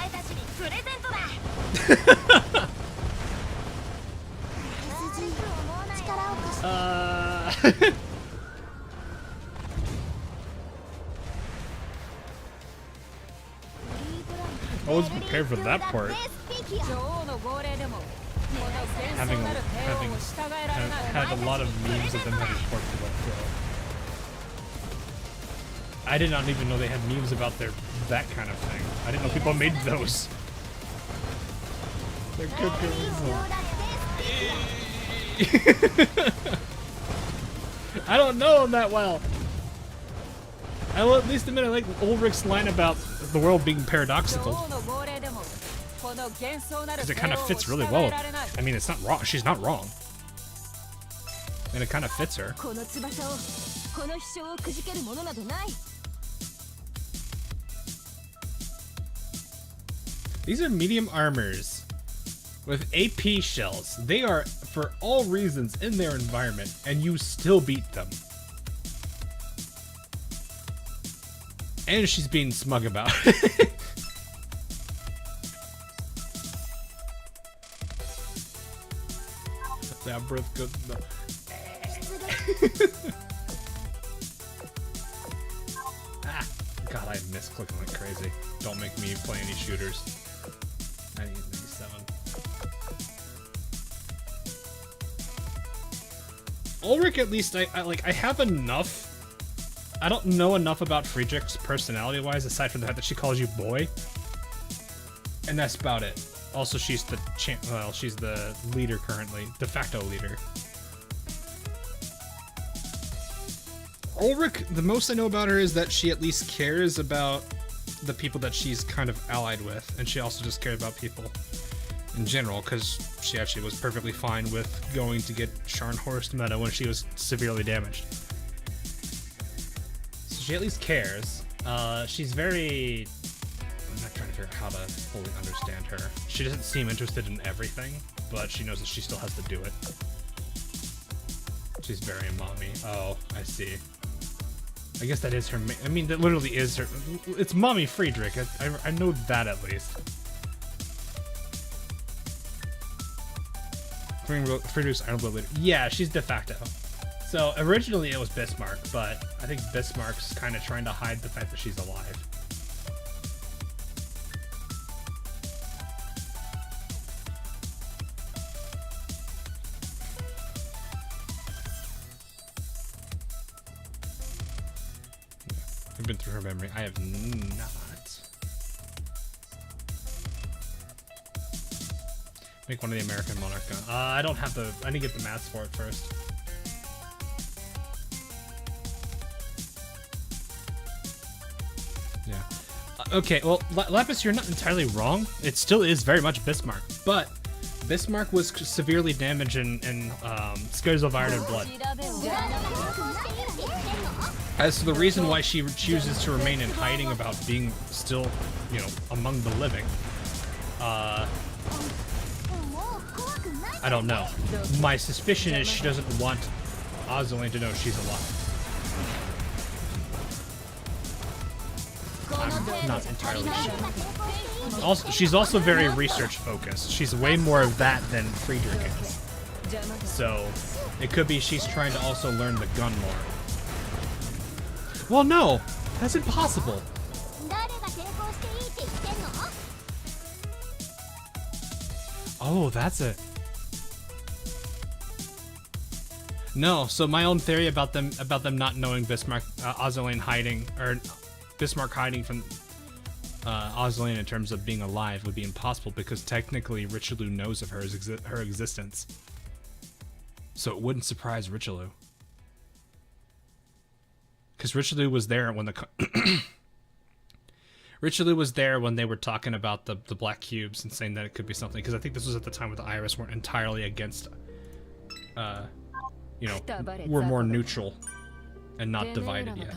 I wasn't prepared for that part. Had a lot of memes of them having Portugal Pro. I did not even know they had memes about that kind of thing. I didn't know people made those. They're good. I don't know them that well. I will at least admit I like Ulrich's line about the world being paradoxical. Because it kind of fits really well. I mean, it's not wrong. She's not wrong. And it kind of fits her. These are medium armors with AP shells. They are, for all reasons, in their environment, and you still beat them. And she's being smug about it. That breath goes. No. Ah, God, I miss clicking like crazy. Don't make me play any shooters. 1997. Ulrich, at least I have enough. I don't know enough about Friedrich's personality-wise, aside from the fact that she calls you boy, and that's about it. Also, she's the she's the leader currently, de facto leader. Ulrich, the most I know about her is that she at least cares about the people that she's kind of allied with, and she also just cares about people in general, because she actually was perfectly fine with going to get Scharnhorst meta when she was severely damaged. So she at least cares. She's very... I'm not trying to figure out how to fully understand her. She doesn't seem interested in everything, but she knows that she still has to do it. She's very mommy. Oh, I see. I guess that is her. I mean, that literally is her. It's Mommy Friedrich. I know that at least. Friedrich's Iron Blood leader. Yeah, she's de facto. So originally it was Bismarck, but I think Bismarck's kind of trying to hide the fact that she's alive. I've been through her memory. I have not. Make one of the American Monarch gun. I don't have the... I need to get the mats for it first. Yeah. Okay, well, Lapis, you're not entirely wrong. It still is very much Bismarck, but Bismarck was severely damaged in Scars of Iron and Blood. As to the reason why she chooses to remain in hiding about being still, you know, among the living, I don't know. My suspicion is she doesn't want Azur to know she's alive. I'm not entirely sure. Also, she's also very research focused. She's way more of that than Friedrich is. So, it could be she's trying to also learn the gun more. Well, no! That's impossible! Oh, that's it. No, so my own theory about them not knowing Bismarck, Azur hiding, or Bismarck hiding from Azur in terms of being alive would be impossible because technically Richelieu knows of her existence. So it wouldn't surprise Richelieu. Because Richelieu was there when the Richelieu was there when they were talking about the black cubes and saying that it could be something. Because I think this was at the time where the Iris weren't entirely against, you know, we're more neutral and not divided yet.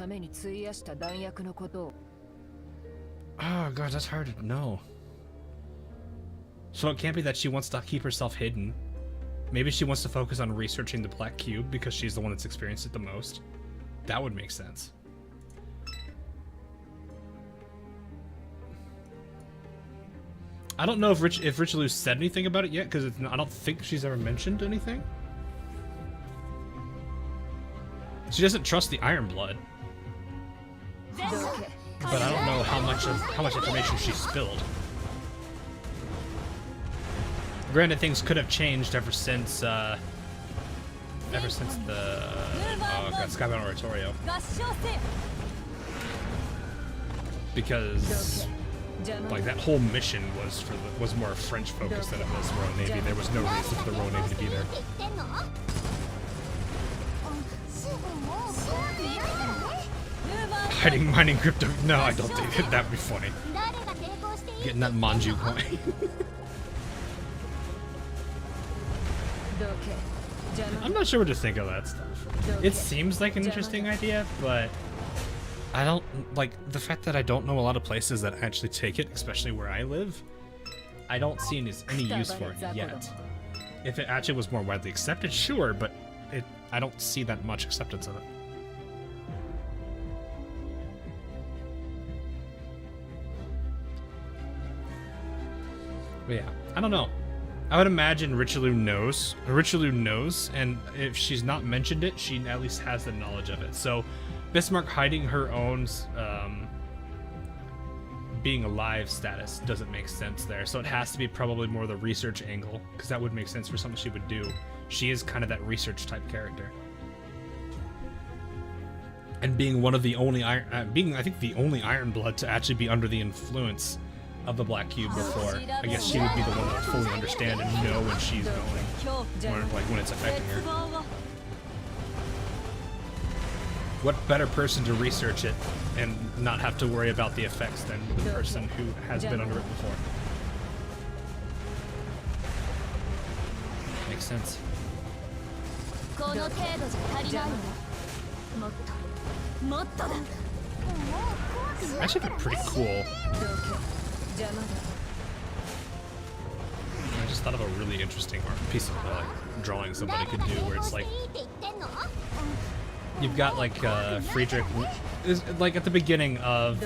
Oh god, that's hard to know. So it can't be that she wants to keep herself hidden. Maybe she wants to focus on researching the black cube because she's the one that's experienced it the most. That would make sense. I don't know if Richelieu said anything about it yet, because I don't think she's ever mentioned anything. She doesn't trust the Iron Blood, but I don't know how much information she spilled. Granted, things could have changed ever since the Skybound Oratorio, because like that whole mission was more French focused than it was Royal Navy. There was no reason for the Royal Navy to be there. hiding mining crypto. No, I don't think that would be funny. Getting that Manju coin. I'm not sure what to think of that stuff. It seems like an interesting idea, but I don't like the fact that I don't know a lot of places that actually take it, especially where I live. I don't see any use for it yet. If it actually was more widely accepted, sure, but I don't see that much acceptance of it. But yeah, I don't know. I would imagine Richelieu knows, and if she's not mentioned it, she at least has the knowledge of it. So Bismarck hiding her own being alive status doesn't make sense there. So it has to be probably more the research angle, because that would make sense for something she would do. She is kind of that research type character. And being one of the only I think the only Iron Blood to actually be under the influence of the Black Cube before, I guess she would be the one that would fully understand and know when she's going, when it's affecting her. What better person to research it and not have to worry about the effects than the person who has been under it before? Makes sense. Actually, pretty cool. I just thought of a really interesting piece of drawing somebody could do, where it's like you've got like Friedrich is like at the beginning of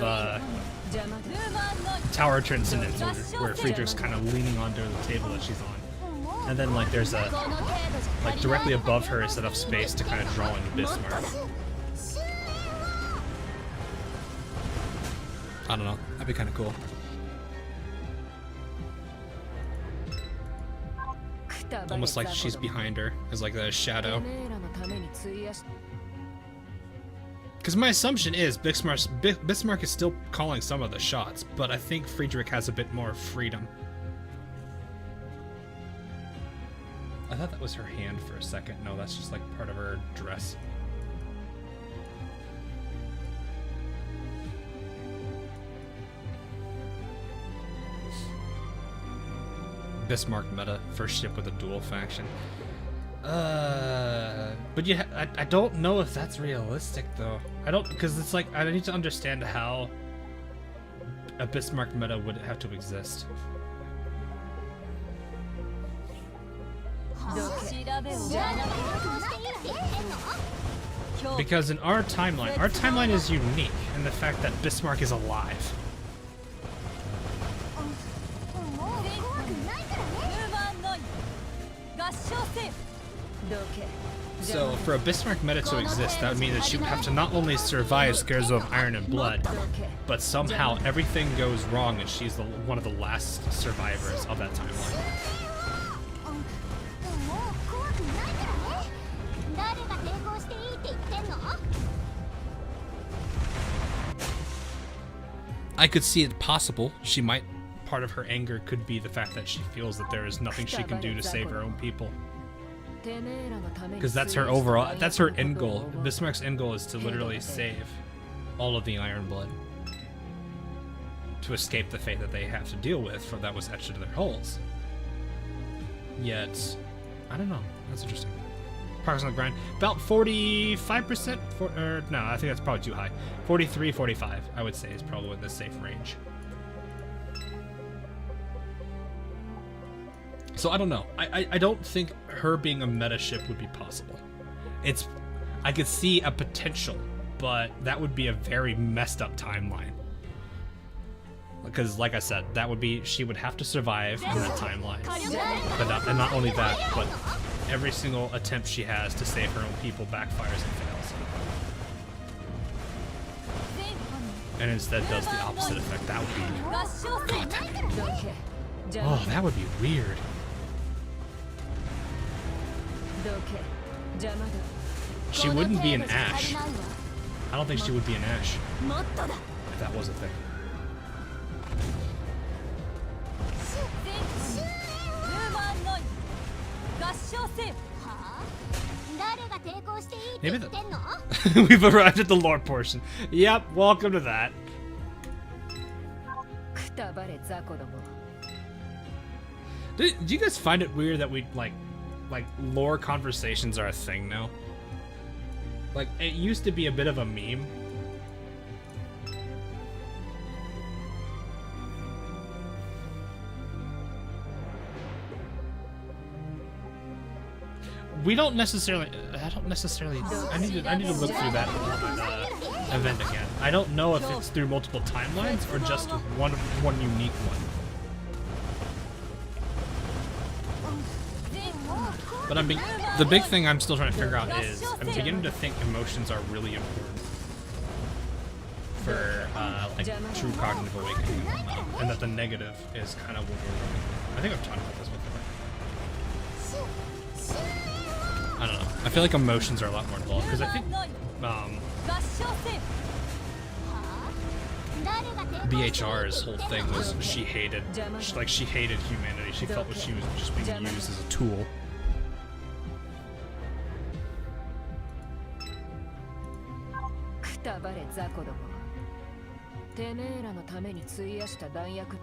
Tower Transcendence, where Friedrich's kind of leaning onto the table that she's on, and then like there's a like directly above her is enough space to kind of draw into Bismarck. I don't know. That'd be kind of cool. Almost like she's behind her, as like a shadow. Because my assumption is Bismarck is still calling some of the shots, but I think Friedrich has a bit more freedom. I thought that was her hand for a second. No, that's just like part of her dress. Bismarck meta, first ship with a dual faction. But yeah, I don't know if that's realistic though. I don't, because it's like I need to understand how a Bismarck meta would have to exist. Because in our timeline is unique in the fact that Bismarck is alive. So for a Bismarck meta to exist, that would mean that she would have to not only survive Scares of Iron and Blood, but somehow everything goes wrong and she's one of the last survivors of that timeline. I could see it possible. She might, part of her anger could be the fact that she feels that there is nothing she can do to save her own people. Because that's her overall, that's her end goal. Bismarck's end goal is to literally save all of the Iron Blood. To escape the fate that they have to deal with from that was etched into their hulls. Yet, I don't know, that's interesting. Progress on the grind, about 45%, or no, I think that's probably too high. 43, 45, I would say is probably in the safe range. So I don't know. I don't think her being a meta ship would be possible. I could see a potential, but that would be a very messed up timeline. Because like I said, that would be, she would have to survive in that timeline. And not only that, but every single attempt she has to save her own people backfires and fails. And instead does the opposite effect. That would be... Oh, that would be weird. She wouldn't be an Ash. I don't think she would be an Ash. If that was a thing. Maybe We've arrived at the lore portion. Yep, welcome to that. くたばれ雑魚ども Do you guys find it weird that we like lore conversations are a thing now? Like it used to be a bit of a meme. We don't necessarily. I don't necessarily. I need to look through that event again. I don't know if it's through multiple timelines or just one unique one. But the big thing I'm still trying to figure out is I'm beginning to think emotions are really important for like true cognitive awakening, and that the negative is kind of what we're looking for. I think I've talked about this before. I don't know. I feel like emotions are a lot more involved because I think BHR's whole thing was she hated humanity. She felt that she was just being used as a tool. くたばれ雑魚どもてめえらのために費やした弾薬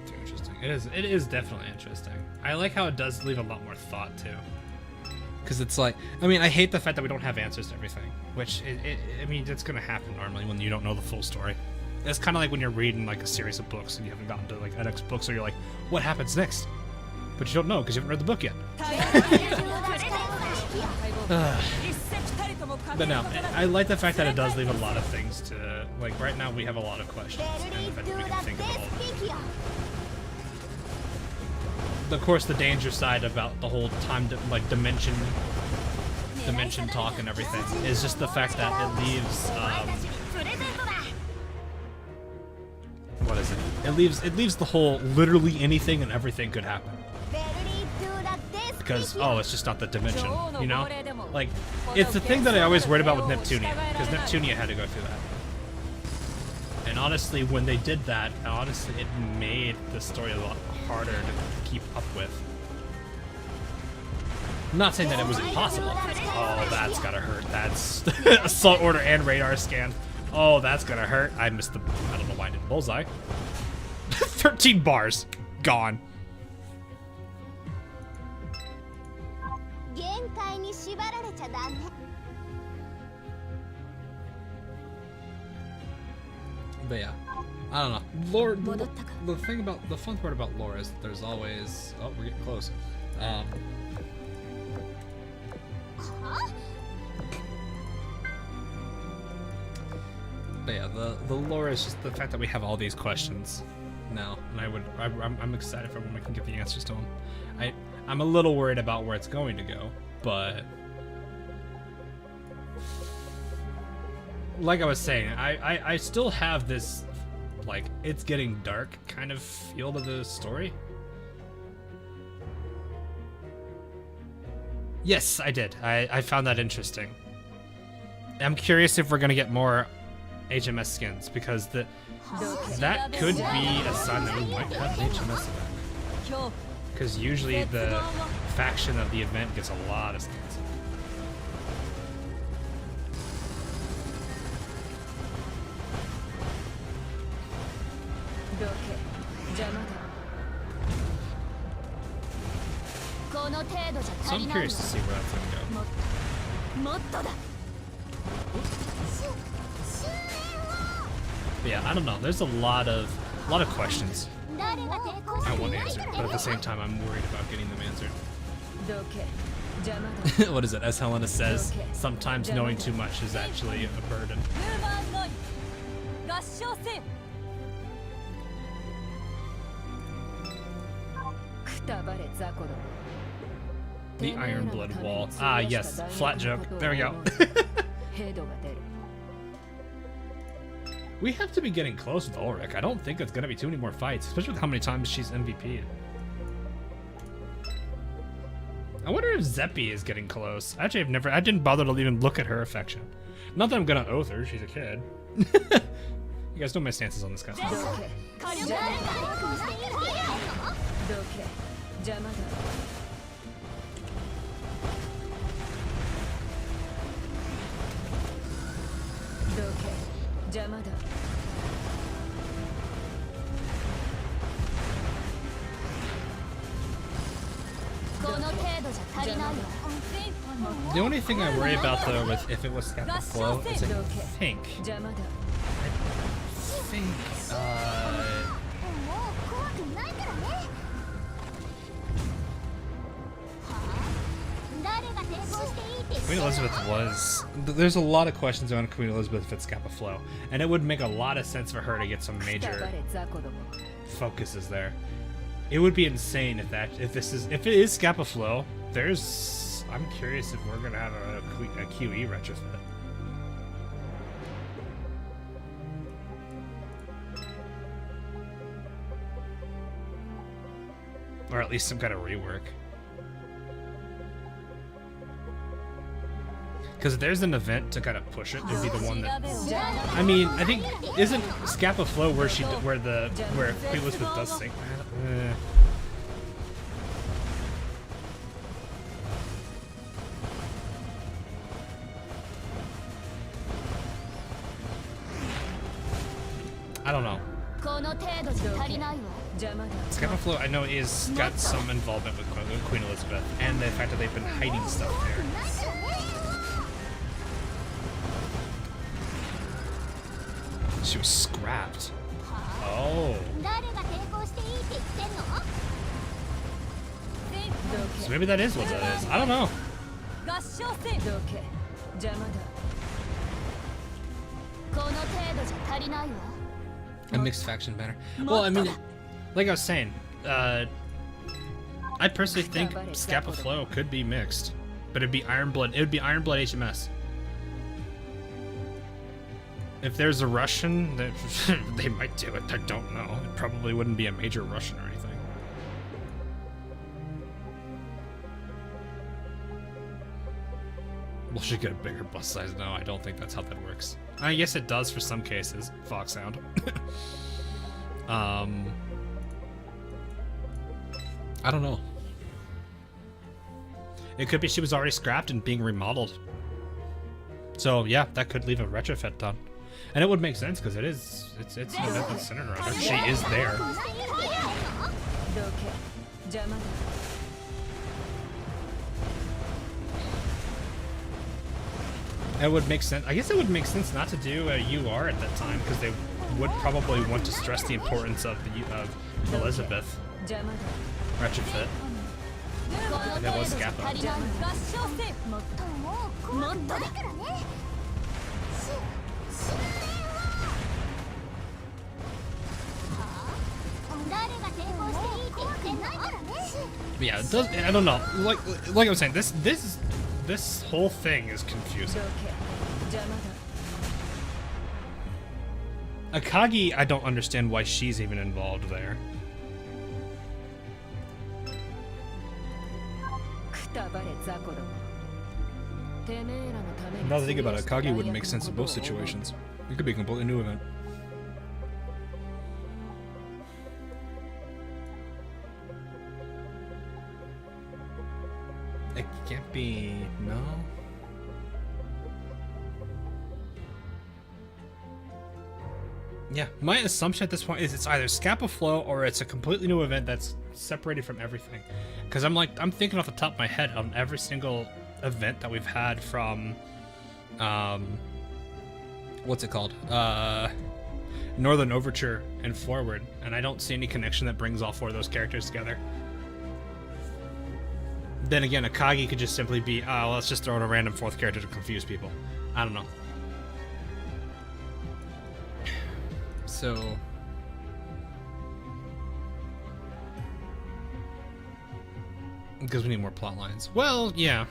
Interesting. It is definitely interesting. I like how it does leave a lot more thought too. Because it's like, I mean, I hate the fact that we don't have answers to everything. Which, I mean, it's gonna happen normally when you don't know the full story. It's kind of like when you're reading like a series of books and you haven't gotten to like the next book, so you're like, what happens next? But you don't know because you haven't read the book yet. But no, I like the fact that it does leave a lot of things to, like right now we have a lot of questions and the fact that we can think of all of them. Of course, the danger side about the whole time, dimension talk and everything is just the fact that it leaves, what is it? It leaves the whole literally anything and everything could happen. Because, oh, it's just not the dimension, you know? Like, it's the thing that I always worried about with Neptunia, because Neptunia had to go through that. And honestly, when they did that, it made the story a lot harder to keep up with. I'm not saying that it was impossible. Oh, that's gotta hurt. That's assault order and radar scan. Oh, that's gonna hurt. I missed the. I don't know why I didn't bullseye. 13 bars. Gone. But yeah, I don't know. Lore, the thing about the fun part about lore is that there's always. Oh, we're getting close. But yeah, the lore is just the fact that we have all these questions now, and I'm excited for when we can get the answers to them. I'm a little worried about where it's going to go, but like I was saying, I still have this, like, it's getting dark kind of feel to the story. Yes, I did. I found that interesting. I'm curious if we're gonna get more HMS skins, because that could be a sign that we might have an HMS event. Because usually the faction of the event gets a lot of skins. So I'm curious to see where that's gonna go. But yeah, I don't know. There's a lot of questions I want answered, but at the same time, I'm worried about getting them answered. What is it? As Helena says, sometimes knowing too much is actually a burden. The Iron Blood Wall. Ah, yes. Flat joke. There we go. We have to be getting close with Ulrich. I don't think it's going to be too many more fights, especially with how many times she's MVP'd. I wonder if Zeppi is getting close. Actually, I didn't bother to even look at her affection. Not that I'm going to oath her. She's a kid. You guys know my stances on this guy. け邪魔だ The only thing I worry about though with if it was Scapa Flow is I think Queen Elizabeth was... There's a lot of questions on Queen Elizabeth if it's Scapa Flow, and it would make a lot of sense for her to get some major focuses there. It would be insane if it is Scapa Flow. I'm curious if we're gonna have a QE retrofit. Or at least some kind of rework. Because if there's an event to kind of push it, it'd be the one that... I mean, I think... Isn't Scapa Flow where Queen Elizabeth does sing? I don't know. Scapa Flow, I know, is got some involvement with Queen Elizabeth, and the fact that they've been hiding stuff there. She was scrapped. Oh. So maybe that is what that is. I don't know. A mixed faction banner. Well, I mean, like I was saying, I personally think Scapa Flow could be mixed, but it'd be Ironblood. It would be Ironblood HMS. If there's a Russian, they might do it. I don't know. It probably wouldn't be a major Russian or anything. We'll should get a bigger bus size. No, I don't think that's how that works. I guess it does for some cases. Foxhound. I don't know. It could be she was already scrapped and being remodeled. So yeah, that could leave a retrofit done. And it would make sense because it's an event that's centered around her. She is there. It would make sense. I guess it would make sense not to do a UR at that time because they would probably want to stress the importance of Elizabeth retrofit. And that was Scapa. Yeah, it does. I don't know. Like I was saying, this whole thing is confusing. Akagi, I don't understand why she's even involved there. Now that I think about it, Akagi wouldn't make sense in both situations. It could be a completely new event. It can't be... no? Yeah, my assumption at this point is it's either Scapa Flow or it's a completely new event that's separated from everything. Because I'm thinking off the top of my head on every single event that we've had from, what's it called? Northern Overture and forward, and I don't see any connection that brings all four of those characters together. Then again, Akagi could just simply be, oh, let's just throw in a random fourth character to confuse people. I don't know. So... because we need more plot lines. Well, yeah.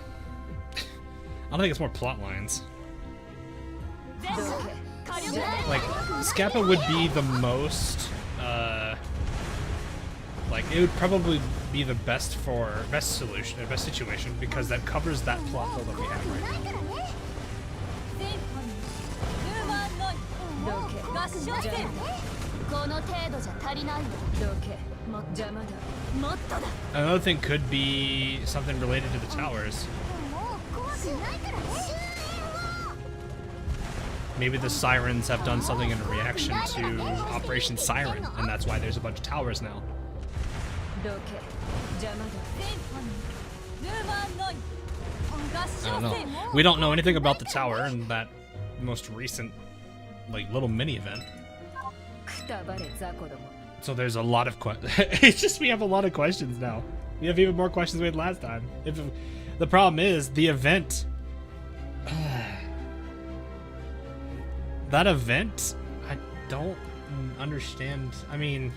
I don't think it's more plot lines. Like, Scapa would be the most, like, it would probably be the best solution, or best situation, because that covers that plot hole that we have right now. Another thing could be something related to the towers. Maybe the sirens have done something in reaction to Operation Siren, and that's why there's a bunch of towers now. I don't know. We don't know anything about the tower in that most recent, like, little mini event. So there's a lot of it's just we have a lot of questions now. We have even more questions we had last time. The problem is the event. That event, I don't understand. I mean,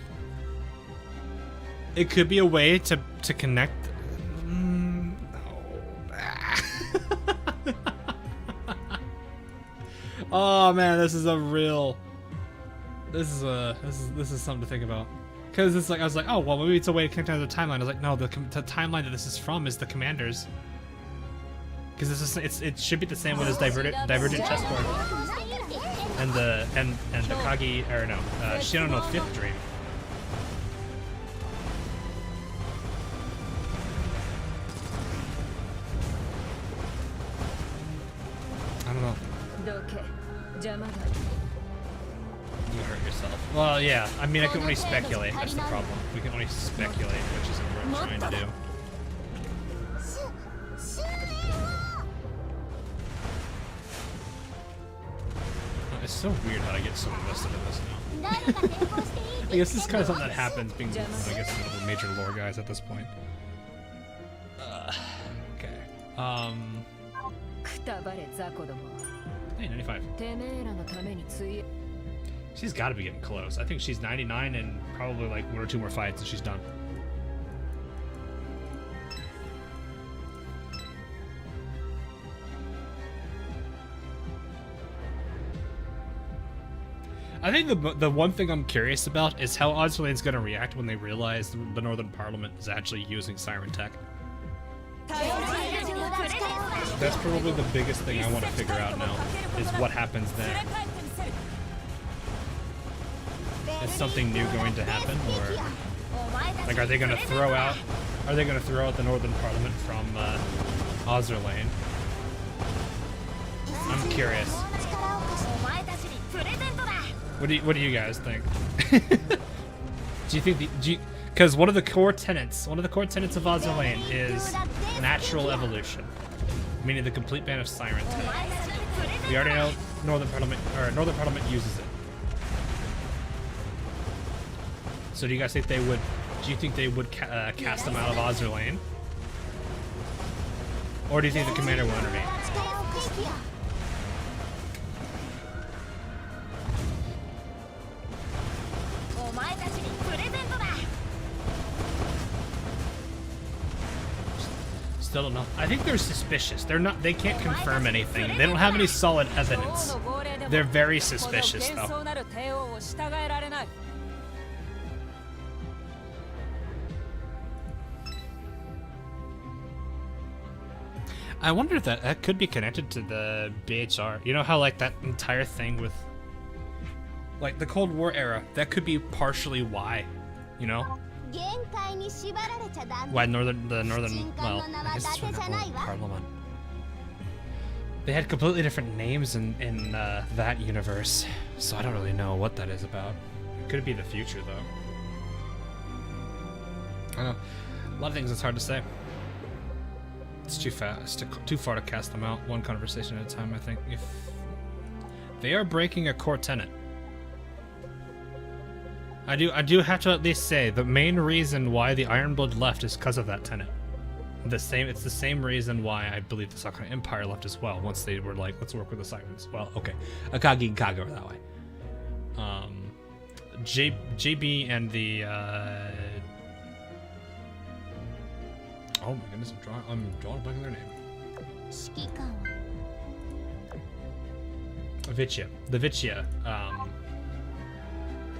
it could be a way to connect. No. Oh man, this is something to think about. Because it's like I was like, oh well, maybe it's a way to connect to the timeline. I was like, no, the timeline that this is from is the commanders. Because it should be the same one as Divergent Chessboard and the Kagi Shino no Fifth Dream. I don't know. You hurt yourself. Well, yeah. I mean, I can only speculate. That's the problem. We can only speculate, which isn't what we're trying to do. It's so weird how I get so invested in this now. I guess this is kind of something that happens being, I guess, one of the major lore guys at this point. Okay. Hey, 95. She's got to be getting close. I think she's 99 and probably like 1 or 2 more fights and she's done. I think the one thing I'm curious about is how Azulane's going to react when they realize the Northern Parliament is actually using Siren Tech. That's probably the biggest thing I want to figure out now, is what happens then. Is something new going to happen, or like are they going to throw out the Northern Parliament from Azurlane? I'm curious. What do you guys think? Do you think because one of the core tenets of Azur is natural evolution, meaning the complete ban of Siren Tech. We already know Northern Parliament uses it. So do you guys think they would? Do you think they would cast them out of Azur, or do you think the commander will intervene? Still don't know. I think they're suspicious. They can't confirm anything. They don't have any solid evidence. They're very suspicious though. I wonder if that could be connected to the BHR. You know how like that entire thing with like the Cold War era, that could be partially why, you know? Why well, I guess it's from the Northern Parliament. They had completely different names in that universe, so I don't really know what that is about. It could be the future, though. I don't know. A lot of things it's hard to say. It's too fast, too far to cast them out. One conversation at a time, I think. If they are breaking a core tenet, I do have to at least say the main reason why the Ironblood left is because of that tenet. It's the same reason why I believe the Sakura Empire left as well. Once they were like, let's work with the Sirens. Well, okay, Akagi and Kaga were that way. JB and the oh my goodness, I'm drawing a blank on their name. Vichya. The Vichya.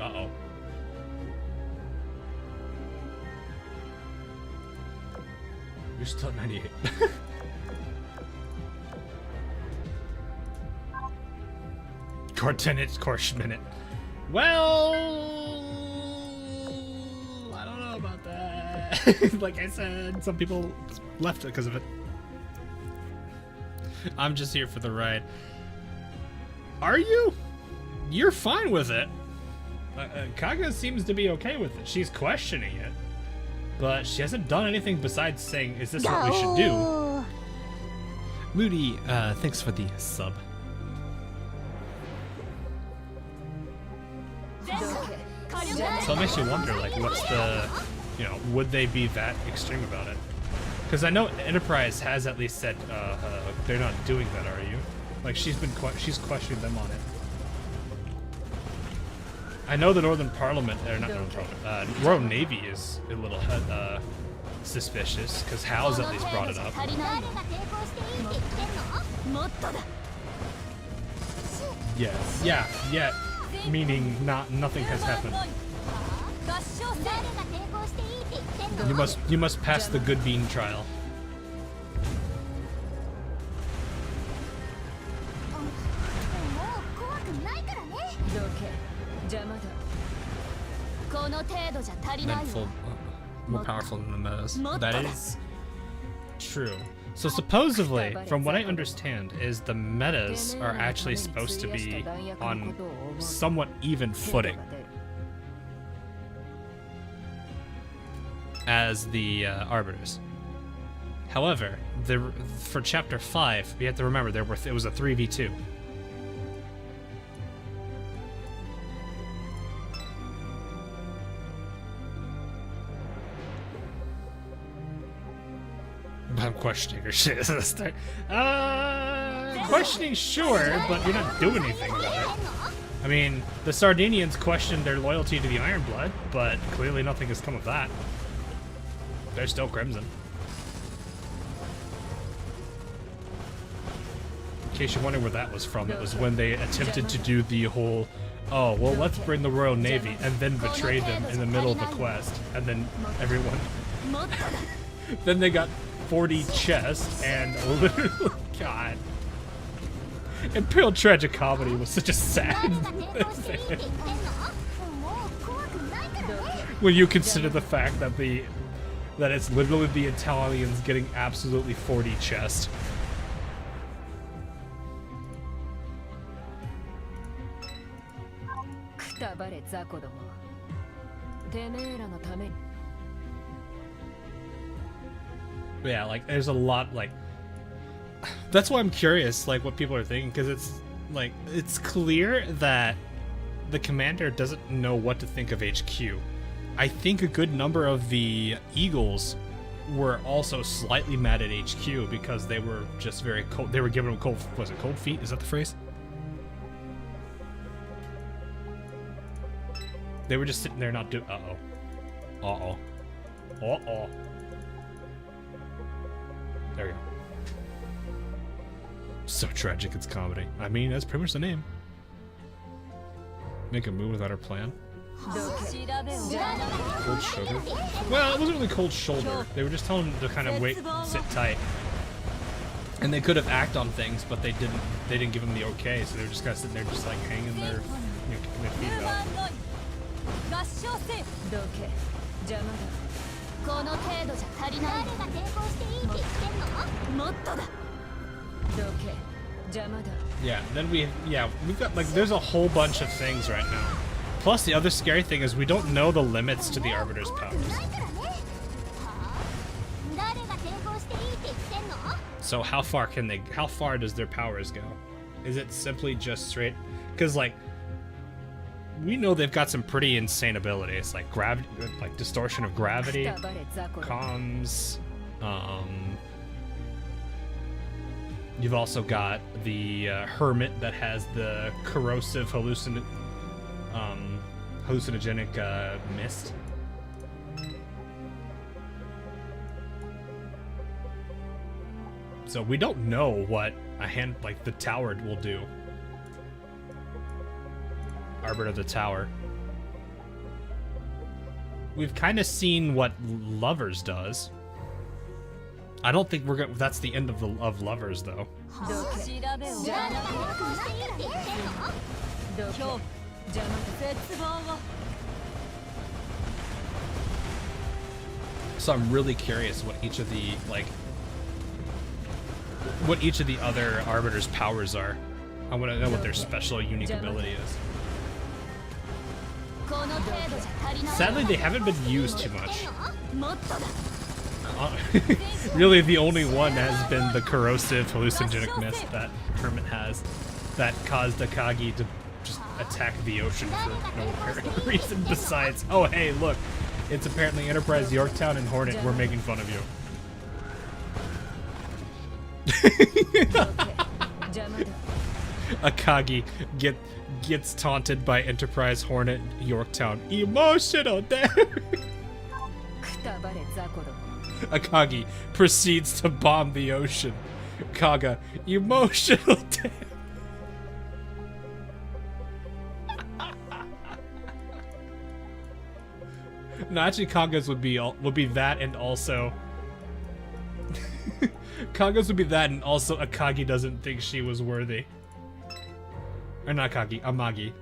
Uh-oh. You're still at 98. Core tenets, core minute. Well, I don't know about that. Like I said, some people left because of it. I'm just here for the ride. Are you? You're fine with it. Kaga seems to be okay with it. She's questioning it. But she hasn't done anything besides saying, is this what we should do? Moody, thanks for the sub. So it makes you wonder, like, what's the, you know, would they be that extreme about it? Because I know Enterprise has at least said they're not doing that, are you? Like, she's questioning them on it. I know the Northern Parliament, or not Northern Parliament, Royal Navy is a little suspicious, because Hal's at least brought it up. Yes. Yeah. Meaning nothing has happened. You must pass the good bean trial. Then full, more powerful than the metas. That is true. So supposedly, from what I understand, is the metas are actually supposed to be on somewhat even footing as the arbiters. However, for Chapter 5, we have to remember it was a 3v2. I'm questioning her shit at the start. Questioning, sure, but you're not doing anything about it. I mean, the Sardinians questioned their loyalty to the Ironblood, but clearly nothing has come of that. They're still Crimson. In case you're wondering where that was from, it was when they attempted to do the whole, oh, well, let's bring the Royal Navy, and then betray them in the middle of the quest, and then everyone... then they got 40 chests, and literally, God. Imperial Tragicomedy was such a sad thing. When you consider the fact that it's literally the Italians getting absolutely 40 chests. Yeah, like, there's a lot, like... That's why I'm curious, like, what people are thinking, because it's clear that the commander doesn't know what to think of HQ. I think a good number of the Eagles were also slightly mad at HQ because they were just very cold. They were giving them cold, was it cold feet? Is that the phrase? They were just sitting there not doing... Uh-oh. Uh-oh. Uh-oh. There we go. So tragic, it's comedy. I mean, that's pretty much the name. Make a move without our plan. Cold shoulder? Well, it wasn't really cold shoulder. They were just telling them to kind of wait, sit tight. And they could have acted on things, but they didn't give them the okay, so they were just kind of sitting there just like hanging their, kicking their feet about. Yeah, then we've got, like, there's a whole bunch of things right now. Plus, the other scary thing is we don't know the limits to the Arbiter's powers. So how far does their powers go? Is it simply just straight? Because, like, we know they've got some pretty insane abilities, like gravity, like distortion of gravity, comms. You've also got the Hermit that has the corrosive hallucinogenic mist. So we don't know what like the tower will do. Arbiter of the Tower. We've kind of seen what Lovers does. I don't think that's the end of Lovers, though. So I'm really curious what each of the other Arbiter's powers are. I want to know what their special unique ability is. Sadly, they haven't been used too much. Really, the only one has been the corrosive hallucinogenic mist that Hermit has that caused Akagi to just attack the ocean for no apparent reason besides, oh hey, look, it's apparently Enterprise Yorktown and Hornet, we're making fun of you. Akagi gets taunted by Enterprise Hornet Yorktown. Emotional damage! Akagi proceeds to bomb the ocean. Kaga, emotional damage. No, actually, Kaga's would be that, and also Kaga's would be that, and also Akagi doesn't think she was worthy. Or not Akagi, Amagi.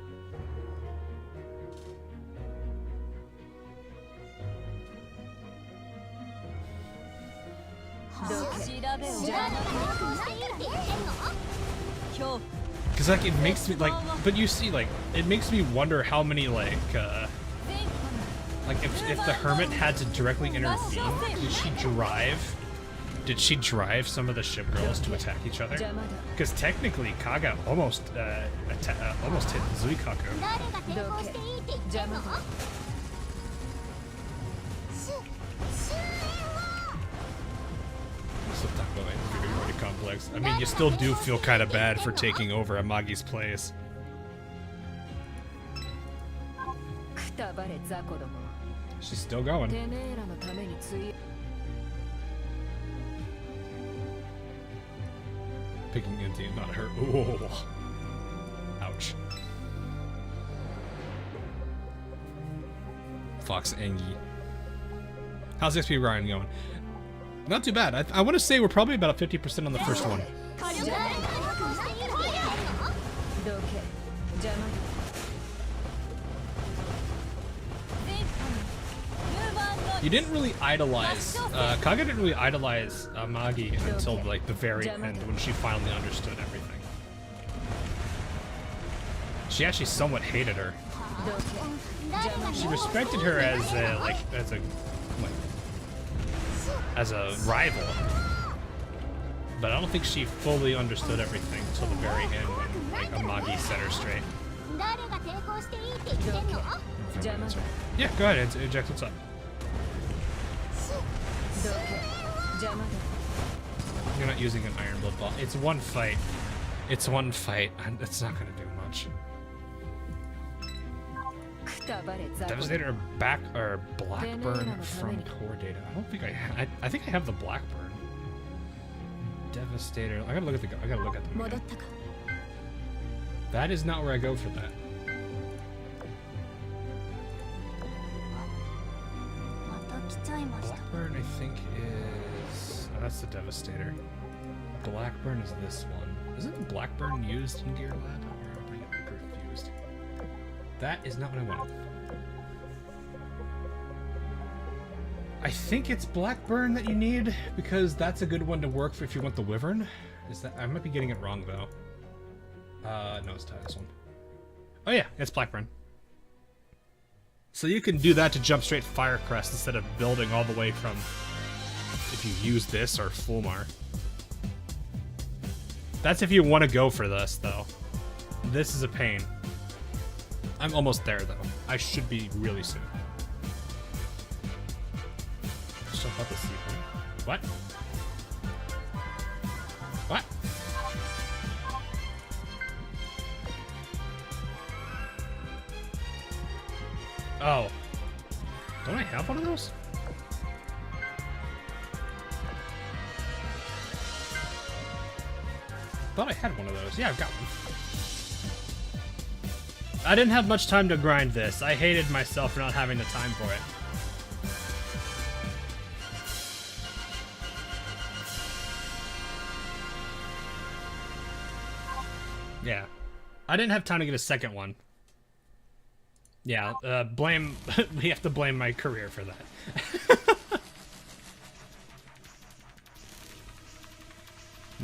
Cause like it makes me like, but you see like it makes me wonder how many like if the Hermit had to directly intervene, did she drive some of the ship girls to attack each other? Because technically Kaga almost hit Zuikaku. Complex. I mean, you still do feel kind of bad for taking over Amagi's place. She's still going. Picking into not her. Ooh. Ouch. Fox Angie. How's XP Ryan going? Not too bad. I want to say we're probably about 50% on the first one. You didn't really idolize, Kaga didn't really idolize Amagi until like the very end when she finally understood everything. She actually somewhat hated her. She respected her as a rival, but I don't think she fully understood everything until the very end when like Amagi set her straight. Yeah, go ahead, Jax, what's up? You're not using an Iron Blood Ball. It's one fight. It's one fight. It's not gonna do much. Devastator or Blackburn from core data. I don't think I think I have the Blackburn. Devastator. I gotta look at them again. That is not where I go for that. Blackburn, I think is. Oh, that's the Devastator. Blackburn is this one. Isn't the Blackburn used in Gear Lab? Or am I getting confused? That is not what I wanted. I think it's Blackburn that you need, because that's a good one to work for if you want the Wyvern. Is that? I might be getting it wrong though. No, it's this one. Oh yeah, it's Blackburn. So you can do that to jump straight Firecrest instead of building all the way from if you use this or Fulmar. That's if you want to go for this though. This is a pain. I'm almost there though. I should be really soon. Still about the sequel. What? What? Oh. Don't I have one of those? Thought I had one of those. Yeah, I've got one. I didn't have much time to grind this. I hated myself for not having the time for it. Yeah. I didn't have time to get a second one. Yeah, blame... we have to blame my career for that.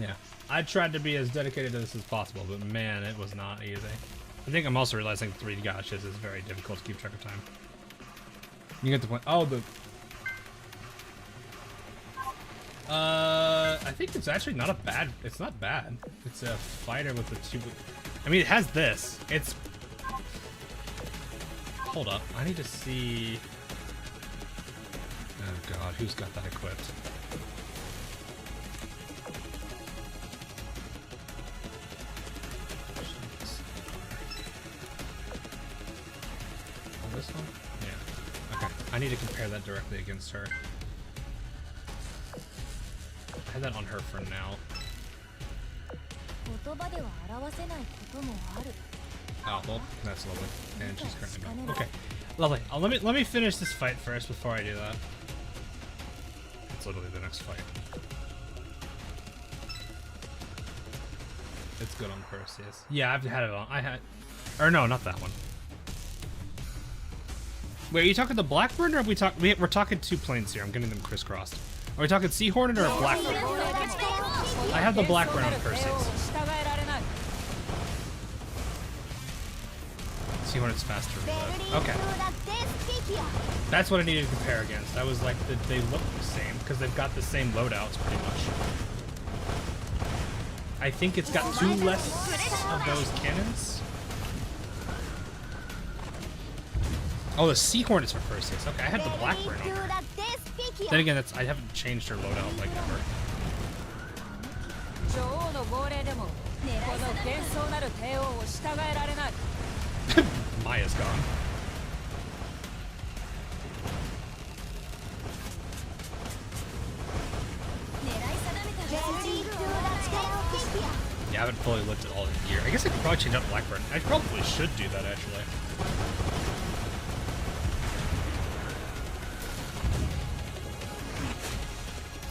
Yeah. I tried to be as dedicated to this as possible, but man, it was not easy. I think I'm also realizing 3 gotchas is very difficult to keep track of time. You get the point. Oh, the... I think it's actually not a bad... It's not bad. It's a fighter with the 2... I mean, it has this. It's... Hold up. I need to see... Oh god, who's got that equipped? Oh, this one? Yeah. Okay. I need to compare that directly against her. I had that on her for now. Oh, well, that's lovely. And she's currently back. Okay, lovely. Let me finish this fight first before I do that. It's literally the next fight. It's good on Perseus. Yeah, I've had it on. Or no, not that one. Wait, are you talking the Blackburn, or are we're talking 2 planes here? I'm getting them crisscrossed. Are we talking Sea Hornet or Blackburn? I have the Blackburn on Perseus. Sea Hornet's faster. Okay. That's what I needed to compare against. I was like, they look the same because they've got the same loadouts pretty much. I think it's got 2 less of those cannons. Oh, the Sea Hornet's for Perseus. Okay, I had the Blackburn on her. Then again, I haven't changed her loadout like ever. Maya's gone. Yeah, I haven't fully looked at all the gear. I guess I could probably change out Blackburn. I probably should do that, actually.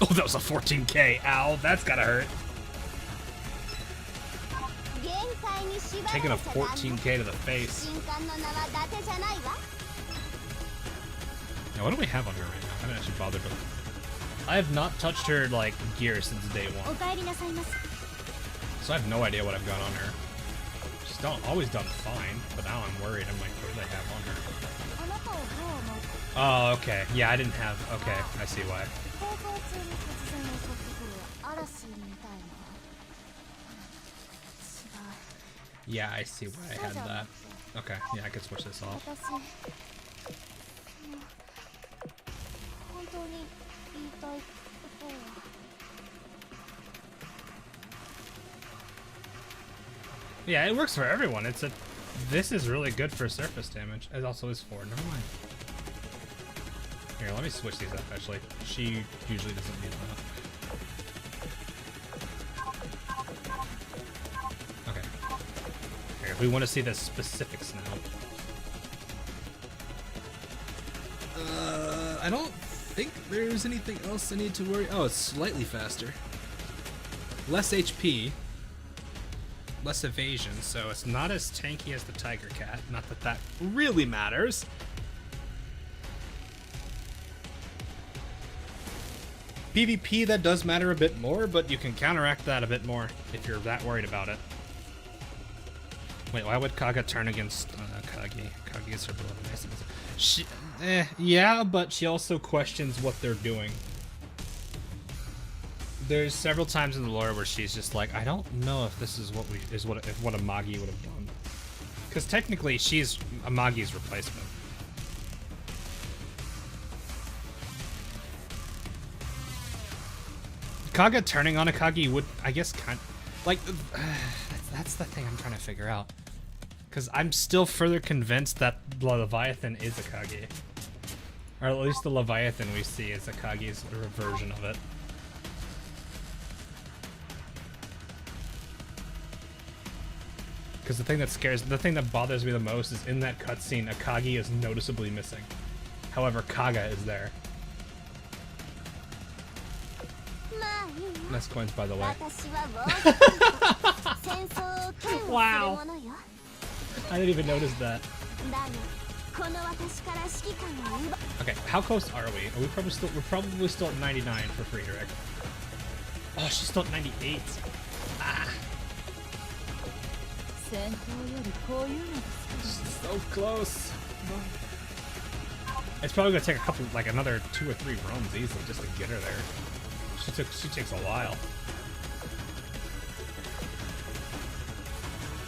Oh, that was a 14k. Ow, that's gotta hurt. Taking a 14k to the face. Now, what do we have on her right now? I haven't actually bothered to... I have not touched her, like, gear since day 1. So I have no idea what I've got on her. She's always done fine, but now I'm worried. I'm like, what do they have on her? Oh, okay. Yeah, I didn't have... Okay, I see why. Yeah, I see why I had that. Okay, yeah, I could switch this off. Yeah, it works for everyone. This is really good for surface damage. It also is for. Never mind. Here, let me switch these up. Actually, she usually doesn't need that. We want to see the specifics now. I don't think there's anything else I need to worry. Oh, it's slightly faster. Less HP. Less evasion, so it's not as tanky as the Tiger Cat. Not that that really matters. PvP, that does matter a bit more, but you can counteract that a bit more if you're that worried about it. Wait, why would Kaga turn against Kagi? Kagi is her beloved. Yeah, but she also questions what they're doing. There's several times in the lore where she's just like, I don't know if this is what a Magi would have done. Because technically, she's a Magi's replacement. Kaga turning on Akagi would, I guess, that's the thing I'm trying to figure out. Because I'm still further convinced that Leviathan is Akagi. Or at least the Leviathan we see is Akagi's version of it. Because the thing that bothers me the most is in that cutscene, Akagi is noticeably missing. However, Kaga is there. Nice coins, by the way. Wow. I didn't even notice that. Okay, how close are we? We're probably still at 99 for free direct. Oh, she's still at 98. So close. It's probably gonna take a couple, like another 2 or 3 runs easily just to get her there. She takes a while.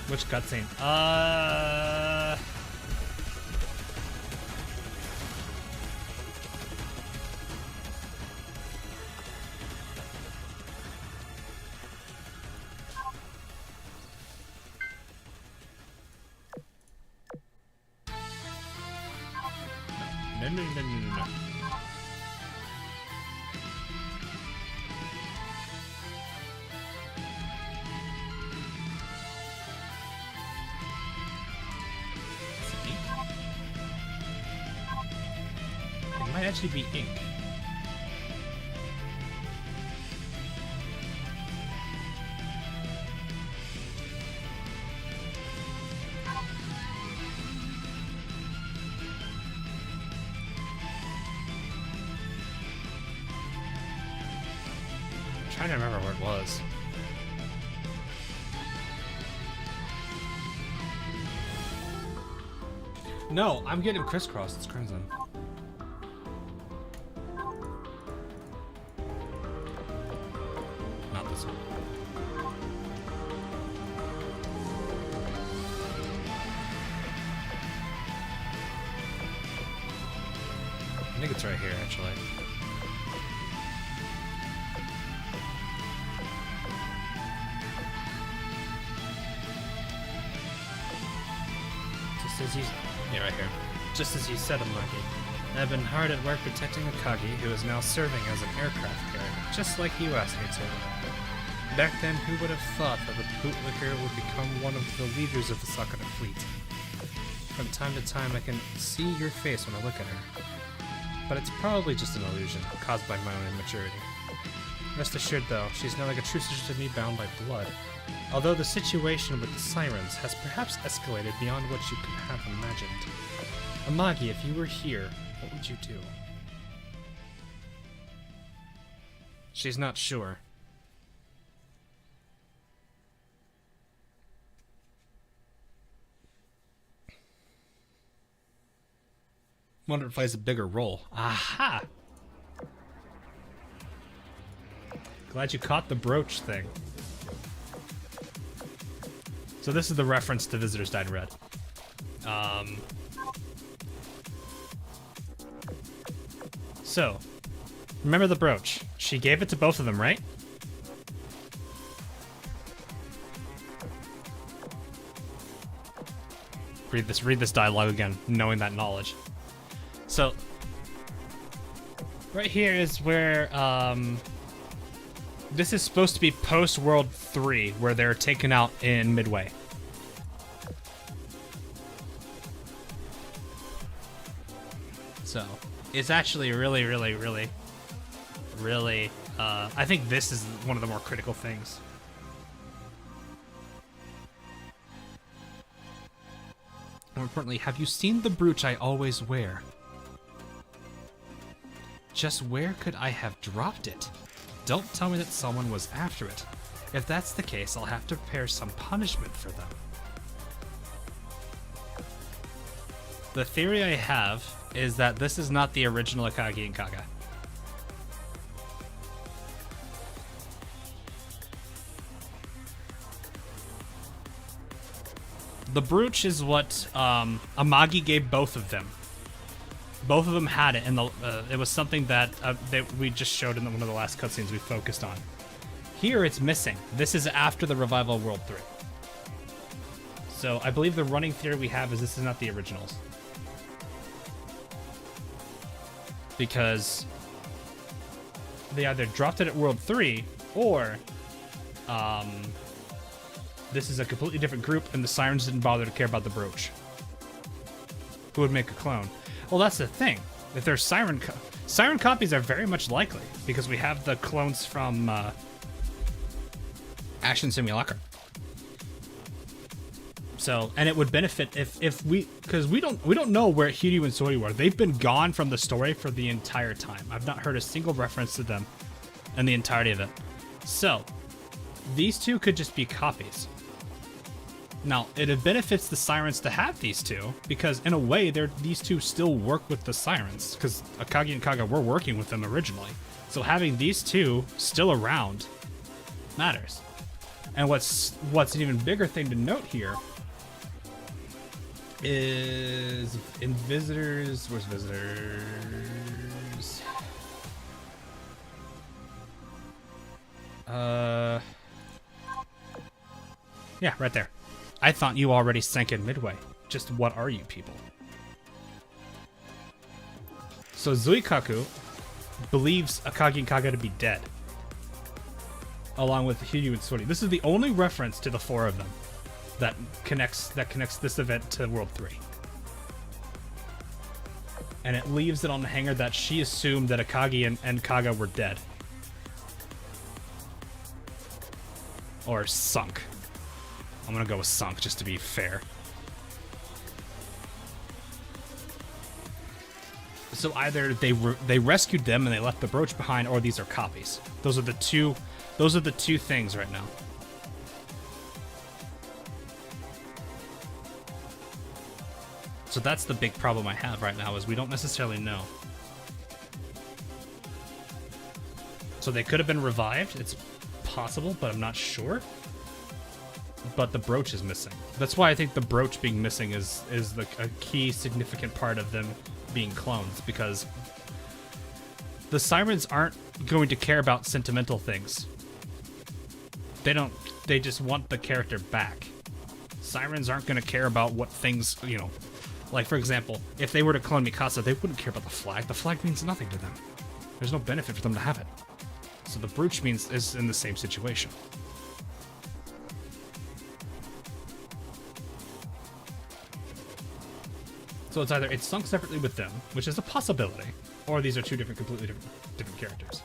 Which cutscene? No. It might actually be ink. I'm trying to remember where it was. No, I'm getting crisscrossed. It's Crimson. Not this one. I think it's right here, actually. Yeah, right here. Just as you said, Amagi. I've been hard at work protecting Akagi, who is now serving as an aircraft carrier, just like you asked me to. Back then, who would have thought that the bootlicker would become one of the leaders of the Sakura fleet? From time to time, I can see your face when I look at her. But it's probably just an illusion, caused by my own immaturity. Rest assured, though, she's now like a true sister to me bound by blood. Although the situation with the sirens has perhaps escalated beyond what you could have imagined. Amagi, if you were here, what would you do? She's not sure. Wonder if it plays a bigger role. Aha! Glad you caught the brooch thing. So this is the reference to Visitors Died Red. So, remember the brooch. She gave it to both of them, right? Read this dialogue again, knowing that knowledge. So, right here is where, this is supposed to be post-World 3, where they're taken out in Midway. So, it's actually really, I think this is one of the more critical things. More importantly, have you seen the brooch I always wear? Just where could I have dropped it? Don't tell me that someone was after it. If that's the case, I'll have to prepare some punishment for them. The theory I have is that this is not the original Akagi and Kaga. The brooch is what Amagi gave both of them. Both of them had it, and it was something that we just showed in one of the last cutscenes we focused on. Here, it's missing. This is after the Revival of World 3. So I believe the running theory we have is this is not the originals. Because they either dropped it at World 3, or this is a completely different group, and the Sirens didn't bother to care about the brooch. Who would make a clone? Well, that's the thing. If there's Siren copies are very much likely, because we have the clones from Action Simulacrum. So, and it would benefit if we, because we don't know where Hiryu and Sori were. They've been gone from the story for the entire time. I've not heard a single reference to them in the entirety of it. So, these two could just be copies. Now, it benefits the Sirens to have these two, because in a way, these two still work with the Sirens, because Akagi and Kaga were working with them originally. So having these two still around matters. And what's an even bigger thing to note here is in visitors, where's visitors? Yeah, right there. I thought you already sank in midway. Just what are you people? So Zuikaku believes Akagi and Kaga to be dead, along with Hiryu and Sori. This is the only reference to the four of them that connects this event to World 3. And it leaves it on the hanger that she assumed that Akagi and Kaga were dead. Or sunk. I'm gonna go with sunk just to be fair. So either they rescued them and they left the brooch behind, or these are copies. Those are the two things right now. So that's the big problem I have right now, is we don't necessarily know. So they could have been revived. It's possible, but I'm not sure. But the brooch is missing. That's why I think the brooch being missing is a key significant part of them being clones, because the Sirens aren't going to care about sentimental things. They just want the character back. Sirens aren't going to care about what things, you know, like for example, if they were to clone Mikasa, they wouldn't care about the flag. The flag means nothing to them. There's no benefit for them to have it. So the brooch is in the same situation. So it's either it's sunk separately with them, which is a possibility, or these are two completely different characters.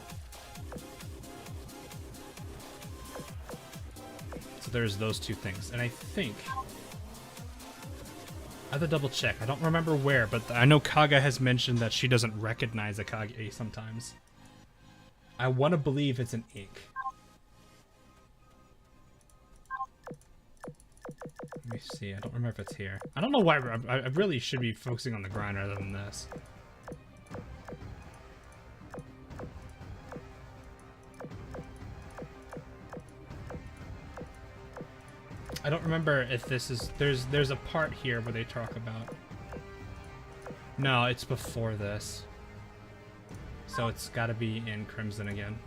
So there's those two things, and I think I have to double check. I don't remember where, but I know Kaga has mentioned that she doesn't recognize Akagi sometimes. I want to believe it's an ink. Let me see. I don't remember if it's here. I don't know why. I really should be focusing on the grind rather than this. I don't remember if this is... There's a part here where they talk about... No, it's before this. So it's got to be in Crimson again.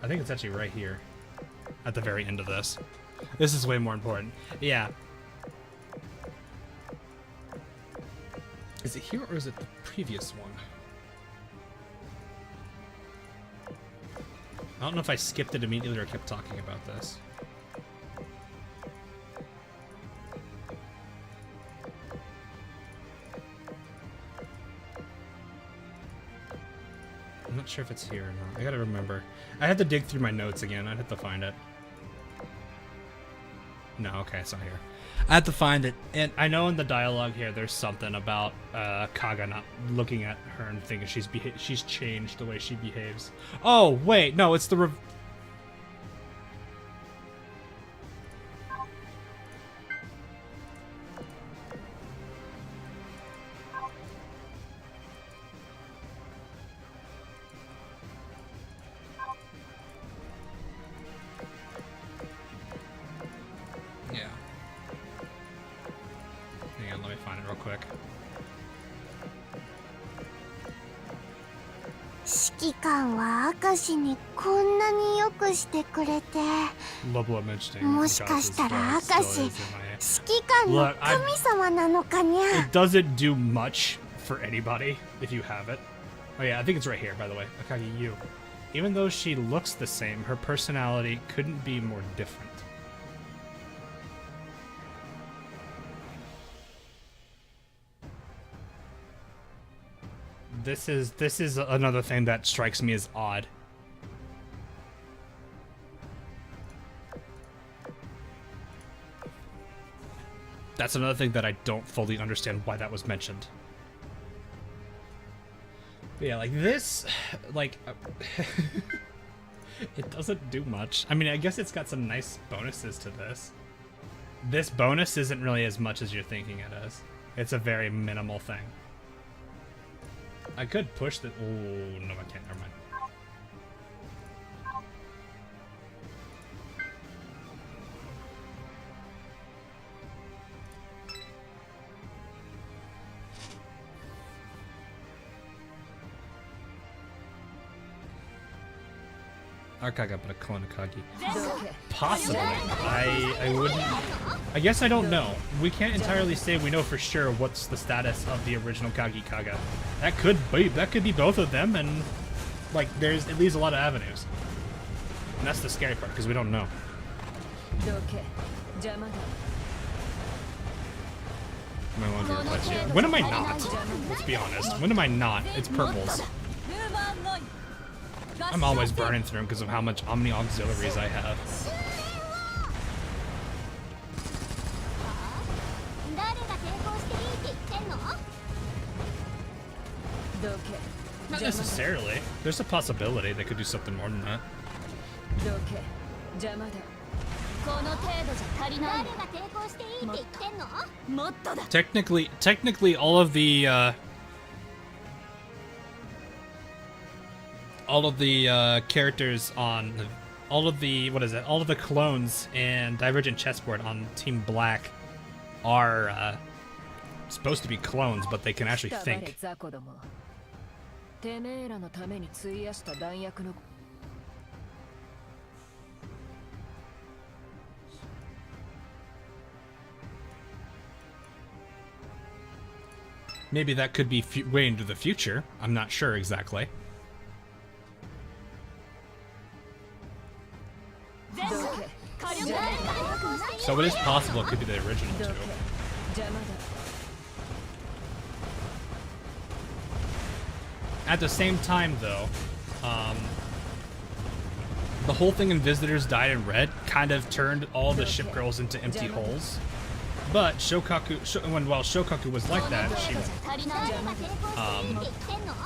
I think it's actually right here. At the very end of this. This is way more important. Yeah. Is it here or is it the previous one? I don't know if I skipped it immediately or kept talking about this. I'm not sure if it's here or not. I gotta remember. I had to dig through my notes again. I'd have to find it. No, okay, it's not here. I have to find it. And I know in the dialogue here there's something about Kaga not looking at her and thinking she's changed the way she behaves. Oh, wait, no, it's the Look, it doesn't do much for anybody if you have it. Oh yeah, I think it's right here, by the way. Akagi, you. Even though she looks the same, her personality couldn't be more different. This is another thing that strikes me as odd. That's another thing that I don't fully understand why that was mentioned. But yeah, like this, like It doesn't do much. I mean, I guess it's got some nice bonuses to this. This bonus isn't really as much as you're thinking it is. It's a very minimal thing. I could push the... Oh, no, I can't. Never mind. Arkaga, but a clone of Kagi. Possibly. I wouldn't... I guess I don't know. We can't entirely say we know for sure what's the status of the original Kagi Kaga. That could be both of them, and like it leaves a lot of avenues. And that's the scary part, because we don't know. When am I not? Let's be honest. When am I not? It's purples. I'm always burning through them because of how many auxiliaries I have. Not necessarily. There's a possibility they could do something more than that. Technically, all of the characters on all of the clones and Divergent Chessboard on Team Black are supposed to be clones, but they can actually think. Maybe that could be way into the future. I'm not sure exactly. So it is possible it could be the original too. At the same time, though, the whole thing in Visitors Died in Red kind of turned all the ship girls into empty holes. But while Shokaku was like that, she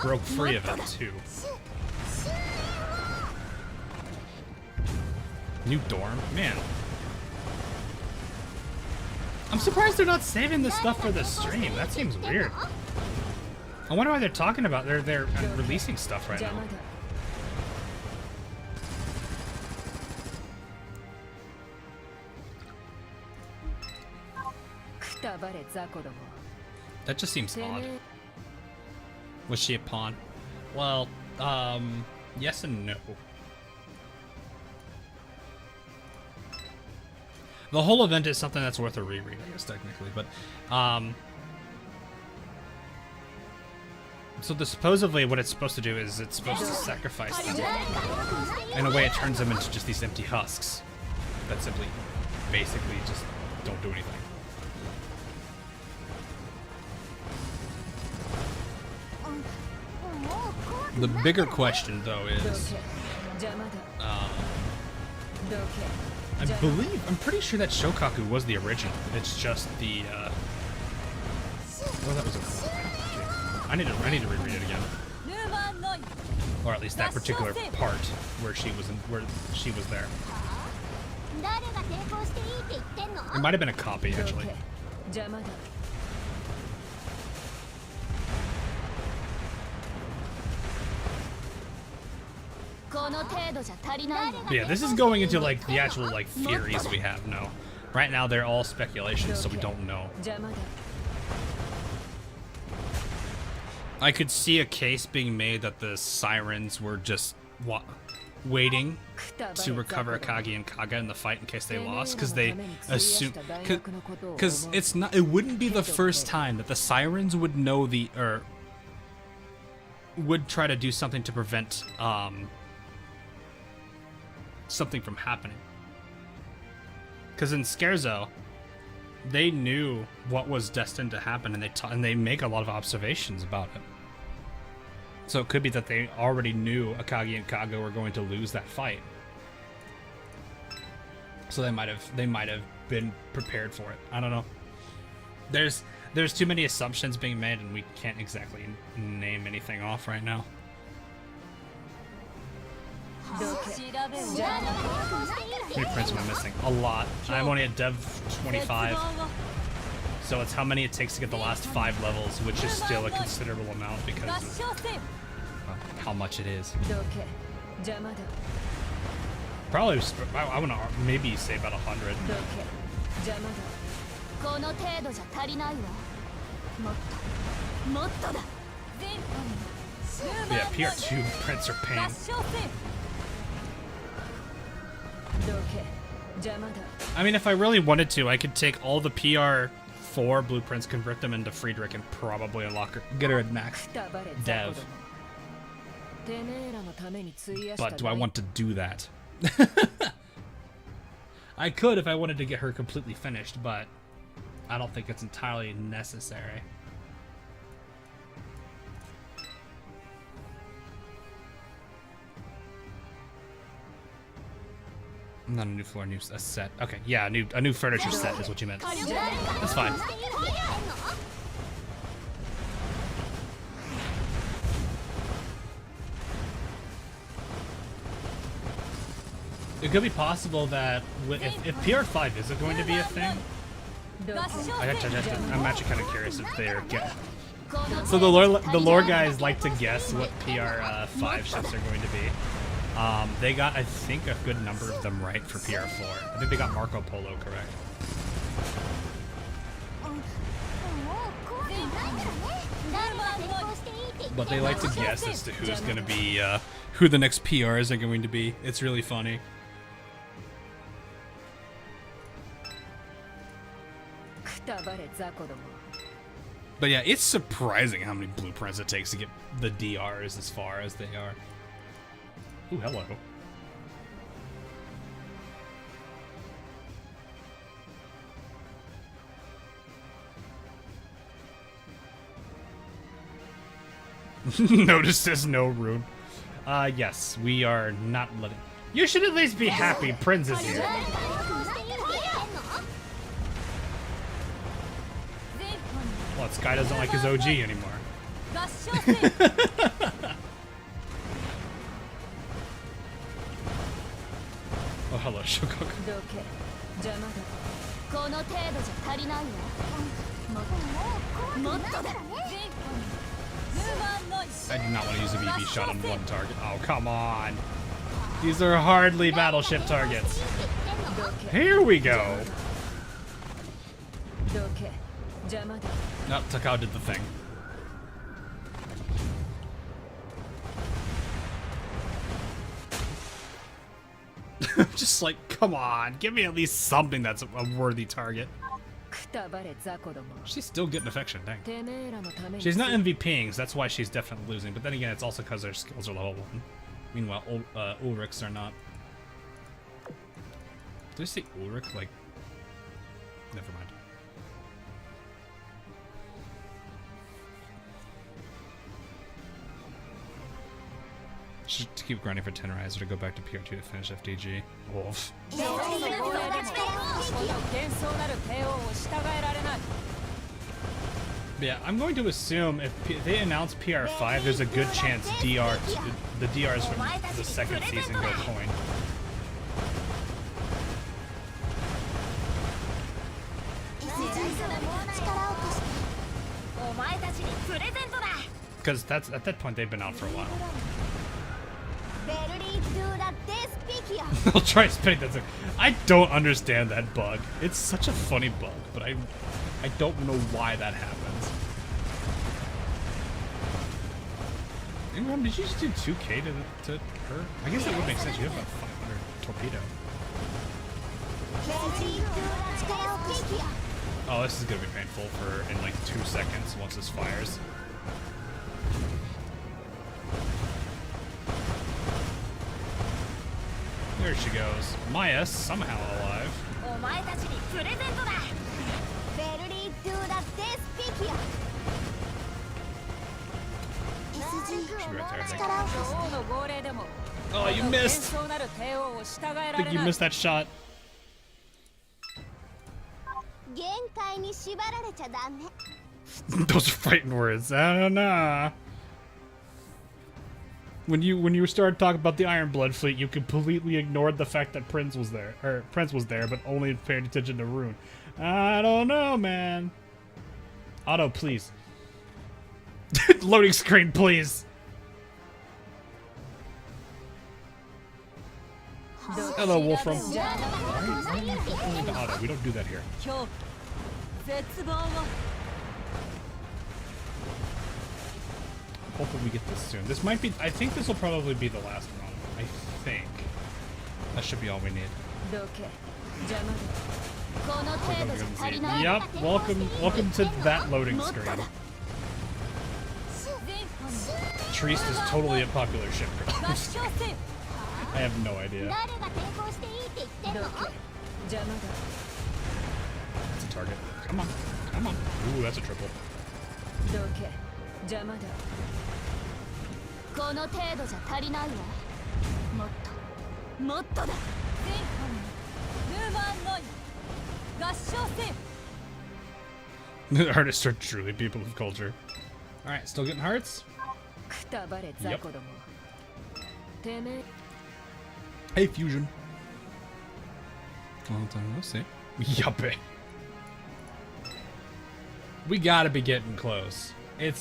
broke free of it too. New dorm? Man. I'm surprised they're not saving this stuff for the stream. That seems weird. I wonder why they're talking about they're releasing stuff right now. That just seems odd. Was she a pawn? Well, yes and no. The whole event is something that's worth a reread, I guess, technically, but, so supposedly what it's supposed to do is it's supposed to sacrifice them. In a way, it turns them into just these empty husks that simply, basically, just don't do anything. The bigger question, though, is, I'm pretty sure that Shokaku was the original. It's just the, well, that was a cool. I need to reread it again. Or at least that particular part where she was there. It might have been a copy, actually. Yeah, this is going into like the actual like theories we have. No, right now they're all speculations, so we don't know. I could see a case being made that the sirens were just waiting to recover Akagi and Kaga in the fight in case they lost, because they assume, because it wouldn't be the first time that the sirens would know would try to do something to prevent something from happening. Because in Scherzo, they knew what was destined to happen, and they make a lot of observations about it. So it could be that they already knew Akagi and Kaga were going to lose that fight. So they might have been prepared for it. I don't know. There's too many assumptions being made, and we can't exactly name anything off right now. How many prints am I missing? A lot. I'm only at Dev 25. So it's how many it takes to get the last 5 levels, which is still a considerable amount because of how much it is. Probably, I want to maybe say about 100. Yeah, PR2 prints are pain. I mean, if I really wanted to, I could take all the PR4 blueprints, convert them into Friedrich, and probably unlock her, get her at max dev. But do I want to do that? I could if I wanted to get her completely finished, but I don't think it's entirely necessary. Not a new floor, a set. Okay, yeah, a new furniture set is what you meant. That's fine. It could be possible that if PR5 isn't going to be a thing, I'm actually kind of curious if they're so the lore guys like to guess what PR5 ships are going to be. They got, I think, a good number of them right for PR4. I think they got Marco Polo correct. But they like to guess as to who's going to be, who the next PRs are going to be. It's really funny. But yeah, it's surprising how many blueprints it takes to get the DRs as far as they are. Ooh, hello. Notice there's no rune. Yes, we are not letting... You should at least be happy Prince is here. Well, this guy doesn't like his OG anymore. Oh, hello, Shogoku. I do not want to use a BB shot on one target. Oh, come on. These are hardly battleship targets. Here we go. Nope, Takao did the thing. Just like, come on, give me at least something that's a worthy target. She's still getting affection, dang. She's not MVPing, so that's why she's definitely losing. But then again, it's also because her skills are level 1. Meanwhile, Ulrich's are not. Did I say Ulrich? Like, never mind. Should keep grinding for Tennerizer to go back to PR2 to finish FDG. Wolf. Yeah, I'm going to assume if they announce PR5, there's a good chance the DRs from the second season go coin. Because at that point they've been out for a while. I'll try spinning that. I don't understand that bug. It's such a funny bug, but I don't know why that happens. Imran, did you just do 2k to her? I guess that would make sense. You have about 500 torpedo. Oh, this is gonna be painful for in like 2 seconds once this fires. There she goes. Maya somehow alive. She's right there, I think. Oh, you missed! I think you missed that shot. Those are fighting words. I don't know. When you started talking about the Iron Blood fleet, you completely ignored the fact that Prince was there, but only paid attention to Rune. I don't know, man. Auto, please. Loading screen, please. Hello, Wolfram. Auto, we don't do that here. Hopefully we get this soon. This might be, I think this will probably be the last one. I think. That should be all we need. Yep, welcome to that loading screen. Trieste is totally a popular ship. I have no idea. That's a target. Come on, come on. Ooh, that's a triple. この程度じゃ足りないわ。もっともっとだ。ルーマンノイ合唱せ。 The artists are truly people of culture. Alright, still getting hearts? Yep. Hey, Fusion. Long time no see. Yuppie. We gotta be getting close.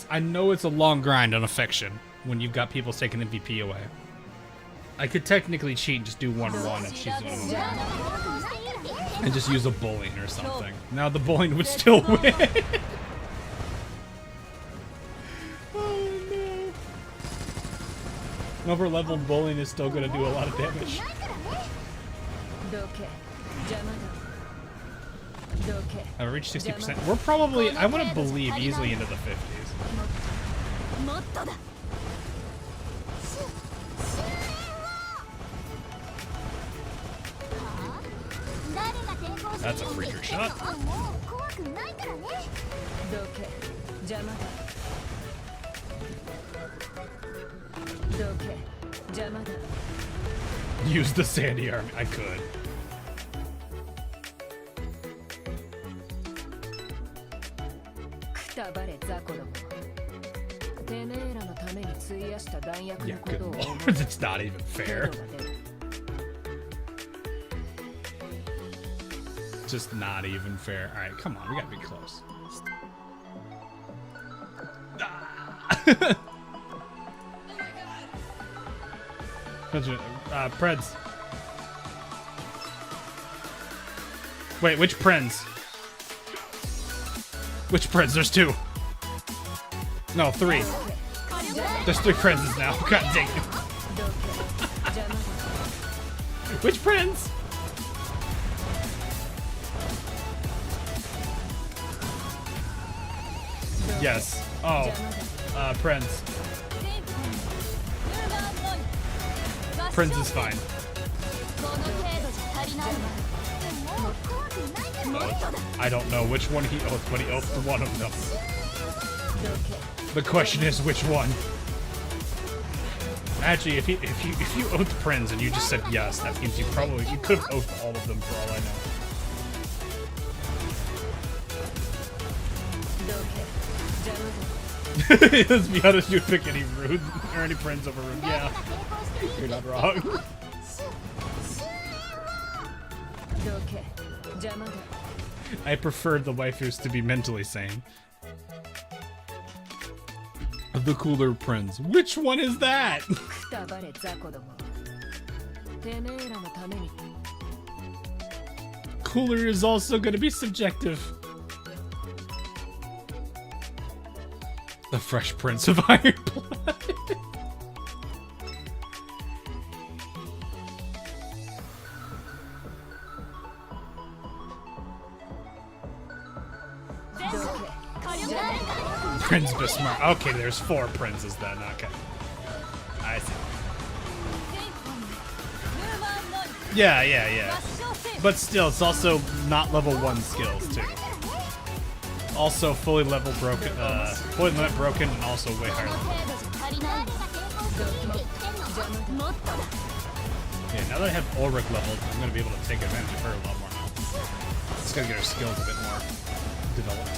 I know it's a long grind on affection when you've got people taking MVP away. I could technically cheat and just do 1-1 if she's and just use a bullying or something. Now the bullying would still win. Oh no. Over leveled bullying is still gonna do a lot of damage. I've reached 60%. We're probably, I want to believe, easily into the 50s. That's a freaker shot. Use the sandy army. I could. Yeah, good lord, it's not even fair. Just not even fair. Alright, come on, we gotta be close. Preds. Wait, which Prens? Which Prens? There's 2. No, 3. There's 3 Princes now. God dang it. Which Prince? Yes. Oh. Prince. Prince is fine. I don't know which one he oathed, but he oathed one of them. The question is which one. Actually, if you oathed Prince and you just said yes, that means you could have oathed all of them for all I know. Let's be honest, you'd pick any Rune or any Prince over Rune. Yeah, you're not wrong. I preferred the waifus to be mentally sane. The cooler Prince. Which one is that? Cooler is also going to be subjective. The Fresh Prince of Iron Blood. Prince Bismarck. Okay, there's 4 princes then. Okay. I see. Yeah. But still, it's also not level 1 skills, too. Also fully level broken, fully limit broken, and also way higher level. Yeah, now that I have Ulrich leveled, I'm going to be able to take advantage of her a lot more now. Just gotta get her skills a bit more developed.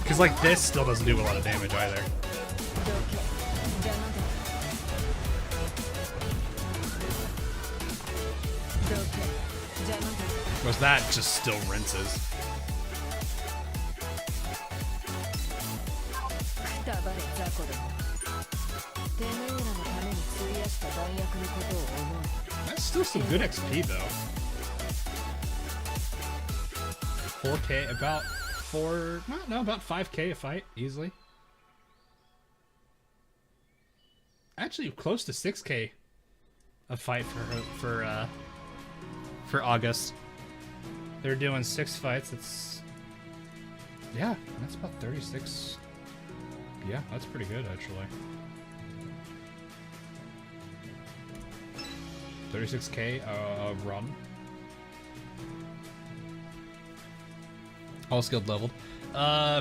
Because like this still doesn't do a lot of damage either. Was that just still rinses? That's still some good XP though. 4K, about about 5K a fight easily. Actually, close to 6K a fight for August. They're doing 6 fights. It's yeah, that's about 36. Yeah, that's pretty good actually. 36K run. All skilled leveled.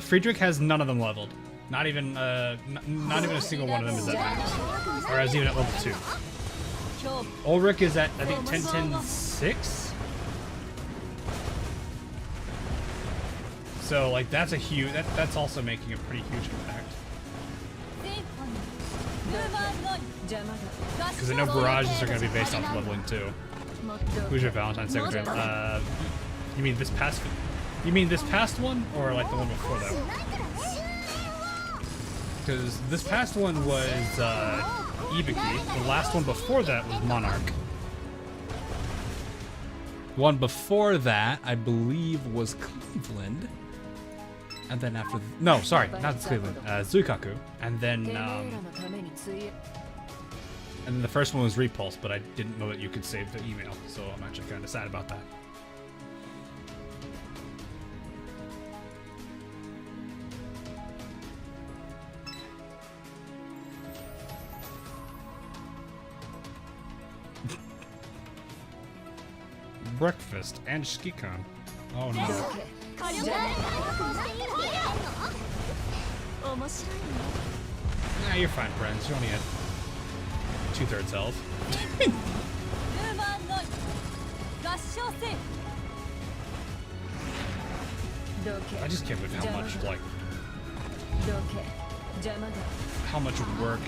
Friedrich has none of them leveled. Not even not even a single one of them is at max. Or is even at level 2. Ulrich is at, I think, 10-10-6. So like that's a huge that's also making a pretty huge impact. Because I know barrages are going to be based off leveling too. Who's your Valentine's secretary? You mean this past? You mean this past one, or like the one before that? Because this past one was Ibiki. The last one before that was Monarch. One before that, I believe, was Cleveland. And then after, no, sorry, not Cleveland, Zuikaku. And then the first one was Repulse, but I didn't know that you could save the email, so I'm actually kind of sad about that. Breakfast and Shikikon. Oh no. Nah, you're fine, friends. You only had 2/3 health. I just can't believe how much work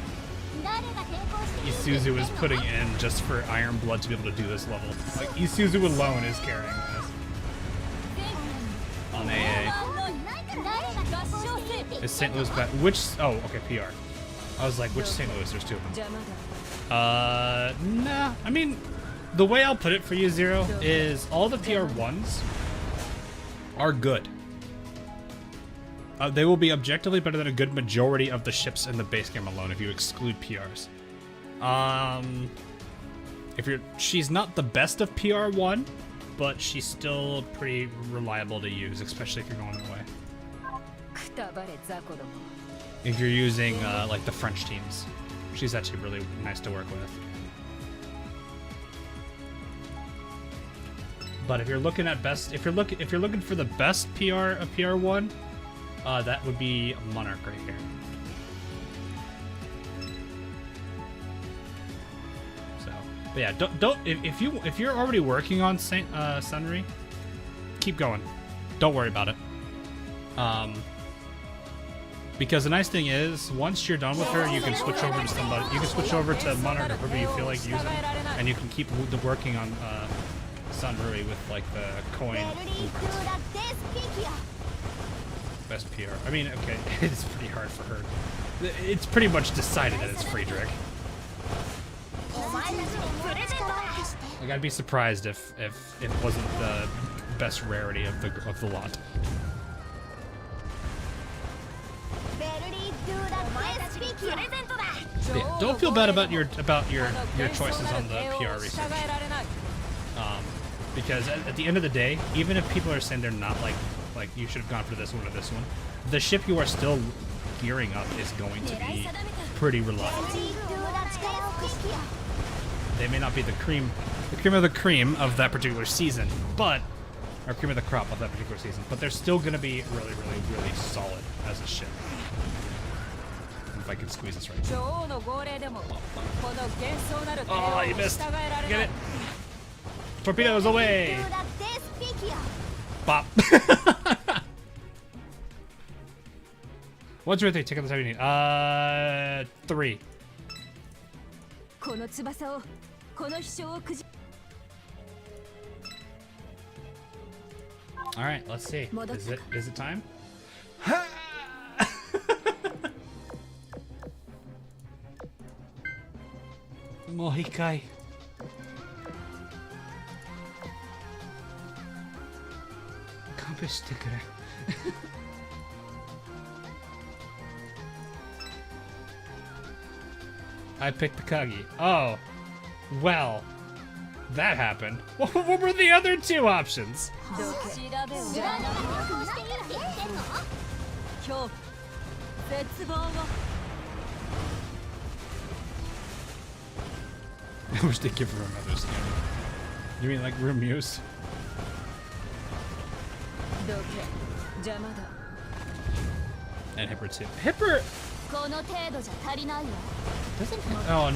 Isuzu is putting in just for Iron Blood to be able to do this level. Like, Isuzu alone is carrying this. On AA. Is St. Louis back? Which? Oh, okay, PR. I was like, which St. Louis? There's 2 of them. Nah. I mean, the way I'll put it for you, Zero, is all the PR1s are good. They will be objectively better than a good majority of the ships in the base game alone if you exclude PRs. She's not the best of PR1, but she's still pretty reliable to use, especially if you're going away. If you're using like the French teams, she's actually really nice to work with. But if you're looking at best, if you're looking for the best PR of PR1. That would be Monarch right here. So, but yeah, if you're already working on Sunry, keep going. Don't worry about it. Because the nice thing is, once you're done with her, you can switch over to somebody. You can switch over to Monarch or whoever you feel like using, and you can keep working on Sunry with like the coin. Best PR. I mean, okay, it's pretty hard for her. It's pretty much decided that it's Friedrich. Like, I'd be surprised if it wasn't the best rarity of the lot. Yeah, don't feel bad about your choices on the PR research. Because at the end of the day, even if people are saying they're not like you should have gone for this one or this one, the ship you are still gearing up is going to be pretty reliable. They may not be the cream of the cream of that particular season, or cream of the crop of that particular season, but they're still going to be really, really, really solid as a ship. If I can squeeze this right. Oh, you missed. Get it. Torpedoes away. Bop. What's your birthday? Take out the time you need. 3. All right, let's see. Is it time? Mohikai. I picked the Kagi. Oh, well, that happened. What were the other two options? I wish they'd give her another skin. You mean like room use? And Hipper too. Hipper! Oh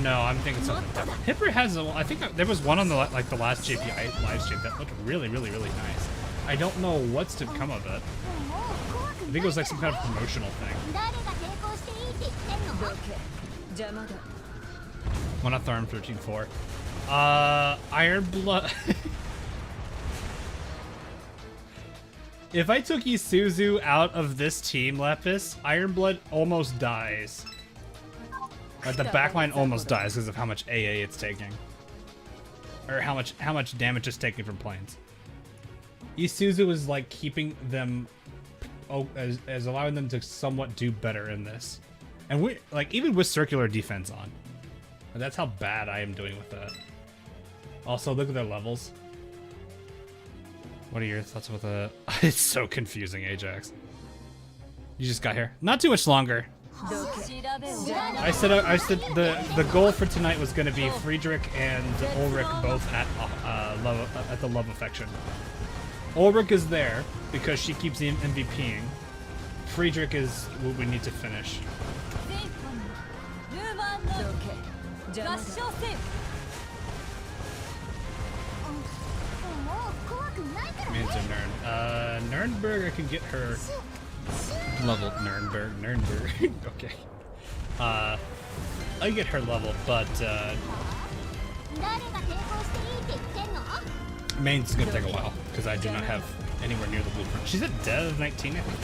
no, I'm thinking something different. Hipper has I think there was one on the last JPI live stream that looked really nice. I don't know what's to come of it. I think it was like some kind of promotional thing. One at Tharm 13-4. Iron Blood. If I took Isuzu out of this team, Lepis, Iron Blood almost dies. Like the backline almost dies because of how much AA it's taking. Or how much damage it's taking from planes. Isuzu is like keeping them as allowing them to somewhat do better in this. And we like even with circular defense on. That's how bad I am doing with that. Also, look at their levels. What are your thoughts with the... It's so confusing, Ajax. You just got here. Not too much longer. I said the goal for tonight was going to be Friedrich and Ulrich both at the love affection. Ulrich is there because she keeps the MVPing. Friedrich is what we need to finish. Man's a Nern. Nurnberg, I can get her level. Nurnberg. Okay. I can get her level, but main's gonna take a while because I do not have anywhere near the blueprint. She's at Dev 19, I think.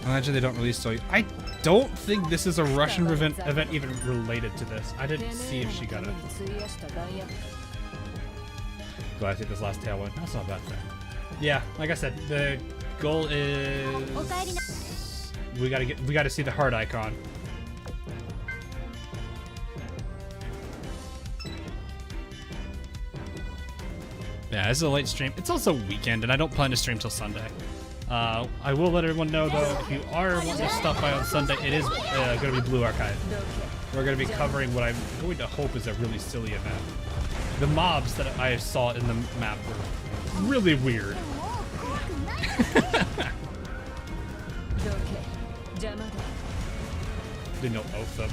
Imagine they don't release so. I don't think this is a Russian event even related to this. I didn't see if she got it. Glad I take this last tailwind. That's not a bad thing. Yeah, like I said, the goal is we gotta see the heart icon. Yeah, this is a late stream. It's also weekend, and I don't plan to stream till Sunday. I will let everyone know though, if you are wanting to stop by on Sunday, it is going to be Blue Archive. We're going to be covering what I'm going to hope is a really silly event. The mobs that I saw in the map were really weird. They don't oath them.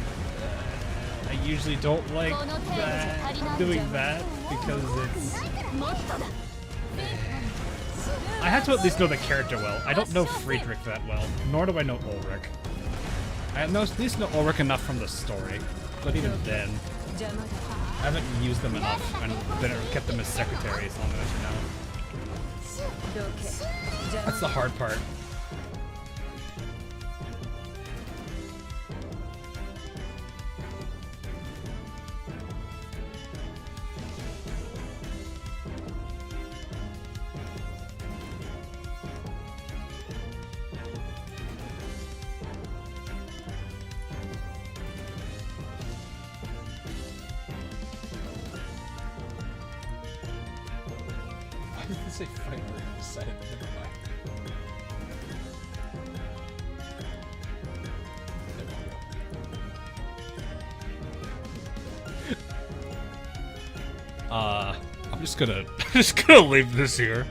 I usually don't like that, doing that because it's... I have to at least know the character well. I don't know Friedrich that well, nor do I know Ulrich. I at least know Ulrich enough from the story, but even then, I haven't used them enough and kept them as secretaries long enough to know. That's the hard part. Say fight or decided never mind. I'm just gonna leave this here.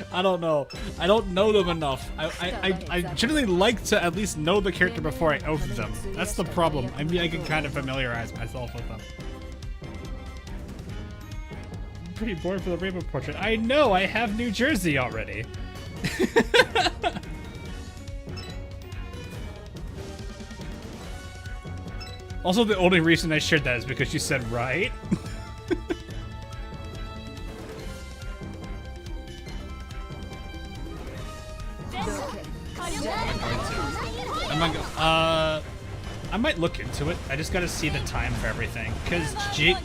I don't know. I don't know them enough. I generally like to at least know the character before I oath them. That's the problem. I mean, I can kind of familiarize myself with them. I'm pretty bored for the rainbow portrait. I know, I have New Jersey already. Also, the only reason I shared that is because you said right. I might look into it. I just gotta see the time for everything, because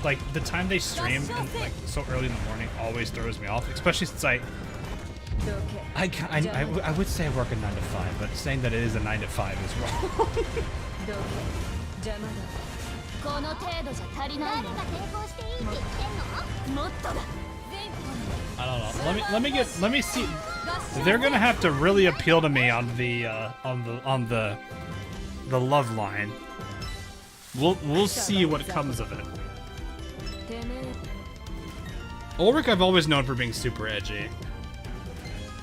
like the time they stream and like so early in the morning always throws me off, especially since I would say I work a 9 to 5, but saying that it is a 9 to 5 is wrong. I don't know. Let me see. They're gonna have to really appeal to me on the love line. We'll see what comes of it. Ulrich I've always known for being super edgy.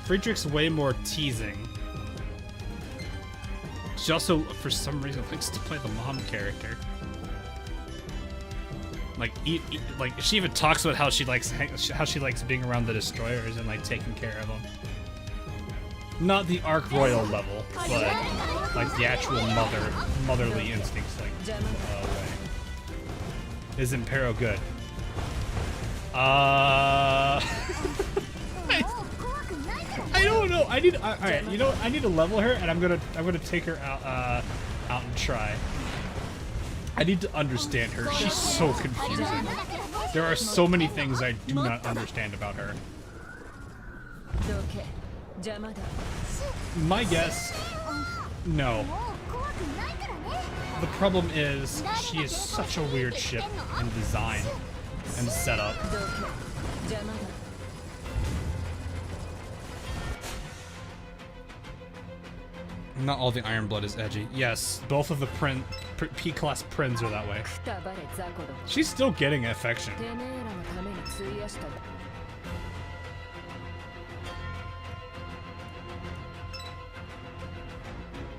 Friedrich's way more teasing. She also, for some reason, likes to play the mom character. Like, like she even talks about how she likes being around the destroyers and like taking care of them. Not the Arc Royal level, but like the actual motherly instincts. Like, way. Is Impero good? I don't know. I need. All right, you know what? I need to level her, and I'm gonna take her out and try. I need to understand her. She's so confusing. There are so many things I do not understand about her. My guess, no. The problem is she is such a weird ship in design and setup. Not all the Iron Blood is edgy. Yes, both of the P-class Prinz are that way. She's still getting affection.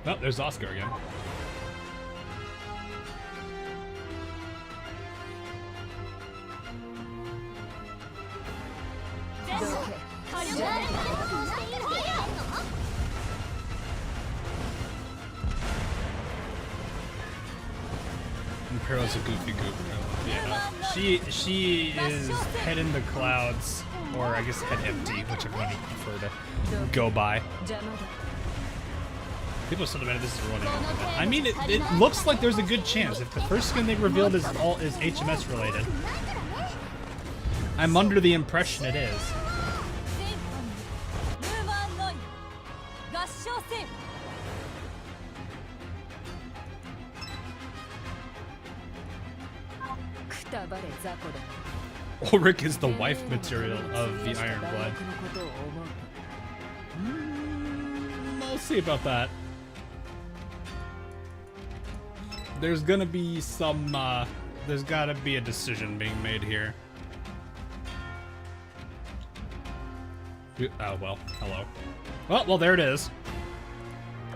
Oh, there's Oscar again. Impero's a goofy goop. Yeah. She is head in the clouds, or I guess head empty, whichever one you prefer to go by. People still demanded this is running. I mean, it looks like there's a good chance if the first skin they revealed is HMS related. I'm under the impression it is. Ulrich is the wife material of the Iron Blood. We'll see about that. There's gonna be some, there's gotta be a decision being made here. Oh, well, hello. Well, there it is.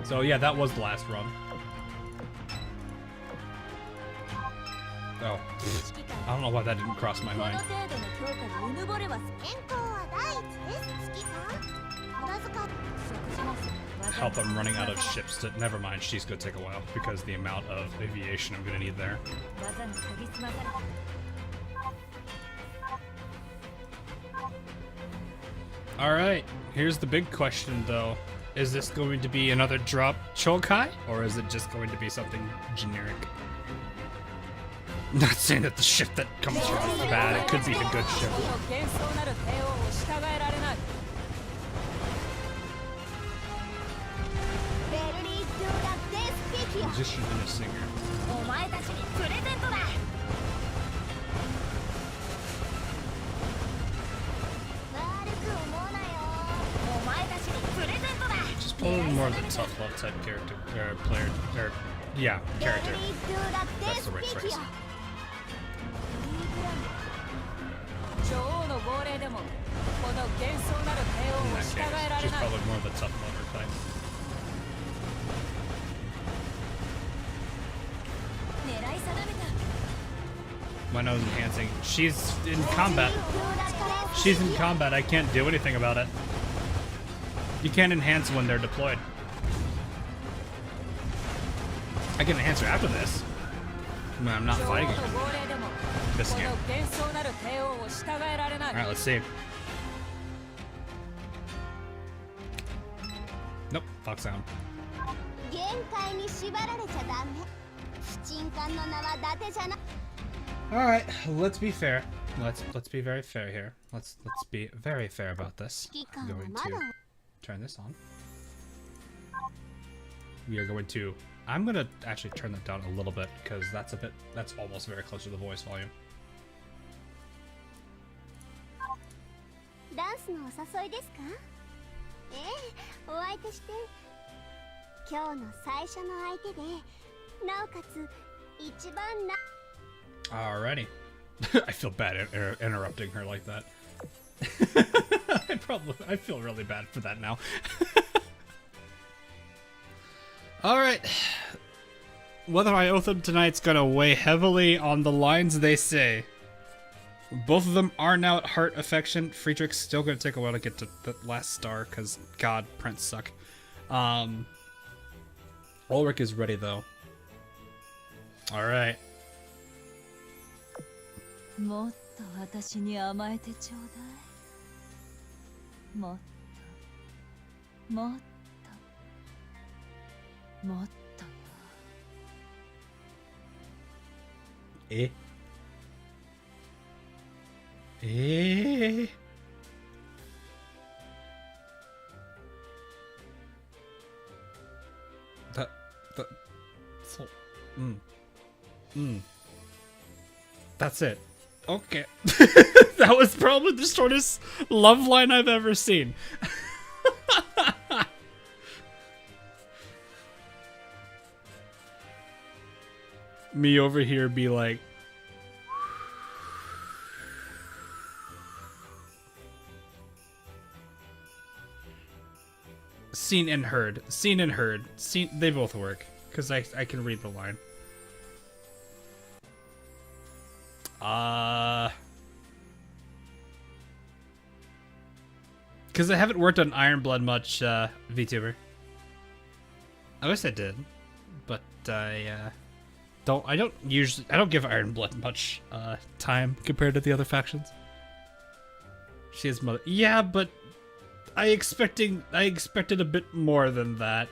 So yeah, that was the last run. Oh, I don't know why that didn't cross my mind. Help, I'm running out of ships to, never mind, she's gonna take a while because the amount of aviation I'm gonna need there. Alright, here's the big question though. Is this going to be another drop Chokai, or is it just going to be something generic? Not saying that the ship that comes from is bad, it could be a good ship. Musician and a singer. Just probably more of the tough love type character, player, or yeah, character. That's the right phrase. In that case, she's probably more of the tough lover type. My nose enhancing. She's in combat. She's in combat. I can't do anything about it. You can't enhance when they're deployed. I can enhance her after this. when I'm not 女王 fighting の it. 号令でも This こ game. の幻想なる帝王を従えられない。 Alright, let's see. Nope, Fox Sound. 限界に縛られちゃダメ。不沈艦の名は伊達じゃな。Alright, let's be fair. Let's be very fair here. Let's be very fair about this. I'm going to turn this on. We are going to. I'm gonna actually turn that down a little bit because that's almost very close to the voice volume. ダンスのお誘いですか？ええ、お相手して。今日の最初の相手で、なおかつ一番な。Alrighty. I feel bad interrupting her like that. I feel really bad for that now. Alright. Whether I oath them tonight's gonna weigh heavily on the lines they say. Both of them are now at heart affection. Friedrich's still gonna take a while to get to the last star, because God, Prince suck. Ulrich is ready though. Alright. もっと私に甘えてちょうだい。もっともっともっとよ。ええthat so that's it. Okay. That was probably the shortest love line I've ever seen. Me over here be like, seen and heard. Seen and heard. Seen, they both work. Because I can read the line. Because I haven't worked on Iron Blood much, VTuber. I wish I did. But I don't give Iron Blood much time compared to the other factions. She is mother. Yeah, but I expected a bit more than that.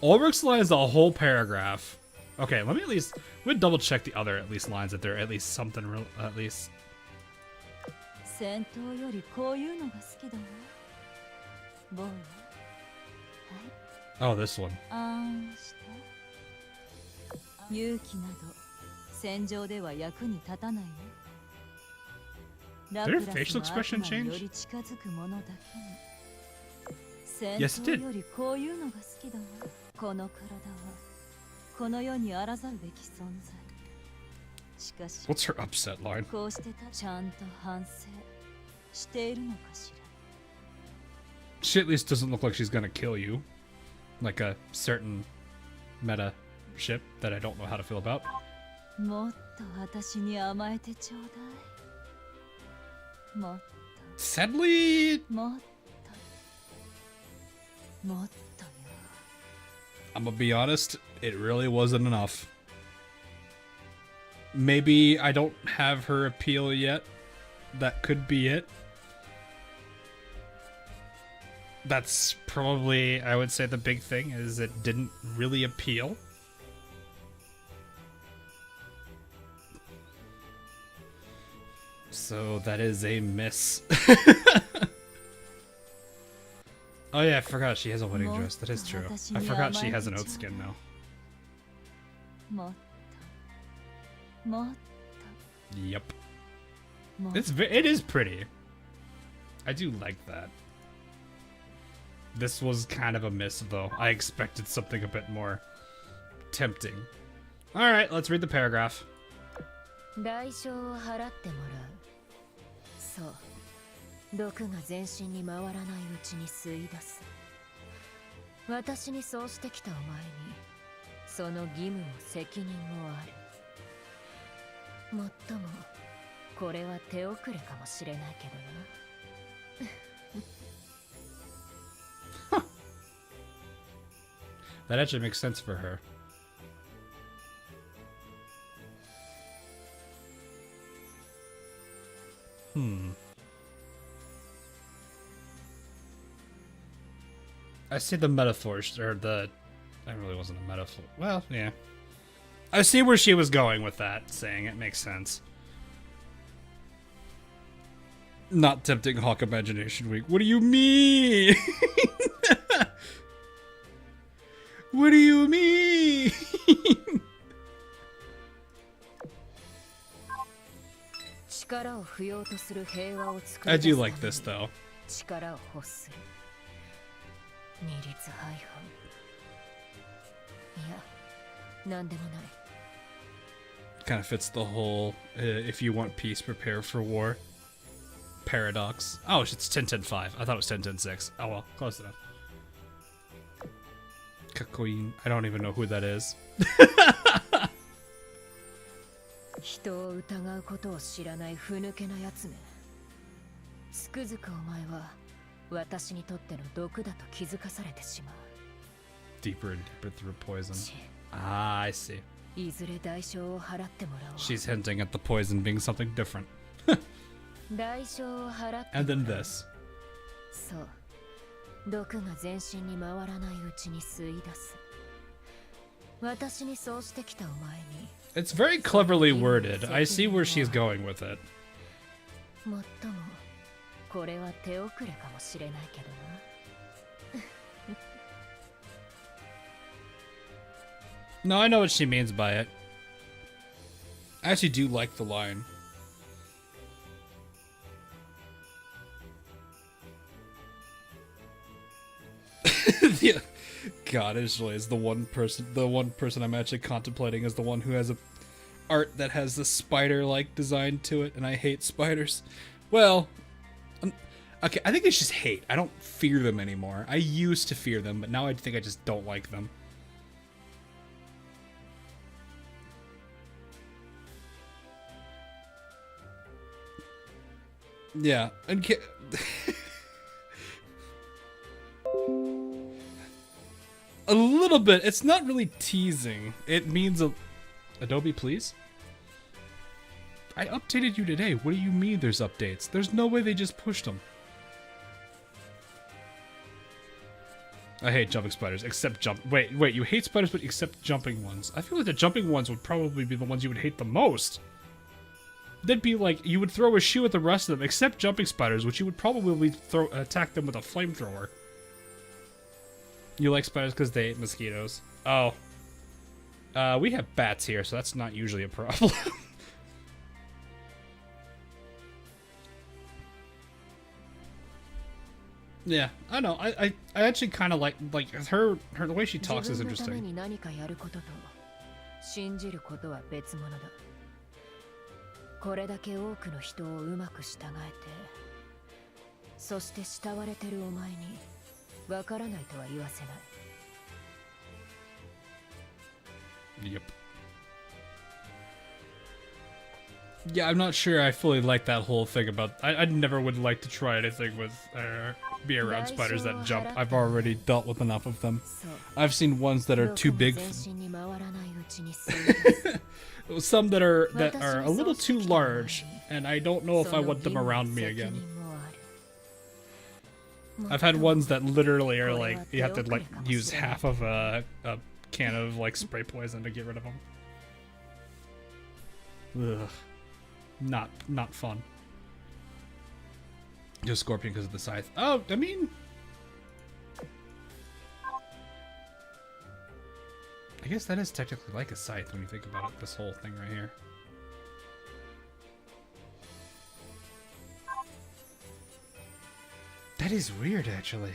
Ulrich's line is a whole paragraph. Okay, let me double check the other lines that they're at least something real at least. 戦闘よりこういうのが好きだわ。ボーイ。Oh, this one. 勇気など戦場では役に立たないよ。 Did her facial expression change? Yes, it did. What's her upset line? She at least doesn't look like she's gonna kill you. Like a certain meta ship that I don't know how to feel about. Sadly, I'm gonna be honest, it really wasn't enough. Maybe I don't have her appeal yet. That could be it. That's probably, I would say, the big thing is it didn't really appeal. So that is a miss. Oh yeah, I forgot she has a wedding dress. That is true. I forgot she has an oat skin now. Yep. It is pretty. I do like that. This was kind of a miss though. I expected something a bit more tempting. Alright, let's read the paragraph. 代償を払ってもらう。そう。毒が全身に回らないうちに吸い出す。私にそうしてきたお前に、その義務も責任もある。もっとも、これは手遅れかもしれないけどな。That actually makes sense for her. I see the metaphors, or the... That really wasn't a metaphor. Well, yeah. I see where she was going with that, saying it makes sense. Not tempting Hawk Imagination Week. What do you mean? What do you mean? I do like this though. Kind of fits the whole if you want peace, prepare for war paradox. Oh, it's 10-10-5. I thought it was 10-10-6. Oh well, close enough. Kakoin. I don't even know who that is. 人を疑うことを知らないふぬけなやつめ。つくづくお前は私にとっての毒だと気づかされてしまう。Deeper and deeper through poison. Ah, I see. いずれ代償を払ってもらおう。 She's hinting at the poison being something different. 代償を払って。 And then this. そう。毒が全身に回らないうちに吸い出す。私にそうしてきたお前に。 It's very cleverly worded. I see where she's going with it. もっともこれは手遅れかもしれないけどな。 No, I know what she means by it. I actually do like the line. Yeah. God, Israel is the one person I'm actually contemplating as the one who has a art that has the spider-like design to it, and I hate spiders. Well, okay, I think it's just hate. I don't fear them anymore. I used to fear them, but now I think I just don't like them. Yeah, and a little bit. It's not really teasing. It means Adobe, please. I updated you today. What do you mean there's updates? There's no way they just pushed them. I hate jumping spiders, except Wait, you hate spiders, but except jumping ones. I feel like the jumping ones would probably be the ones you would hate the most. They'd be like, you would throw a shoe at the rest of them, except jumping spiders, which you would probably attack them with a flamethrower. You like spiders because they ate mosquitoes. Oh. We have bats here, so that's not usually a problem. Yeah, I know. I actually kind of like her the way she talks is interesting. これだけ多くの人をうまく従えて、そして慕われてるお前にわからないとは言わせない。 Yep. Yeah, I'm not sure I fully like that whole thing about... I never would like to try anything with... be around spiders that jump. I've already dealt with enough of them. I've seen ones that are too big... Some that are a little too large, and I don't know if I want them around me again. I've had ones that literally are like, you have to like use half of a can of like spray poison to get rid of them. Ugh. Not fun. Just Scorpion because of the scythe. Oh, I mean... I guess that is technically like a scythe when you think about it, this whole thing right here. That is weird, actually.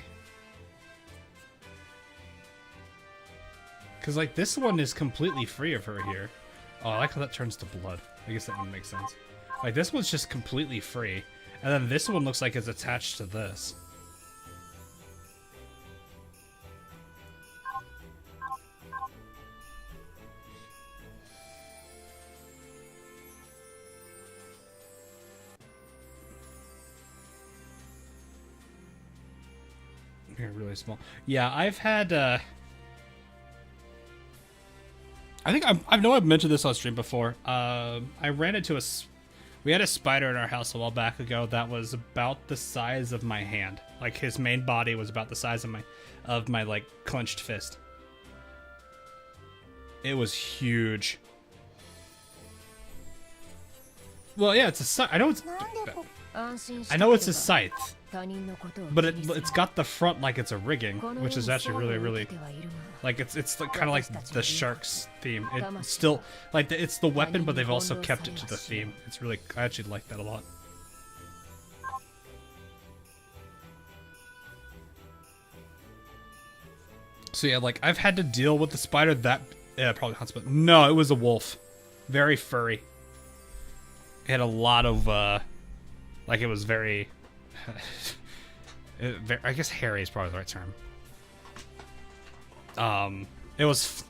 Because, like, this one is completely free of her here. Oh, I like how that turns to blood. I guess that one makes sense. Like, this one's just completely free. And then this one looks like it's attached to this. Here, really small. Yeah, I've had, I think I know I've mentioned this on stream before. I ran into we had a spider in our house a while back ago that was about the size of my hand. Like his main body was about the size of my like clenched fist. It was huge. Well, yeah, it's a scythe. I know it's a scythe, but it's got the front like it's a rigging, which is actually really like it's kind of like the shark's theme. It's still like it's the weapon, but they've also kept it to the theme. It's really, I actually like that a lot. So yeah, like I've had to deal with the spider that probably hunts, but no, it was a wolf, very furry. It had a lot of like it was very, I guess hairy is probably the right term. It was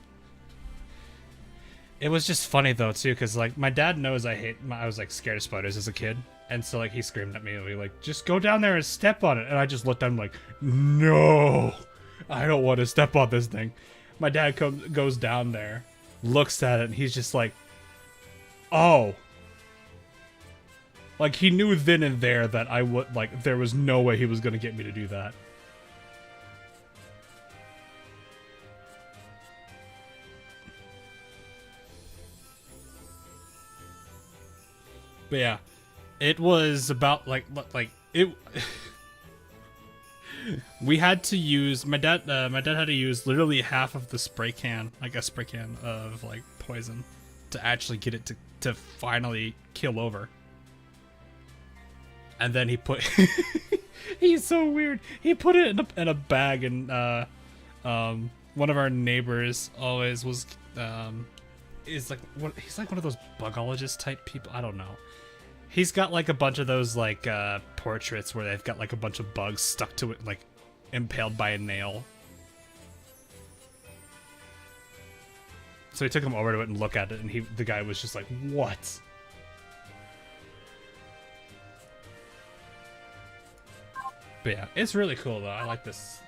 just funny though too, because like my dad knows I was like scared of spiders as a kid, and so like he screamed at me like, just go down there and step on it, and I just looked at him like, no, I don't want to step on this thing. My dad goes down there, looks at it, and he's just like, oh. Like, he knew then and there that I would, like, there was no way he was gonna get me to do that. But yeah, it was about, like it... we had to use, my dad had to use literally half of the spray can, like a spray can of, like, poison to actually get it to finally kill over. And then he put he's so weird. He put it in a bag, and one of our neighbors always was he's like one of those bugologist type people. I don't know. He's got like a bunch of those like portraits where they've got like a bunch of bugs stuck to it, like impaled by a nail. So he took him over to it and looked at it, and the guy was just like, "What?" But yeah, it's really cool though. I like this.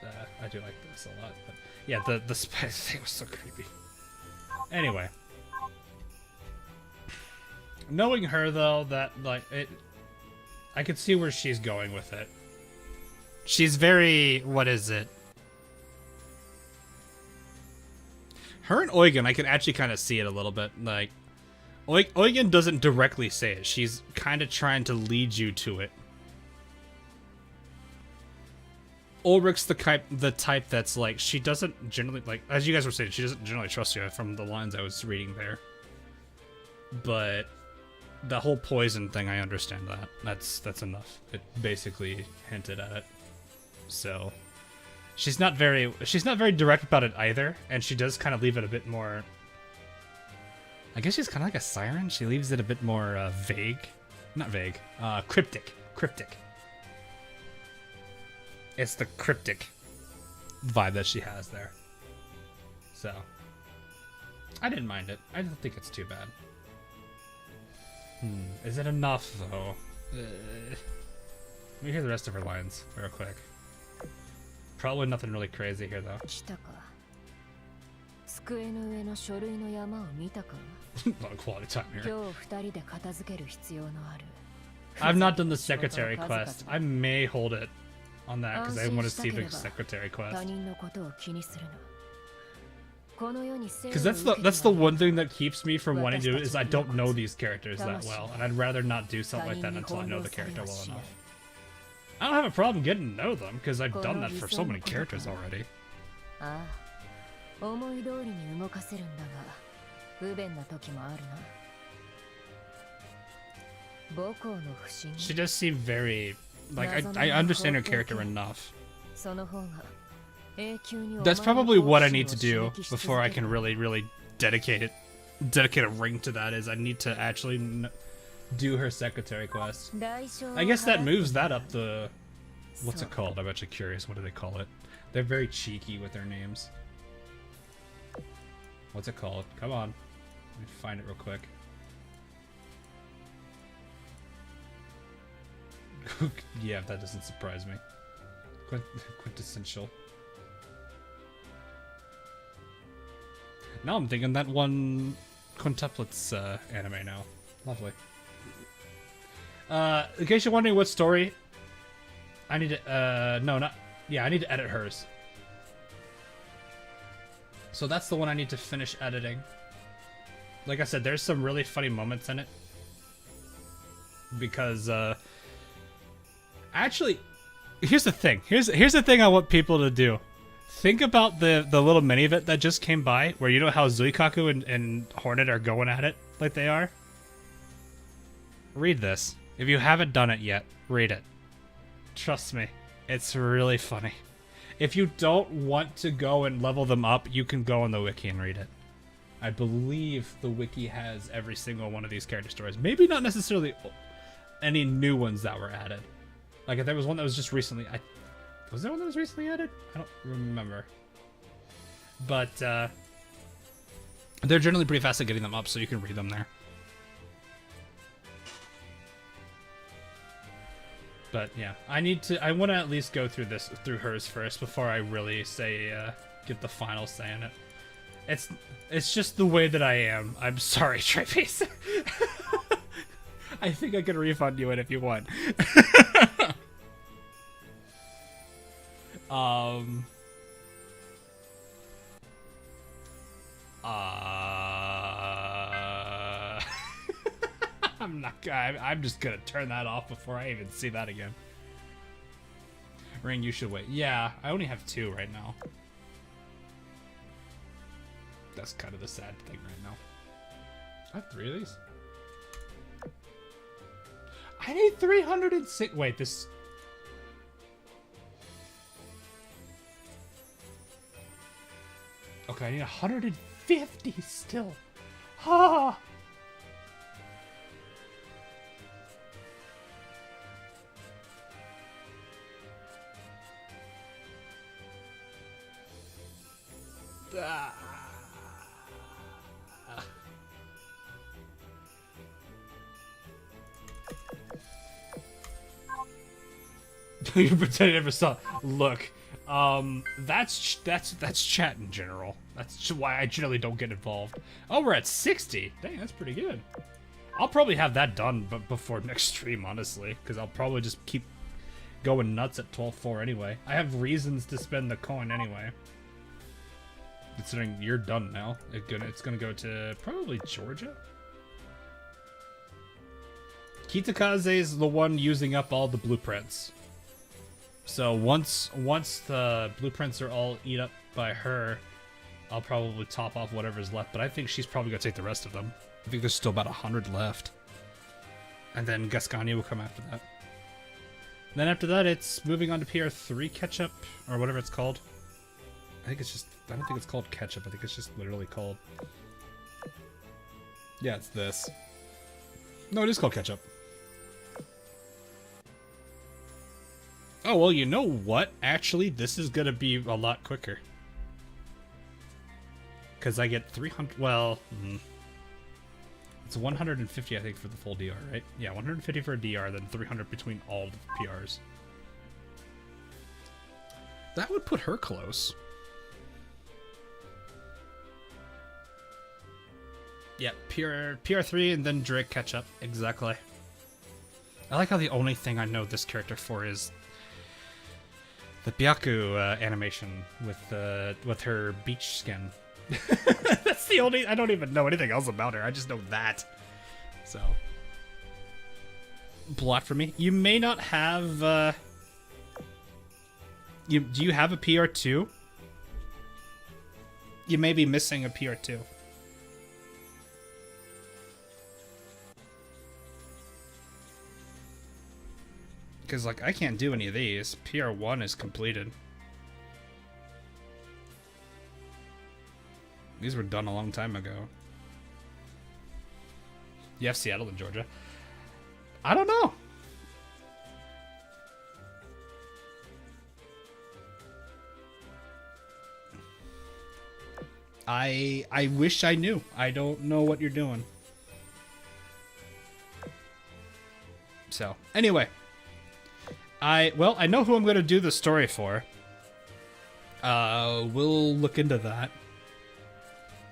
I do like this a lot. But yeah, the spider thing was so creepy. Anyway, knowing her though, that like I could see where she's going with it. She's very, what is it? Her and Eugen, I can actually kind of see it a little bit. Like, Eugen doesn't directly say it. She's kind of trying to lead you to it. Ulrich's the type that's like, she doesn't generally, like, as you guys were saying, she doesn't generally trust you from the lines I was reading there. But the whole poison thing, I understand that. That's enough. It basically hinted at it. So she's not very direct about it either, and she does kind of leave it a bit more, I guess she's kind of like a siren. She leaves it a bit more vague. Not vague. Cryptic. It's the cryptic vibe that she has there. So I didn't mind it. I don't think it's too bad. Is it enough though? Let me hear the rest of her lines real quick. Probably nothing really crazy here though. Not quality time here. I've not done the secretary quest. I may hold it on that because I want to see the secretary quest. Because that's the one thing that keeps me from wanting to do it, is I don't know these characters that well, and I'd rather not do something like that until I know the character well enough. I don't have a problem getting to know them because I've done that for so many characters already. She does seem very, like, I understand her character enough. That's probably what I need to do before I can really dedicate a ring to that, is I need to actually do her secretary quest. I guess that moves that up the, what's it called? I'm actually curious, what do they call it? They're very cheeky with their names. What's it called? Come on, let me find it real quick. Yeah, that doesn't surprise me. Quintessential. Now I'm thinking that one Quintuplets anime now. Lovely. In case you're wondering what story I need to, no, not, yeah, I need to edit hers. So that's the one I need to finish editing. Like I said, there's some really funny moments in it. Because, actually, here's the thing. Here's the thing I want people to do. Think about the little mini bit that just came by, where you know how Zuikaku and Hornet are going at it like they are? Read this. If you haven't done it yet, read it. Trust me, it's really funny. If you don't want to go and level them up, you can go on the wiki and read it. I believe the wiki has every single one of these character stories. Maybe not necessarily any new ones that were added. Like if there was one that was just recently... Was there one that was recently added? I don't remember. But they're generally pretty fast at getting them up, so you can read them there. But yeah, I want to at least go through hers first before I really say, get the final say in it. It's just the way that I am. I'm sorry, Treepiece. I think I can refund you it if you want. I'm just gonna turn that off before I even see that again. Ring, you should wait. Yeah, I only have 2 right now. That's kind of the sad thing right now. I have 3 of these. I need 306. Wait, this. Okay, I need 150 still. Ah. You pretend you never saw. Look, that's chat in general. That's why I generally don't get involved. Oh, we're at 60. Dang, that's pretty good. I'll probably have that done, but before next stream, honestly, because I'll probably just keep going nuts at 12.4 anyway. I have reasons to spend the coin anyway. Considering you're done now, it's gonna go to probably Georgia. Kitakaze is the one using up all the blueprints. So once the blueprints are all eat up by her, I'll probably top off whatever's left. But I think she's probably gonna take the rest of them. I think there's still about 100 left, and then Gascani will come after that. Then after that, it's moving on to PR3 catch-up, or whatever it's called. I think it's just, I don't think it's called catch-up, I think it's just literally called... Yeah, it's this. No, it is called catch-up. Oh, well, you know what? Actually, this is gonna be a lot quicker. Because I get 300, well... It's 150, I think, for the full DR, right? Yeah, 150 for a DR, then 300 between all the PRs. That would put her close. Yeah, PR3 and then Drake catch up. Exactly. I like how the only thing I know this character for is the Byaku animation with her beach skin. That's the only... I don't even know anything else about her. I just know that. So. Blot for me. You may not have... do you have a PR2? You may be missing a PR2. Because, like, I can't do any of these. PR1 is completed. These were done a long time ago. You have Seattle and Georgia. I don't know. I wish I knew. I don't know what you're doing. So, anyway. I know who I'm going to do the story for. We'll look into that.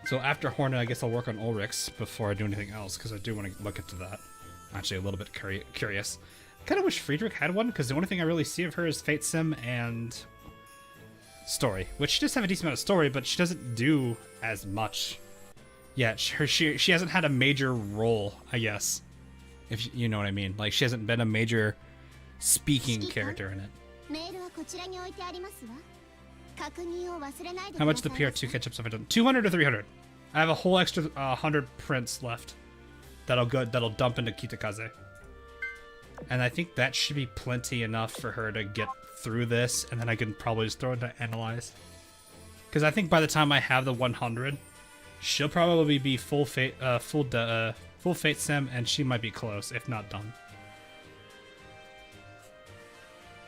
So after Hornet, I guess I'll work on Ulrich's before I do anything else, because I do want to look into that. I'm actually a little bit curious. Kind of wish Friedrich had one, because the only thing I really see of her is Fate Sim and story, which she does have a decent amount of story, but she doesn't do as much yet. She hasn't had a major role, I guess, if you know what I mean. Like, she hasn't been a major speaking character in it. How much the PR2 catch-ups have I done? 200 or 300. I have a whole extra 100 prints left. That'll dump into Kitakaze. And I think that should be plenty enough for her to get through this, and then I can probably just throw it to analyze. Because I think by the time I have the 100, she'll probably be full fate sim, and she might be close, if not done.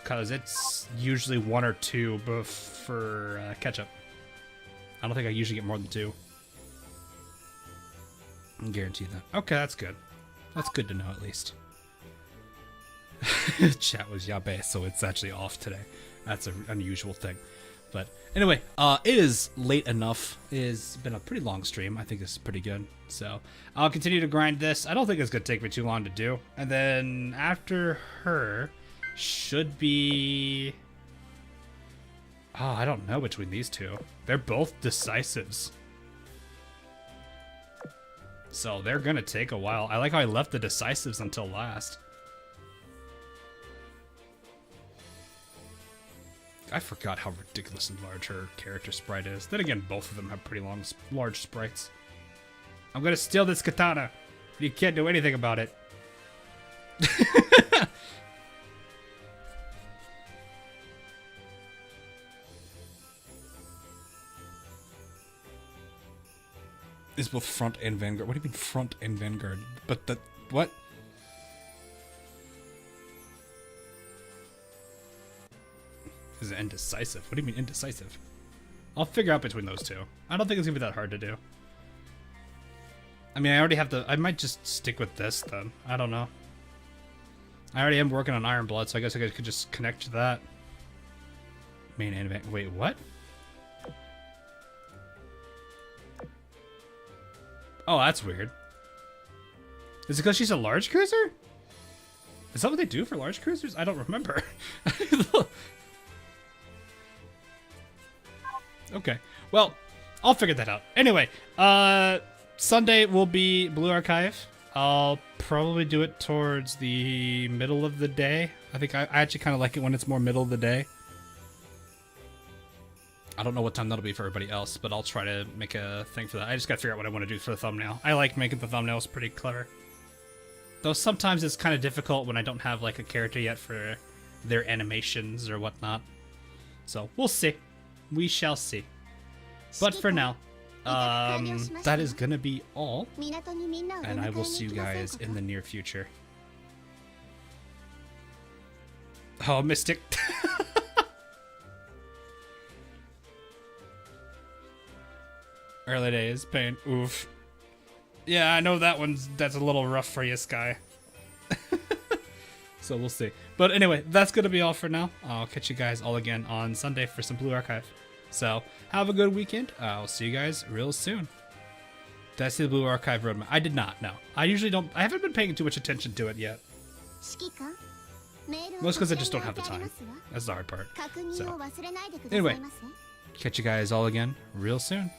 Because it's usually 1 or 2 for catch-up. I don't think I usually get more than 2. I can guarantee that. Okay, that's good. That's good to know, at least. Chat was yabe, so it's actually off today. That's an unusual thing. But anyway, it is late enough. It has been a pretty long stream. I think this is pretty good. So I'll continue to grind this. I don't think it's going to take me too long to do. And then after her should be... Oh, I don't know between these two. They're both decisives. So they're going to take a while. I like how I left the decisives until last. I forgot how ridiculously large her character sprite is. Then again, both of them have pretty large sprites. I'm gonna steal this katana. You can't do anything about it. It's both front and vanguard. What do you mean front and vanguard? But the what? Is it indecisive? What do you mean indecisive? I'll figure out between those two. I don't think it's gonna be that hard to do. I mean, I already have the... I might just stick with this then. I don't know. I already am working on Iron Blood, so I guess I could just connect to that. Main and... Wait, what? Oh, that's weird. Is it because she's a large cruiser? Is that what they do for large cruisers? I don't remember. Okay, well, I'll figure that out. Anyway, Sunday will be Blue Archive. I'll probably do it towards the middle of the day. I think I actually kind of like it when it's more middle of the day. I don't know what time that'll be for everybody else, but I'll try to make a thing for that. I just gotta figure out what I want to do for the thumbnail. I like making the thumbnails pretty clever. Though sometimes it's kind of difficult when I don't have like a character yet for their animations or whatnot. So we'll see. We shall see. But for now, that is gonna be all. And I will see you guys in the near future. Oh, Mystic. Early days, pain. Oof. Yeah, I know that's a little rough for you, Sky. So we'll see. But anyway, that's going to be all for now. I'll catch you guys all again on Sunday for some Blue Archive. So have a good weekend. I'll see you guys real soon. Did I see the Blue Archive roadmap? I did not, no. I usually don't. I haven't been paying too much attention to it yet. Most because I just don't have the time. That's the hard part. So anyway, catch you guys all again real soon.